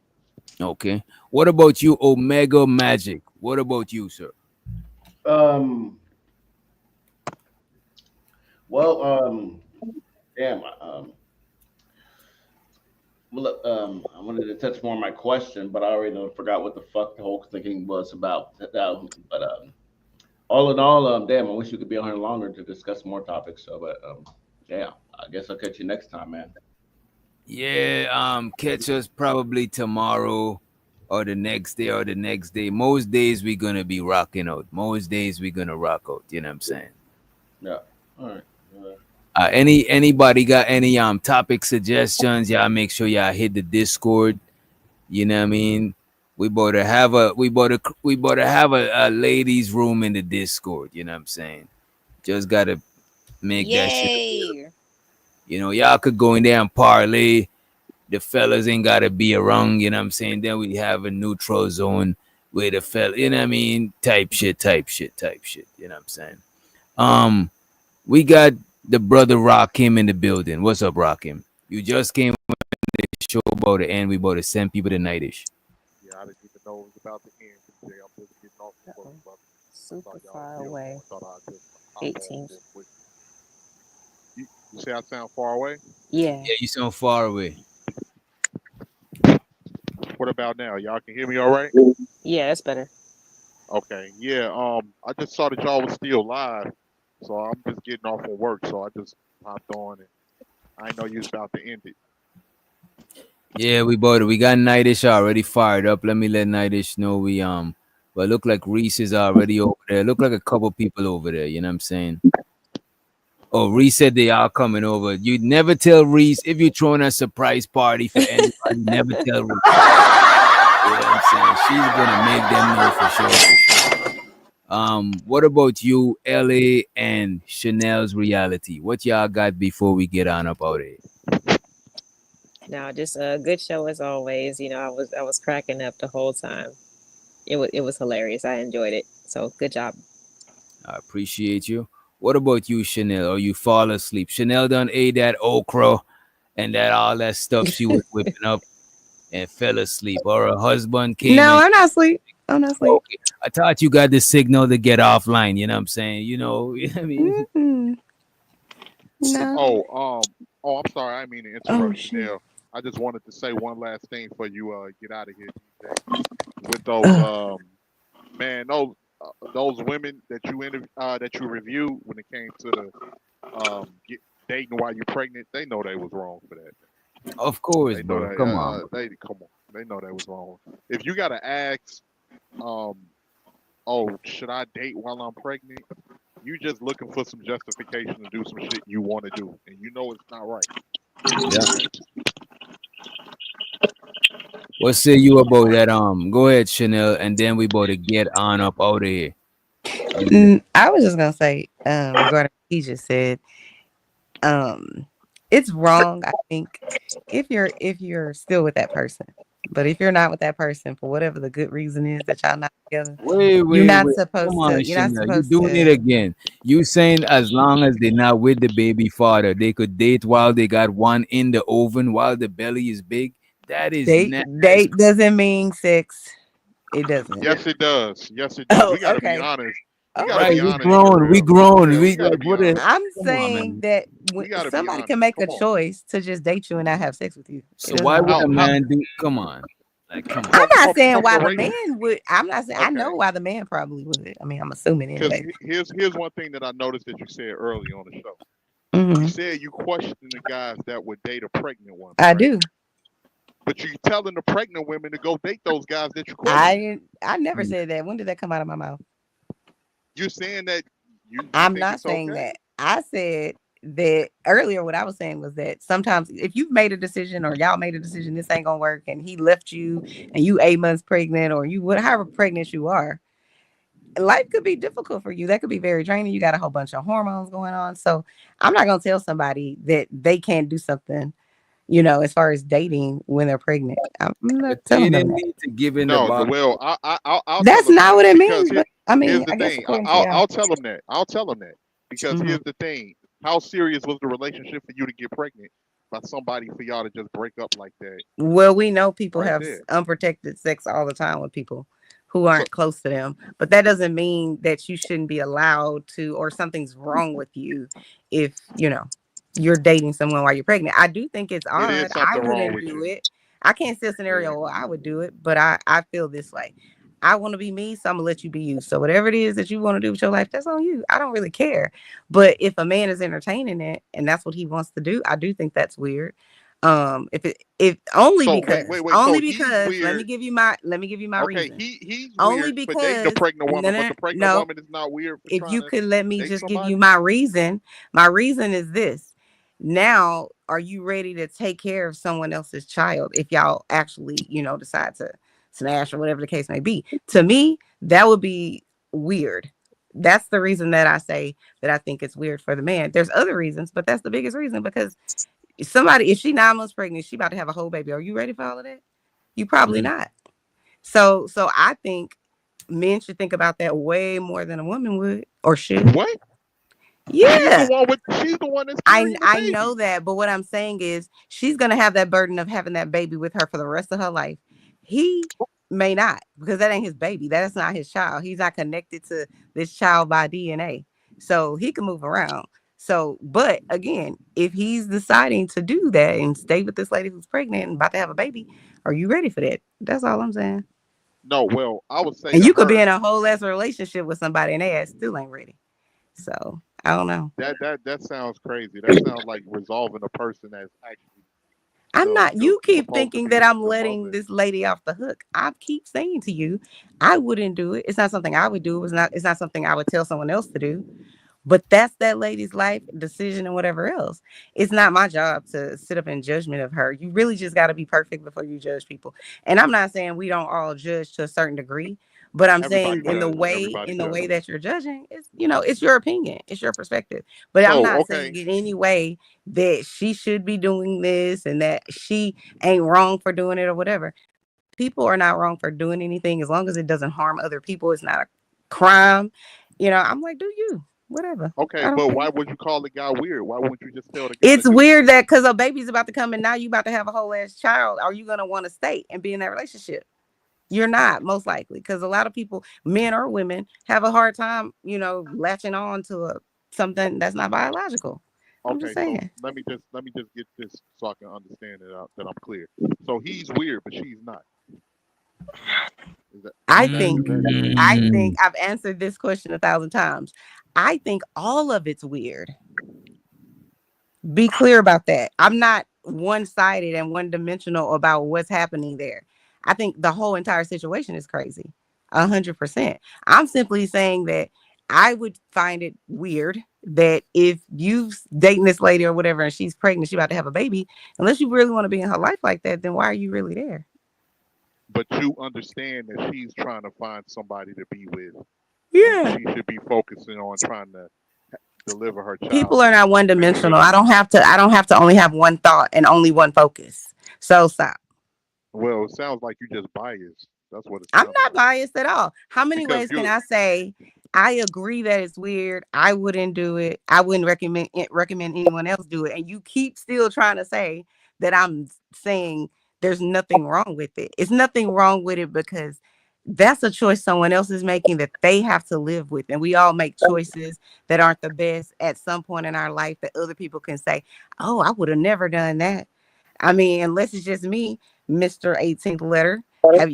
C: Okay. What about you, Omega Magic? What about you, sir?
M: Um. Well. Damn. Well, look, I wanted to touch more on my question, but I already forgot what the fuck the whole thinking was about. But all in all, damn, I wish you could be on here longer to discuss more topics. So, but yeah, I guess I'll catch you next time, man.
C: Yeah, catch us probably tomorrow or the next day or the next day. Most days we're gonna be rocking out. Most days we're gonna rock out. You know what I'm saying?
M: Yeah. All right.
C: Anybody got any topic suggestions? Y'all make sure y'all hit the Discord. You know what I mean? We better have a ladies room in the Discord. You know what I'm saying? Just gotta make that shit.
L: Yay!
C: You know, y'all could go in there and parlay. The fellas ain't gotta be around, you know what I'm saying? Then we have a neutral zone where the fella, you know what I mean? Type shit, you know what I'm saying? We got the brother Rakim in the building. What's up, Rakim? You just came on the show about the end. We about to send people to nightish.
R: Yeah, I didn't even know it was about to end today. I'm just getting off the work, brother. I
A: Super
R: thought y'all
A: far
R: still
A: away.
R: going. Thought I'd just hop on
A: 18.
R: real quick. You say I sound far away?
A: Yeah.
C: Yeah, you sound far away.
R: What about now? Y'all can hear me all right?
L: Yeah, that's better.
R: Okay. Yeah. I just saw that y'all was still live, so I'm just getting off from work, so I just hopped on, and I know you was about to end it.
C: Yeah, we bought it. We got Nightish already fired up. Let me let Nightish know but look like Reese is already over there. Look like a couple people over there, you know what I'm saying? Oh, Reese said they are coming over. You never tell Reese if you're throwing a surprise party for anybody. Never tell Reese. You know what I'm saying? She's gonna make them know for sure. What about you, LA and Chanel's reality? What y'all got before we get on about it?
L: Now, just a good show as always. You know, I was cracking up the whole time. It was hilarious. I enjoyed it. So good job.
C: I appreciate you. What about you, Chanel? Or you fall asleep? Chanel done ate that okra and that all that stuff she was whipping up and fell asleep. Or her husband came
A: No,
C: and
A: I'm not asleep. I'm not asleep.
C: okay. I thought you got the signal to get offline. You know what I'm saying? You know what I mean?
A: Mm-mm. No.
R: I'm sorry. I didn't mean to
A: Oh
R: interrupt
A: shit.
R: Chanel. I just wanted to say one last thing for you get out of here, DJ. With those man, those women that that you reviewed when it came to the dating while you're pregnant, they know they was wrong for that.
C: Of course,
R: They know
C: bro.
R: that
C: Come on.
R: they come on. They know they was wrong. If you gotta ask, um, oh, should I date while I'm pregnant? You just looking for some justification to do some shit you want to do, and you know it's not right.
C: Yeah. What say you about that? Go ahead, Chanel, and then we about to get on up out of here.
A: I was just gonna say, regarding what he just said, um, it's wrong. I think if you're still with that person, but if you're not with that person for whatever the good reason is that y'all not together,
C: Wait,
A: you're
C: wait,
A: not
C: wait. Come
A: supposed
C: on,
A: to. You're not
C: Chanel. You
A: supposed
C: doing it
A: to
C: again. You saying as long as they're not with the baby father, they could date while they got one in the oven while the belly is big. That is
A: date.
C: not
A: Date doesn't mean sex. It doesn't.
R: Yes, it does. Yes, it does.
A: Oh,
R: We got to be
A: okay.
R: honest. We got to
A: Okay.
C: right.
R: be
C: We
R: honest for
C: grown. We
R: real.
C: grown.
R: Yeah, we
C: We
R: got to
C: like
R: be
C: what the
R: honest.
A: I'm
C: come on,
A: saying
C: man.
A: that
R: We got to be
A: somebody
R: honest.
A: can make a
R: Come on.
A: choice to just date you and not have sex with you. It
C: So
A: doesn't
C: why
A: mean
C: would
R: How
C: a
R: how
C: man do come on? Like come on.
A: I'm not saying
R: from
A: why
R: the
A: the
R: race?
A: man would. I'm not saying I
R: Okay.
A: know why the man probably would. I mean, I'm assuming
R: Because
A: anyway.
R: here's one thing that I noticed that you said early on the show. You
A: Hmm.
R: said you questioned the guys that would date a pregnant woman,
A: I
R: right?
A: do.
R: But you telling the pregnant women to go date those guys that you question.
A: I never said that. When did that come out of my mouth?
R: You're saying that you
A: I'm
R: think
A: not
R: it's
A: saying
R: okay.
A: that. I said that earlier. What I was saying was that sometimes if you've made a decision or y'all made a decision, this ain't gonna work, and he left you, and you 8 months pregnant, or you whatever pregnant you are, life could be difficult for you. That could be very draining. You got a whole bunch of hormones going on. So I'm not gonna tell somebody that they can't do something, as far as dating when they're pregnant. I'm not
C: But they
A: telling them
C: didn't
A: that.
C: need to give in the
R: No,
C: box.
R: well, I'll tell
A: That's
R: them
A: not
R: that
A: what it
R: because
A: means. But I
R: here's
A: mean,
R: the
A: I guess
R: thing.
A: according to y'all.
R: I'll tell them that. I'll tell them that because
A: Mhm.
R: here's the thing. How serious was the relationship for you to get pregnant by somebody for y'all to just break up like that
A: Well, we know people
R: right
A: have
R: there?
A: unprotected sex all the time with people who
R: So
A: aren't close to them, but that doesn't mean that you shouldn't be allowed to, or something's wrong with you if you're dating someone while you're pregnant. I do think it's
R: it is
A: odd. I
R: something wrong
A: wouldn't
R: with
A: do
R: you.
A: it. I can't see a
R: Yeah.
A: scenario where I would do it, but I feel this way. I want to be me, so I'm gonna let you be you. So whatever it is that you want to do with your life, that's on you. I don't really care. But if a man is entertaining it and that's what he wants to do, I do think that's weird. If
R: So wait. So
A: only
R: he's
A: because
R: weird.
A: let me give you my
R: Okay,
A: reason.
R: he's
A: Only
R: weird for dating a
A: because
R: pregnant
A: no,
R: woman, but
A: no,
R: the pregnant
A: no.
R: woman is not weird for
A: If
R: trying
A: you
R: to
A: could let me
R: date
A: just give you
R: somebody.
A: my reason is this. Now, are you ready to take care of someone else's child if y'all actually, decide to smash or whatever the case may be? To me, that would be weird. That's the reason that I say that I think it's weird for the man. There's other reasons, but that's the biggest reason because if she 9 months pregnant, she about to have a whole baby. Are you ready for all of that? You probably not. So I think men should think about that way more than a woman would or should.
R: What?
A: Yeah.
R: She's the one that's
A: I
R: carrying the
A: I know
R: baby.
A: that, but what I'm saying is she's gonna have that burden of having that baby with her for the rest of her life. He may not, because that ain't his baby. That's not his child. He's not connected to this child by DNA. So he can move around. So, but again, if he's deciding to do that and stay with this lady who's pregnant and about to have a baby, are you ready for that? That's all I'm saying.
R: No, well, I would say
A: And
R: to
A: you could be
R: her
A: in a whole ass relationship with somebody and they ass still ain't ready. So I don't know.
R: that sounds crazy. That sounds like resolving a person that's actually
A: I'm
R: the
A: not,
R: the
A: you keep
R: supposed to
A: thinking
R: be
A: that I'm
R: the
A: letting
R: mother.
A: this lady off the hook. I keep saying to you, I wouldn't do it. It's not something I would do. It's not something I would tell someone else to do. But that's that lady's life decision and whatever else. It's not my job to sit up in judgment of her. You really just got to be perfect before you judge people. And I'm not saying we don't all judge to a certain degree, but I'm saying
R: Everybody
A: in the
R: does.
A: way
R: Everybody
A: in the way
R: does.
A: that you're judging, it's your opinion, it's your perspective. But I'm
R: So
A: not saying
R: okay,
A: in any way that she should be doing this and that she ain't wrong for doing it or whatever. People are not wrong for doing anything as long as it doesn't harm other people. It's not a crime. I'm like, do you? Whatever.
R: okay,
A: I don't
R: but
A: care.
R: why would you call the guy weird? Why wouldn't you just tell the guy to
A: It's
R: do
A: weird
R: something?
A: that because a baby's about to come and now you about to have a whole ass child. Are you gonna want to stay and be in that relationship? You're not, most likely, because a lot of people, men or women, have a hard time, latching on to something that's not biological. I'm just
R: Okay, so
A: saying.
R: let me just get this so I can understand it out, that I'm clear. So he's weird, but she's not. Is that
A: I
R: is that
A: think
R: is that
A: I think I've answered this question 1,000 times. I think all of it's weird. Be clear about that. I'm not one-sided and one-dimensional about what's happening there. I think the whole entire situation is crazy. 100%. I'm simply saying that I would find it weird that if you dating this lady or whatever and she's pregnant, she's about to have a baby, unless you really want to be in her life like that, then why are you really there?
R: but you understand that she's trying to find somebody to be with, and
A: Yeah.
R: she should be focusing on trying to deliver her child
A: People are
R: and
A: not
R: make sure
A: one-dimensional.
R: that.
A: I don't have to only have one thought and only one focus. So stop.
R: Well, it sounds like you just biased. That's what it
A: I'm
R: sounded
A: not
R: like.
A: biased at all. How many
R: Because
A: ways can
R: you,
A: I say I agree that it's weird? I wouldn't do it. I wouldn't recommend anyone else do it. And you keep still trying to say that I'm saying there's nothing wrong with it. It's nothing wrong with it because that's a choice someone else is making that they have to live with. And we all make choices that aren't the best at some point in our life that other people can say, "Oh, I would have never done that." I mean, unless it's just me, Mr. 18th letter.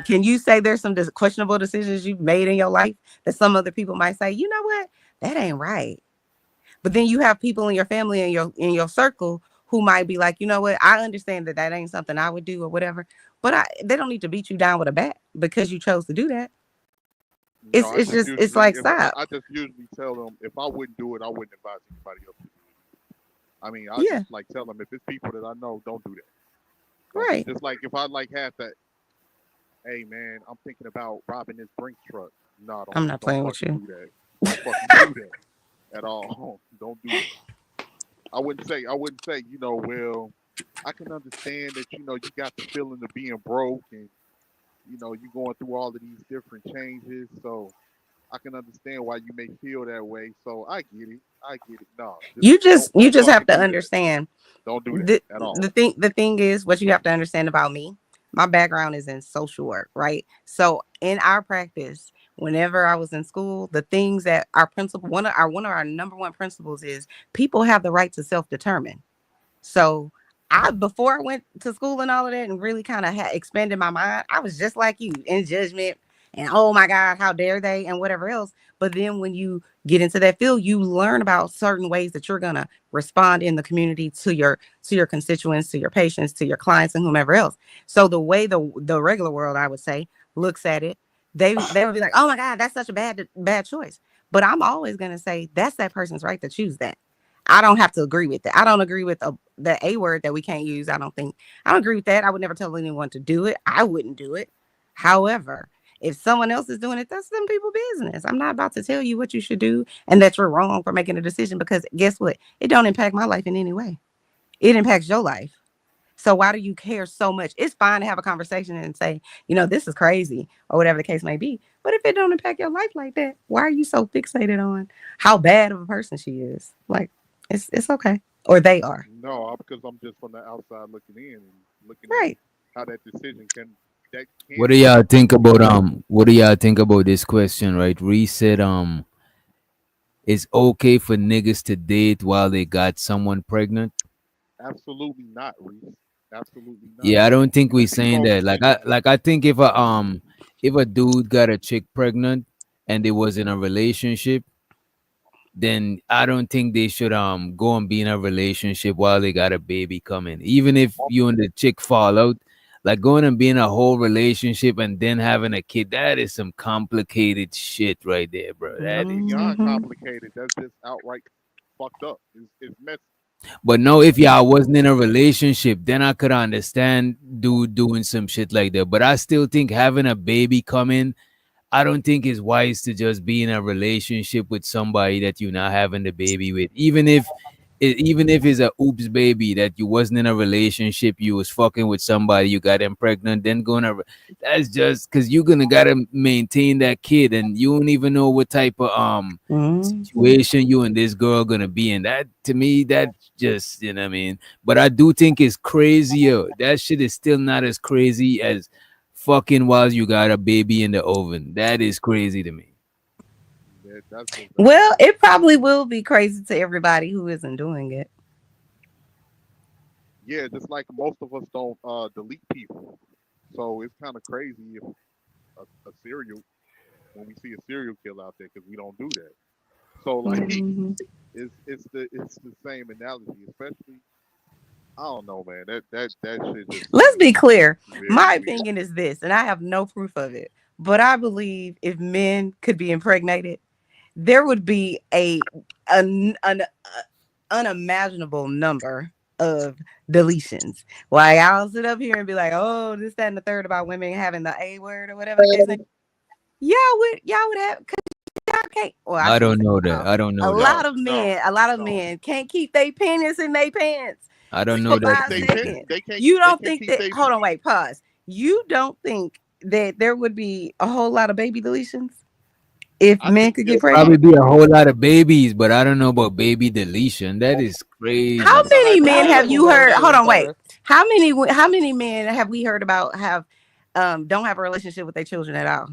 A: Can you say there's some questionable decisions you've made in your life that some other people might say, what? That ain't right. But then you have people in your family and your in your circle who might be like, you know what, I understand that that ain't something I would do or whatever, but they don't need to beat you down with a bat because you chose to do that.
R: No, I
A: It's
R: just
A: just it's
R: usually
A: like
R: if
A: stop.
R: I just usually tell them if I wouldn't do it, I wouldn't advise anybody else to do it. I mean, I
A: Yeah,
R: just like tell them if it's people that I know, don't do that. Don't do
A: right.
R: just like if I like have that. Hey man, I'm thinking about robbing this Brinks truck. No,
A: I'm not
R: don't
A: playing with
R: fucking
A: you.
R: do that. Don't fucking do that at all. Don't do that. I wouldn't say, well, I can understand that, you got the feeling of being broke and, you going through all of these different changes. So I can understand why you may feel that way. So I get it. I get it. No, just
A: You
R: don't
A: just have
R: fucking
A: to
R: do that.
A: understand
R: Don't do that
A: the
R: at all.
A: the thing is what you have to understand about me. My background is in social work, right? So in our practice, whenever I was in school, the things that our principal one of our number one principles is people have the right to self-determine. So I before I went to school and all of that and really kind of had expanded my mind, I was just like you in judgment and oh my God, how dare they and whatever else. But then when you get into that field, you learn about certain ways that you're gonna respond in the community to your constituents, to your patients, to your clients, and whomever else. So the way the regular world, I would say, looks at it, they would be like, oh my God, that's such a bad choice. But I'm always gonna say that's that person's right to choose that. I don't have to agree with it. I don't agree with the A word that we can't use. I don't agree with that. I would never tell anyone to do it. I wouldn't do it. However, if someone else is doing it, that's them people business. I'm not about to tell you what you should do and that you're wrong for making a decision because guess what? It don't impact my life in any way. It impacts your life. So why do you care so much? It's fine to have a conversation and say, this is crazy or whatever the case may be. But if it don't impact your life like that, why are you so fixated on how bad of a person she is? Like, it's okay. Or they are.
R: No, because I'm just from the outside looking in and looking at
A: Right.
R: how that decision that
C: What
R: can
C: do y'all
R: impact
C: think
R: somebody's
C: about
R: life.
C: what do y'all think about this question, right? Reese said it's okay for niggas to date while they got someone pregnant.
R: Absolutely not, Reese. Absolutely not.
C: Yeah, I don't think
R: And
C: we
R: if he
C: saying
R: goes
C: that.
R: and
C: Like I think if a dude got a chick pregnant and they was in a relationship, then I don't think they should go and be in a relationship while they got a baby coming. Even if you and the chick fall out, like going and being a whole relationship and then having a kid, that is some complicated shit right there, bro.
R: that's
C: That is.
R: beyond complicated. That's just outright fucked up. It's messy.
C: But no, if y'all wasn't in a relationship, then I could understand dude doing some shit like that. But I still think having a baby coming, I don't think it's wise to just be in a relationship with somebody that you're not having the baby with. Even if it's a oops baby that you wasn't in a relationship, you was fucking with somebody, you got them pregnant, then that's just because you're gonna gotta maintain that kid, and you don't even know what type of situation you and this girl gonna be in. That to me, that just what I mean. But I do think it's crazier. That shit is still not as crazy as fucking while you got a baby in the oven. That is crazy to me.
R: That's just
A: Well, it probably will be crazy to everybody who isn't doing it.
R: yeah. Just like most of us don't delete people, so it's kind of crazy if a serial when we see a serial killer out there because we don't do that. So like
A: Mhm.
R: it's the same analogy, especially I don't know, man. That shit just
A: Let's be
R: seems
A: clear.
R: very
A: My
R: weird.
A: opinion is this, and I have no proof of it, but I believe if men could be impregnated, there would be an unimaginable number of deletions. Why I'll sit up here and be like, oh, this, that, and the third about women having the A word or whatever the case may be. Y'all would have because y'all can't. Well, I
C: I
A: shouldn't
C: don't
A: say
C: know that.
A: y'all.
C: I don't
A: A
C: know that.
A: lot of men, can't keep their penis in their pants
C: I don't
A: for
C: know that.
A: five
R: They can't.
A: seconds.
R: They can't.
A: You
R: They
A: don't
R: can't
A: think
R: keep
A: that?
R: they.
A: Hold on, wait, pause. You don't think that there would be a whole lot of baby deletions if
R: I
A: men
R: think
A: could get
R: there's
A: pregnant?
C: Probably
R: gotta
C: be a
R: be.
C: whole lot of babies, but I don't know about baby deletion. That is
A: How
C: crazy.
R: That's a
A: many men have
R: hypothetical
A: you
R: though.
A: heard? Hold
R: That's
A: on, wait. How many men have we heard about have don't have a relationship with their children at all?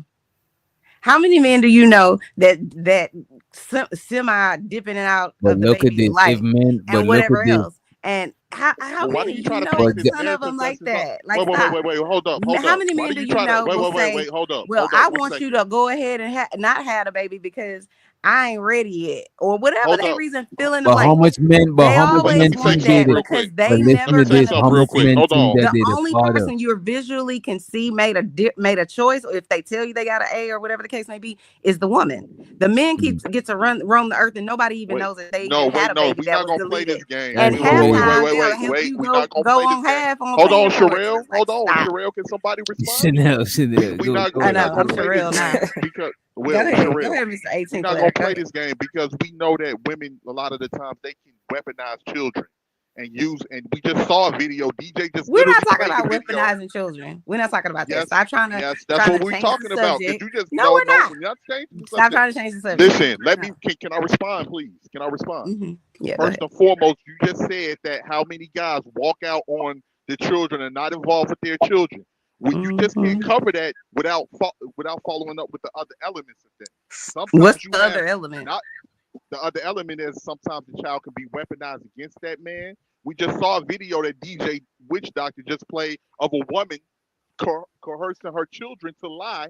A: How many men do you know that semi dipping out
C: But
A: of the
C: look at
A: baby's
C: this. If
A: life
C: men, but
A: and
C: look
A: whatever
C: at this.
A: else? And how
R: well, why do
A: many
R: you
A: do you
R: try to
A: know
R: paint
A: a
C: But
R: this
A: ton of them
R: narrative
A: like
R: that's just
A: that? Like
R: wait, wait, wait,
A: stop.
R: wait, wait, hold up, hold
A: How
R: up.
A: many
R: Why
A: men
R: do
A: do
R: you
A: you
R: try to
A: know
R: wait,
A: will
R: wait, wait,
A: say,
R: wait, hold up,
A: "Well,
R: hold up,
A: I
R: one
A: want you
R: second.
A: to go ahead and not have a baby because I ain't ready yet, or whatever
R: Hold
A: they
R: up.
A: reason, fill in the
C: But how
A: blank.
C: much men? But
A: They
C: how much
R: Wait, let
A: always
C: men
R: me say
A: want
C: think
R: something
C: they?
A: that
R: real
A: because
R: quick.
C: But
A: they
C: listen
R: Let me
C: to
A: never
R: say
C: this.
A: gonna
C: How
R: something real
C: much
A: be
R: quick.
C: men
R: Hold
C: think
R: on.
C: that
A: the
C: they the
A: only
C: father?
A: person you visually can see made a choice, or if they tell you they got an A or whatever the case may be, is the woman. The men get to roam the earth, and nobody even
R: Wait.
A: knows that they even
R: No,
A: had
R: wait,
A: a
R: no.
A: baby
R: We're
A: that
R: not
A: was
R: gonna play this
A: deleted.
R: game.
A: And
C: That's
R: Wait, wait, wait,
C: crazy.
A: halftime
R: wait,
A: they'll
R: wait,
A: help
R: wait.
A: you
R: We're not gonna
A: go
R: play this
A: on
R: game.
A: half on
R: Hold on,
A: paying for it. So
R: Sherelle.
A: it's like
R: Hold on,
A: stop.
R: Sherelle. Can somebody respond?
C: Chanel,
R: We not
C: go
A: I
R: we
C: ahead.
R: not
A: know
R: gonna
A: I'm
R: play this
A: Sherelle now.
R: game because
A: Go
R: well,
A: ahead,
R: Sherelle.
A: Mr.
R: We're
A: 18
R: not gonna
A: player. Go
R: play
A: ahead.
R: this game because we know that women a lot of the times they can weaponize children and use. And we just saw a video. DJ just
A: We're not
R: literally
A: talking
R: played the
A: about
R: video.
A: weaponizing children. We're not talking about that.
R: Yes,
A: Stop
R: yes, that's
A: trying
R: what
A: to
R: we're
A: change the
R: talking about. Cause
A: subject.
R: you just
A: No,
R: no,
A: we're not.
R: we're not changing the
A: Stop
R: subject.
A: trying to change the subject.
R: Listen, let
A: No.
R: me can I respond, please? Can I respond?
A: Yeah, go
R: First
A: ahead.
R: and foremost, you just said that how many guys walk out on the children and not involved with their children. When you just can't cover that without following up with the other elements of that.
A: What's
R: Sometimes you
A: the
R: have
A: other element?
R: not the other element is sometimes the child can be weaponized against that man. We just saw a video that DJ Witch Doctor just played of a woman coercing her children to lie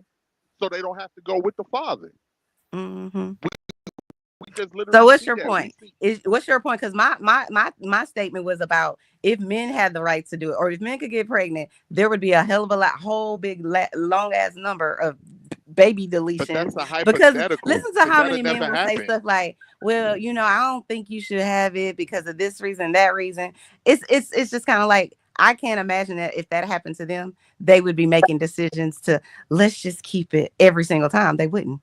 R: so they don't have to go with the father.
A: Mm-hmm.
R: We just
A: So
R: literally
A: what's
R: see
A: your
R: that. We
A: point?
R: see
A: What's your point? Because my statement was about if men had the right to do it, or if men could get pregnant, there would be a hell of a whole big long ass number of baby
R: but
A: deletions.
R: that's a
A: Because
R: hypothetical
A: listen to
R: because
A: how
R: that'll
A: many men
R: never
A: will say
R: happen.
A: stuff like, "Well, I don't think you should have it because of this reason, that reason." It's just kind of like I can't imagine that if that happened to them, they would be making decisions to let's just keep it every single time. They wouldn't.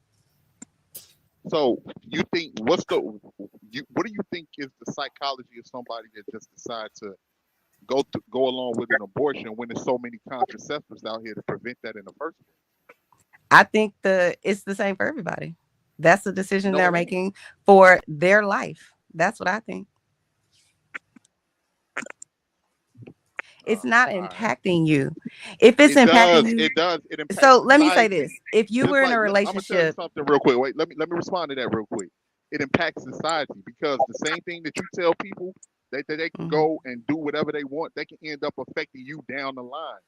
R: So you think what do you think is the psychology of somebody that just decide to go along with an abortion when there's so many contraceptives out here to prevent that in the first place?
A: I think it's the same for everybody. That's the decision
R: No,
A: they're
R: it ain't.
A: making for their life. That's what I think. It's not
R: All right.
A: impacting you. If it's
R: It
A: impacting
R: does.
A: you,
R: It does. It impacts
A: so let me say
R: society.
A: this. If you
R: Just
A: were in a
R: like I'm gonna tell you
A: relationship,
R: something real quick. Wait, let me respond to that real quick. It impacts society because the same thing that you tell people that they can
A: mhm,
R: go and do whatever they want, they can end up affecting you down the line.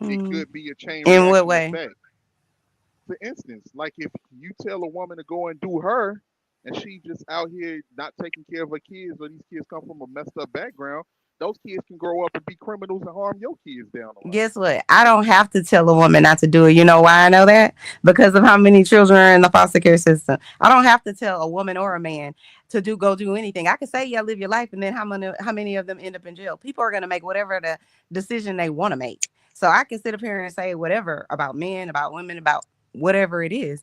R: It
A: mm,
R: could be a chain
A: in what
R: reaction
A: way?
R: effect. For instance, like if you tell a woman to go and do her, and she just out here not taking care of her kids, or these kids come from a messed up background, those kids can grow up and be criminals and harm your kids down the line.
A: Guess what? I don't have to tell a woman not to do it. You know why I know that? Because of how many children are in the foster care system. I don't have to tell a woman or a man to go do anything. I can say, yeah, live your life, and then how many of them end up in jail? People are gonna make whatever the decision they want to make. So I can sit up here and say whatever about men, about women, about whatever it is.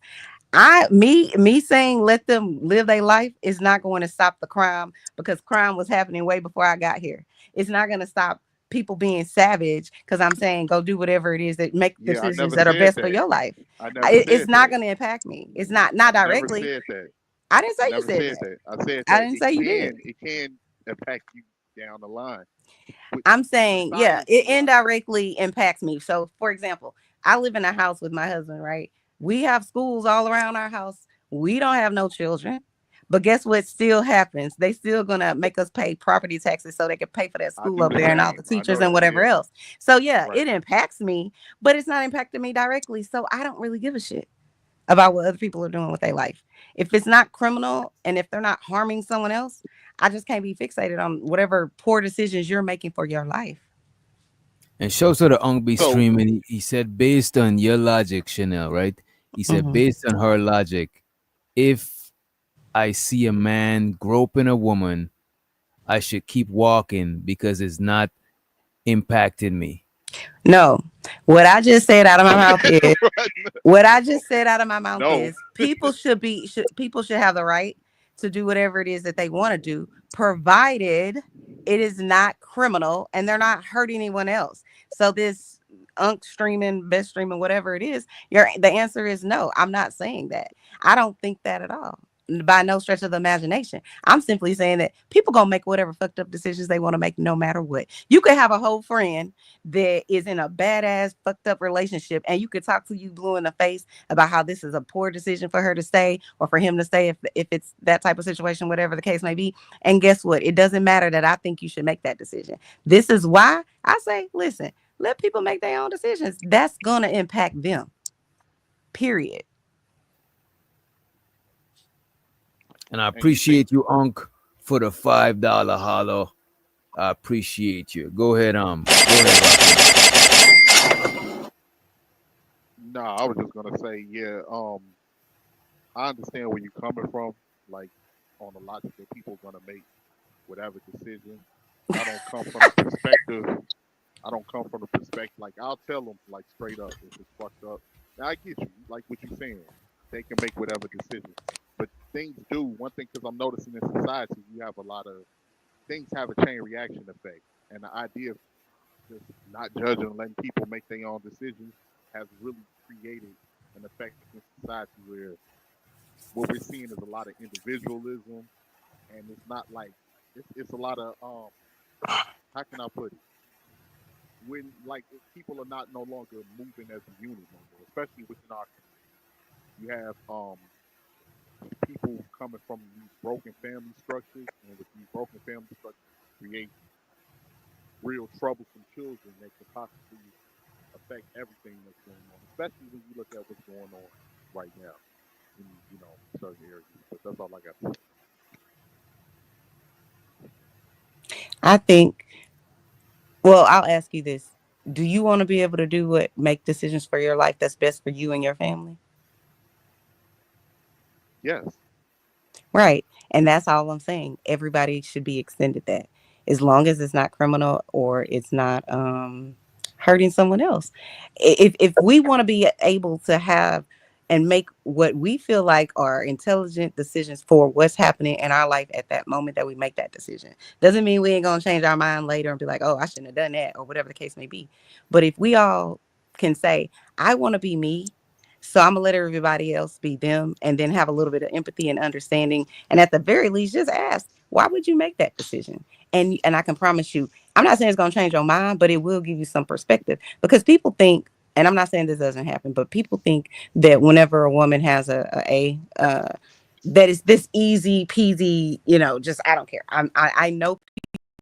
A: Me saying let them live their life is not going to stop the crime because crime was happening way before I got here. It's not going to stop people being savage because I'm saying go do whatever it is that make
R: Yeah, I
A: decisions
R: never
A: that are
R: said
A: best for
R: that.
A: your life.
R: I never
A: It's
R: said
A: not
R: that.
A: going to impact me. It's not
R: I never
A: directly.
R: said that.
A: I didn't say
R: I
A: you
R: never
A: said
R: said
A: that.
R: that. I said
A: I
R: that
A: didn't say you did.
R: it can impact you down the line. With
A: I'm saying, yeah, it
R: society wise.
A: indirectly impacts me. So, for example, I live in a house with my husband, right? We have schools all around our house. We don't have no children. But guess what still happens? They still gonna make us pay property taxes so they can pay for that
R: I
A: school
R: do
A: up
R: the
A: there and all the
R: same. I
A: teachers
R: know
A: and
R: that.
A: whatever
R: Yeah.
A: else. So yeah,
R: Right.
A: it impacts me, but it's not impacting me directly. So I don't really give a shit about what other people are doing with their life. If it's not criminal and if they're not harming someone else, I just can't be fixated on whatever poor decisions you're making for your life.
C: And show so the Unk be
R: So
C: streaming. He said, based on your logic, Chanel, right? He said,
A: Mhm.
C: based on her logic, if I see a man groping a woman, I should keep walking because it's not impacting me.
A: No, what I just said out of my mouth is what I just said out of my mouth
R: no.
A: is people should have the right to do whatever it is that they want to do, provided it is not criminal and they're not hurting anyone else. So this unk streaming, best streaming, whatever it is, the answer is no. I'm not saying that. I don't think that at all. By no stretch of the imagination. I'm simply saying that people gonna make whatever fucked up decisions they want to make no matter what. You could have a whole friend that is in a badass fucked up relationship and you could talk to you blue in the face about how this is a poor decision for her to stay or for him to stay if it's that type of situation, whatever the case may be. And guess what? It doesn't matter that I think you should make that decision. This is why I say, listen, let people make their own decisions. That's gonna impact them. Period.
C: And I
R: And you think
C: appreciate you, Unc, for the $5 hollow. I appreciate you. Go ahead,
R: nah, I was just gonna say, yeah, I understand where you're coming from, like on the logic that people are gonna make whatever decision. I don't come from the perspective. I don't come from the perspective like I'll tell them like straight up if it's fucked up. Now, I get you, like what you're saying. They can make whatever decision, but things do one thing because I'm noticing in society you have a lot of things have a chain reaction effect, and the idea of just not judging and letting people make their own decisions has really created an effect in society where what we're seeing is a lot of individualism, and it's not like it's a lot of how can I put it? When like if people are not no longer moving as a unit no more, especially within our community. You have people coming from these broken family structures, and with these broken family structures create real troublesome children that could possibly affect everything that's going on, especially when you look at what's going on right now in certain areas. But that's all I got to say.
A: I think, well, I'll ask you this. Do you want to be able to make decisions for your life that's best for you and your family?
R: Yes.
A: Right. And that's all I'm saying. Everybody should be extended that as long as it's not criminal or it's not hurting someone else. If we want to be able to have and make what we feel like are intelligent decisions for what's happening in our life at that moment that we make that decision. Doesn't mean we ain't going to change our mind later and be like, oh, I shouldn't have done that or whatever the case may be. But if we all can say, I want to be me, so I'm gonna let everybody else be them and then have a little bit of empathy and understanding. And at the very least, just ask, why would you make that decision? And I can promise you, I'm not saying it's gonna change your mind, but it will give you some perspective because people think, and I'm not saying this doesn't happen, but people think that whenever a woman has that is this easy peasy, just I don't care. I know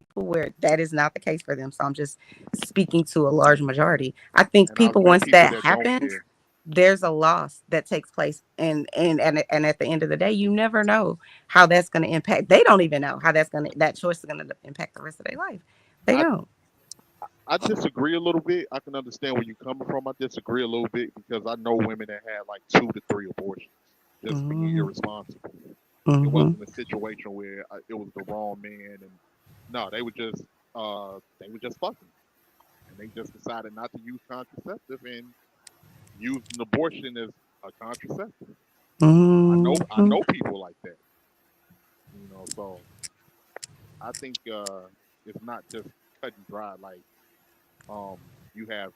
A: people where that is not the case for them. So I'm just speaking to a large majority. I think
R: And I've
A: people
R: met
A: once
R: people
A: that
R: that don't
A: happens,
R: care.
A: there's a loss that takes place and at the end of the day you never know how that's going to impact. They don't even know how that choice is going to impact the rest of their life. They
R: I
A: don't.
R: I disagree a little bit. I can understand where you're coming from. I disagree a little bit because I know women that had like 2 to 3 abortions just being irresponsible. It wasn't a situation where it was the wrong man, and no, they were just fucking, and they just decided not to use contraceptive and used an abortion as a contraceptive. I know people like that, So I think it's not just cut and dry. Like you have,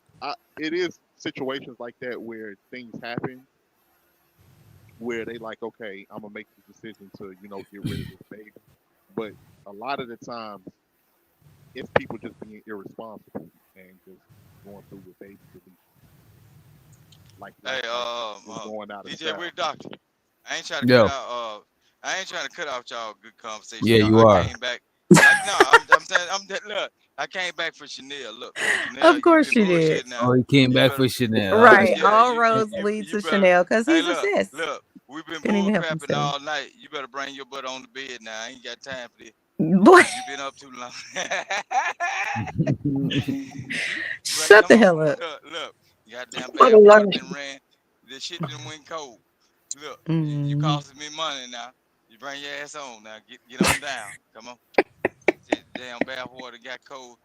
R: it is situations like that where things happen where they like, okay, I'm gonna make the decision to get rid of this baby, but a lot of the times it's people just being irresponsible and just going through with baby deletion. Like going out of
H: DJ
R: style.
H: Weird Doctor. I ain't trying to cut out. I ain't trying to cut out y'all good conversation.
C: Yeah, you
H: I
C: are.
H: came back. I'm saying look. I came back for Chanel. Look, Chanel,
A: Of course
H: you
A: you
H: been
A: did.
H: bullshitting now.
C: Oh, he came
H: You
C: back
H: better,
C: for Chanel.
A: Right.
H: yeah,
A: All roads lead to
H: better.
A: Chanel because
H: Hey,
A: he's a sis.
H: look. We've been
A: Couldn't
H: bull
A: even help
H: crapping
A: himself.
H: all night. You better bring your butt on the bed now. I ain't got time for this.
A: Boy.
H: You been up too long.
A: Shut the hell up.
H: Look. Goddamn bad water done ran. The shit done went cold. Look, you costing me money now. You bring your ass on now. Get on down. Come on. Damn bad water got cold.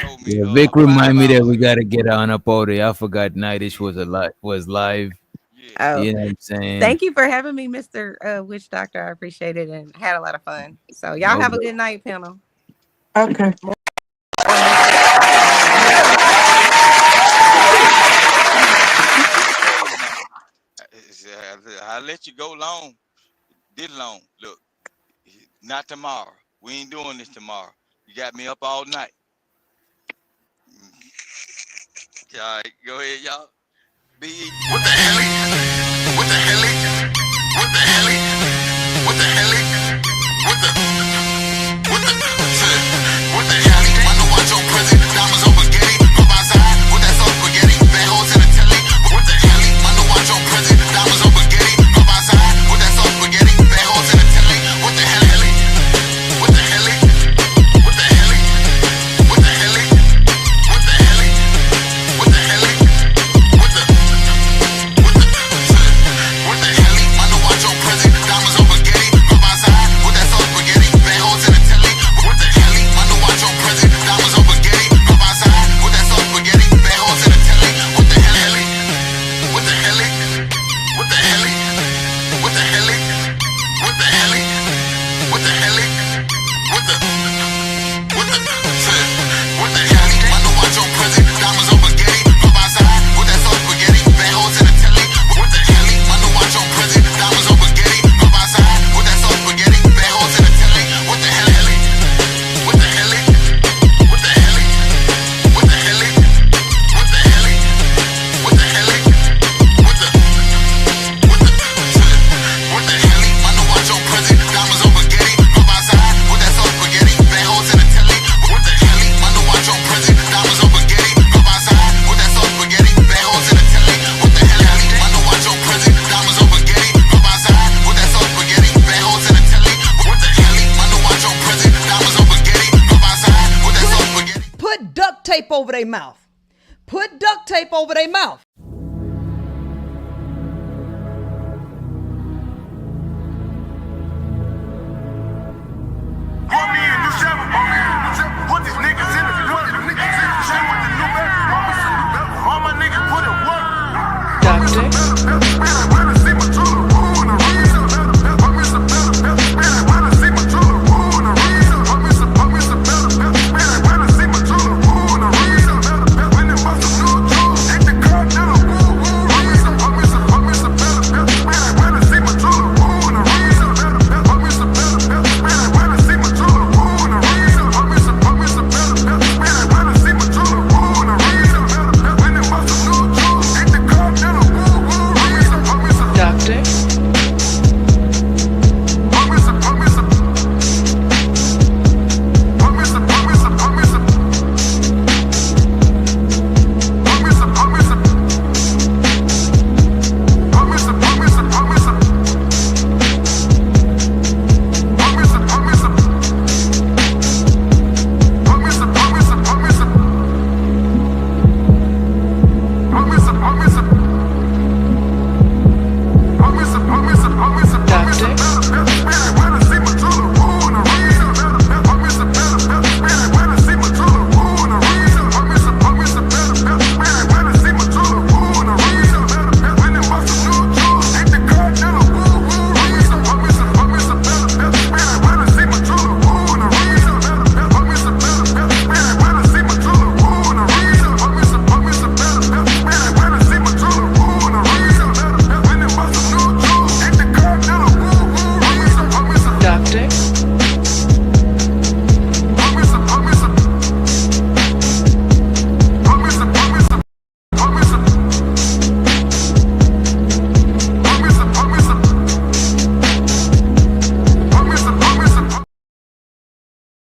H: Told me
C: Yeah, Vic
H: 5
C: remind me that
H: hours
C: we
H: ago.
C: gotta get on up all day. I forgot Nightish was live.
H: Yeah.
A: Oh,
C: You know what I'm saying?
A: thank you for having me, Mr. Witch Doctor. I appreciate it and had a lot of fun. So y'all have a good night, panel.
P: Okay.
H: I let you go long. Did long. Look, not tomorrow. We ain't doing this tomorrow. You got me up all night. All right, go ahead, y'all.
K: What the hell? What the hell? What the hell? What the hell? What the hell? I know watch your prison, diamonds on spaghetti. Come outside with that soft spaghetti. Bad hoes in the telly. What the hell? I know watch your prison, diamonds on spaghetti. Come outside with that soft spaghetti. Bad hoes in the telly.
F: Put duct tape over their mouth. Put duct tape over their mouth.